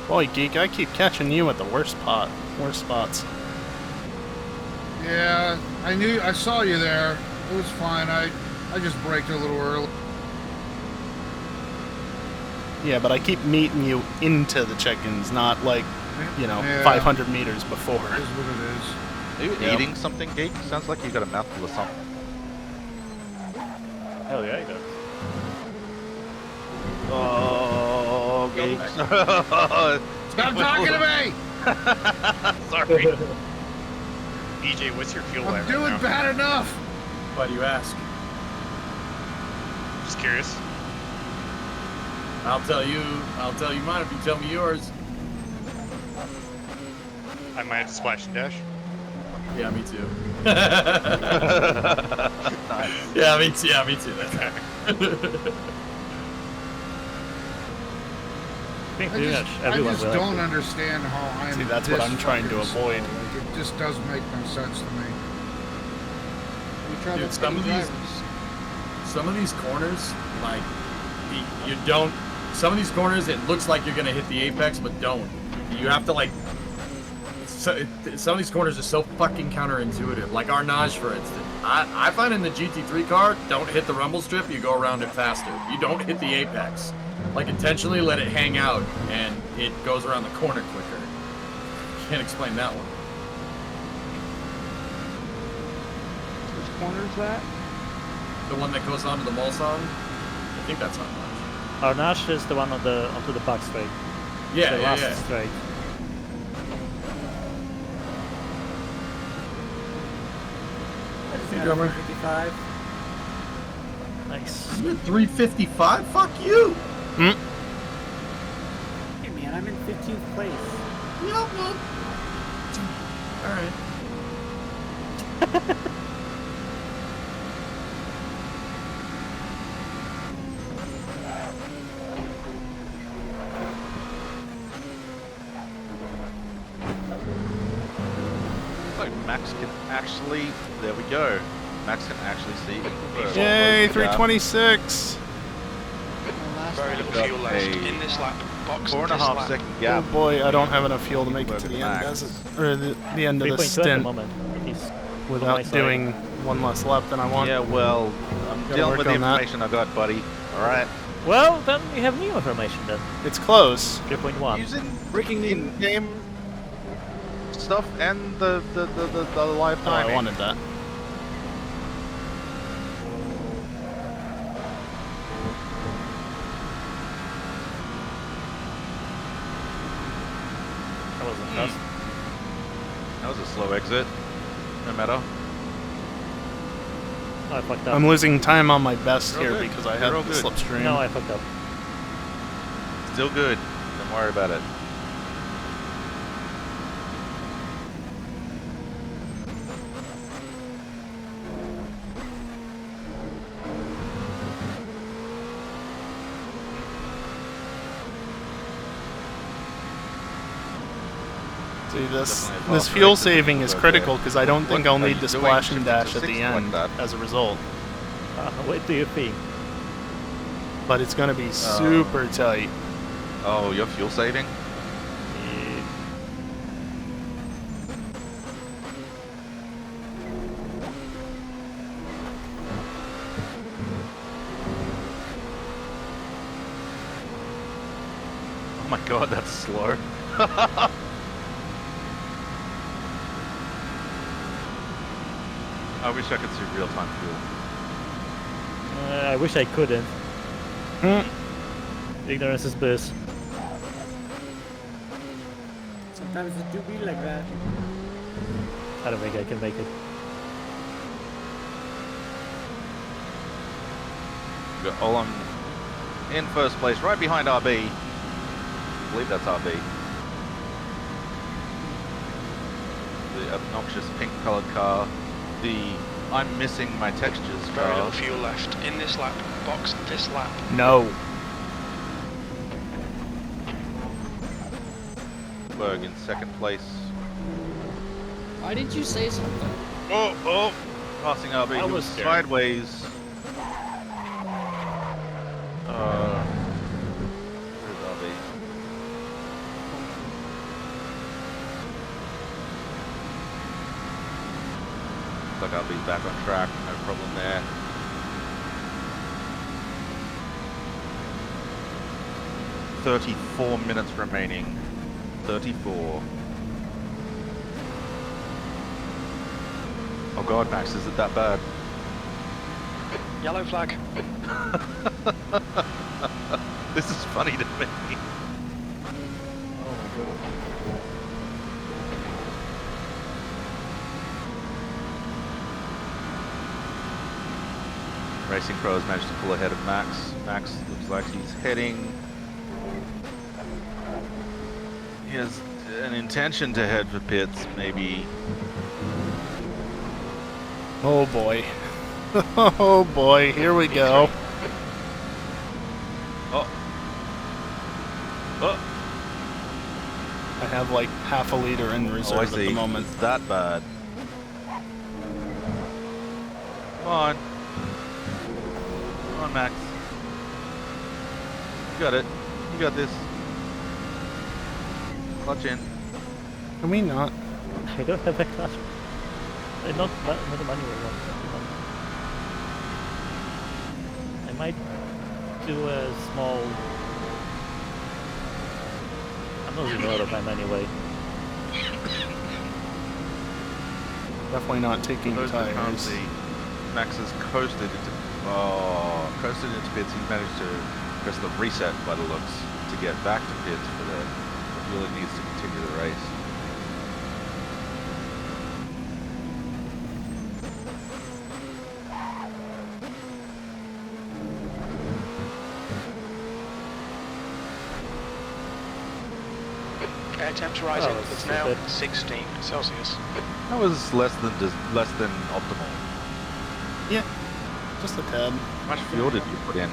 Boy, Geek, I keep catching you at the worst spots. Yeah, I saw you there. It was fine. I just braked a little early. Yeah, but I keep meeting you into the check-ins, not like, you know, Yeah. 500 meters before. It is what it is. Are you Yep. eating something, Geek? Sounds like you got a mouthful of something. Hell yeah, he does. Oh, Geek. Stop talking to me! Sorry. EJ, what's your fuel I'm level doing now? bad enough. Why do you ask? Just curious. I'll tell you mine if you tell me yours. I might have to splash and dash. Yeah, me too. Nice. Yeah, me too. Yeah, me too. That's think I pretty just, much I everyone just will don't actually. understand how I'm See, that's what this I'm trying to fucking slow. avoid. Like, it just does make no sense to me. We try Dude, to some of these corners, like you don't. Some of these corners, it looks like you're gonna hit the apex, but don't. You have to like. Some of these corners are so fucking counterintuitive. Like Arnage, for instance. I find in the GT3 car, don't hit the rumble strip, you go around it faster. You don't hit the apex. Like intentionally let it hang out, and it goes around the corner quicker. Can't explain that one. Which corner is that? The one that goes onto the Mulsanne? I think that's Arnage. Arnage is the one on the onto the back straight. Yeah, the yeah, last yeah. straight. Drummer. 55. Nice. You're 355? Fuck you! Hey man, I'm in 15th place. Yeah, well. Alright. So Max can actually, there we go. Max can actually see. Yay, 326. Very little fuel left in this lap. Box 4.5 this second lap. gap. Oh boy, I don't have enough fuel to make it to the end, does it? Or the end of the 3.2 at the stint moment. He's without doing one less lap than I want. Yeah, well, I'm Gotta dealing work with the on that. information I got, buddy. Alright. Well, then we have new information then. It's close. 3.1. Using freaking in-game stuff and the live Oh, timing. I wanted that. That wasn't fast. That was a slow exit. No matter. I fucked up. I'm losing time on my best You're all here good. because I You're had all the good. slipstream. No, I fucked up. Still good. Don't worry about it. See, this Definitely a this fast fuel race, saving is but critical because I don't think what I'll are need you to doing splash and shifting to dash at the 60 like end that? as a result. What do you think? But it's going to be super tight. Oh, you're fuel saving? Oh my god, that's slow. I wish I could see real-time fuel. I wish I couldn't. Ignorance is bliss. Sometimes it do be like that. I don't think I can make it. We got Olam in first place, right behind RB. I believe that's RB. The obnoxious pink-colored car. The I'm missing my textures Very car. little fuel left in this lap. Box this lap. No. Berg in second place. Why didn't you say something? Oh! Passing RB. I He was scared. sideways. Where's RB? Looks like RB's back on track. No problem there. "34 minutes remaining. 34. Oh god, Max, is it that bad? Yellow flag. This is funny to me. Racing Pros managed to pull ahead of Max. Max looks like he's heading. He has an intention to head for pits, maybe. Oh boy. Oh boy, here we go. Oh. Oh. I have like half a liter in reserve at the moment. It's that bad. Come on. Come on, Max. You got it. You got this. Clutch in. Can we not? I don't have a clutch. Not a manual one. I might do a small... I'm losing a lot of time anyway. Definitely not taking tires. Max has coasted into pits. He's managed to press the reset by the looks to get back to pits for the fuel it needs to continue the race. Air temps rising. It's now 16 Celsius. That was less than optimal. Yeah, just a tad. How much fuel did you put in?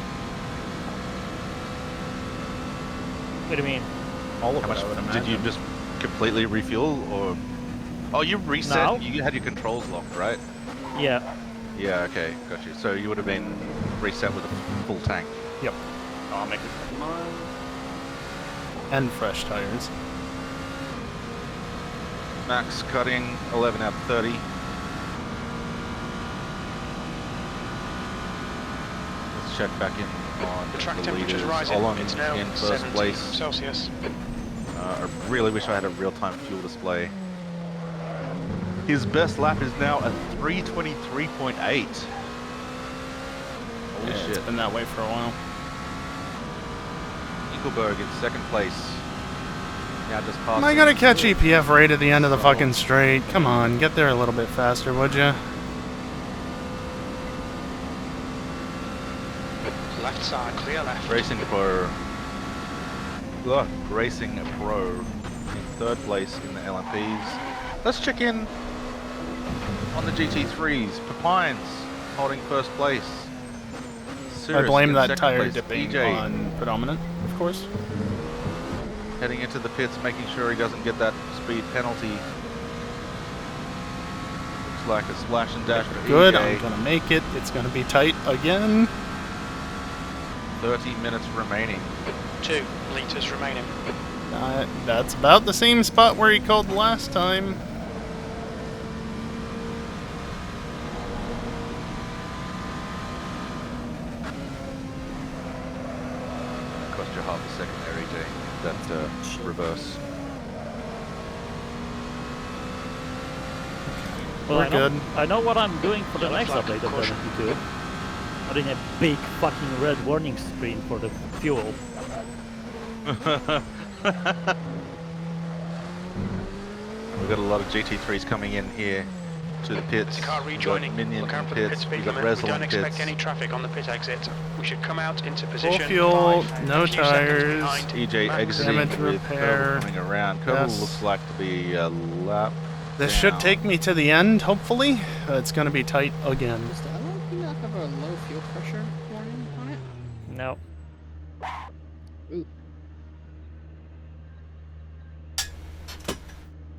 What do you mean? All of How it, much I would did imagine. you just completely refuel, or? Oh, you reset. No. You had your controls locked, right? Yeah. Yeah. Okay, got you. So you would have been reset with a full tank. Yep. Oh, I'll make it mine. And fresh tires. Max cutting 11 out of 30. Let's check back in on The track the temperature's leaders. rising. Olong It's now in first 17 place. Celsius. I really wish I had a real-time fuel display. His best lap is now a 3:23.8. Holy shit. It's been that way for a while. Inkelberg in second place. Now just past. Am I gonna catch EPF right at the end of the fucking straight? Come on, get there a little bit faster, would ya? Left side, clear left. Racing Pro. Look, Racing Pro in third place in the LMPs. Let's check in on the GT3s. Papines holding first place. I blame in that second tire place. dipping EJ on predominant, of course. heading into the pits, making sure he doesn't get that speed penalty. Looks like a splash and dash for Good, EJ. I'm gonna make it. It's gonna be tight again. 30 minutes remaining. 2 litres remaining. That's about the same spot where he called last time. Cost you half a second there, EJ. That reverse. Well, We're good. I know what I'm doing for the next update of 72. Putting a big fucking red warning screen for the fuel. We've got a lot of GT3s coming in here to the pits. The car rejoining. Minion Look out in for the pit pits. speed We've got limit. We Rezel don't in expect pits. any traffic on the pit exit. We should come out into position. Full fuel, 5, no a few seconds tires, behind EJ Max. exiting damage with repair. Kerbal coming around. Kerbal Yes. looks like to be a lap This down. should take me to the end, hopefully. It's gonna be tight again. Does the LLP not have a low fuel pressure warning on it? No. Ooh.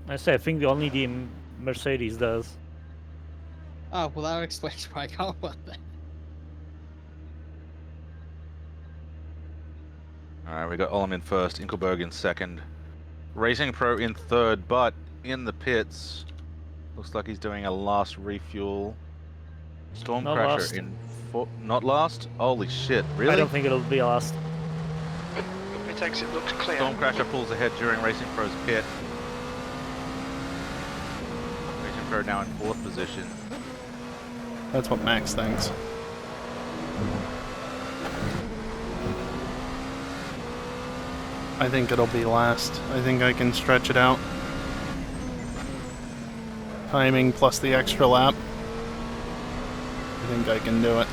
I think only the Mercedes does. Oh, well that explains why I got one then. Alright, we got Olm in first, Inkelberg in second. Racing Pro in third, but in the pits. Looks like he's doing a last refuel. Not Stormcrasher last. in not last? Holy shit, really? I don't think it'll be last. The pit exit looks clear. Stormcrasher pulls ahead during Racing Pro's pit. Racing Pro now in fourth position. That's what Max thinks. I think it'll be last. I think I can stretch it out. Timing plus the extra lap. I think I can do it.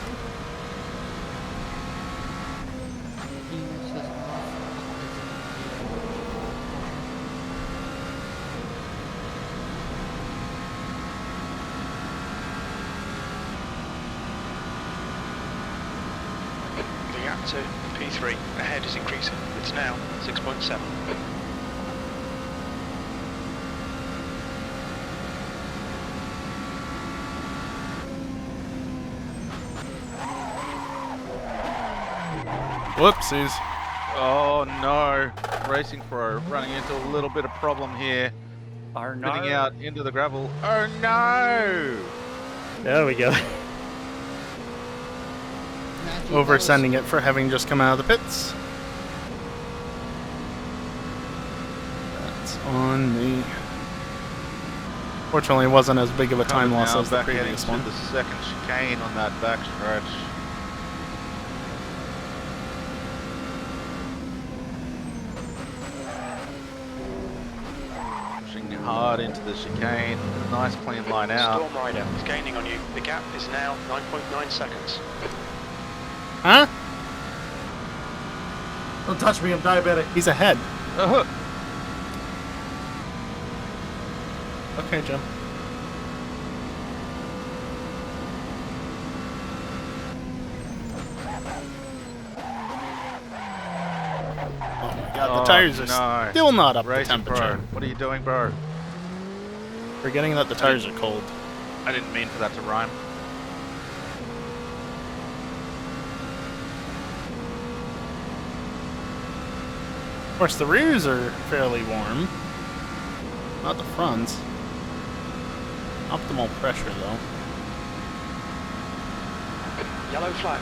The gap to P3. Ahead is increasing. It's now 6.7. Whoopsies. Oh no. Racing Pro running into a little bit of problem here. Spinning out into the gravel. Oh no! There we go. Oversending it for having just come out of the pits. That's on me. Fortunately, it wasn't as big of a time loss as the previous one. The second chicane on that back stretch. Pushing hard into the chicane. Nice clean line out. Storm Rider is gaining on you. The gap is now 9.9 seconds. Huh? Don't touch me, I'm diabetic. He's ahead. Okay, Jim. Oh my god, the tires are still not up to temperature. Bro. What are you doing, bro? Forgetting that the tires are cold. I didn't mean for that to rhyme. Of course, the rears are fairly warm. Not the fronts. Optimal pressure, though. Yellow flag.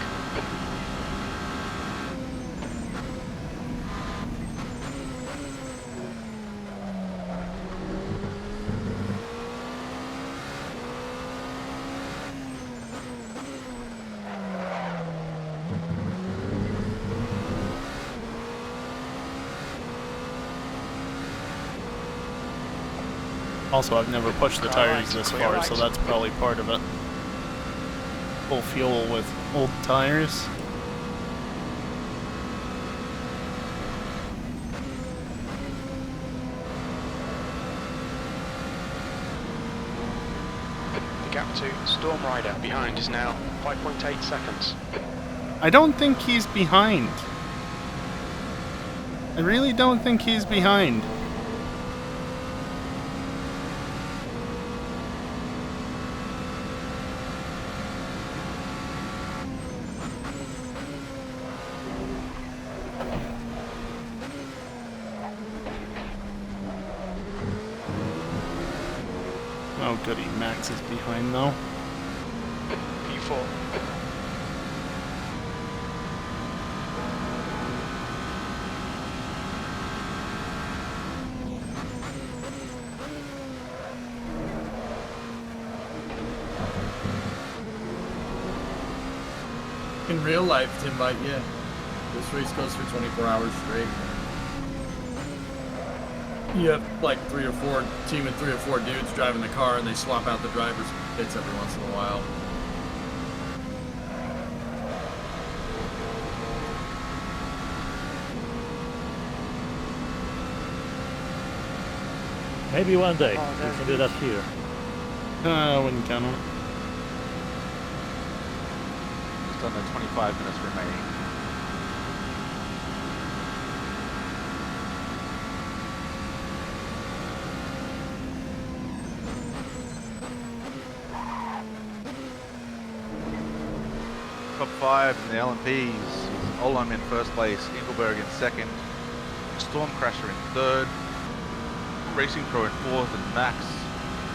Also, I've never pushed the tires this far, so that's probably part of it. Full fuel with old tires. The gap to Storm Rider behind is now 5.8 seconds. I don't think he's behind. I really don't think he's behind. Oh goody, Max is behind though. P4. In real life, Tim might, yeah. This race goes for 24 hours straight. You have like three or four dudes driving the car, and they swap out the drivers in pits every once in a while. Maybe one day we can do that here. I wouldn't count on it. Just under 25 minutes remaining. Top 5 in the LMPs. Olam in first place, Engelberg in second, Stormcrasher in third, Racing Pro in fourth, and Max.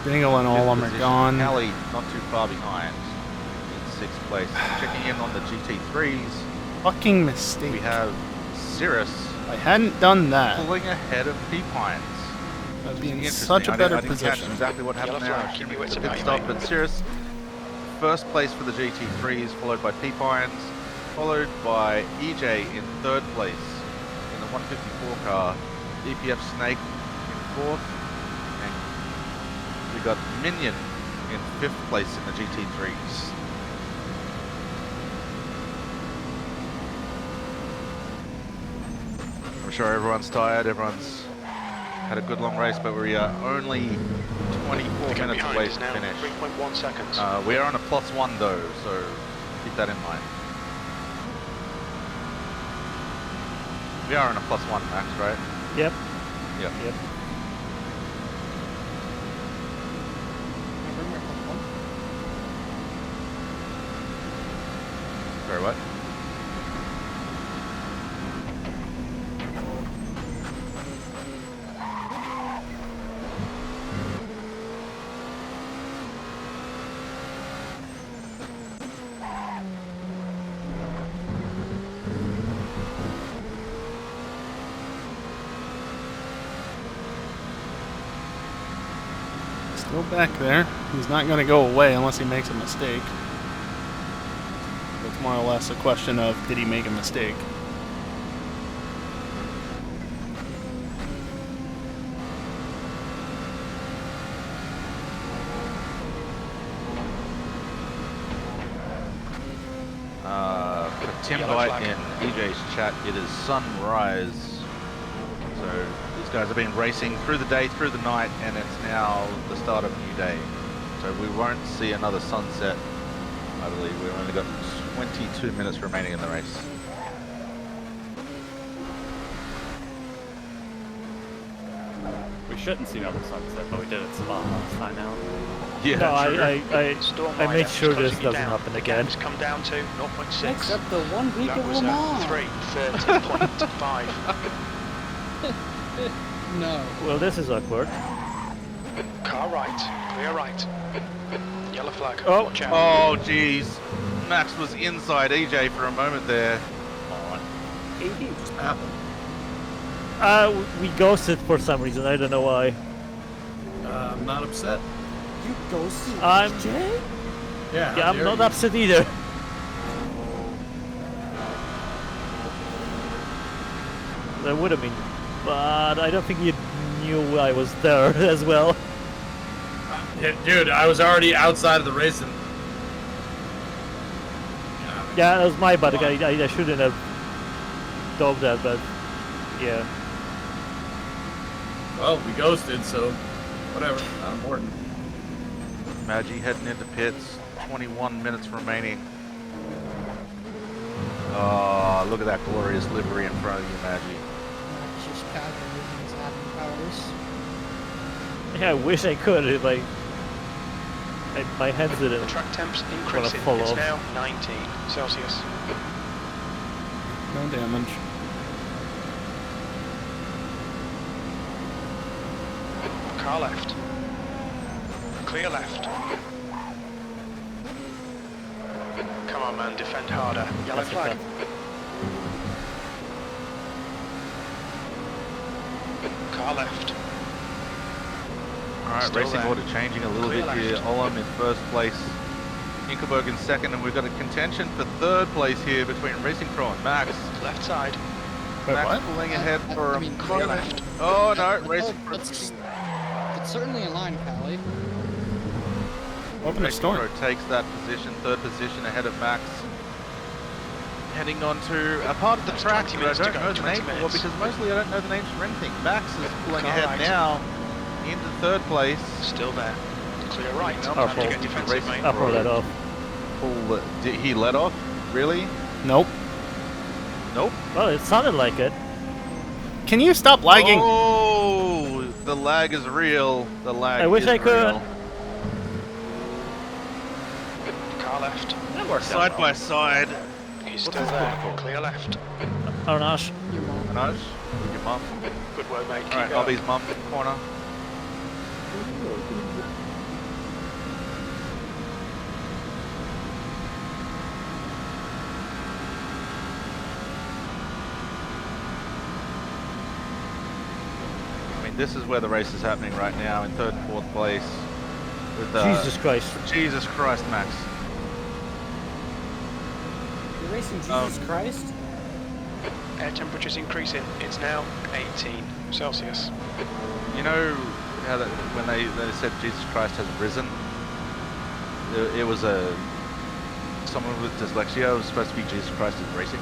Dingle and Olam are gone. Kelly not too far behind in sixth place. Checking in on the GT3s. Fucking mistake. We have Cirrus. I hadn't done that. Pulling ahead of P-Pines. I'd be in such a better I didn't catch position. exactly what happened there. It's a pit stop, but Cirrus first place for the GT3s, followed by P-Pines, followed by EJ in third place in the 154 car, EPF Snake in fourth, and we got Minion in fifth place in the GT3s. I'm sure everyone's tired, everyone's had a good long race, but we are only 24 minutes away to finish. 3.1 seconds. We are on a +1 though, so keep that in mind. We are in a +1 max, right? Yep. Yep. Yep. Sorry, what? Still back there. He's not going to go away unless he makes a mistake. It's more or less a question of, did he make a mistake? For Tim White in EJ's chat, it is sunrise. So these guys have been racing through the day, through the night, and it's now the start of a new day. So we won't see another sunset, I believe. We've only got 22 minutes remaining in the race. We shouldn't see another sunset, but we did it Spa last time out. Yeah, no, I made sure this closing it doesn't down. happen The again. gap's come down to 0.6. Except the 1 week That of was Le Mans. 3:30.5. No. Well, this is awkward. Car right, clear right. Yellow flag. Oh, Watch out. oh, jeez. Max was inside EJ for a moment there. AD just happened. We ghosted for some reason. I don't know why. I'm not upset. You ghosted I'm. Jay? Yeah, Yeah, I'm not upset either. That would have been, but I don't think you knew I was there as well. Dude, I was already outside of the race and... Yeah, that was my bad. I shouldn't have done that, but yeah. Well, we ghosted, so whatever. Not important. Maggie heading into pits. 21 minutes remaining. Oh, look at that glorious livery in front of you, Maggie. It's just casual using his admin powers. Yeah, I wish I could. Like, my hands didn't. The track temps wanna increasing. fall It's off. now 19 Celsius. No damage. Car left. Clear left. Come on, man, defend harder. Yellow That's flag. Car left. Alright, Still racing there. order changing a little Clear bit here. left. Olam in first place. Inkerberg in second, and we've got a contention for third place here between Racing Pro and Max. Left side. Max pulling ahead for I a mean, Clear moment. left. Oh no, Racing Pro. It's certainly in line, Callie. Open the Racing storm. Pro takes that position, third position ahead of Max. Heading on to a part of the That's track 20 that I minutes to don't go, know the 20 name for, minutes. because mostly I don't know the names for anything. Max is pulling Car ahead right. now into third place. Still there. Clear right. Up Time to full. get defensive, Racing mate. I'll pull that off. Did he let off? Really? Nope. Nope. Well, it sounded like it. Can you stop lagging? Oh, the lag is real. The lag I wish is I could. real. Car left. Side by side. He's What's still this there. corner for? Clear left. Oh, gosh. Manoj, your mum. Good work, mate. Keep Alright, going. Obi's mum, corner. I mean, this is where the race is happening right now, in third and fourth place. With, Jesus Christ. Jesus Christ, Max. You're racing Jesus Christ? Air temperature's increasing. It's now 18 Celsius. You know how that when they said Jesus Christ has risen? It was someone with dyslexia. It was supposed to be Jesus Christ is racing.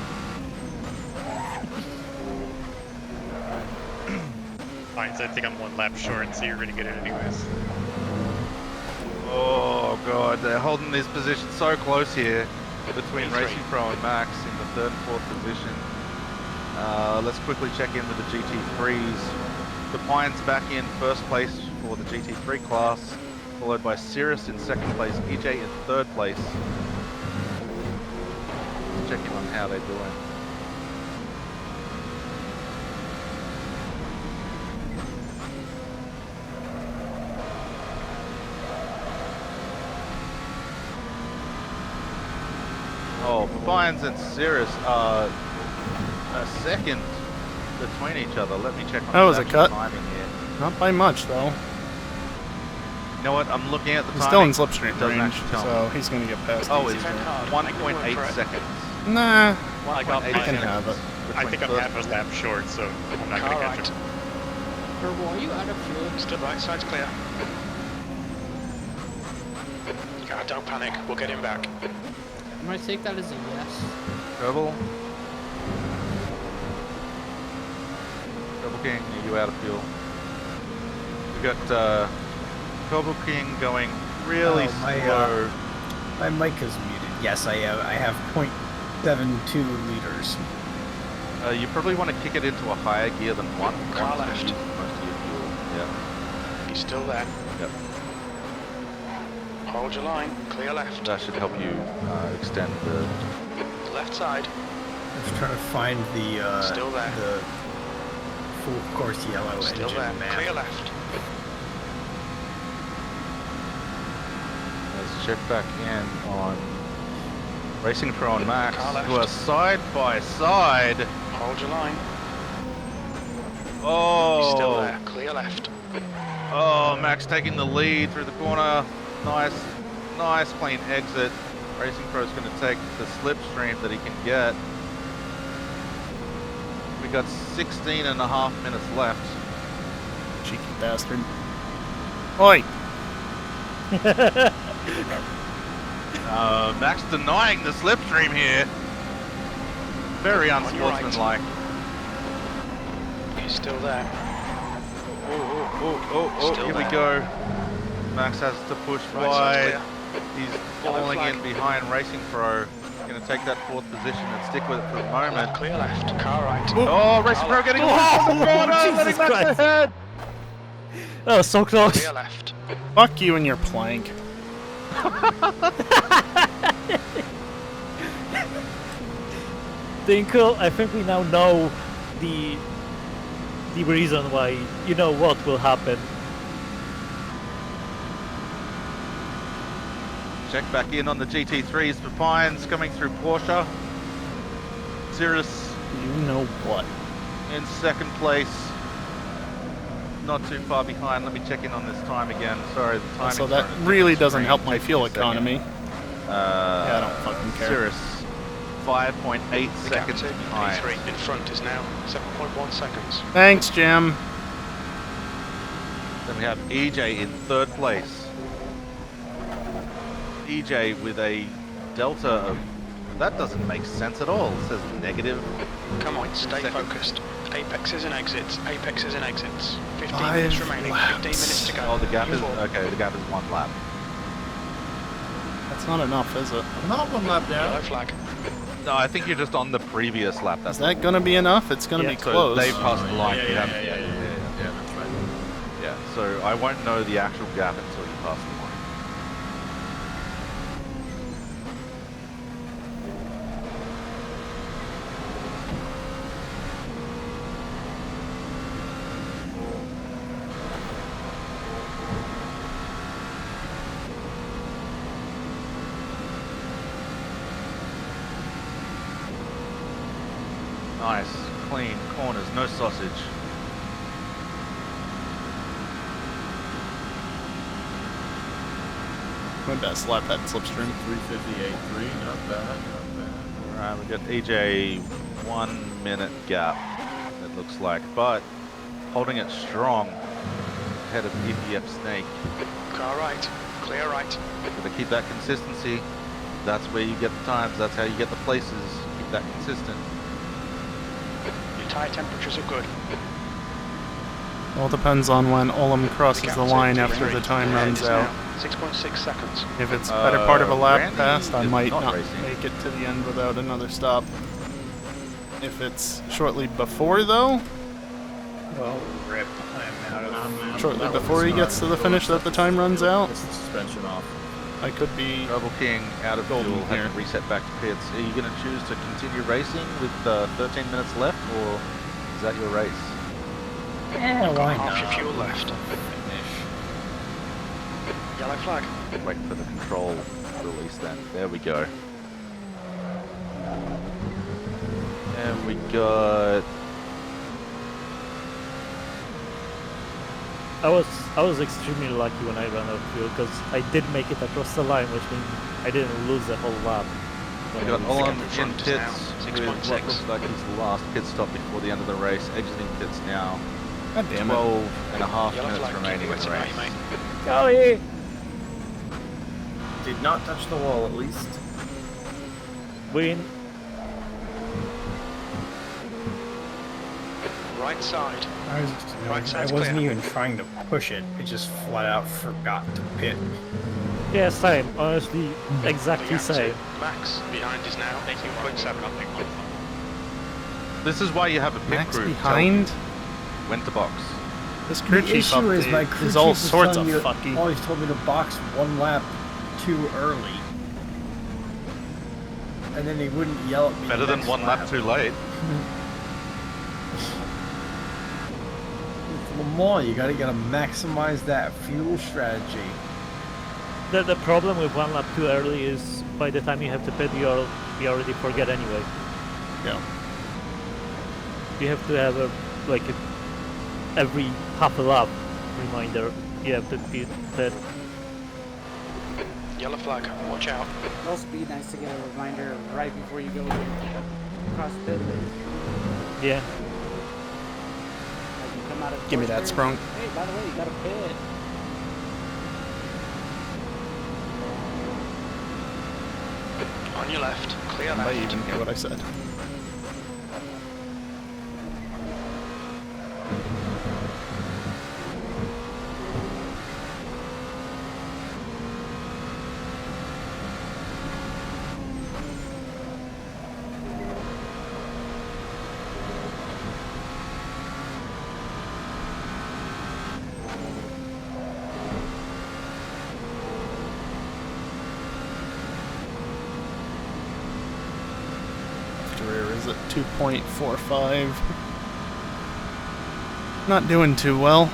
Fine, so I think I'm one lap short, so you're gonna get it anyways. Oh god, they're holding this position so close here between P3. Racing Pro and Max in the third and fourth position. Let's quickly check in with the GT3s. Defiance back in first place for the GT3 class, followed by Cirrus in second place, EJ in third place. Let's check in on how they're doing. Oh, Defiance and Cirrus are a second between each other. Let me check on That was a cut. timing here. Not by much, though. You know what? I'm looking at the He's timing. still in slipstream range, so he's going to get past Oh, these it's easily. 1.8 seconds. Nah, Well, I got I can have it. I think I'm half a lap short, so I'm not going to catch him. Turbo, are you out of fuel? Still right side's clear. Don't panic, we'll get him back. I'm gonna take that as a yes. Trouble King, are you out of fuel? We got Trouble King going really slow. My mic is muted. Yes, I have 0.72 liters. You probably want to kick it into a higher gear than 1. Car left. Most of your fuel. Yeah. He's still there. Yep. Hold your line, clear left. That should help you extend the Left side. I was trying to find the Still there. the full course yellow Still engine there, map. clear left. Let's check back in on Racing Pro and Max, Car left. who are side by side. Hold your line. Oh, He's still there, clear left. Oh, Max taking the lead through the corner. Nice clean exit. Racing Pro's going to take the slipstream that he can get. We got 16 and a half minutes left. Cheeky bastard. Oi! Max denying the slipstream here. Very unsportsmanlike. He's still there. Oh, Still here there. we go. Max has to push Right wide. side's He's Yellow falling flag. in behind Racing Pro. Going to take that fourth position and stick with it for the moment. Left, clear left, car right. Oh, Racing Pro getting lost in the corner, letting Jesus Max Christ. ahead. That was so close. Clear left. Fuck you and your plank. Dinkle, I think we now know the reason why, you know what will happen. Check back in on the GT3s for Pines coming through Porsche. Cirrus You know what? in second place. Not too far behind. Let me check in on this time again. Sorry, the timing. So that really doesn't help my fuel economy. Yeah, I don't fucking care. Cirrus, 5.8 seconds Gap to behind. P3 in front is now 7.1 seconds. Thanks, Jim. Then we have EJ in third place. EJ with a delta of... That doesn't make sense at all. It says negative. Come on, stay seconds. focused. Apexes and exits, apexes and exits. 15 5 minutes remaining, 15 laps. minutes to go. Oh, the gap is... Four. Okay, the gap is 1 lap. That's not enough, is it? I'm not 1 lap down. Yellow flag. No, I think you're just on the previous lap. Is that gonna be enough? It's gonna be So close. they passed the line. Yeah, You yeah, have- yeah, that's right. Yeah, so I won't know the actual gap until you pass the line. Nice, clean corners, no sausage. My best lap that slipstream. 358.3, not bad, not bad. Alright, we got EJ 1 minute gap, it looks like, but holding it strong ahead of EPF Snake. Car right, clear right. Gotta keep that consistency. That's where you get the times, that's how you get the places. Keep that consistent. Your tyre temperatures are good. All depends on when Olam crosses the line after the time runs out. 6.6 seconds. If it's better part of a lap Randy past, I is might not not racing. make it to the end without another stop. If it's shortly before, though, Well, rip. I'm out of. shortly before he gets to the finish that the time runs out, Gets the suspension off. I could be Rebel King out of golden fuel, here. had to reset back to pits. Are you going to choose to continue racing with 13 minutes left, or is that your race? Yeah, why Half not? your fuel left. Yellow flag. Wait for the control release then. There we go. And we got... I was extremely lucky when I ran out of fuel because I did make it across the line, which means I didn't lose the whole lap. We got Olin in front pits now, with 6.6. what looks like his last pit stop before the end of the race. Exiting pits now. God damn it. 12 and a half Yellow minutes flag. remaining Keep in it the about race. you, mate. Go here! Did not touch the wall, at least. Win. Right side. Right I side's wasn't clear. even trying to push it. It just flat out forgot to pit. Yeah, same. Honestly, exactly same. Max behind is now 18.7. This is why you have a pit Max crew. behind. When to box. This crew The chief issue is my update crew is all chief was sorts of telling you- fucky. Always told me to box one lap too early, and then he wouldn't yell at me. Better the than next one lap too late. It's Le Mans, you gotta maximize that fuel strategy. The problem with one lap too early is by the time you have to pit, you already forget anyway. Yeah. You have to have every half a lap reminder. You have to pit. Yellow flag. Watch out. It'd also be nice to get a reminder right before you go across pit lane. Yeah. Like you come out of Give me that first sprung. turn, hey, by the way, you got a pit. On your left. Clear I left. might even hear what I said. Rear is at 2.45. Not doing too well.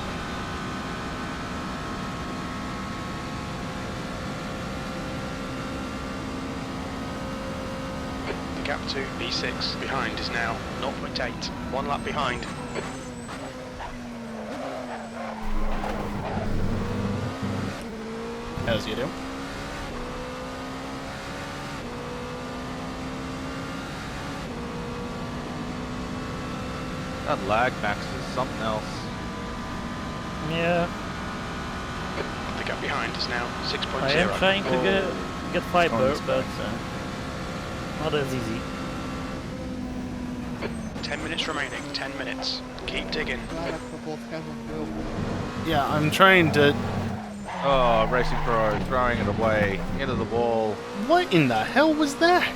The gap to B6 behind is now 0.8. 1 lap behind. As you do. That lag max is something else. Yeah. The gap behind is now 6.0. I am trying to get fiber, but not as easy. 10 minutes remaining. 10 minutes. Keep digging. Yeah, I'm trying to... Oh, Racing Pro throwing it away into the wall. What in the hell was that?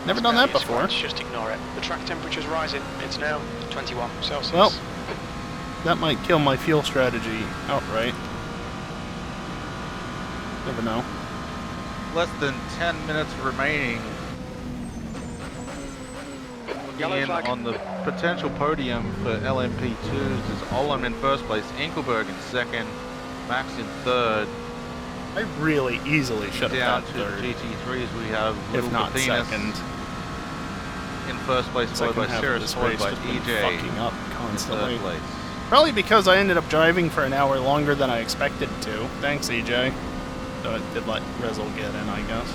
Never done that before. Just ignore it. The track temperature's rising. It's now 21 Celsius. Well, that might kill my fuel strategy outright. Never know. Less than 10 minutes remaining. Yellow In flag. on the potential podium for LMP2s is Olin in first place, Enkelberg in second, Max in third. I really easily should have Down got to third. GT3s, we have If Little not Martinez second. in first place, followed by Second half of Cirrus, this followed race by just been EJ fucking up in constantly. third place. Probably because I ended up driving for an hour longer than I expected to. Thanks, EJ. So it did let Rezzle get in, I guess.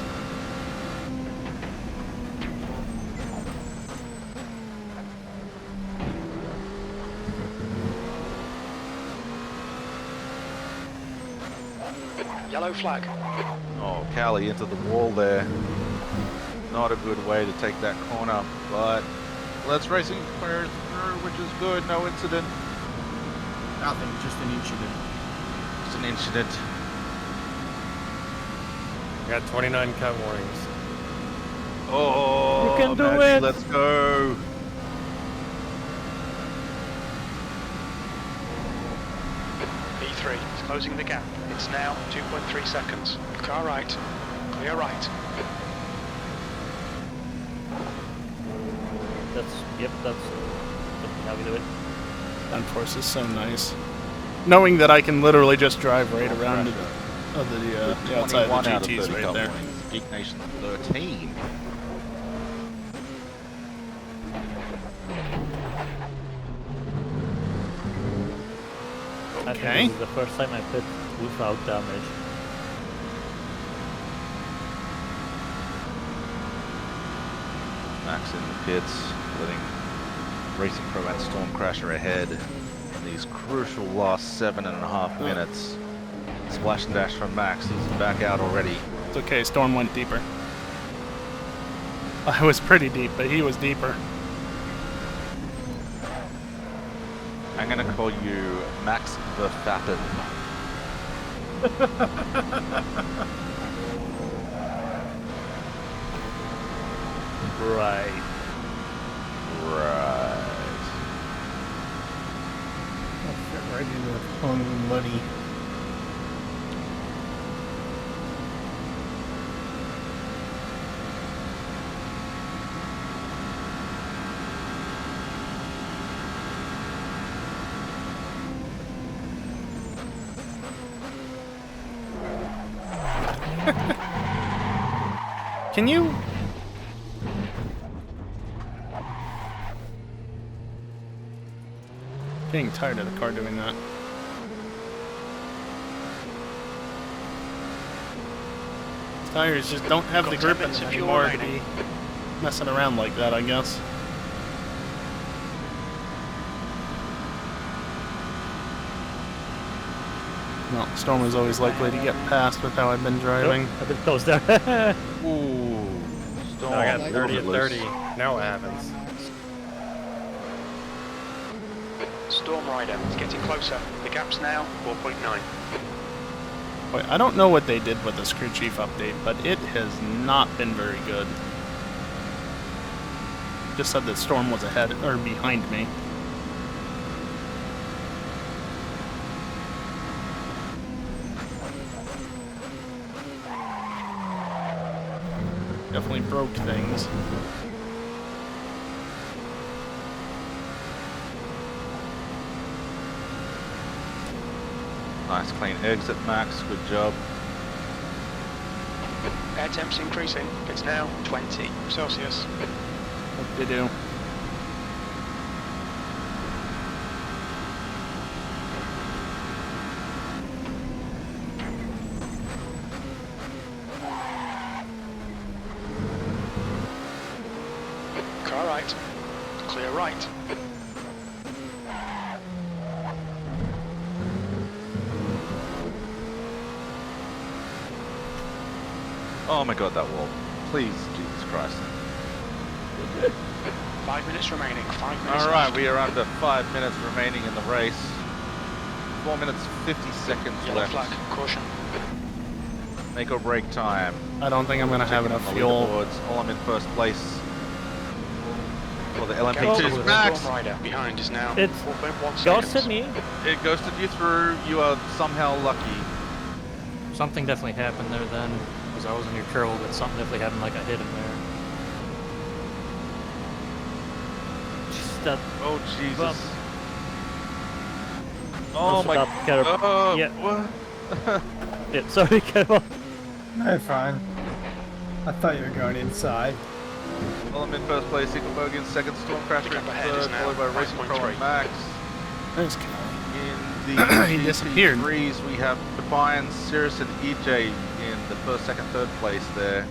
Yellow flag. Oh, Cali into the wall there. Not a good way to take that corner, but let's racing clear through, which is good. No incident. Nothing, just an incident. Just an incident. I got 29 cut warnings. Oh, you can do Maggie, it. let's go. P3 is closing the gap. It's now 2.3 seconds. Car right. Clear right. That's how we do it. Unforce is so nice. Knowing that I can literally just drive right around the outside of the GTs right there. Geek Nation 13. I think this is the first time I pit without damage. Max in the pits, letting Racing Pro and Stormcrasher ahead in these crucial last 7.5 minutes. Splash and dash from Max, he's back out already. It's okay, Storm went deeper. I was pretty deep, but he was deeper. I'm gonna call you Max the Fappin. Right. I'll fit right into the phone money. Can you? Getting tired of the car doing that. Tires just don't have the grip in them anymore to be messing around like that, I guess. No, Storm is always likely to get past with how I've been driving. Nope, I've been close there. Ooh, Storm. I got 30 at 30. Now what happens? Storm Rider is getting closer. The gap's now 4.9. Wait, I don't know what they did with this crew chief update, but it has not been very good. Just said that Storm was ahead or behind me. Definitely broke things. Nice clean exit, Max. Good job. Air temp's increasing. It's now 20 Celsius. What they do? Car right. Clear right. Oh my god, that wall. Please, Jesus Christ. 5 minutes remaining. 5 minutes Alright, left. we are under 5 minutes remaining in the race. 4 minutes 50 seconds Yellow left. flag. Caution. Make or break time. I don't think I'm gonna have enough fuel. Oh, I'm in first place. For the Gap LMP2's to Max. Storm Rider behind is now It's 4.1 ghosted seconds. me. It ghosted you through. You are somehow lucky. Something definitely happened there then, because I was in your curl, but something definitely happened, like I hit him there. Just that. Oh Jesus. Bump. Oh my god. Yeah. What? Yeah, sorry, Carol. No, fine. I thought you were going inside. Well, I'm in first place. Eagle Bogey in second. Stormcrasher in third, followed by Racing Pro and Max. Thanks, In the He disappeared. GT3s, we have Defiance, Cirrus, and EJ in the first, second, third place there.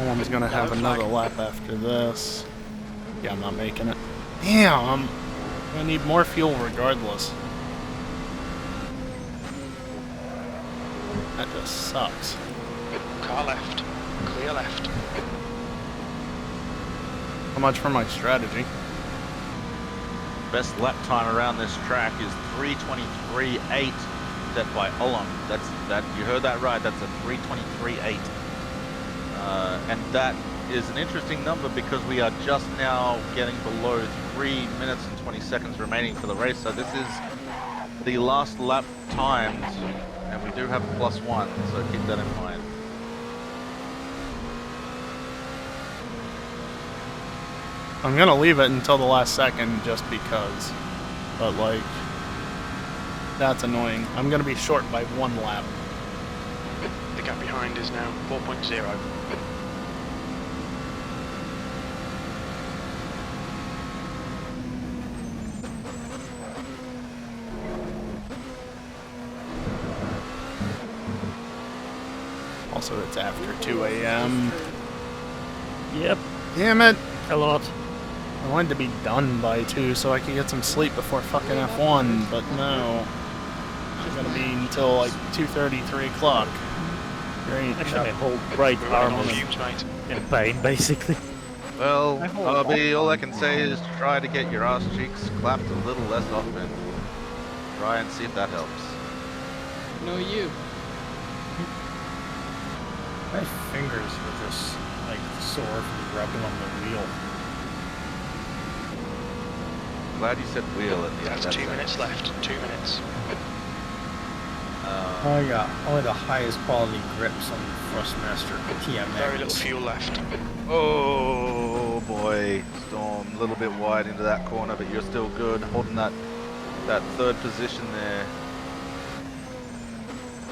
One's gonna have another lap after this. Yeah, I'm not making it. Damn! I'm gonna need more fuel regardless. That just sucks. Car left. Clear left. How much for my strategy? Best lap time around this track is 3:23.8, set by Olam. You heard that right. That's a 3:23.8, and that is an interesting number because we are just now getting below 3 minutes and 20 seconds remaining for the race. So this is the last lap timed, and we do have a +1. So keep that in mind. I'm gonna leave it until the last second just because, but like, that's annoying. I'm gonna be short by 1 lap. The gap behind is now 4.0. Also, it's after 2 a.m. Yep. Damn it! A lot. I wanted to be done by 2 so I could get some sleep before fucking F1, but no. It's gonna be until like 2:30, 3 o'clock. Great. Actually, my whole right arm is in pain, basically. Well, RB, all I can say is try to get your ass cheeks clapped a little less often. Try and see if that helps. No, you. My fingers were just like sore from rubbing on the wheel. Glad you said wheel at the end. That's 2 minutes left. 2 minutes. Oh yeah, only the highest quality grips on the Thrustmaster TMX. Very little fuel left. Oh boy, Storm, a little bit wide into that corner, but you're still good, holding that third position there.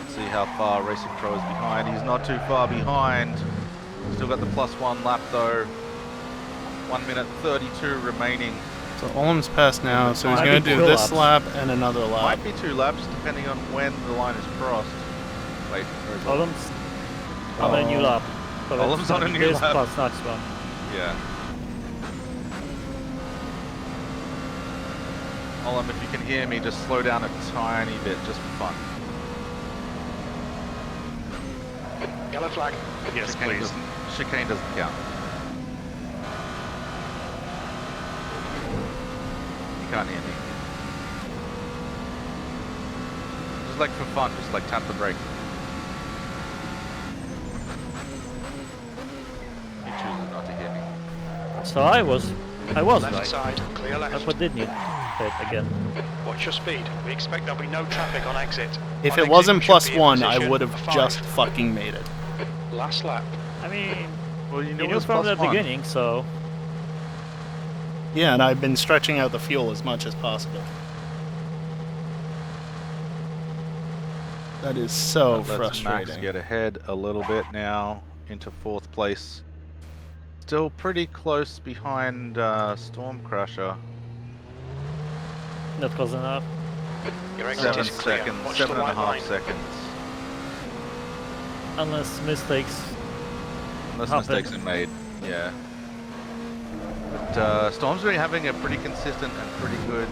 See how far Racing Pro is behind. He's not too far behind. Still got the +1 lap though. 1 minute 32 remaining. So Olam's passed now, so he's Might gonna be do 2 this laps. lap and another lap. Might be 2 laps depending on when the line is crossed. Wait, where is it? Olam's on a new lap. So Olam's it's on a gonna be new this lap. plus next one. Yeah. Olam, if you can hear me, just slow down a tiny bit, just for fun. Yellow flag. Yes, Chicane please. Chicane doesn't count. You can't hear me. Just like for fun, just like tap the brake. He chooses not to hear me. So I was Left right. side, clear left. But didn't you hit again? Watch your speed. We expect there'll be no traffic on exit. If On it exit, wasn't we should be in +1, I position would have for just 5. fucking made it. Last lap. I mean, Well, you you it knew was from the +1. beginning, so Yeah, and I've been stretching out the fuel as much as possible. That is so That lets Max frustrating. get ahead a little bit now into 4th place. Still pretty close behind Stormcrusher. not close enough. Your exit 7 is clear. seconds, Watch the 7.5 white line. seconds. Unless mistakes. Unless happen. mistakes are made, yeah. But Storm's really having a pretty consistent and pretty good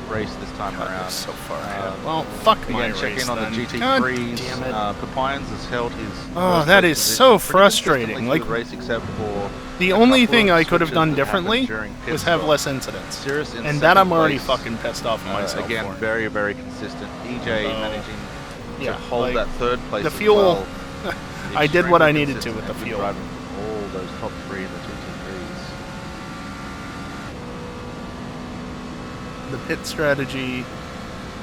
race this time around. So far ahead. Well, fuck my Again, check race in on then. the God GT3s. damn it. Papines has held his Oh, first that place is position so pretty frustrating. consistently Like, through the race, except for the a only couple thing of I could have switches done that happened differently during pit was have stop. less incidents. Sirius in And that I'm second already place, fucking pissed off at myself again, for. very, very consistent. EJ managing yeah, to hold like, that 3rd place the as fuel, well. I did what I Extremely needed to with the consistent and fuel. driving all those top 3 in the GT3s. The pit strategy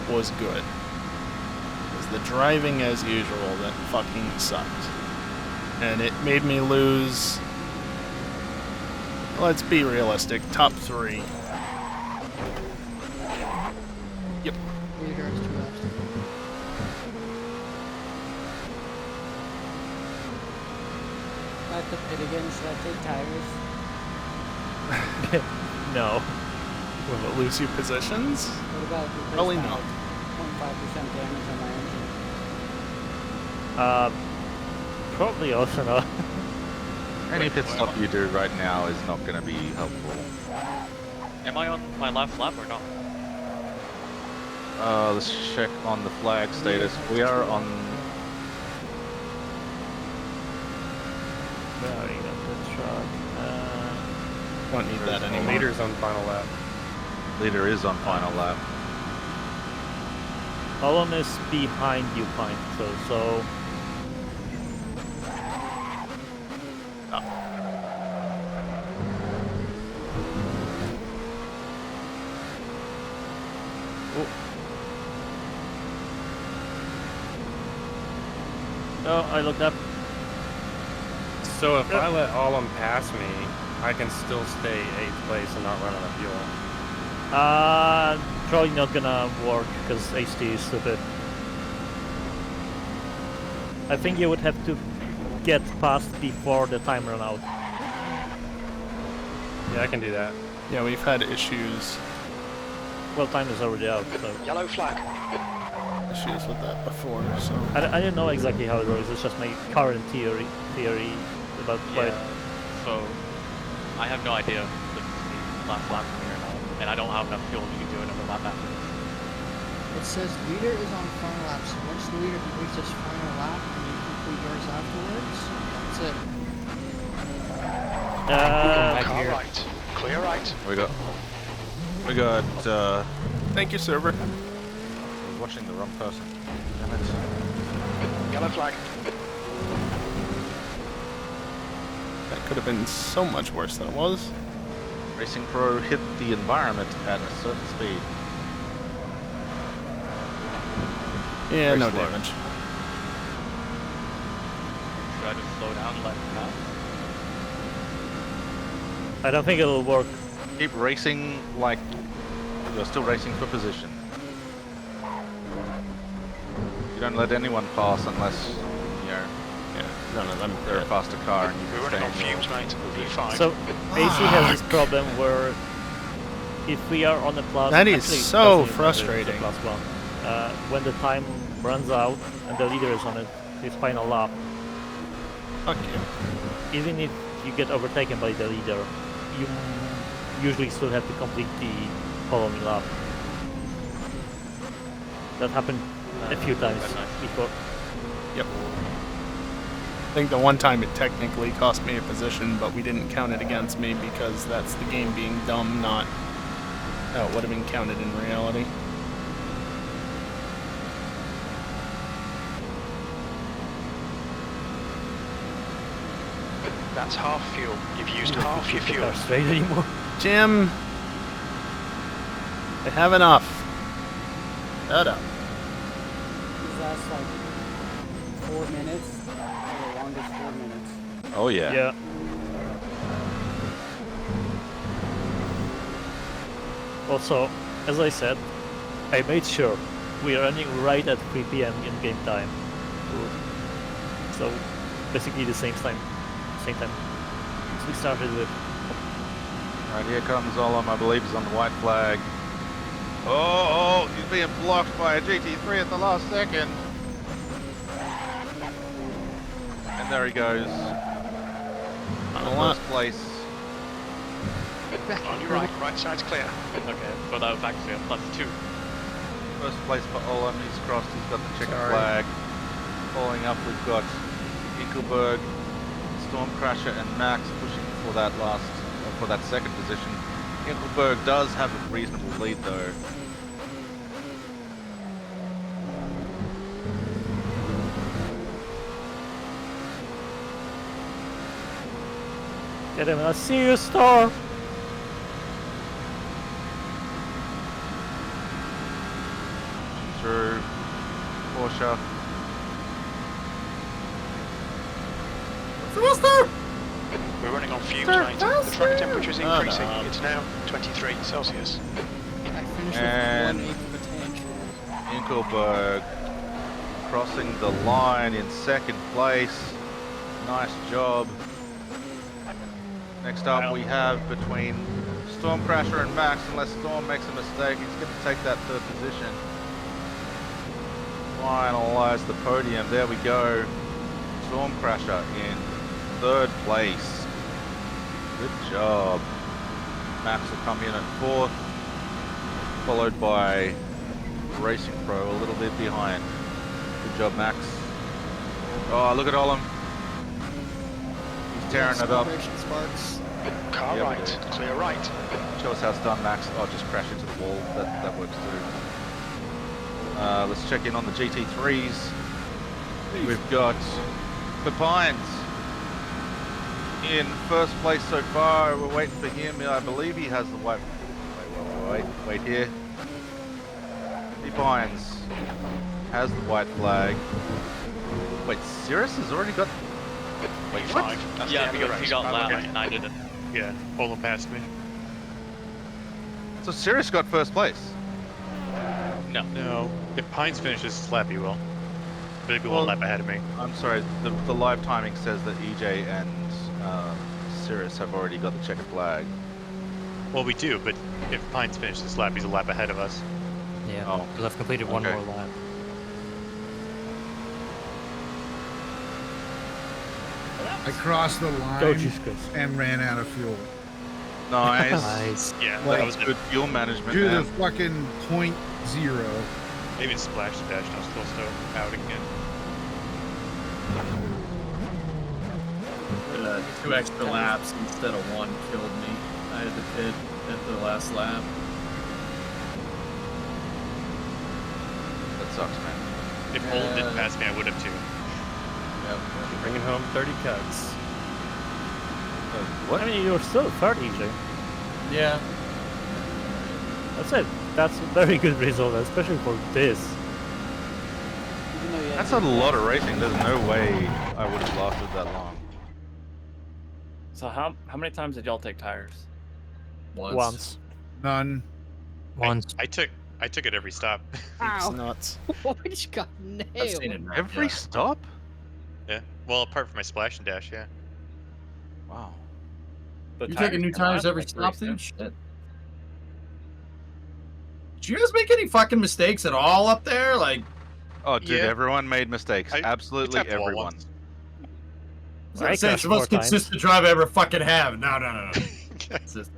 was good. It was the driving as usual that fucking sucked. And it made me lose, let's be realistic, top 3. Yep. Regards to left. At the pit again, should I take tires? No. Will it lose you positions? What about replace Probably my not. 25% damage on my engine? Probably also not. Any pit stop you do right now is not going to be helpful. Am I on my last lap or not? Let's check on the flag status. We are on. Very good truck. Don't need that There's anymore. meters on final lap. Leader is on final lap. Olem is behind you, Pine, so... Oh, I looked up. So if I let Olem pass me, I can still stay 8th place and not run out of fuel. Probably not gonna work because HT is stupid. I think you would have to get past before the time run out. Yeah, I can do that. Yeah, we've had issues. Well, time is already out, so... Yellow flag. Issues with that before, so... I don't know exactly how it works, it's just my current theory about why... So, I have no idea if this is the last lap for me or not, and I don't have enough fuel to do another lap after this. It says leader is on final lap, so once the leader completes his final lap, and you complete yours afterwards, that's it. Car right. Clear right. We got, Thank you, server. I was watching the wrong person. Damn it. Yellow flag. That could have been so much worse than it was. Racing Pro hit the environment at a certain speed. Yeah, Very no slow. damage. Should I just slow down and let him pass? I don't think it'll work. Keep racing like you're still racing for position. You don't let anyone pass unless, you know, none of them. They're a faster car and you We're can running on stay in fumes, mate. your P5. So, AC has this problem where if we are on the plus... That is actually, so doesn't even matter if it's a frustrating. +1. When the time runs out and the leader is on his final lap, Fuck you. even if you get overtaken by the leader, you usually still have to complete the following lap. That happened a few times before. Yep. I think the one time it technically cost me a position, but we didn't count it against me because that's the game being dumb, not how it would have been counted in reality. That's half fuel. You've used half your fuel. Straight anymore. Jim, I have enough. Shut up. These last like 4 minutes, the longest 4 minutes. Oh yeah. Yeah. Also, as I said, I made sure we are running right at 3 PM in game time. So basically the same time as we started with. Right, here comes Olem, I believe he's on the white flag. Oh, he's being blocked by a GT3 at the last second. And there he goes. First place. On your right. Right side's clear. Okay, so that was actually a +2. First place for Olem, he's crossed, he's got the checker flag. Following up, we've got Inkelberg, Stormcrasher, and Max pushing for that second position. Inkelberg does have a reasonable lead though. Get him, I see you, Star! Through Porsche. We're running on fumes, mate. The track temperature is increasing. It's now 23 Celsius. I finished And with 1/8 of a tank. Inkelberg crossing the line in second place. Nice job. Next up we have between Stormcrasher and Max. Unless Storm makes a mistake, he's going to take that third position. Finalize the podium. There we go. Stormcrasher in third place. Good job. Max will come in at fourth, followed by Racing Pro a little bit behind. Good job, Max. Oh, look at Olem. He's tearing it up. Sparks. Car Yeah, we right, do. clear right. Show us how it's done, Max. I'll just crash into the wall. That works too. Let's check in on the GT3s. We've got Pepines in first place so far. We're waiting for him. I believe he has the white. Wait here. Pepines has the white flag. Wait, Cirrus has already got. Wait, what? That's Yeah, the end of the because he race. got Oh, last okay. and I didn't. Yeah, Olin passed me. So Cirrus got first place. No. No. If Pines finishes this lap, he will. But he'll be one lap ahead of me. I'm sorry, the live timing says that EJ and Cirrus have already got the checkered flag. Well, we do, but if Pines finishes this lap, he's a lap ahead of us. Yeah, Oh, because I've completed one okay. more lap. I crossed the line and ran out of fuel. Nice. Yeah, Like, that was good fuel management, To the man. fucking .0. Maybe the splash dash, I was close to out again. 2 extra laps instead of 1 killed me. I had to pit at the last lap. That sucks, man. If Olin didn't pass me, I would have too. Yep. Bringing home 30 cuts. What? I mean, you're still third, EJ. Yeah. That's a very good result, especially for this. That's a lot of racing. There's no way I would have lasted that long. So how many times did y'all take tires? Once. None. Once. I took it every stop. Ow. Nuts. We just got nailed. I've seen it now. Every stop? Yeah. Well, apart from my splash and dash, yeah. Wow. You taking new tires every stop, dude? Shit. Did you guys make any fucking mistakes at all up there? Like, Oh, dude, Yeah. everyone made mistakes. Absolutely tapped the wall everyone. once. I was gonna say, it's the most consistent drive I ever fucking have. No.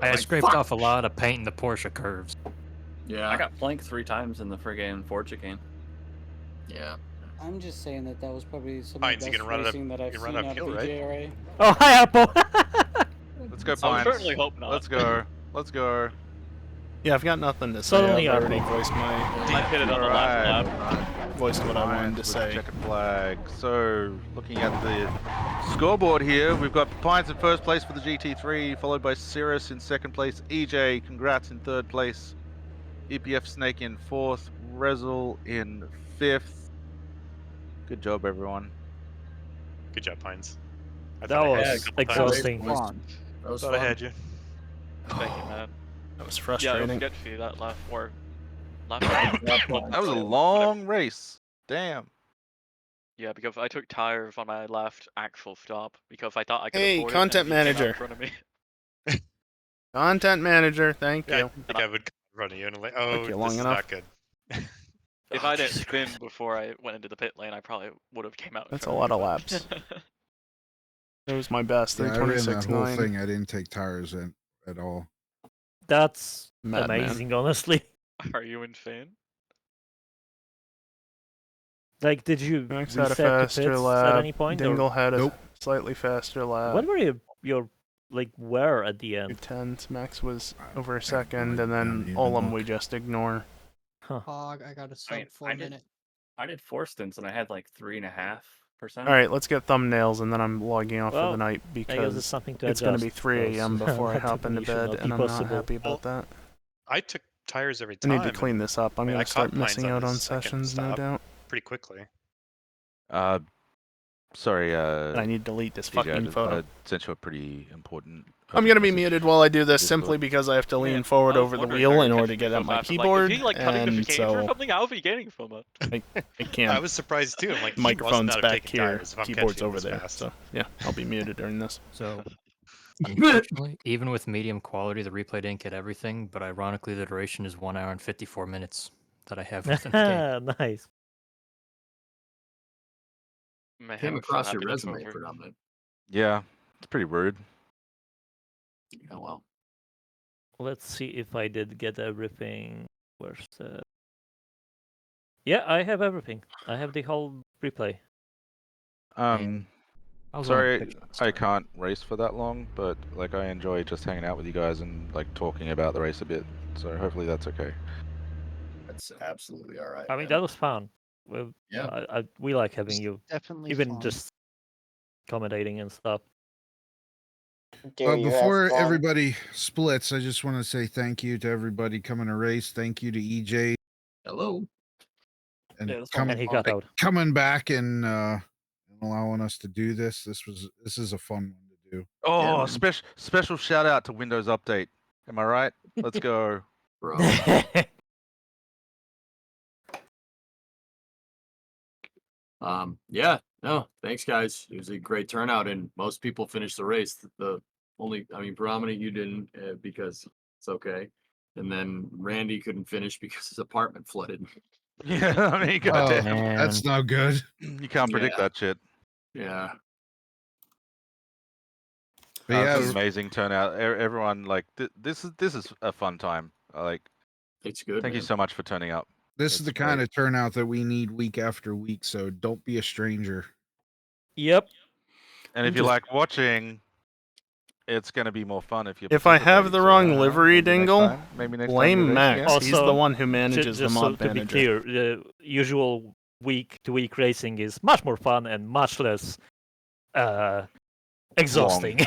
I scraped off a lot of paint in the Porsche curves. Yeah. I got flanked 3 times in the friggin' Ford chicane. Yeah. I'm just saying that was probably some Pines, of you the can best run it up. racing that I've You seen run out up of hill, right? EJRA. Oh, hi, Apple! Let's go, I Pines. certainly hope not. Let's go. Let's go. Yeah, I've got nothing to say. Suddenly I've already Apple. voiced I hit it on the last lap. voiced what I wanted to With say. checkered flag. So, looking at the scoreboard here, we've got Pines in first place for the GT3, followed by Cirrus in second place. EJ, congrats, in third place. EPF Snake in fourth. Rezel in fifth. Good job, everyone. Good job, Pines. I That thought I had you a was couple exhausting. times. That was Thought fun. I had you. Thank you, man. That was Yeah, frustrating. it was good for you that lap 4. Lap That was a long race. Damn. Yeah, because I took tires on my last actual stop because I thought I could Hey, afford content it. And he came out manager. in front of me. Content manager, thank Yeah, I you. think I would come in front of you and I'm like, oh, you long this is enough. not good. If I didn't spin before I went into the pit lane, I probably would have came out. In That's a front lot of me, laps. It was my best. Yeah, I ran that 326.9. whole thing. I didn't take tires at all. That's Madman. amazing, honestly. Are you insane? Like, did you Max had a reset the faster pits lap. at any point? Dingle Or had a slightly faster lap. what were your like where at the end? 210s. Max was over a second, and then Olam we just ignore. Hog, I got a sub for a minute. I did 4 stints and I had like 3.5%. Alright, let's get thumbnails, and then I'm logging off for Well, the night I guess because it's something to it's going to be adjust, 3 a.m. because before I that hop into should not bed, be and I'm not possible. happy about that. I took tires every I time. need to clean this up. I'm I mean, going I to start caught Pines missing out on his second sessions, no stop doubt. Pretty quickly. Sorry, I need to delete this DJ, fucking photo. I sent you a pretty important... I'm going to be message muted while I do this Discord. simply because I have to lean Man, forward I was over the wondering wheel how in you're order to catching get me at so my fast. I'm keyboard, Like, is he like cutting the and chicane or so something? How is he getting from it? I can't. I was surprised too. I'm like, he must Microphone's not have back taken here, tires if I'm keyboard's catching over this there. fast. So yeah, I'll be muted during this. So, unfortunately, even with medium quality, the replay didn't get everything, but ironically, the duration is 1 hour and 54 minutes that I have within the game. Nice. Man, Came I'm so across your happy that's resume over. for Dominic. Yeah, it's pretty rude. Oh well. Let's see if I did get everything. Where's the... Yeah, I have everything. I have the whole replay. Sorry, I can't race for that long, but like I enjoy just hanging out with you guys and like talking about the race a bit. So hopefully that's okay. That's absolutely all right. I mean, man. that was fun. Yeah. We like having you, Definitely even fun. just accommodating and stuff. Before everybody splits, I just want to say thank you to everybody coming to race. Thank you to EJ. Hello. And Yeah, coming, and he got out. coming back and allowing us to do this. This is a fun one to do. Oh, special shout out to Windows Update. Am I right? Let's go, bro. Yeah, no, thanks guys. It was a great turnout, and most people finished the race. The only, I mean, Brahmani, you didn't because it's okay, and then Randy couldn't finish because his apartment flooded. Yeah, I mean, goddamn, that's no good. You can't predict that shit. Yeah. But This yeah, is amazing turnout. Everyone like this is a fun time. Like, it's good. Thank you man. so much for turning up. this It's is the great. kind of turnout that we need week after week. So don't be a stranger. Yep. And if you like watching, it's going to be more fun if you. If I have the wrong livery, Dingle, maybe next time blame you're racing Max. again? He's the one who manages the just mod so to be manager. clear, the usual week-to-week racing is much more fun and much less exhausting.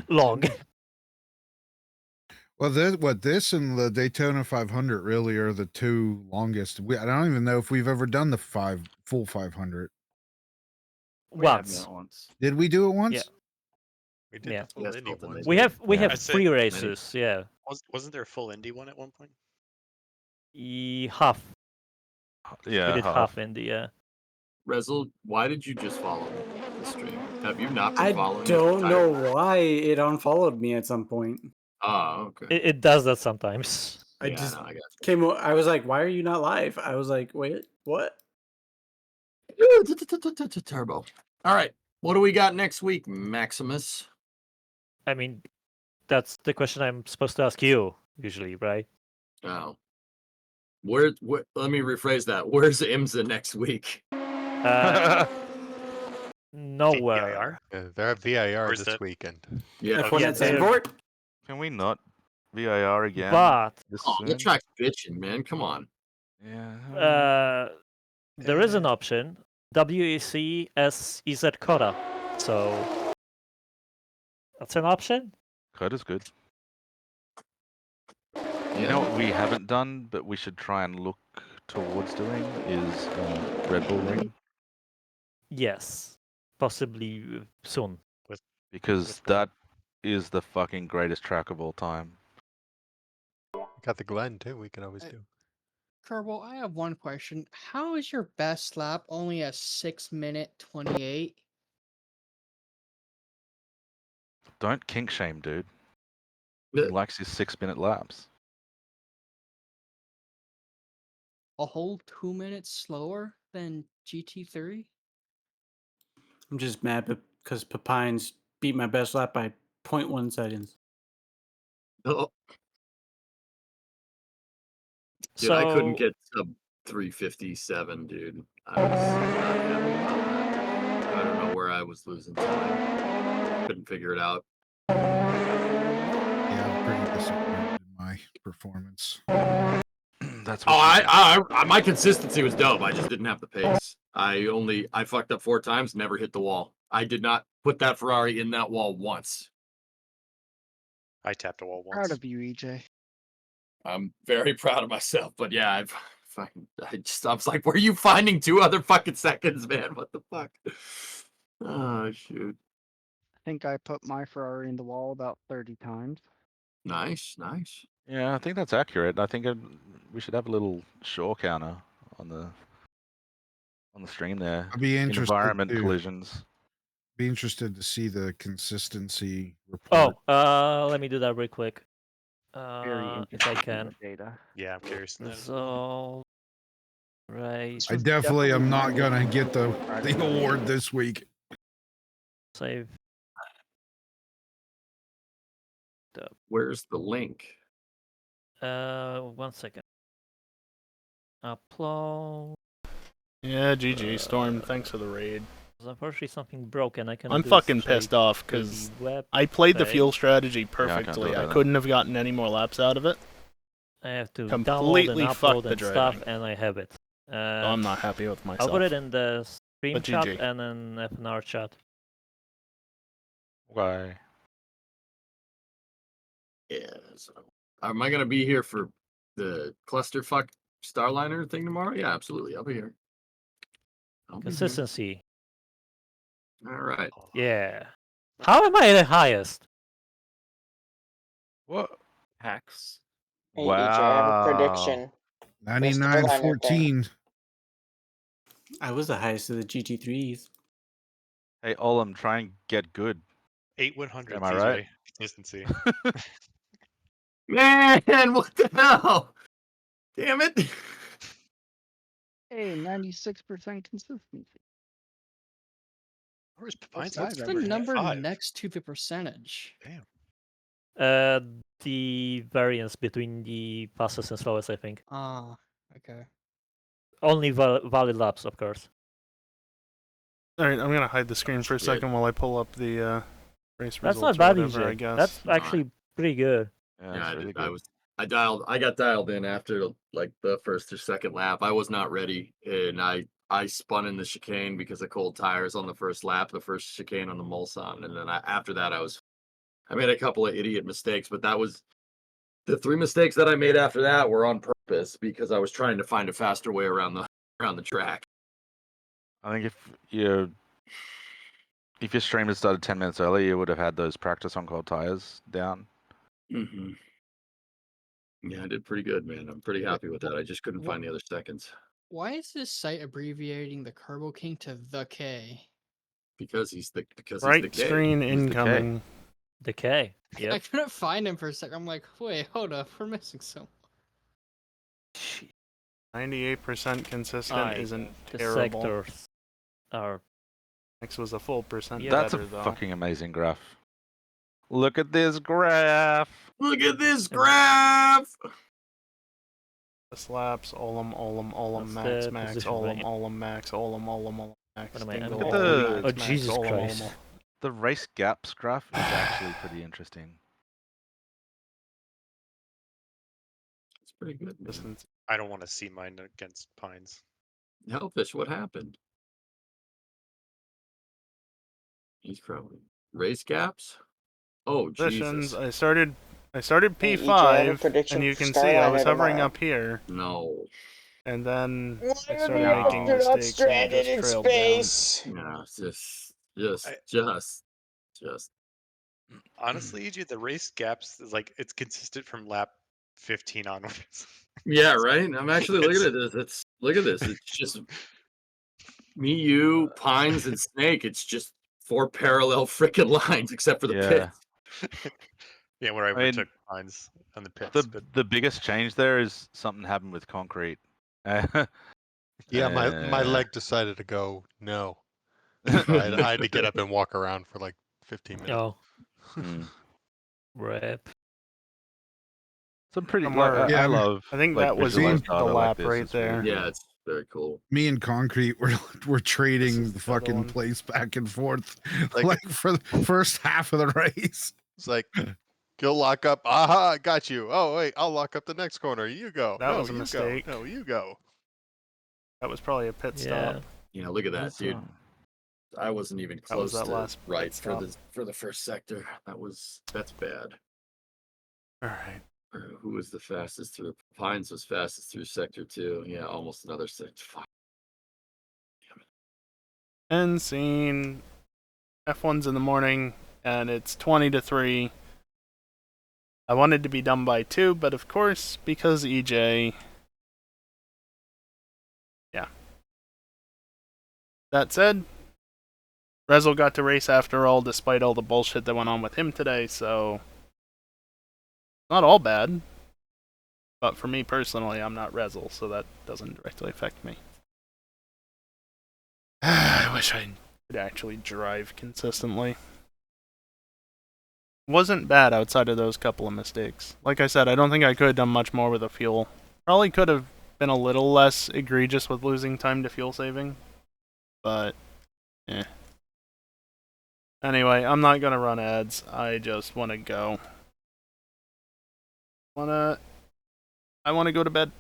Long. Well, this and the Daytona 500 really are the two longest. I don't even know if we've ever done the full 500. Once. Did we do it once? Yeah. We did Yeah. the full Indy one. We have I'd say- 3 races. Yeah. Wasn't there a full Indy one at one point? Half. Yeah, We did half. half Indy. Yeah. Rezel, why did you just follow the stream? Have you not been I following? don't know why it unfollowed me at some point. Oh, okay. It does that sometimes. I just came. I was like, "Why are you not live?" I was like, "Wait, what?" Turbo. All right, what do we got next week, Maximus? I mean, that's the question I'm supposed to ask you usually, right? Oh. Where? Let me rephrase that. Where's IMSA next week? Nowhere. They're at VIR Where's this that? weekend. Yeah. F1 at Zandvoort. Can we not VIR again? But this Oh, the soon? track's bitching, man. Come on. Yeah. There is an option. WEC is at Kota, so that's an option. Coda's good. You know what we haven't done, but we should try and look towards doing is Red Bull Ring. Yes, possibly soon. Because that is the fucking greatest track of all time. Got the Glen too. We can always do. Kerbal, I have one question. How is your best lap only a 6-minute 28? Don't kink shame, dude. He likes his 6-minute laps. A whole 2 minutes slower than GT3? I'm just mad because Papines beat my best lap by 0.1 seconds. Oh. Dude, So I couldn't get sub 357, dude. I was not happy about that. I don't know where I was losing time. Couldn't figure it out. Yeah, I'm pretty disappointed in my performance. That's my consistency was dope. I just didn't have the pace. I fucked up 4 times, never hit the wall. I did not put that Ferrari in that wall once. I tapped a wall once. Proud of you, EJ. I'm very proud of myself, but yeah, I was like, where are you finding 2 other fucking seconds, man? What the fuck? Oh shoot. I think I put my Ferrari in the wall about 30 times. Nice. Yeah, I think that's accurate. I think we should have a little shore counter on the stream there. I'd be interested Environment to collisions. be interested to see the consistency report. Oh, let me do that real quick. Very If I can. Data. Yeah, I'm curious. So, right. I definitely am not gonna get the award this week. Save. Where's the link? 1 second. Upload. Yeah, GG Storm. Thanks for the raid. Unfortunately, something broke and I cannot I'm do it fucking straight pissed off through because the web I played the page. fuel strategy can't do it perfectly. I either. couldn't have gotten any more laps out of it. I have to download and Completely fucked upload the and stuff, driving. and I have it. So I'm not happy with myself. I'll put it in the stream But chat GG. and in FNR chat. Why? Yeah. So, am I gonna be here for the clusterfuck Starliner thing tomorrow? Yeah, absolutely. I'll be here. Consistency. All right. Yeah. How am I the highest? What? Hacks. Hey, EJ, I have a prediction. The Starliner thing. 99-14. I was the highest of the GT3s. Hey, Olam, try and get good. 8/100, Am I right? CJ. Consistency. Man, what the hell? Damn it. Hey, 96% consistency. Where's What's Pine's the number next to the percentage? Damn. The variance between the fastest and slowest, I think. Ah, okay. Only valid laps, of course. Alright, I'm gonna hide the screen for a second while I pull up the race That's results not bad, or whatever, EJ. I guess. That's actually pretty good. Yeah, I got dialed in after like the first or second lap. I was not ready, and I spun in the chicane because of cold tires on the first lap, the first chicane on the Mulsanne, and then after that I made a couple of idiot mistakes, but that was the 3 mistakes that I made after that were on purpose because I was trying to find a faster way around the track. I think if your stream had started 10 minutes early, you would have had those practice on cold tires down. Mm-hmm. Yeah, I did pretty good, man. I'm pretty happy with that. I just couldn't find the other seconds Why is this site abbreviating the Turbo King to the K? because he's the Right K. screen He's the K. incoming. The K. I Yep. couldn't find him for a second. I'm like, wait, hold up, we're missing some. 98% consistent Alright, isn't the terrible. sectors are. X was a full percent That's better, a though. fucking amazing graph. Look at this graph. Look at this graph. Slaps, Olam, That's max, the position, right? Olam, max, Olam, max, What am I? dingle, Look at Olam, the max, max, Jesus Olam, Christ. Olam. The race gaps graph is actually pretty interesting. It's pretty good, man. I don't want to see mine against Pines. Hellfish, what happened? He's crawling. Race gaps? Oh, Positions. Jesus. I started Hey, EJ, I have a P5, prediction and you for can see I was Starliner hovering tomorrow. up here, No. and then Why I are started the making astronauts mistakes and stranded just in trailed down. space? No, just. Honestly, EJ, the race gaps is like it's consistent from lap 15 onwards. Yeah, right. I'm actually looking at this. Look at this. It's just me, you, Pines, and Snake. It's just 4 parallel freaking lines, except for the Yeah. pit. Yeah, where I I mean, overtook Pines on the pits. The biggest change there is something happened with concrete. Yeah, my leg decided to go no. So I had to get up and walk around for like 15 minutes. Oh. Mm. Rip. Some pretty Somewhere- I love. I think like, that was visualized the data like lap this. right It's really there. cool. Yeah, it's very cool. Me and Concrete, we're trading the other fucking one. place back and forth, Like- like for the first half of the race. It's like, go lock up. Aha, I got you. Oh, wait, I'll lock up the next corner. You go. That no, was a you mistake. Go. No, you go. That was probably a pit stop. Yeah, look at that, That's, dude. I wasn't even That was close that to last right pit stop. for the first sector. That's bad. All right. Who was the fastest through? Pines was fastest through sector 2. Yeah, almost another sector. Fuck. End scene. F1's in the morning, and it's 20-3. I wanted to be done by 2, but of course, because EJ... Yeah. That said, Rezel got to race after all, despite all the bullshit that went on with him today, so... Not all bad. But for me personally, I'm not Rezel, so that doesn't directly affect me. I wish I could actually drive consistently. Wasn't bad outside of those couple of mistakes. Like I said, I don't think I could have done much more with the fuel. Probably could have been a little less egregious with losing time to fuel saving. But Eh. Anyway, I'm not gonna run ads. I just want to go. I want to go to bed.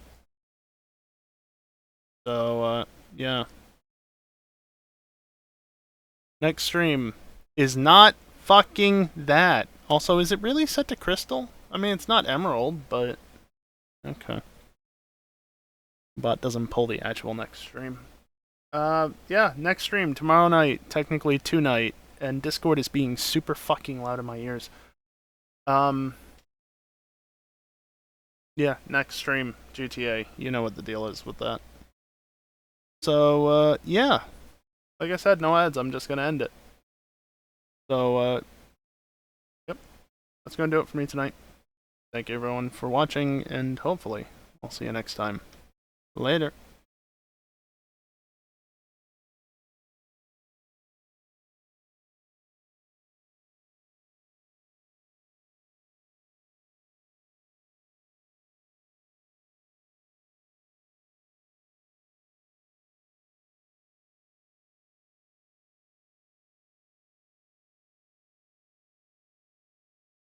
So, yeah. Next stream is not fucking that. Also, is it really set to crystal? I mean, it's not emerald, but okay. Bot doesn't pull the actual next stream. Yeah, next stream tomorrow night, technically tonight, and Discord is being super fucking loud in my ears. Yeah, next stream, GTA. You know what the deal is with that. So, yeah. Like I said, no ads. I'm just gonna end it. So, yep. That's gonna do it for me tonight. Thank you everyone for watching, and hopefully, I'll see you next time. Later.